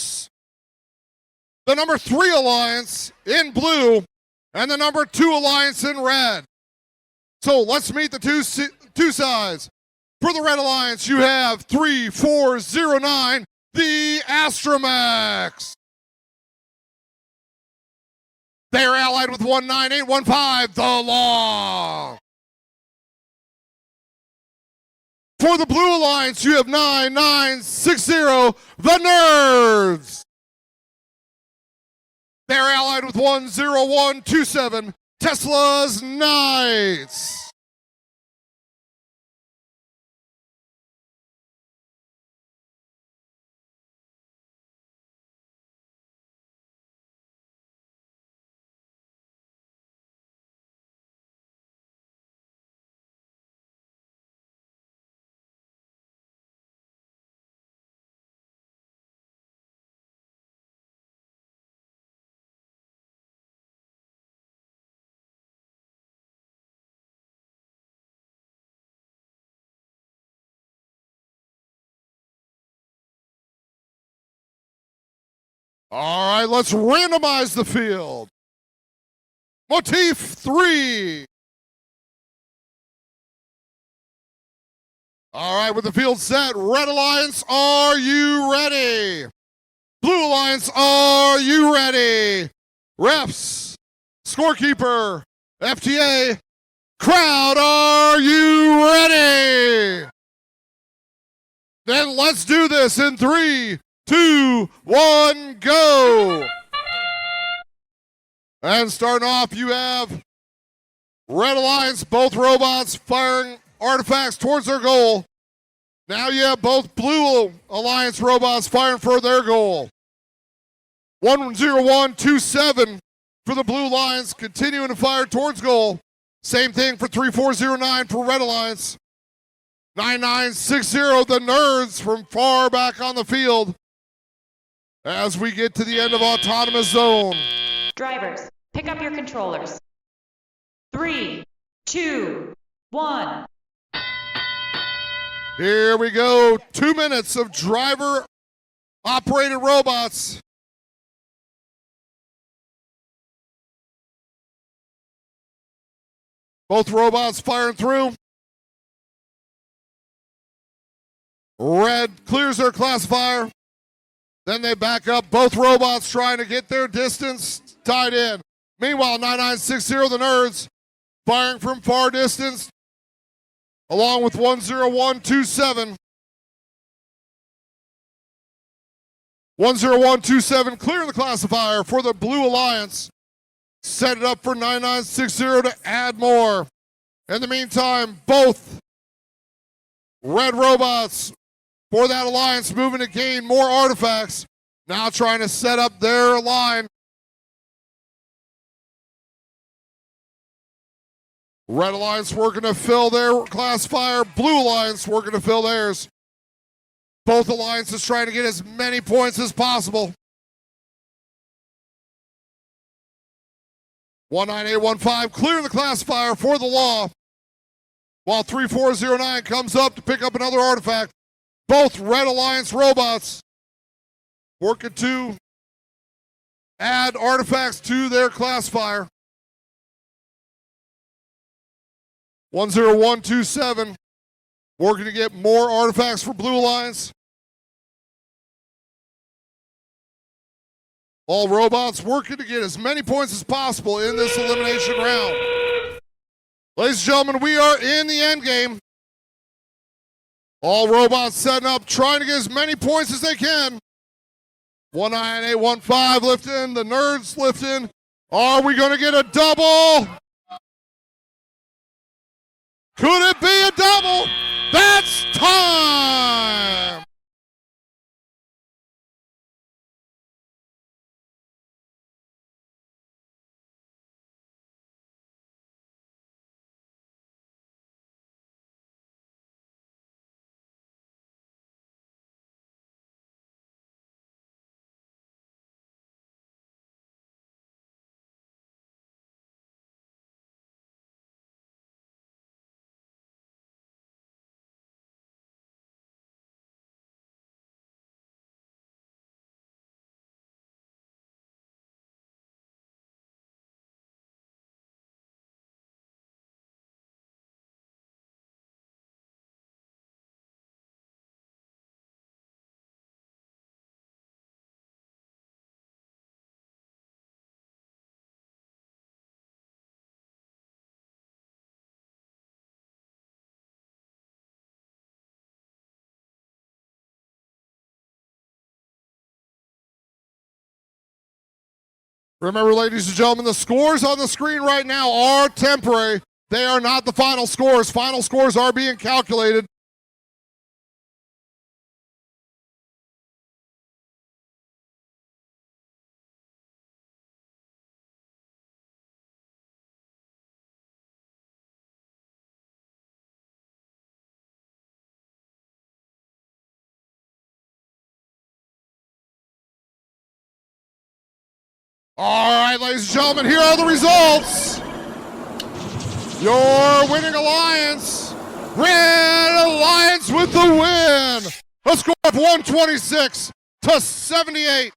3 Alliance in blue and the number 2 Alliance in red. So let's meet the two sides. For the Red Alliance, you have 3409, the Astromechs. They are allied with 19815, the Law. For the Blue Alliance, you have 9960, the Nerds. They're allied with 10127, Tesla's Knights. All right, let's randomize the field. Motif 3. All right, with the field set, Red Alliance, are you ready? Blue Alliance, are you ready? Refs, scorekeeper, FTA, crowd, are you ready? Then let's do this in 3, 2, 1, go. And starting off, you have Red Alliance, both robots firing artifacts towards their goal. Now you have both Blue Alliance robots firing for their goal. 10127 for the Blue Alliance, continuing to fire towards goal. Same thing for 3409 for Red Alliance. 9960, the Nerds from far back on the field. As we get to the end of Autonomous Zone. Drivers, pick up your controllers. 3, 2, 1. Here we go. 2 minutes of driver-operated robots. Both robots firing through. Red clears their classifier. Then they back up. Both robots trying to get their distance tied in. Meanwhile, 9960, the Nerds, firing from far distance, along with 10127. 10127 clearing the classifier for the Blue Alliance. Set it up for 9960 to add more. In the meantime, both red robots for that alliance moving to gain more artifacts. Now trying to set up their line. Red Alliance working to fill their classifier. Blue Alliance working to fill theirs. Both alliances trying to get as many points as possible. 19815 clearing the classifier for the Law. While 3409 comes up to pick up another artifact. Both Red Alliance robots working to add artifacts to their classifier. 10127 working to get more artifacts for Blue Alliance. All robots working to get as many points as possible in this elimination round. Ladies and gentlemen, we are in the end game. All robots setting up, trying to get as many points as they can. 19815 lifting, the nerds lifting. Are we going to get a double? Could it be a double? That's time! Remember, ladies and gentlemen, the scores on the screen right now are temporary. They are not the final scores. Final scores are being calculated. All right, ladies and gentlemen, here are the results. Your winning alliance, Red Alliance with the win. A score of 126-78.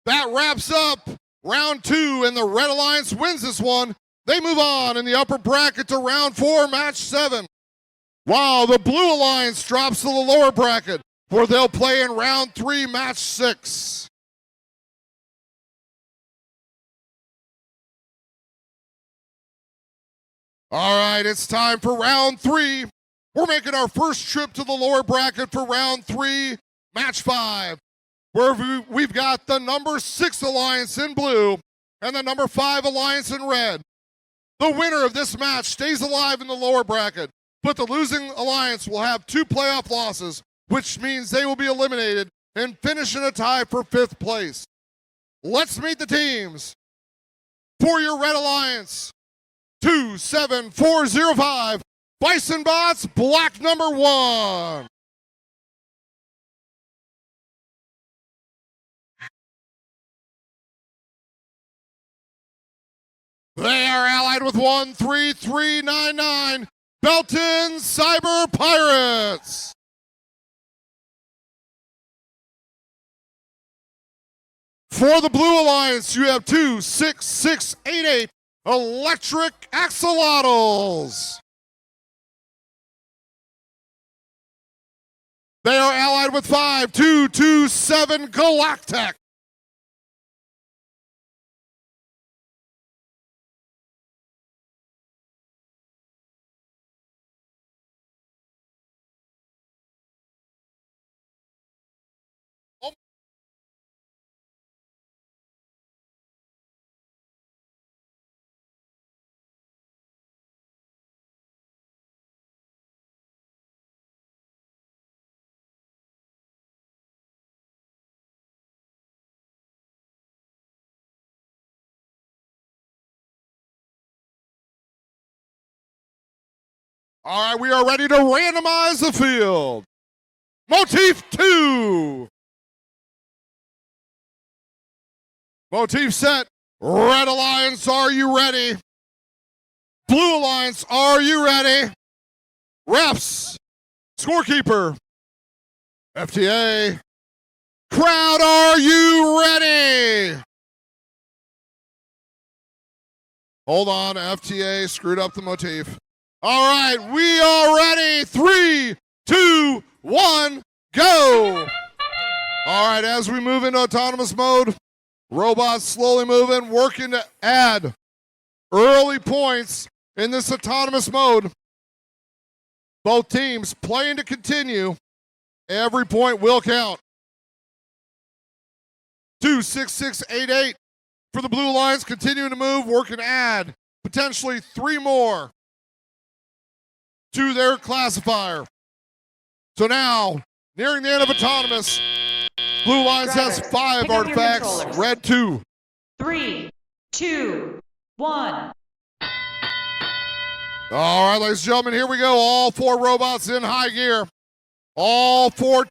That wraps up round 2, and the Red Alliance wins this one. They move on in the upper bracket to round 4, match 7. While the Blue Alliance drops to the lower bracket, where they'll play in round 3, match 6. All right, it's time for round 3. We're making our first trip to the lower bracket for round 3, match 5, where we've got the number 6 alliance in blue and the number 5 alliance in red. The winner of this match stays alive in the lower bracket, but the losing alliance will have 2 playoff losses, which means they will be eliminated and finish in a tie for 5th place. Let's meet the teams. For your Red Alliance, 27405, Bison Bots, black number 1. They are allied with 13399, Belton Cyber Pirates. For the Blue Alliance, you have 26688, Electric Axolotls. They are allied with 5227 Galactic. All right, we are ready to randomize the field. Motif 2. Motif set. Red Alliance, are you ready? Blue Alliance, are you ready? Refs, scorekeeper, FTA, crowd, are you ready? Hold on, FTA screwed up the motif. All right, we are ready. 3, 2, 1, go. All right, as we move into autonomous mode, robots slowly moving, working to add early points in this autonomous mode. Both teams playing to continue. Every point will count. 26688 for the Blue Lions, continuing to move, working to add potentially 3 more to their classifier. So now, nearing the end of autonomous, Blue Lions has Drivers, 5 pick up your artifacts, controllers. red 2. 3, 2, 1. All right, ladies and gentlemen, here we go. All 4 robots in high gear. All 4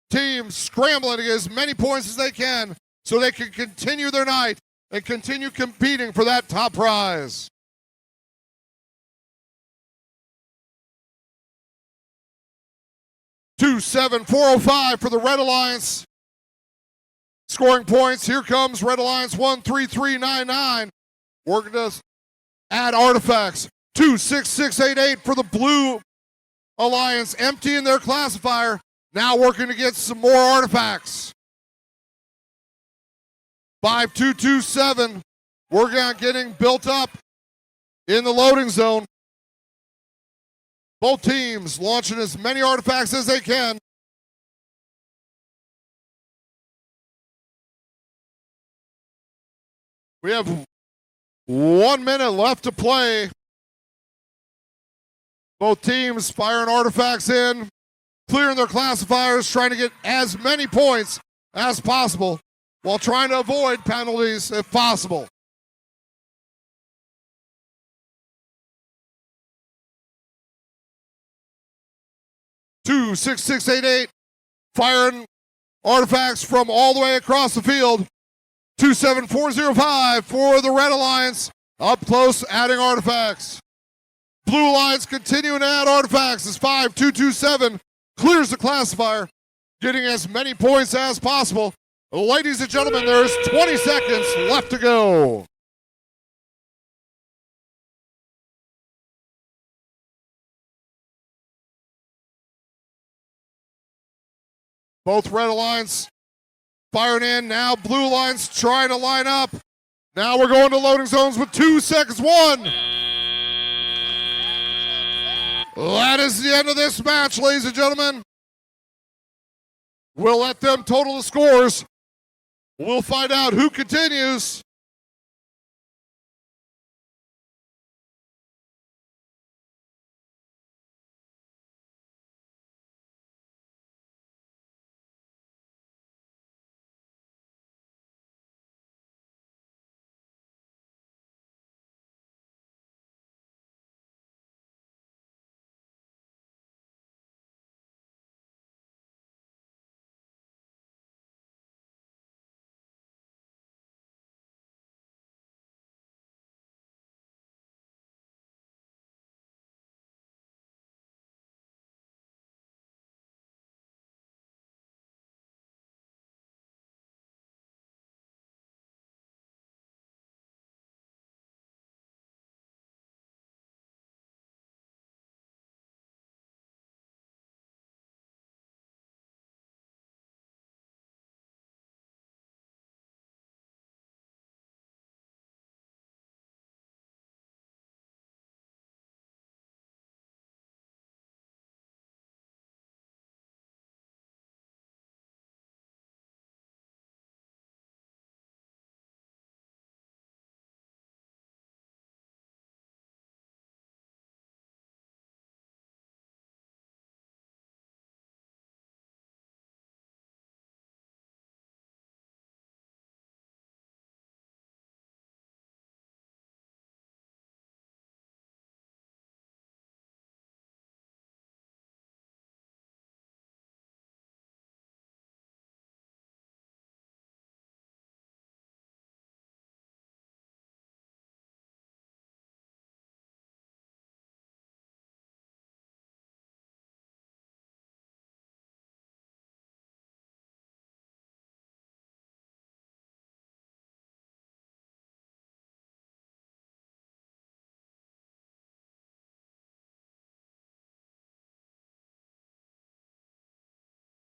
teams scrambling to get as many points as they can so they can continue their night and continue competing for that top prize. Two, 7, 405 for the Red Alliance. Scoring points. Here comes Red Alliance 13399. Working to add artifacts. 26688 for the Blue Alliance, emptying their classifier. Now working to get some more artifacts. 5227, working on getting built up in the loading zone. Both teams launching as many artifacts as they can. We have 1 minute left to play. Both teams firing artifacts in, clearing their classifiers, trying to get as many points as possible while trying to avoid penalties if possible. Two, 6688, firing artifacts from all the way across the field. 27405 for the Red Alliance, up close adding artifacts. Blue Alliance continuing to add artifacts as 5227 clears the classifier, getting as many points as possible. Ladies and gentlemen, there's 20 seconds left to go. Both Red Alliance firing in. Now Blue Alliance trying to line up. Now we're going to loading zones with 2 seconds. 1. That is the end of this match, ladies and gentlemen. We'll let them total the scores. We'll find out who continues.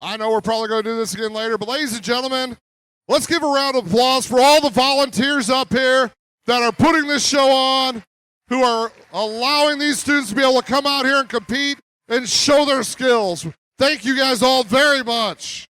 I know we're probably going to do this again later, but ladies and gentlemen, let's give a round of applause for all the volunteers up here that are putting this show on, who are allowing these students to be able to come out here and compete and show their skills. Thank you guys all very much.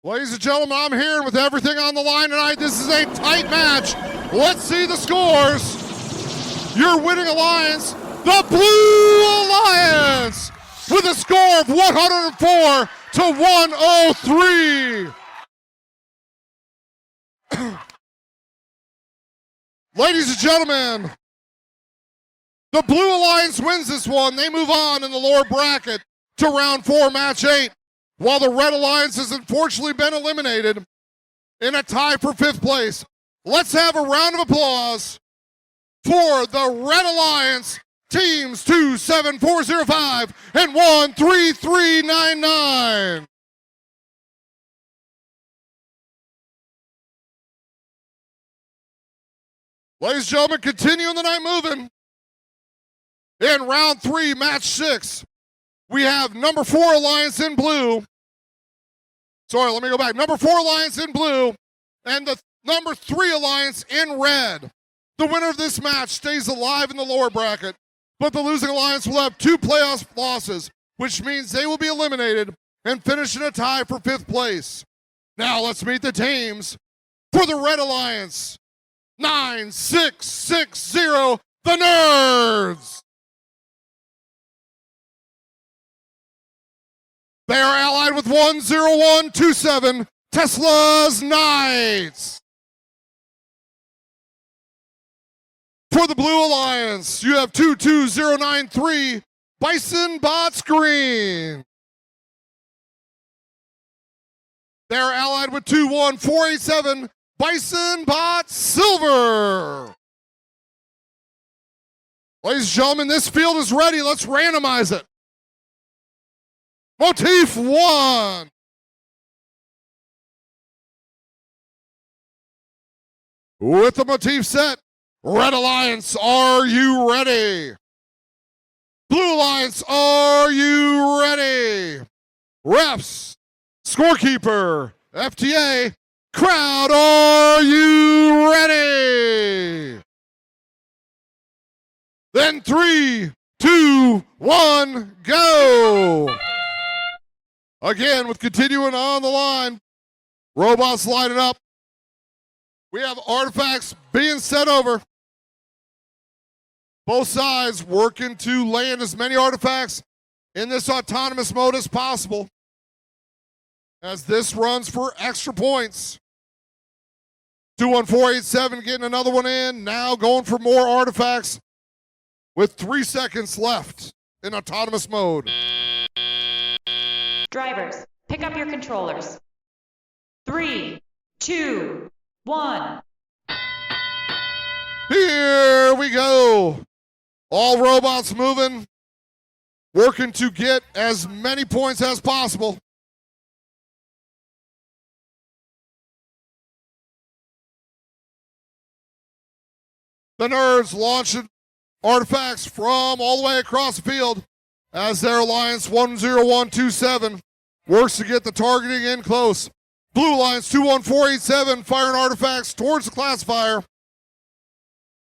Ladies and gentlemen, I'm here with everything on the line tonight. This is a tight match. Let's see the scores. Your winning alliance, the Blue Alliance, with a score of 104 to 103. Ladies and gentlemen, the Blue Alliance wins this one. They move on in the lower bracket to round 4, match 8. While the Red Alliance has unfortunately been eliminated in a tie for 5th place. Let's have a round of applause for the Red Alliance teams 27405 and 13399. Ladies and gentlemen, continuing the night moving. In round 3, match 6, we have number 4 Alliance in blue. Sorry, let me go back. Number 4 Alliance in blue and the number 3 Alliance in red. The winner of this match stays alive in the lower bracket, but the losing Alliance will have 2 playoff losses, which means they will be eliminated and finish in a tie for 5th place. Now let's meet the teams for the Red Alliance. 9660, the Nerds. They are allied with 10127, Tesla's Knights. For the Blue Alliance, you have 22093, Bison Bots Green. They are allied with 21487, Bison Bots Silver. Ladies and gentlemen, this field is ready. Let's randomize it. Motif 1. With the motif set, Red Alliance, are you ready? Blue Alliance, are you ready? Refs, scorekeeper, FTA, crowd, are you ready? Then 3, 2, 1, go. Again, with continuing on the line, robots lining up. We have artifacts being sent over. Both sides working to land as many artifacts in this autonomous mode as possible, as this runs for extra points. 21487 getting another one in, now going for more artifacts with 3 seconds left in autonomous mode. Drivers, pick up your controllers. 3, 2, 1. Here we go. All robots moving, working to get as many points as possible. The Nerds launching artifacts from all the way across the field as their Alliance 10127 works to get the targeting in close. Blue Alliance 21487 firing artifacts towards the classifier,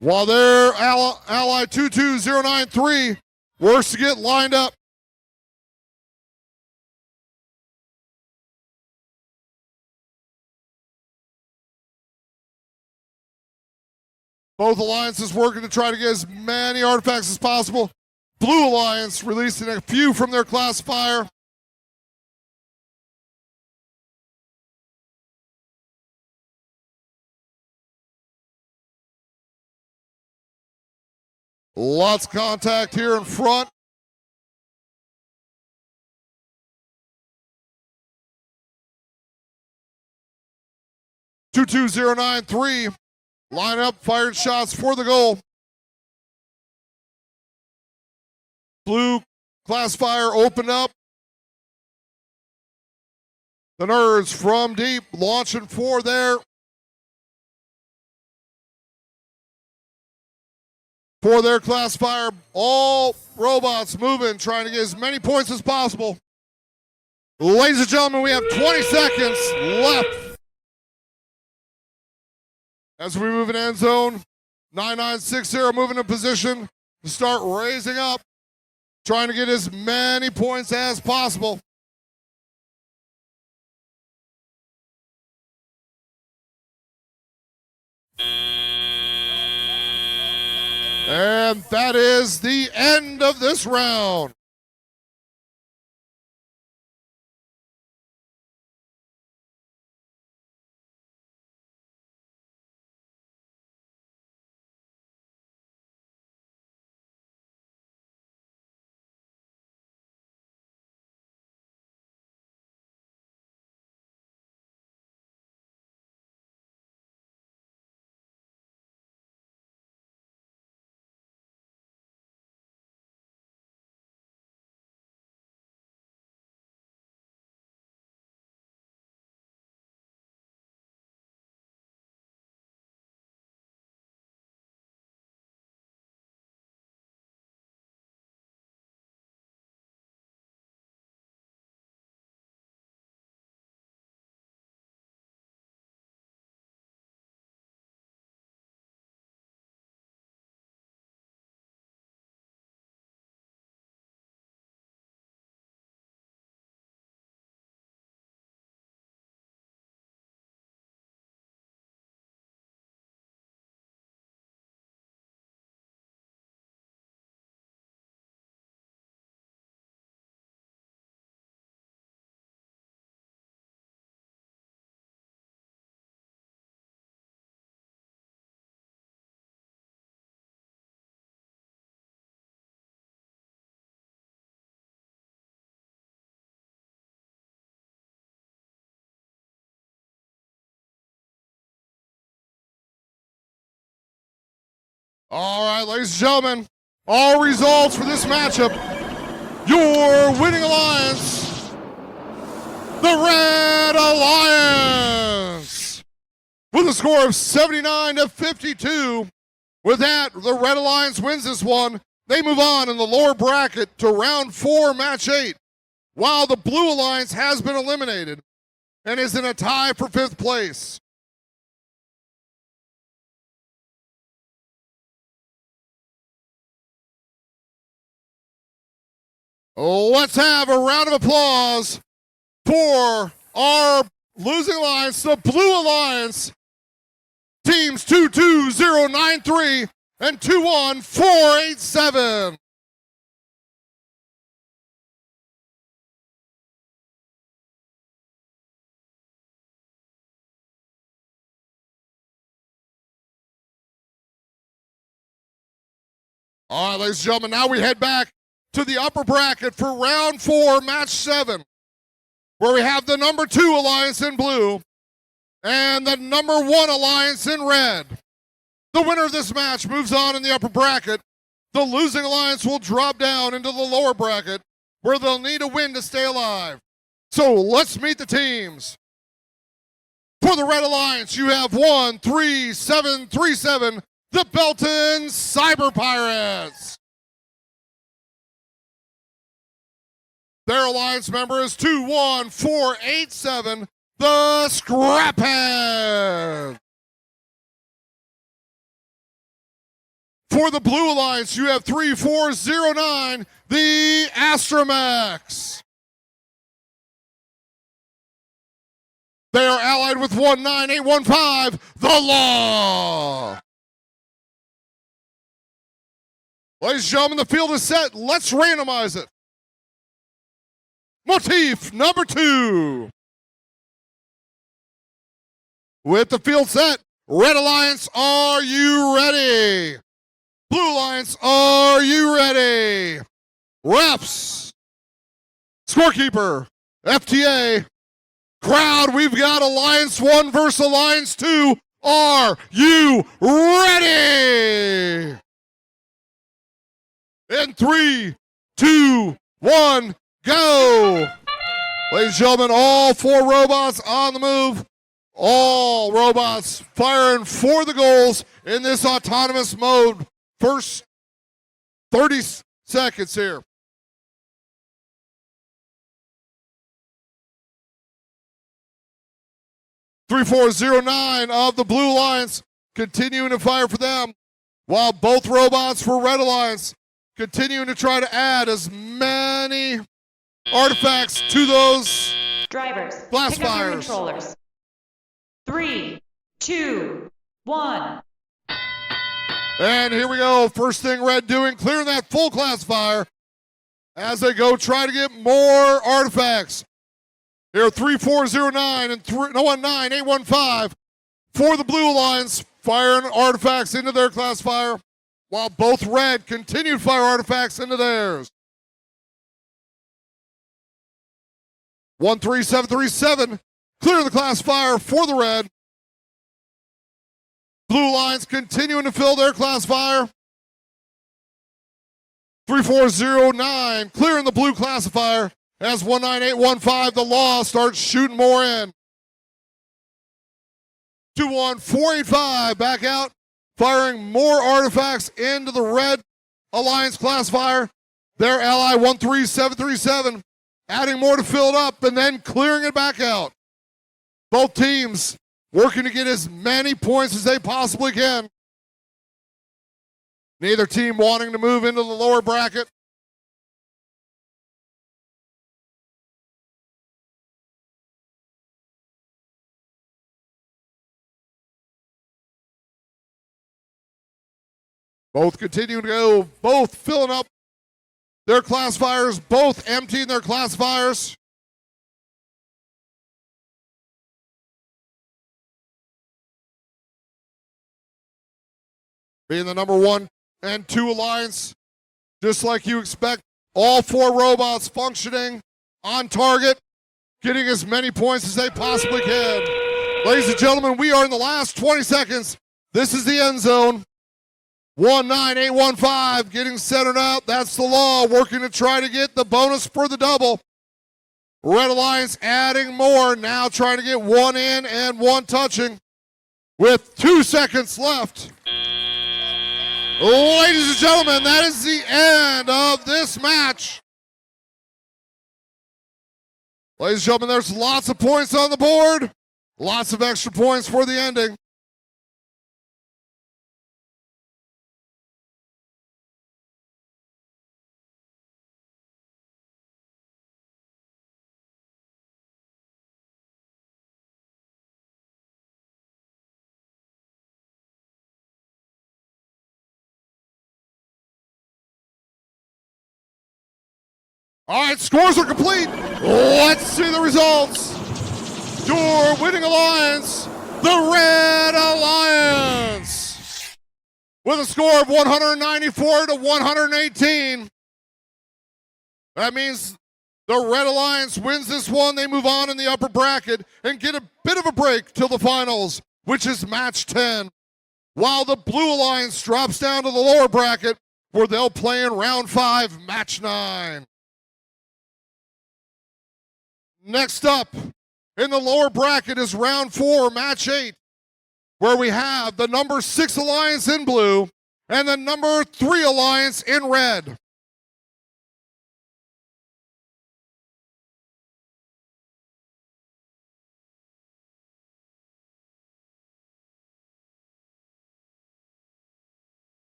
while their ally 22093 works to get lined up. Both alliances working to try to get as many artifacts as possible. Blue Alliance releasing a few from their classifier. Lots of contact here in front. (22093) line up, fired shots for the goal. Blue classifier open up. The Nerds from deep launching for their classifier. All robots moving, trying to get as many points as possible. Ladies and gentlemen, we have 20 seconds left. As we move in end zone, 9960 moving in position to start raising up, trying to get as many points as possible. And that is the end of this round. All right, ladies and gentlemen, all results for this matchup. Your winning alliance, the Red Alliance, with a score of 79-52. With that, the Red Alliance wins this one. They move on in the lower bracket to round 4, match 8, while the Blue Alliance has been eliminated and is in a tie for 5th place. Let's have a round of applause for our losing alliance, the Blue Alliance, teams 22093 and 21487. All right, ladies and gentlemen, now we head back to the upper bracket for round 4, match 7, where we have the number 2 alliance in blue and the number 1 alliance in red. The winner of this match moves on in the upper bracket. The losing alliance will drop down into the lower bracket, where they'll need a win to stay alive. So let's meet the teams. For the Red Alliance, you have 13737, the Belton Cyber Pirates. Their alliance member is 21487, the Scraphead. For the Blue Alliance, you have 3409, the Astromechs. They are allied with 19815, the Law. Ladies and gentlemen, the field is set. Let's randomize it. Motif number 2. With the field set, Red Alliance, are you ready? Blue Alliance, are you ready? Refs, scorekeeper, FTA, crowd, we've got Alliance 1 versus Alliance 2. Are you ready? In 3, 2, 1, go. Ladies and gentlemen, all 4 robots on the move. All robots firing for the goals in this autonomous mode. First 30 seconds here. .3409 of the Blue Alliance continuing to fire for them, while both robots for Red Alliance continuing to try to add as many artifacts to those Drivers, blast pick up your fires. controllers. 3, 2, 1. And here we go. First thing Red doing, clearing that full classifier as they go try to get more artifacts. Here, 3409 and 19815 for the Blue Alliance, firing artifacts into their classifier, while both Red continue to fire artifacts into theirs. 13737, clearing the classifier for the Red. Blue Alliance continuing to fill their classifier. 3409, clearing the blue classifier as 19815, the Law, starts shooting more in. 21485, back out, firing more artifacts into the Red Alliance classifier. Their ally 13737, adding more to fill it up and then clearing it back out. Both teams working to get as many points as they possibly can. Neither team wanting to move into the lower bracket. Both continuing to go, both filling up their classifiers, both emptying their classifiers. Being the number 1 and 2 alliance, just like you expect, all 4 robots functioning on target, getting as many points as they possibly can. Ladies and gentlemen, we are in the last 20 seconds. This is the end zone. 19815 getting centered out. That's the Law, working to try to get the bonus for the double. Red Alliance adding more, now trying to get 1 in and 1 touching with 2 seconds left. Ladies and gentlemen, that is the end of this match. Ladies and gentlemen, there's lots of points on the board. Lots of extra points for the ending. All right, scores are complete. Let's see the results. Your winning alliance, the Red Alliance, with a score of 194 to 118. That means the Red Alliance wins this one. They move on in the upper bracket and get a bit of a break till the finals, which is match 10. While the Blue Alliance drops down to the lower bracket, where they'll play in round 5, match 9. Next up in the lower bracket is round 4, match 8, where we have the number 6 alliance in blue and the number 3 alliance in red.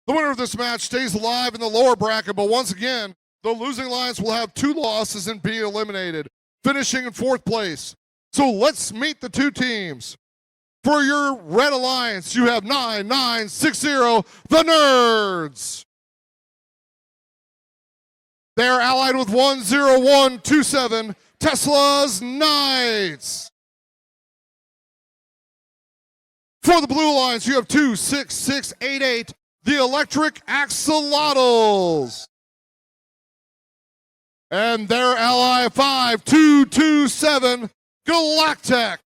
The winner of this match stays alive in the lower bracket, but once again, the losing alliance will have 2 losses and be eliminated. finishing in 4th place. So let's meet the two teams. For your Red Alliance, you have 9960, the Nerds. They're allied with 10127, Tesla's Knights. For the Blue Alliance, you have 26688, the Electric Axolotls. And their ally 5227, Galactic.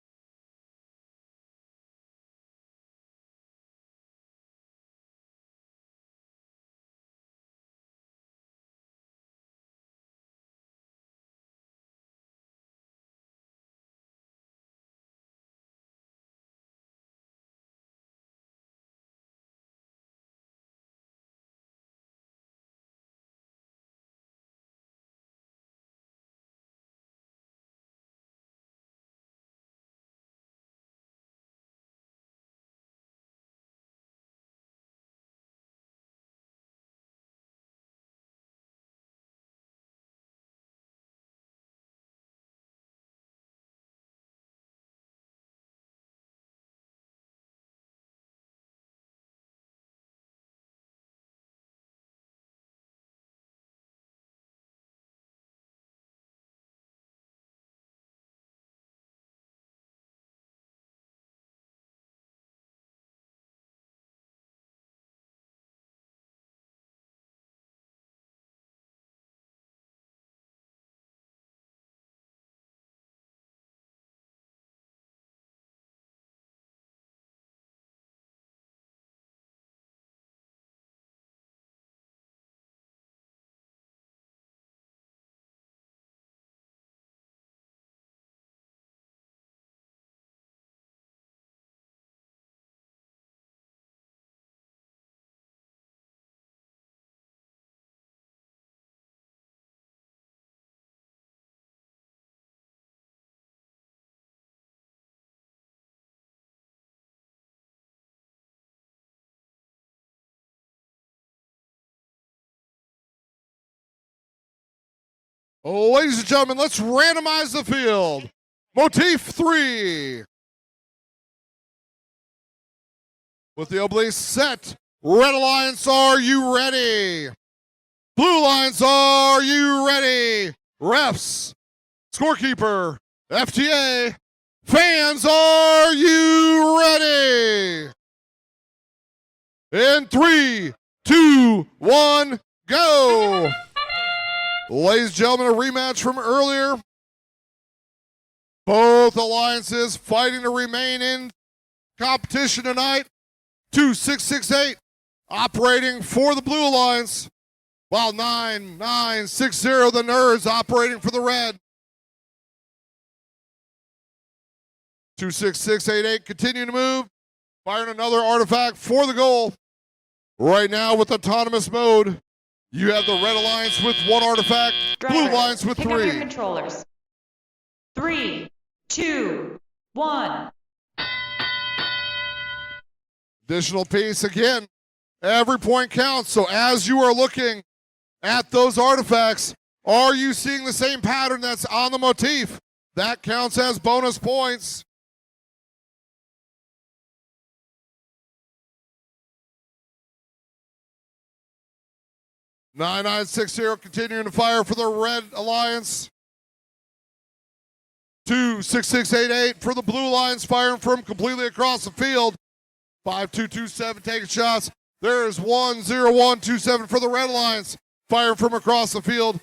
Ladies and gentlemen, let's randomize the field. Motif 3. With the oblique set, Red Alliance, are you ready? Blue Alliance, are you ready? Refs, scorekeeper, FTA, fans, are you ready? In 3, 2, 1, go! Ladies and gentlemen, a rematch from earlier. Both alliances fighting to remain in competition tonight. 2668 operating for the Blue Alliance, while 9960, the Nerds, operating for the Red. 26688 continuing to move, firing another artifact for the goal. Right now with autonomous mode, you have the Red Alliance with 1 artifact, Blue Alliance with pick 3. up your controllers. 3, 2, 1. Additional piece again. Every point counts. So as you are looking at those artifacts, are you seeing the same pattern that's on the motif? That counts as bonus points. (9960) continuing to fire for the Red Alliance. 26688 for the Blue Alliance, firing from completely across the field. 5227 taking shots. There's 10127 for the Red Alliance, firing from across the field.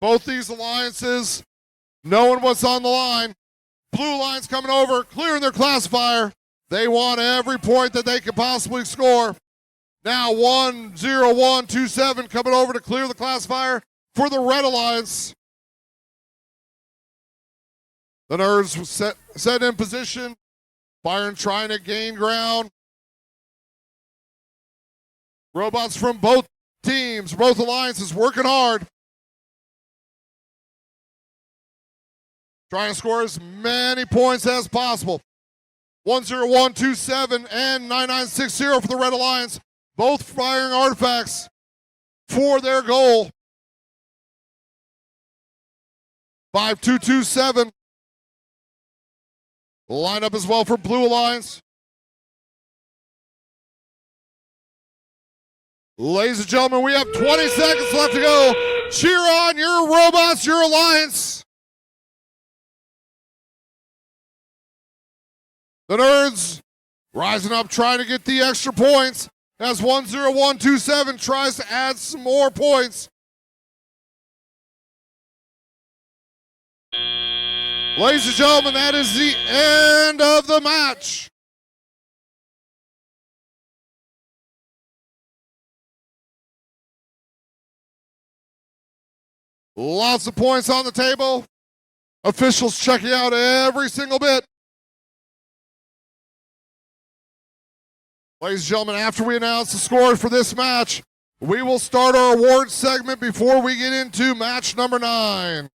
Both these alliances knowing what's on the line. Blue Alliance coming over, clearing their classifier. They want every point that they can possibly score. Now 10127 coming over to clear the classifier for the Red Alliance. The Nerds set in position. Firing trying to gain ground. Robots from both teams, both alliances working hard. Trying to score as many points as possible. 10127 and 9960 for the Red Alliance. Both firing artifacts for their goal. 5227. Line up as well for Blue Alliance. Ladies and gentlemen, we have 20 seconds left to go. Cheer on your robots, your alliance. The Nerds rising up, trying to get the extra points as 10127 tries to add some more points. Ladies and gentlemen, that is the end of the match. Lots of points on the table. Officials checking out every single bit. Ladies and gentlemen, after we announce the score for this match, we will start our awards segment before we get into match number 9.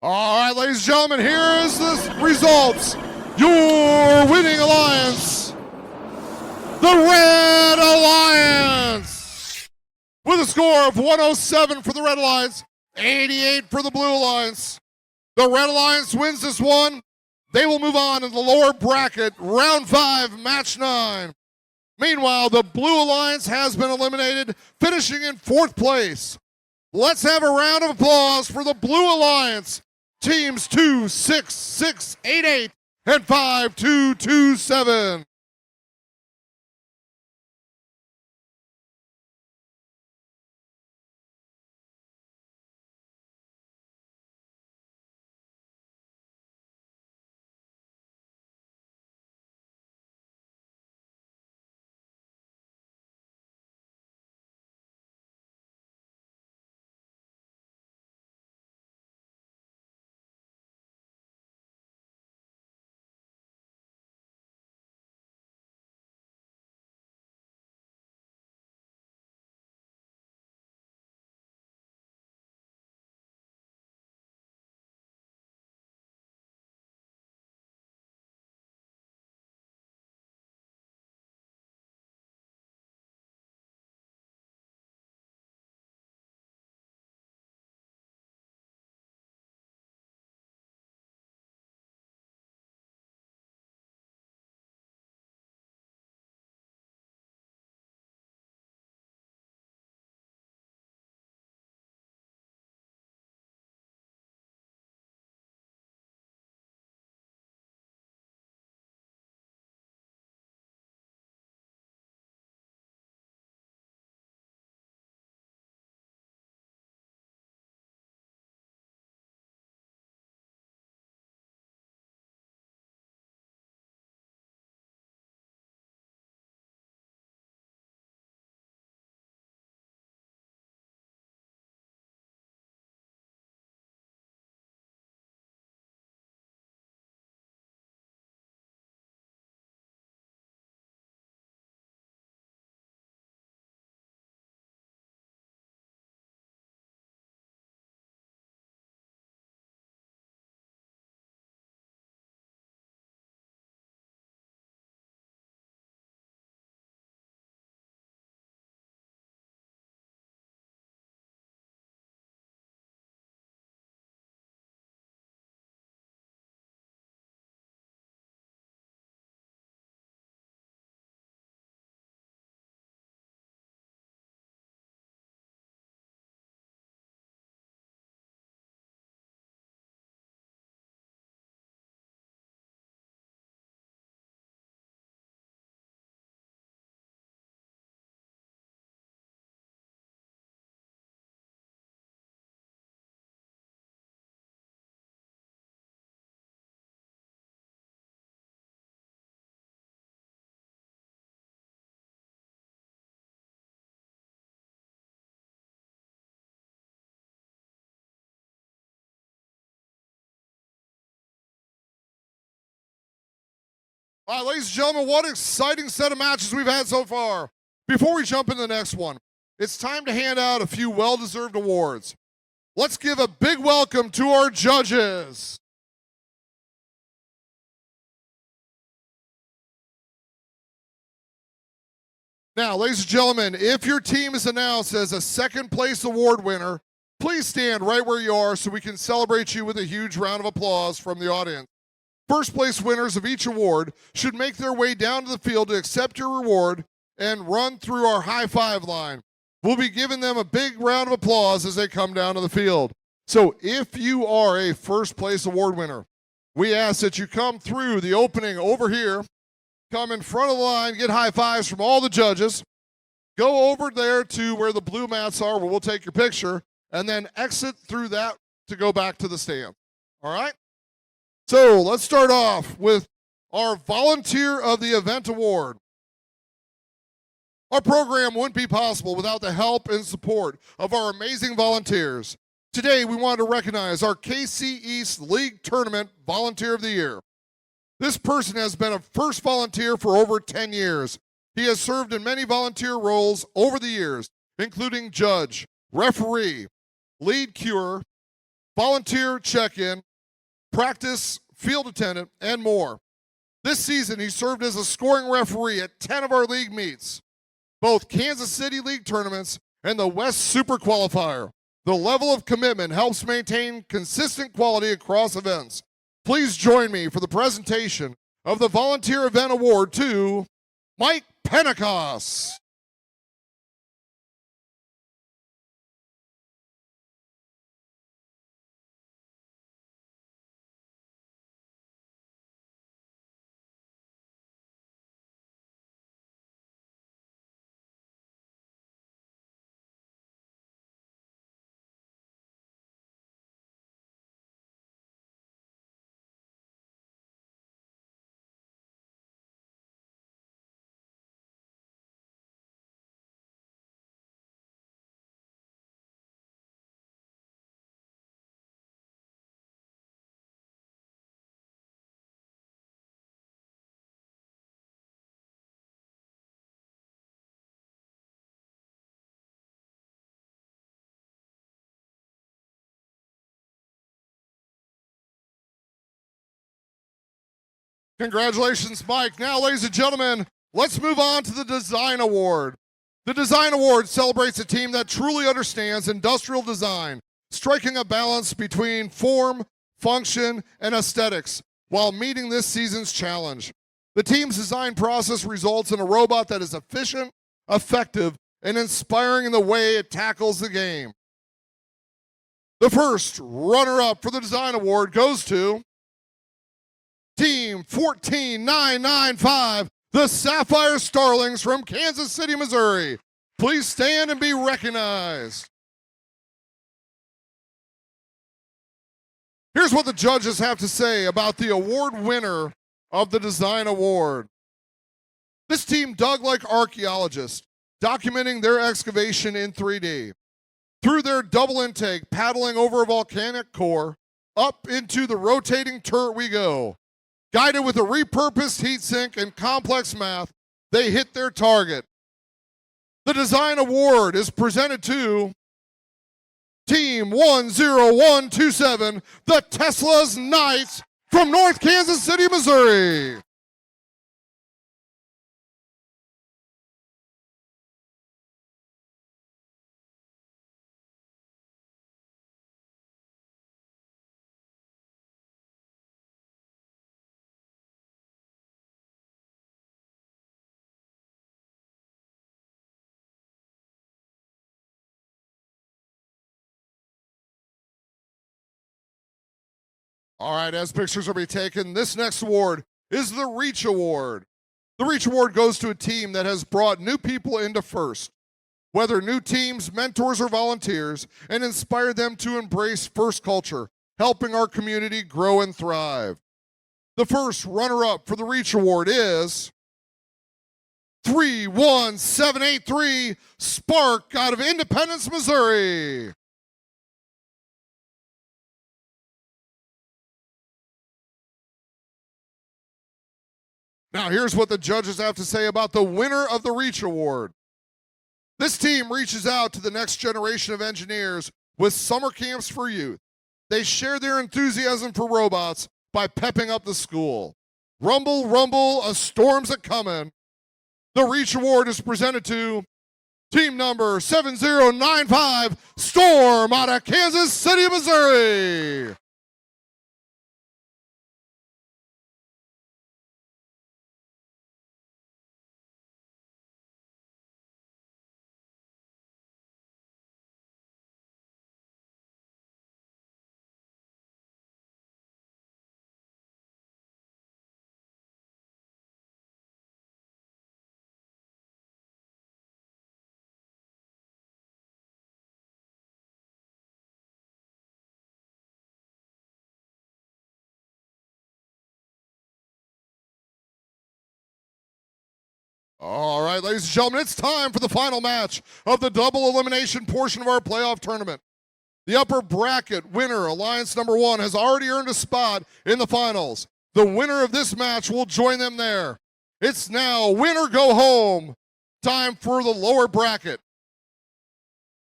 All right, ladies and gentlemen, here is the results. Your winning alliance, the Red Alliance, with a score of 107 for the Red Alliance, 88 for the Blue Alliance. The Red Alliance wins this one. They will move on in the lower bracket, round 5, match 9. Meanwhile, the Blue Alliance has been eliminated, finishing in 4th place. Let's have a round of applause for the Blue Alliance. Teams 2, 6, 6, 8, 8, and 5, 2, 2, 7. All right, ladies and gentlemen, what an exciting set of matches we've had so far. Before we jump into the next one, it's time to hand out a few well-deserved awards. Let's give a big welcome to our judges. Now, ladies and gentlemen, if your team is announced as a second place award winner, please stand right where you are so we can celebrate you with a huge round of applause from the audience. First place winners of each award should make their way down to the field to accept your reward and run through our high five line. We'll be giving them a big round of applause as they come down to the field. So if you are a first place award winner, we ask that you come through the opening over here, come in front of the line, get high fives from all the judges, go over there to where the blue mats are where we'll take your picture, and then exit through that to go back to the stand. All right? So let's start off with our Volunteer of the Event Award. Our program wouldn't be possible without the help and support of our amazing volunteers. Today, we want to recognize our KC East League Tournament Volunteer of the Year. This person has been a first volunteer for over 10 years. He has served in many volunteer roles over the years, including judge, referee, lead cure, volunteer check-in, practice, field attendant, and more. This season, he served as a scoring referee at 10 of our league meets, both Kansas City League tournaments and the West Super Qualifier. The level of commitment helps maintain consistent quality across events. Please join me for the presentation of the Volunteer Event Award to Mike Pentecost. Congratulations, Mike. Now, ladies and gentlemen, let's move on to the Design Award. The Design Award celebrates a team that truly understands industrial design, striking a balance between form, function, and aesthetics while meeting this season's challenge. The team's design process results in a robot that is efficient, effective, and inspiring in the way it tackles the game. The first runner-up for the Design Award goes to Team 14995, the Sapphire Starlings from Kansas City, Missouri. Please stand and be recognized. Here's what the judges have to say about the award winner of the Design Award. This team dug like archaeologists, documenting their excavation in 3D. Through their double intake, paddling over a volcanic core, up into the rotating turret we go. Guided with a repurposed heatsink and complex math, they hit their target. The Design Award is presented to Team 10127, the Tesla's Knights from North Kansas City, Missouri. All right, as pictures are being taken, this next award is the Reach Award. The Reach Award goes to a team that has brought new people into FIRST, whether new teams, mentors, or volunteers, and inspired them to embrace FIRST culture, helping our community grow and thrive. The first runner-up for the Reach Award is 31783 Spark out of Independence, Missouri. Now, here's what the judges have to say about the winner of the Reach Award. This team reaches out to the next generation of engineers with summer camps for youth. They share their enthusiasm for robots by pepping up the school. Rumble, rumble, a storm's a-comin'. The Reach Award is presented to team number 7095, Storm out of Kansas City, Missouri. All right, ladies and gentlemen, it's time for the final match of the double elimination portion of our playoff tournament. The upper bracket winner, Alliance number 1, has already earned a spot in the finals. The winner of this match will join them there. It's now win or go home. Time for the lower bracket.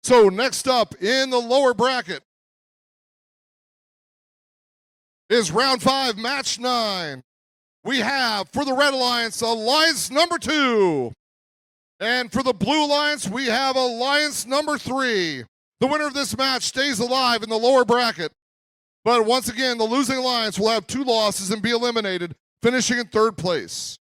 So next up in the lower bracket is round 5, match 9. We have for the Red Alliance, Alliance number 2. And for the Blue Alliance, we have Alliance number 3. The winner of this match stays alive in the lower bracket. But once again, the losing alliance will have 2 losses and be eliminated, finishing in 3rd place.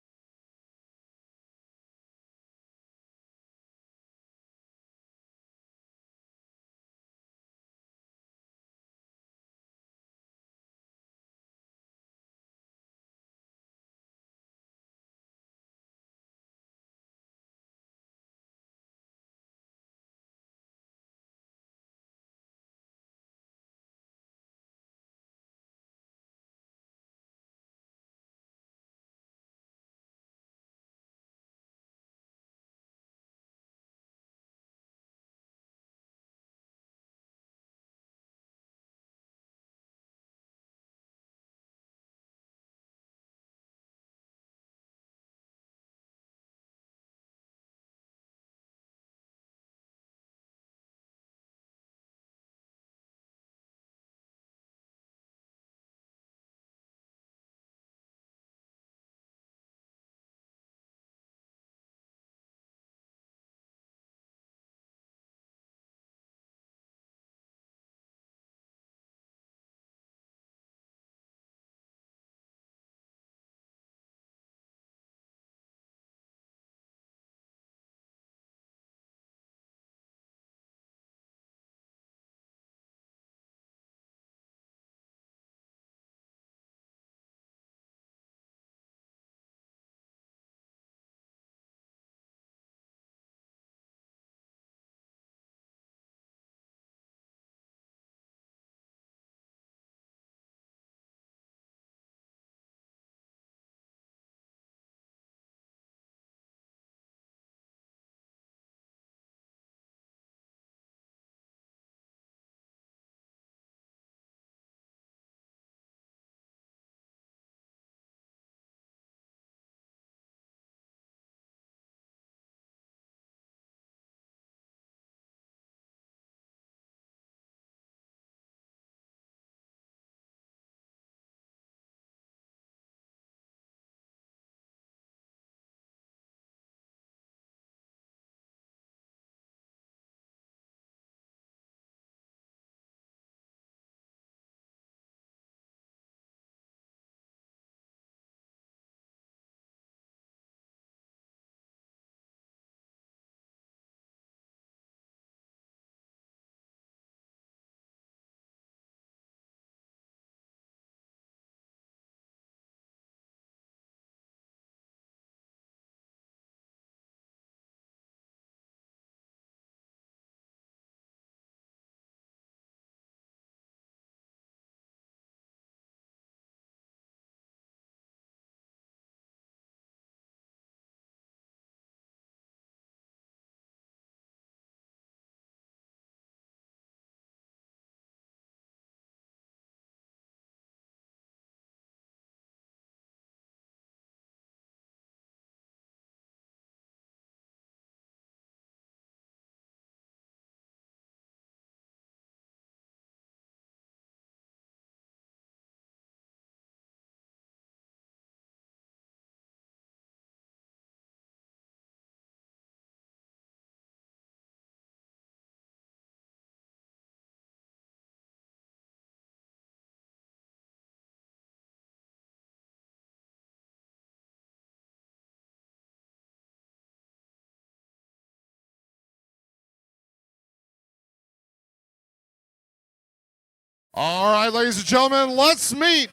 All right, ladies and gentlemen, let's meet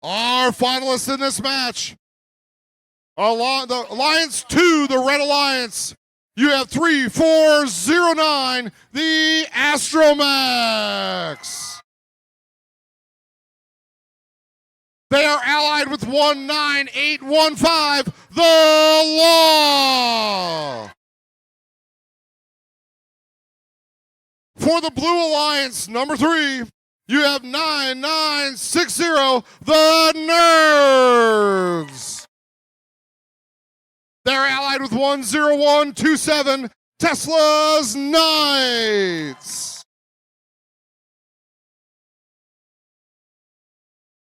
our finalists in this match. The Alliance 2, the Red Alliance. You have 3409, the Astromax. They are allied with 19815, the Law. For the Blue Alliance, number 3, you have 9960, the Nerds. They're allied with 10127, Tesla's Knights.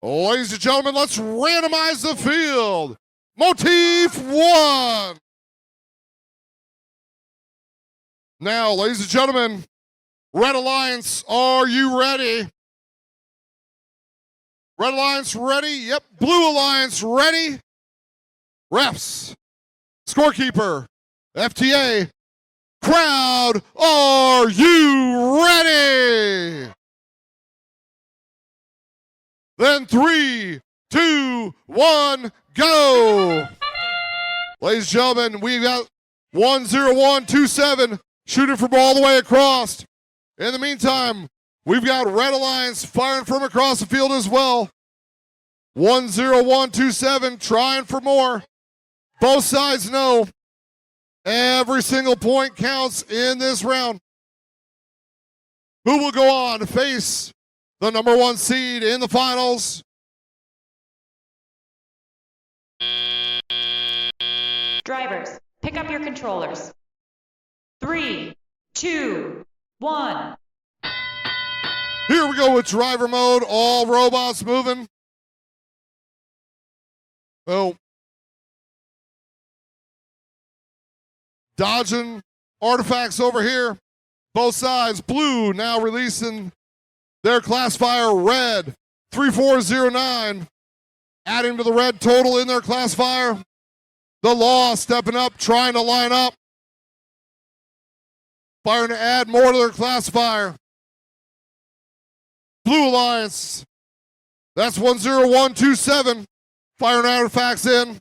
Ladies and gentlemen, let's randomize the field. Motif 1. Now, ladies and gentlemen, Red Alliance, are you ready? Red Alliance ready? Yep. Blue Alliance ready? Refs, scorekeeper, FTA, crowd, are you ready? Then 3, 2, 1, go. Ladies and gentlemen, we've got 10127 shooting from all the way across. In the meantime, we've got Red Alliance firing from across the field as well. 10127 trying for more. Both sides know every single point counts in this round. Who will go on to face the number 1 seed in the finals? Drivers, pick up your controllers. 3, 2, 1. Here we go with driver mode, all robots moving. Oh. Dodging artifacts over here. Both sides. Blue now releasing their classifier red. 3409. Adding to the red total in their classifier. The Law stepping up, trying to line up. Firing to add more to their classifier. Blue Alliance. That's 10127. Firing artifacts in.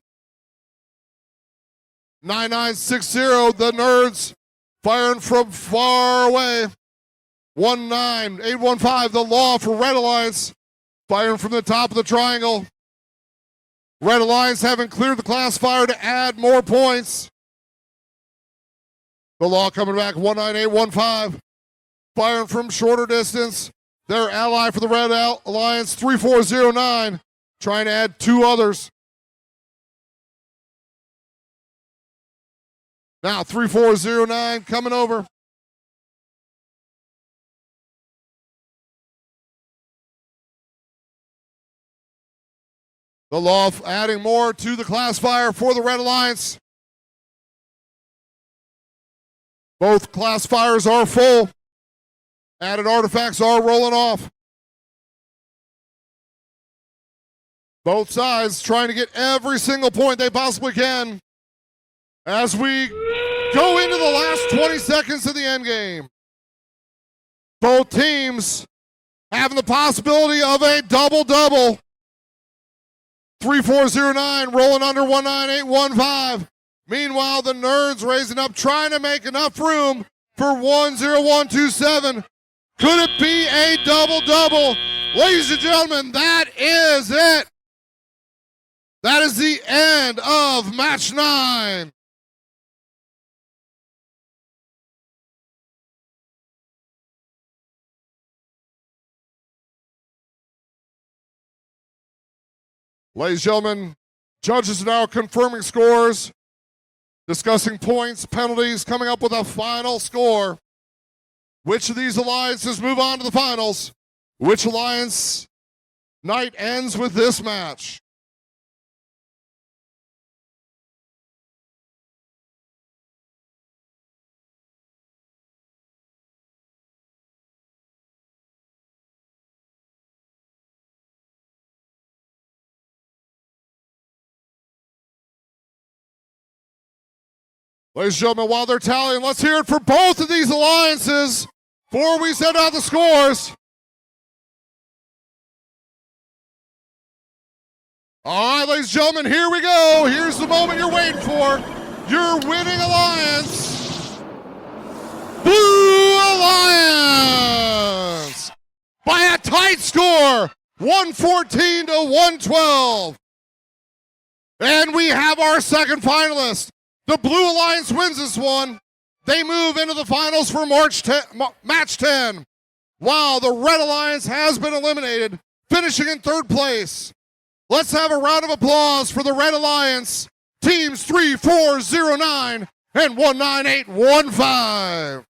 9960, the Nerds, firing from far away. 19815, the Law for Red Alliance, firing from the top of the triangle. Red Alliance having cleared the classifier to add more points. The Law coming back, 19815, firing from shorter distance. Their ally for the Red Alliance, 3409, trying to add 2 others. Now 3409 coming over. The Law adding more to the classifier for the Red Alliance. Both classifiers are full. Added artifacts are rolling off. Both sides trying to get every single point they possibly can as we go into the last 20 seconds of the end game. Both teams having the possibility of a double-double. 3409 rolling under 19815. Meanwhile, the Nerds raising up, trying to make enough room for 10127. Could it be a double-double? Ladies and gentlemen, that is it. That is the end of match 9. Ladies and gentlemen, judges are now confirming scores, discussing points, penalties, coming up with a final score. Which of these alliances move on to the finals? Which alliance night ends with this match? Ladies and gentlemen, while they're tallying, let's hear it for both of these alliances before we send out the scores. All right, ladies and gentlemen, here we go. Here's the moment you're waiting for. Your winning alliance, Blue Alliance, by a tight score, 114 to 112. And we have our second finalist. The Blue Alliance wins this one. They move into the finals for match 10, while the Red Alliance has been eliminated, finishing in third place. Let's have a round of applause for the Red Alliance, teams 3409 and 19815.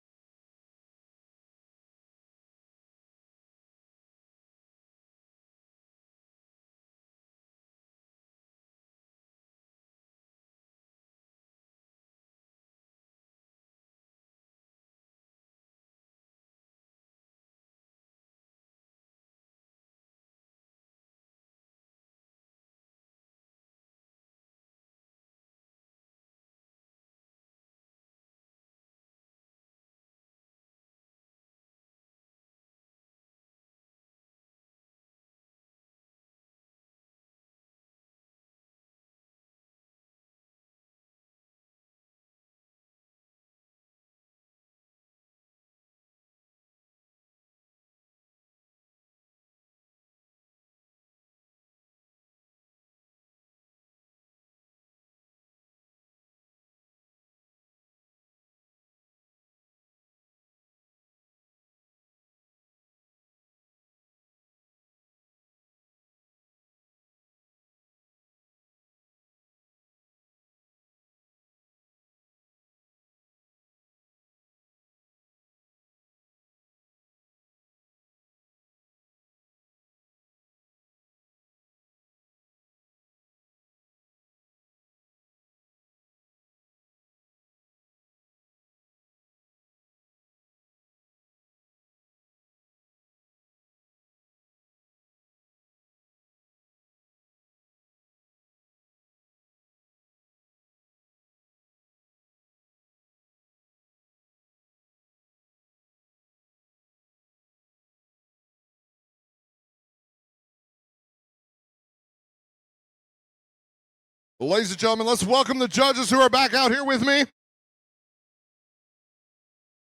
Well, ladies and gentlemen, let's welcome the judges who are back out here with me.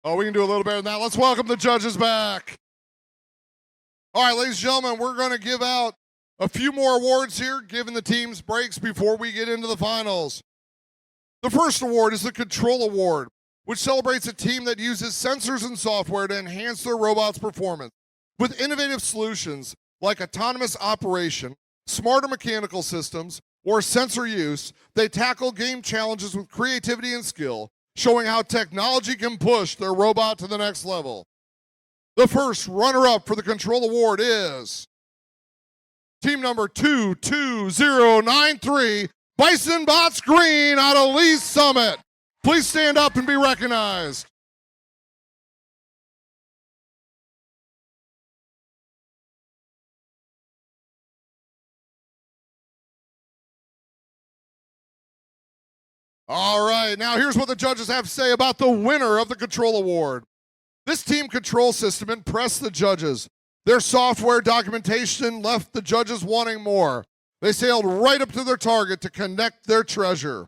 Oh, we can do a little better than that. Let's welcome the judges back. All right, ladies and gentlemen, we're going to give out a few more awards here, giving the teams breaks before we get into the finals. The first award is the Control Award, which celebrates a team that uses sensors and software to enhance their robot's performance. With innovative solutions like autonomous operation, smarter mechanical systems, or sensor use, they tackle game challenges with creativity and skill, showing how technology can push their robot to the next level. The first runner-up for the Control Award is team number 22093, Bison Bots Green out of Lee's Summit. Please stand up and be recognized. All right, now here's what the judges have to say about the winner of the Control Award. This team control system impressed the judges. Their software documentation left the judges wanting more. They sailed right up to their target to connect their treasure.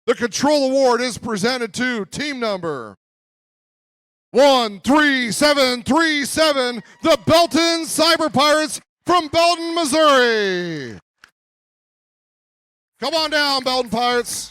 The Control Award is presented to team number 13737, the Belton Cyber Pirates from Belton, Missouri. Come on down, Belton Pirates.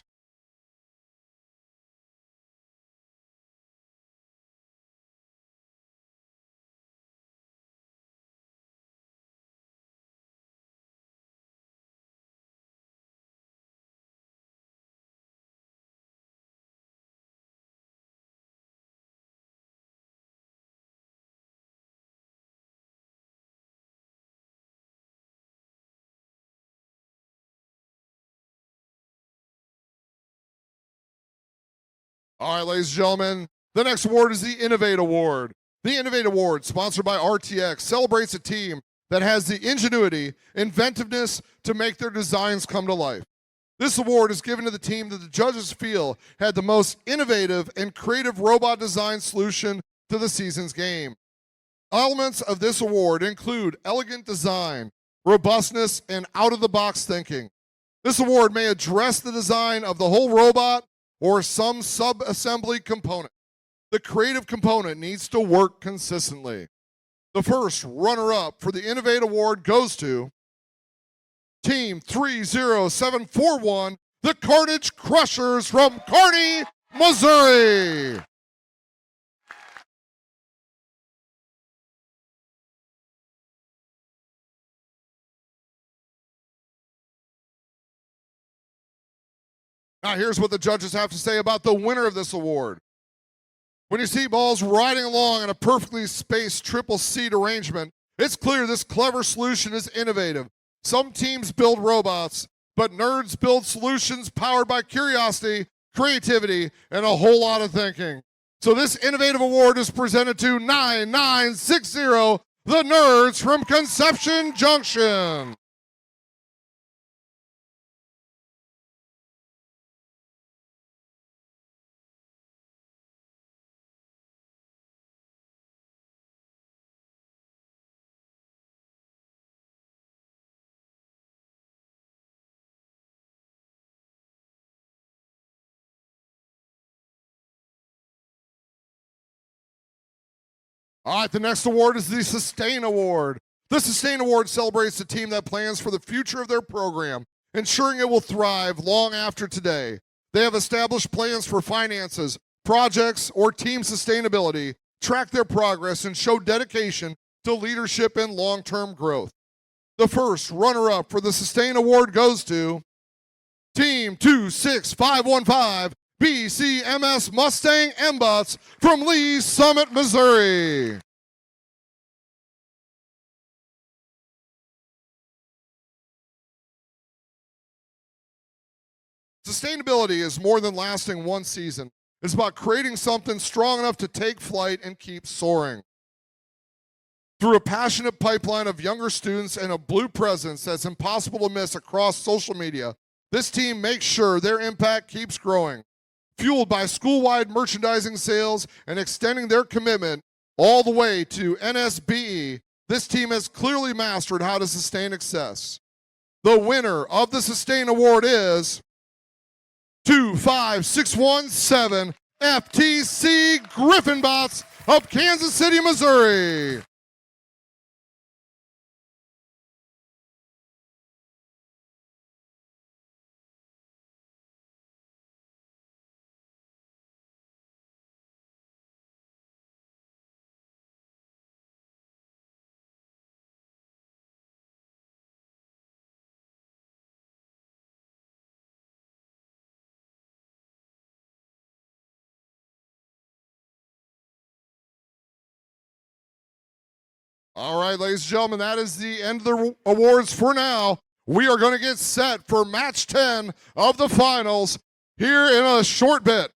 All right, ladies and gentlemen, the next award is the Innovate Award. The Innovate Award, sponsored by RTX, celebrates a team that has the ingenuity, inventiveness to make their designs come to life. This award is given to the team that the judges feel had the most innovative and creative robot design solution to the season's game. Elements of this award include elegant design, robustness, and out-of-the-box thinking. This award may address the design of the whole robot or some sub-assembly component. The creative component needs to work consistently. The first runner-up for the Innovate Award goes to Team 30741, the Carnage Crushers from Kearney, Missouri. Now here's what the judges have to say about the winner of this award. When you see balls riding along in a perfectly spaced triple seat arrangement, it's clear this clever solution is innovative. Some teams build robots, but nerds build solutions powered by curiosity, creativity, and a whole lot of thinking. So this innovative award is presented to 9960, the nerds from Conception Junction. All right, the next award is the Sustain Award. The Sustain Award celebrates the team that plans for the future of their program, ensuring it will thrive long after today. They have established plans for finances, projects, or team sustainability, track their progress, and show dedication to leadership and long-term growth. The first runner-up for the Sustain Award goes to Team 26515, BCMS Mustang MBOTs from Lee Summit, Missouri. Sustainability is more than lasting one season. It's about creating something strong enough to take flight and keep soaring. Through a passionate pipeline of younger students and a blue presence that's impossible to miss across social media, this team makes sure their impact keeps growing. Fueled by school-wide merchandising sales and extending their commitment all the way to NSBE, this team has clearly mastered how to sustain success. The winner of the Sustain Award is 25617 FTC Griffinbots of Kansas City, Missouri. All right, ladies and gentlemen, that is the end of the awards for now. We are going to get set for match 10 of the finals here in a short bit.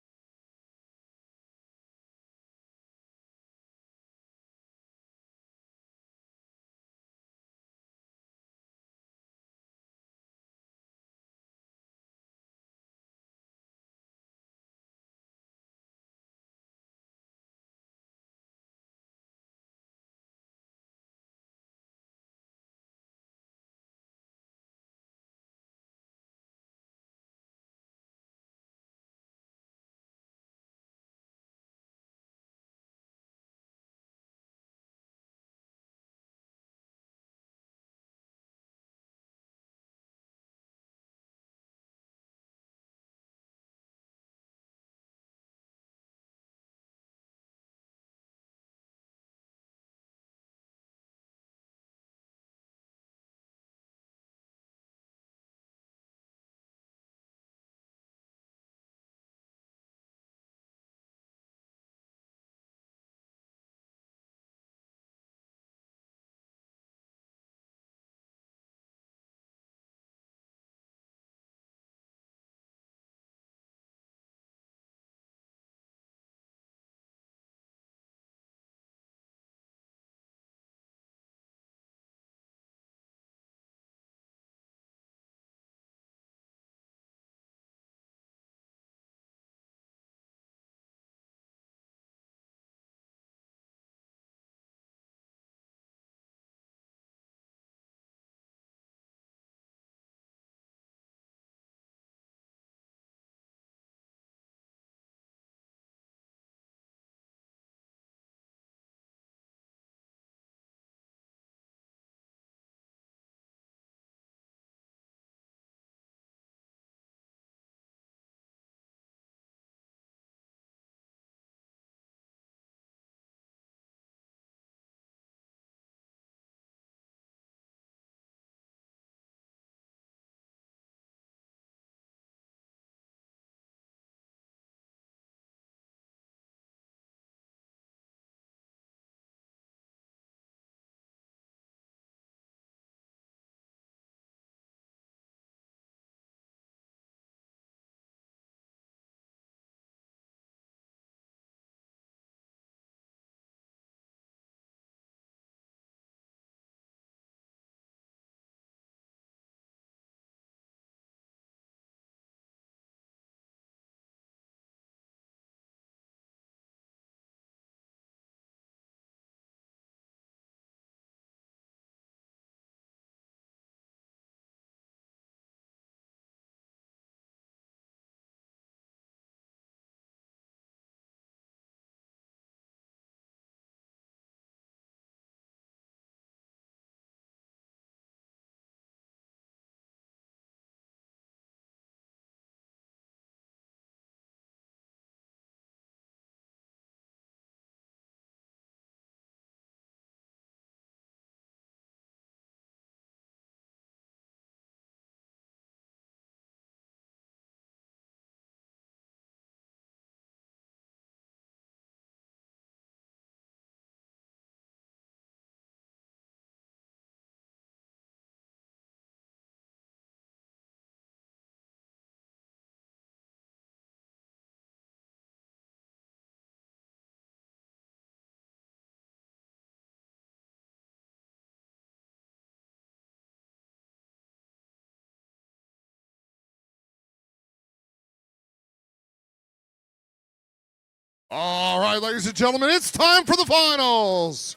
All right, ladies and gentlemen, it's time for the finals.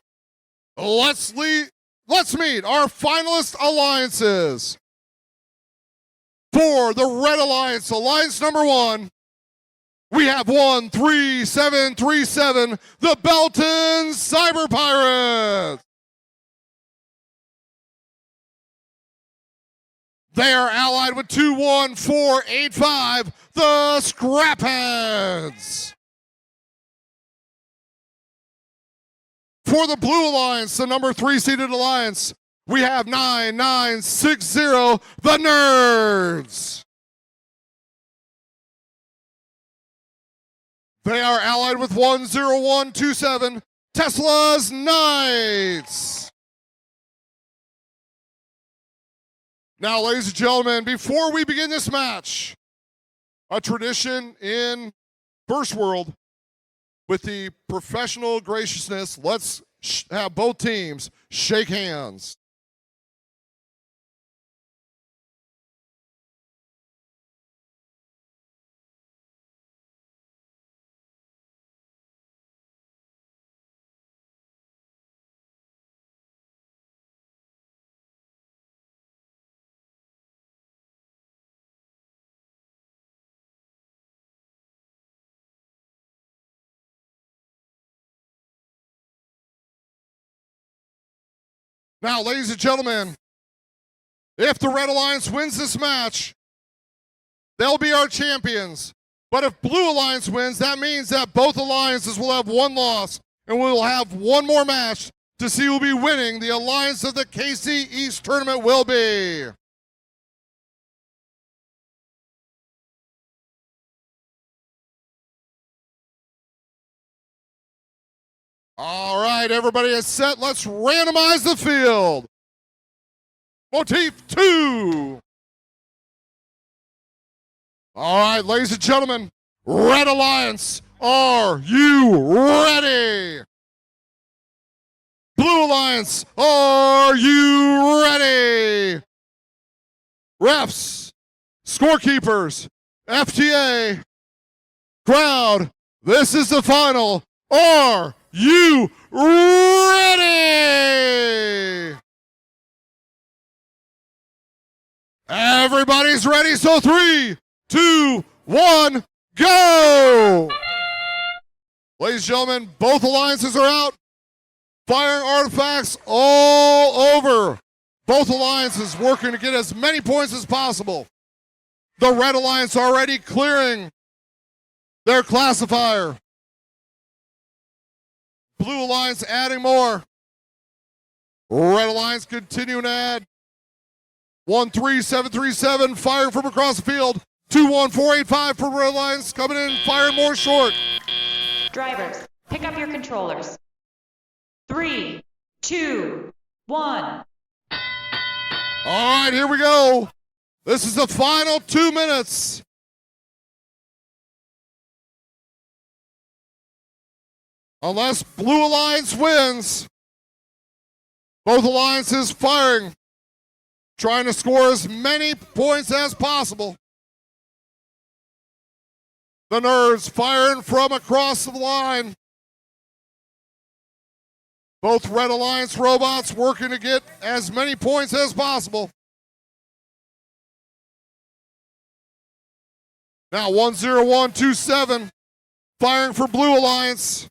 Let's meet our finalist alliances. For the Red Alliance, alliance number 1, we have 13737, the Belton Cyber Pirates. They are allied with 21485, the Scrapheads. For the Blue Alliance, the number 3-seeded alliance, we have 9960, the Nerds. They are allied with 10127, Tesla's Knights. Now, ladies and gentlemen, before we begin this match, a tradition in First World, with the professional graciousness, let's have both teams shake hands. Now, ladies and gentlemen, if the Red Alliance wins this match, they'll be our champions. But if Blue Alliance wins, that means that both alliances will have one loss, and we'll have one more match to see who will be winning the Alliance of the KC East Tournament will be. All right, everybody is set. Let's randomize the field. Motif 2. All right, ladies and gentlemen, Red Alliance, are you ready? Blue Alliance, are you ready? Refs, scorekeepers, FTA, crowd, this is the final. Are you ready? Everybody's ready, so 3, 2, 1, go! Ladies and gentlemen, both alliances are out. Firing artifacts all over. Both alliances working to get as many points as possible. The Red Alliance already clearing their classifier. Blue Alliance adding more. Red Alliance continuing to add. 13737 firing from across the field. 21485 for Red Alliance coming in, firing more short. Drivers, pick up your controllers. 3, 2, 1. All right, here we go. This is the final 2 minutes. Unless Blue Alliance wins, both alliances firing, trying to score as many points as possible. The Nerds firing from across the line. Both Red Alliance robots working to get as many points as possible. Now 10127 firing for Blue Alliance.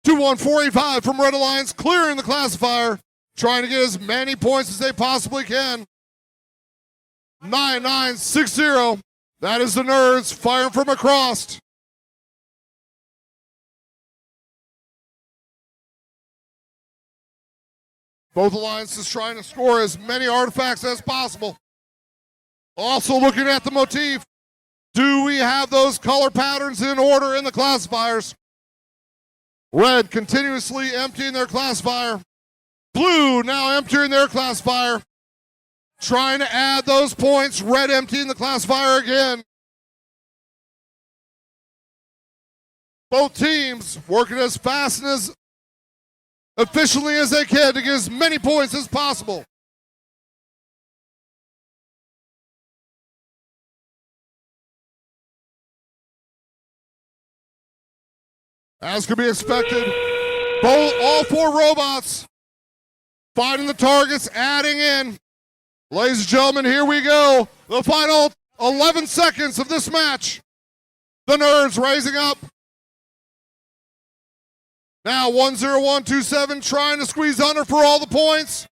21485 from Red Alliance clearing the classifier, trying to get as many points as they possibly can. 9960, that is the Nerds firing from across. Both alliances trying to score as many artifacts as possible. Also looking at the motif. Do we have those color patterns in order in the classifiers? Red continuously emptying their classifier. Blue now emptying their classifier. Trying to add those points. Red emptying the classifier again. Both teams working as fast and as efficiently as they can to get as many points as possible. As could be expected, all four robots fighting the targets, adding in. Ladies and gentlemen, here we go. The final 11 seconds of this match. The Nerds raising up. Now 10127 trying to squeeze under for all the points.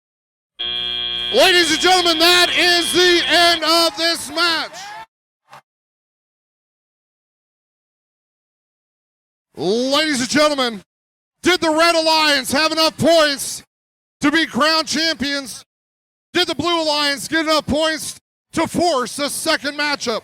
Ladies and gentlemen, that is the end of this match. Ladies and gentlemen, did the Red Alliance have enough points to be crowned champions? Did the Blue Alliance get enough points to force the second matchup?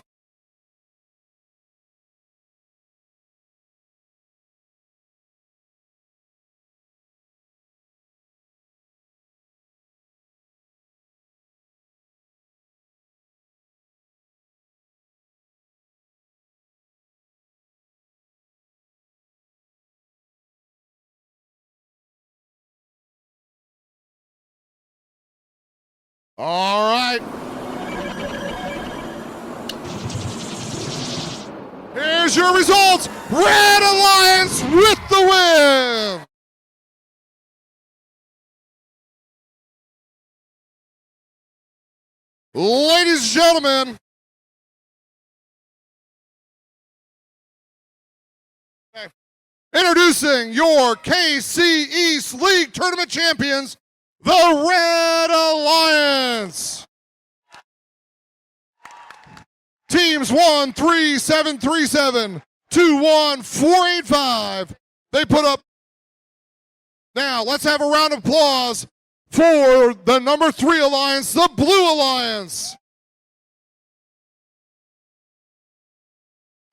All right. Here's your results. Red Alliance with the win. Ladies and gentlemen, introducing your KC East League Tournament champions, the Red Alliance. Teams 13737, 21485. They put up. Now let's have a round of applause for the number 3 Alliance, the Blue Alliance.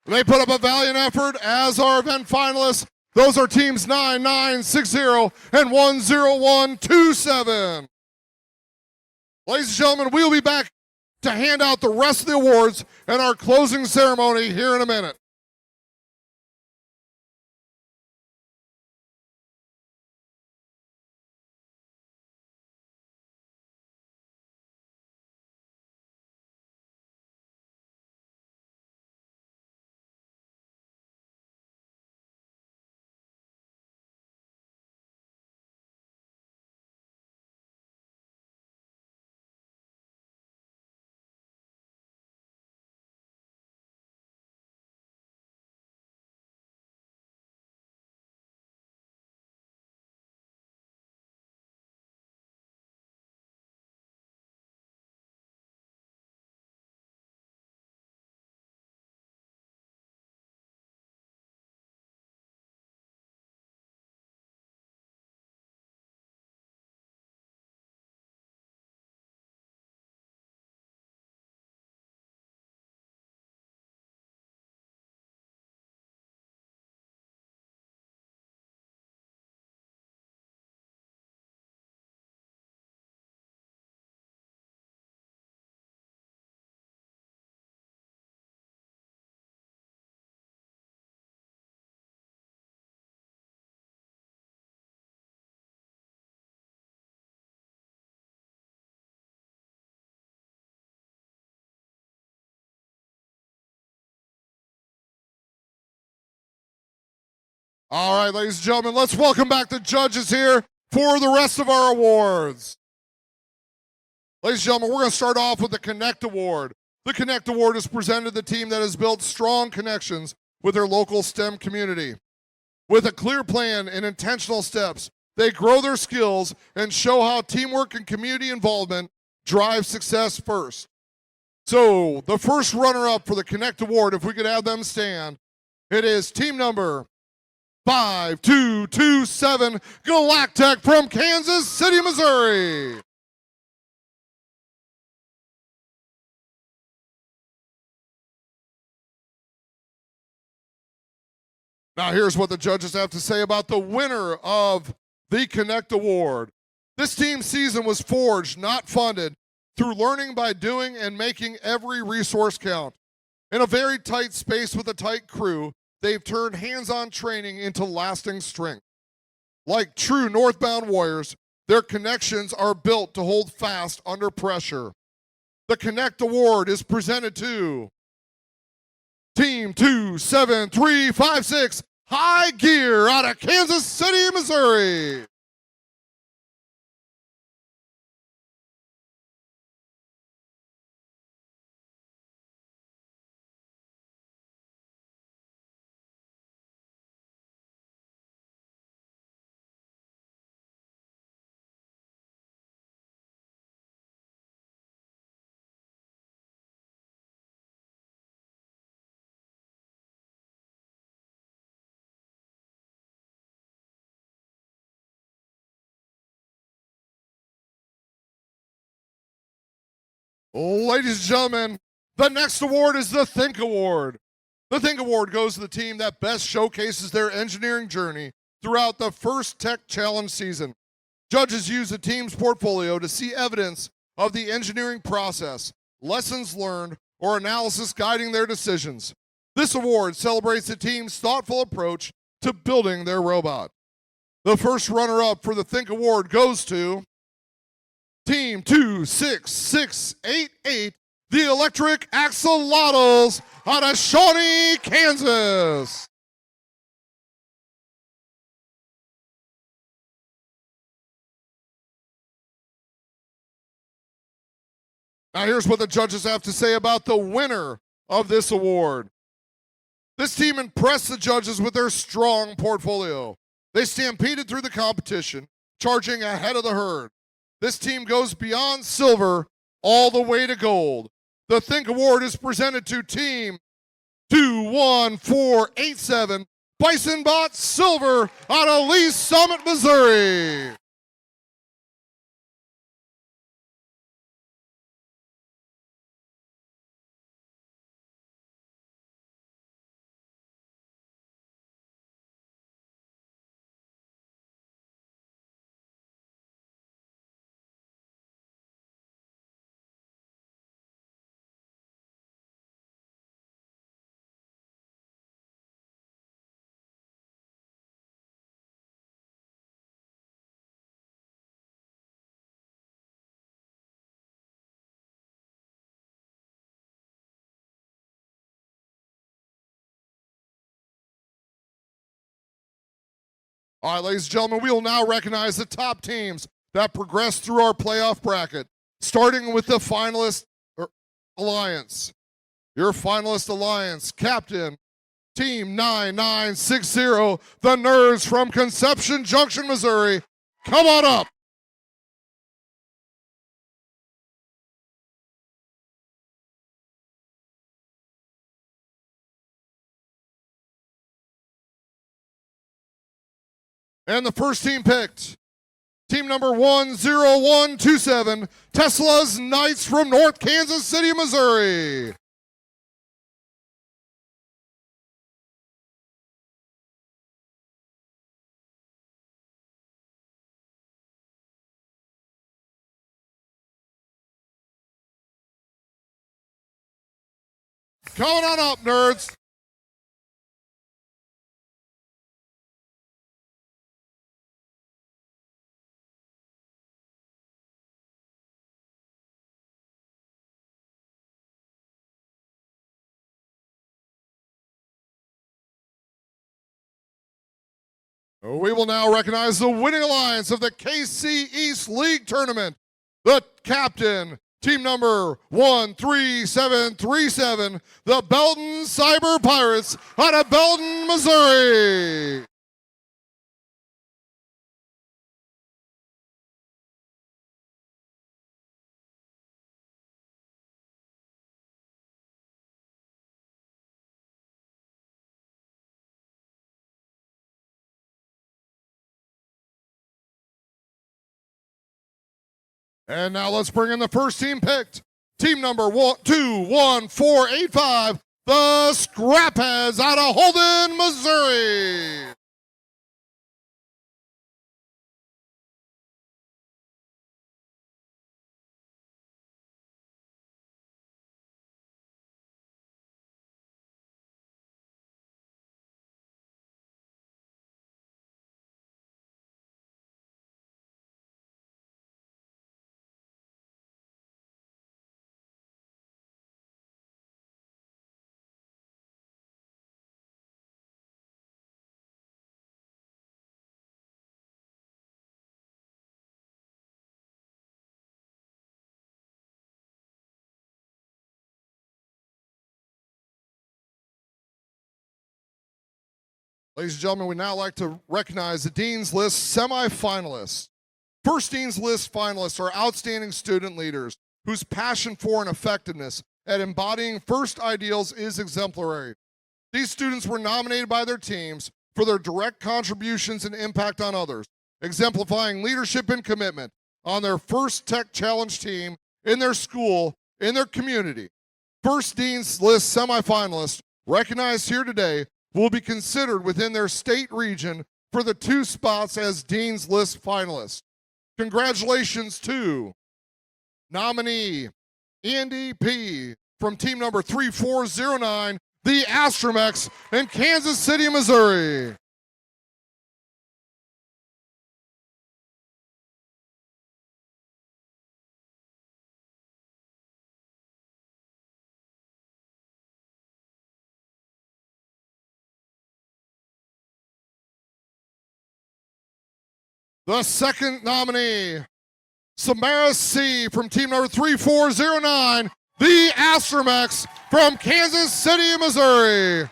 They put up a valiant effort, as our event finalists. Those are teams 9960 and 10127. Ladies and gentlemen, we'll be back to hand out the rest of the awards and our closing ceremony here in a minute. All right, ladies and gentlemen, let's welcome back the judges here for the rest of our awards. Ladies and gentlemen, we're going to start off with the Connect Award. The Connect Award is presented to the team that has built strong connections with their local STEM community. With a clear plan and intentional steps, they grow their skills and show how teamwork and community involvement drive success first. So, the first runner-up for the Connect Award, if we could have them stand, it is team number 5227 Galactic from Kansas City, Missouri. Now here's what the judges have to say about the winner of the Connect Award. This team's season was forged, not funded, through learning by doing and making every resource count. In a very tight space with a tight crew, they've turned hands-on training into lasting strength. Like true Northbound warriors, their connections are built to hold fast under pressure. The Connect Award is presented to Team 27356 High Gear out of Kansas City, Missouri. Ladies and gentlemen, the next award is the Think Award. The Think Award goes to the team that best showcases their engineering journey throughout the first Tech Challenge season. Judges use the team's portfolio to see evidence of the engineering process, lessons learned, or analysis guiding their decisions. This award celebrates the team's thoughtful approach to building their robot. The first runner-up for the Think Award goes to Team 26688, the Electric Axolotls out of Shawnee, Kansas. Now here's what the judges have to say about the winner of this award. This team impressed the judges with their strong portfolio. They stampeded through the competition, charging ahead of the herd. This team goes beyond silver all the way to gold. The Think Award is presented to Team 21487, Bison Bot Silver out of Lee Summit, Missouri. All right, ladies and gentlemen, we will now recognize the top teams that progressed through our playoff bracket, starting with the finalist alliance. Your finalist alliance, Captain, Team 9960, the Nerds from Conception Junction, Missouri. Come on up. And the first team picked, team number 10127, Tesla's Knights from North Kansas City, Missouri. Coming on up, nerds. We will now recognize the winning alliance of the KC East League Tournament. The captain, team number 13737, the Belton Cyber Pirates out of Belton, Missouri. And now let's bring in the first team picked. Team number 21485, the Scrapheads out of Holden, Missouri. Ladies and gentlemen, we'd now like to recognize the Dean's List semifinalists. First Dean's List finalists are outstanding student leaders whose passion for and effectiveness at embodying first ideals is exemplary. These students were nominated by their teams for their direct contributions and impact on others, exemplifying leadership and commitment on their first Tech Challenge team, in their school, in their community. First Dean's List semifinalists recognized here today will be considered within their state region for the 2 spots as Dean's List finalists. Congratulations to nominee Andy P. from team number 3409, the Astromex in Kansas City, Missouri. The second nominee, Samara C. from team number 3409, the Astromex from Kansas City, Missouri.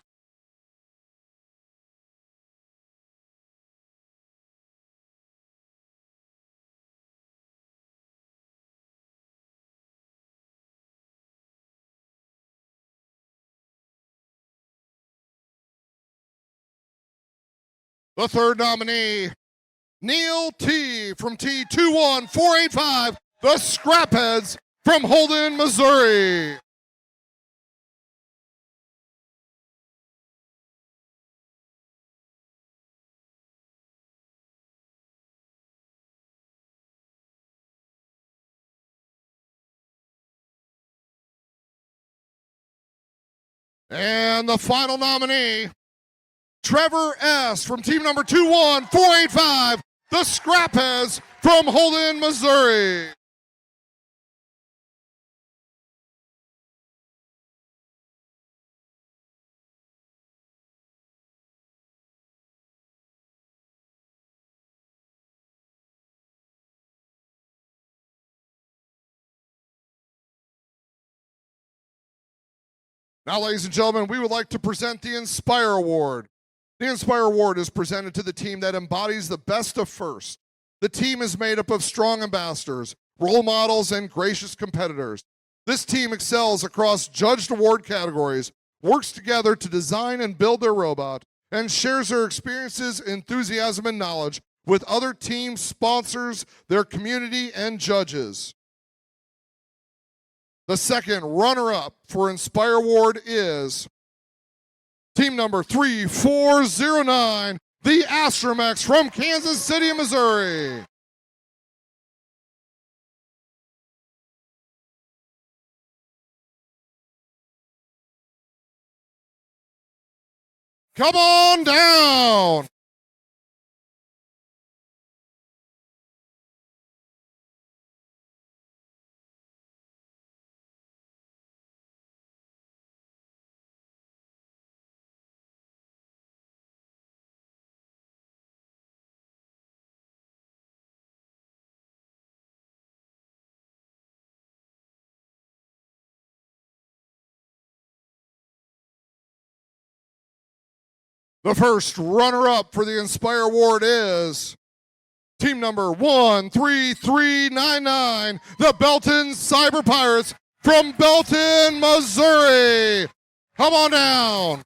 The third nominee, Neil T. from T21485, the Scrapheads from Holden, Missouri. And the final nominee, Trevor S. from team number 21485, the Scrapheads from Holden, Missouri. Now, ladies and gentlemen, we would like to present the Inspire Award. The Inspire Award is presented to the team that embodies the best of first. The team is made up of strong ambassadors, role models, and gracious competitors. This team excels across judged award categories, works together to design and build their robot, and shares their experiences, enthusiasm, and knowledge with other team sponsors, their community, and judges. The second runner-up for Inspire Award is team number 3409, the Astromex from Kansas City, Missouri. Come on down. The first runner-up for the Inspire Award is team number 13399, the Belton Cyber Pirates from Belton, Missouri. Come on down.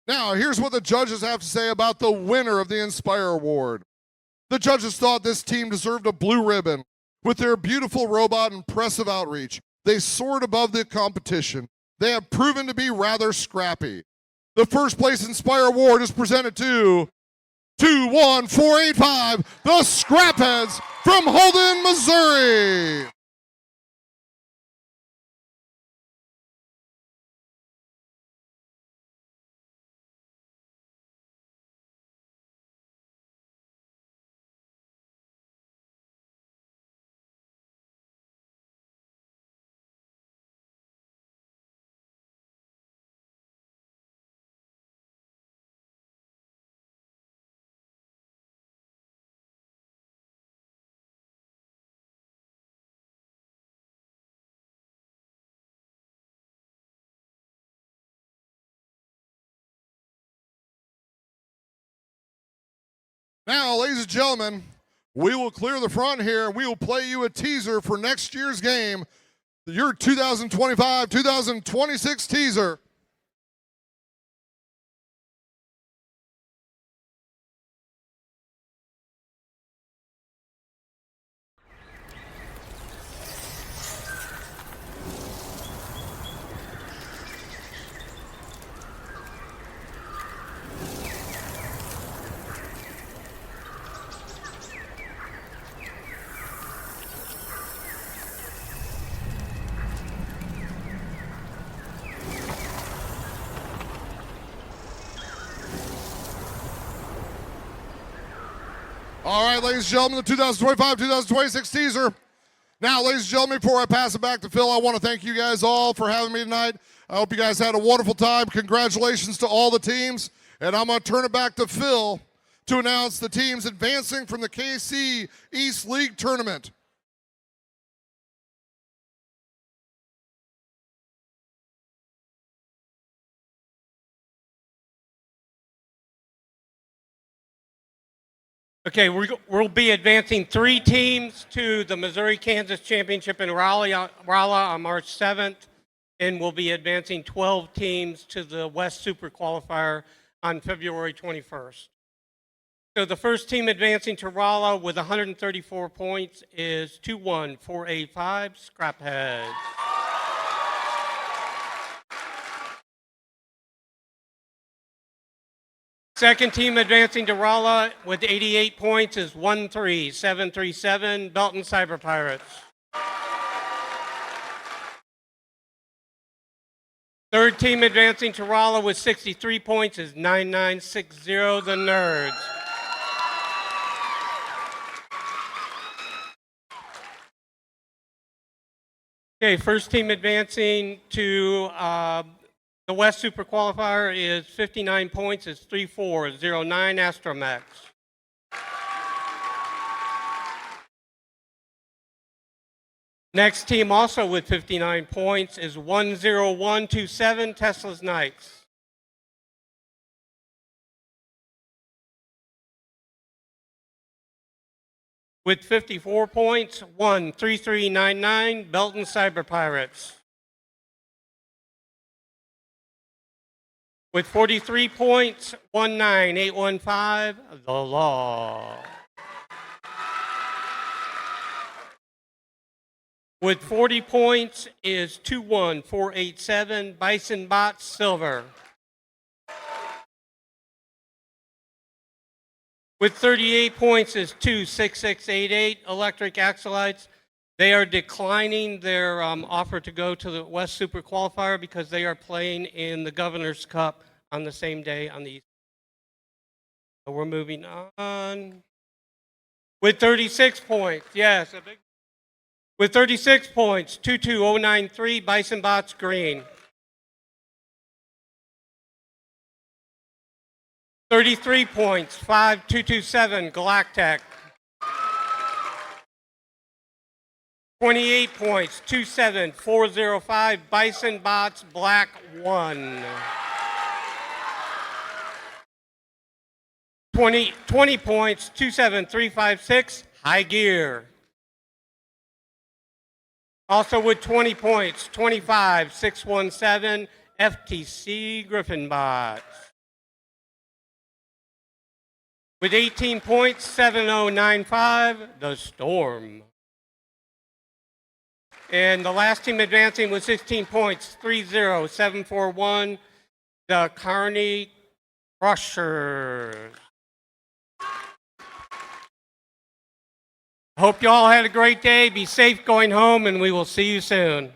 Now, here's what the judges have to say about the winner of the Inspire Award. The judges thought this team deserved a blue ribbon. With their beautiful robot and impressive outreach, they soared above the competition. They have proven to be rather scrappy. The first place Inspire Award is presented to 21485, the Scrapheads from Holden, Missouri. Now, ladies and gentlemen, we will clear the front here. We will play you a teaser for next year's game, your 2025-2026 teaser. All right, ladies and gentlemen, the 2025-2026 teaser. Now, ladies and gentlemen, before I pass it back to Phil, I want to thank you guys all for having me tonight. I hope you guys had a wonderful time. Congratulations to all the teams. And I'm going to turn it back to Phil to announce the teams advancing from the KC East League Tournament. Okay, we'll be advancing 3 teams to the Missouri-Kansas Championship in Rolla on March 7th, and we'll be advancing 12 teams to the West Super Qualifier on February 21st. So the first team advancing to Rolla with 134 points is 21485 Scrapheads. Second team advancing to Rolla with 87 points is 13737 Belton Cyber Pirates. Third team advancing to Rolla with 63 points is 9960 the Nerds. Okay, first team advancing to the West Super Qualifier is 59 points, is 3409 Astromex. Next team also with 59 points is 10127 Tesla's Knights. With 54 points, 13399 Belton Cyber Pirates. With 43 points, 19815 The Law. With 40 points is 21487 Bison Bots Silver. With 38 points is 26688 Electric Axolites. They are declining their offer to go to the West Super Qualifier because they are playing in the Governor's Cup on the same day on the East. So we're moving on. With 36 points, yes. With 36 points, 22093 Bison Bots Green. 33 points, 5227 Galactech. 28 points, 27405 Bison Bots Black 1. 20 points, 27356 High Gear. Also with 20 points, 25617 FTC Griffin Bots. With 18 points, 7095 The Storm. And the last team advancing with 16 points, 30741 the Carney Crushers. Hope you all had a great day. Be safe going home, and we will see you soon.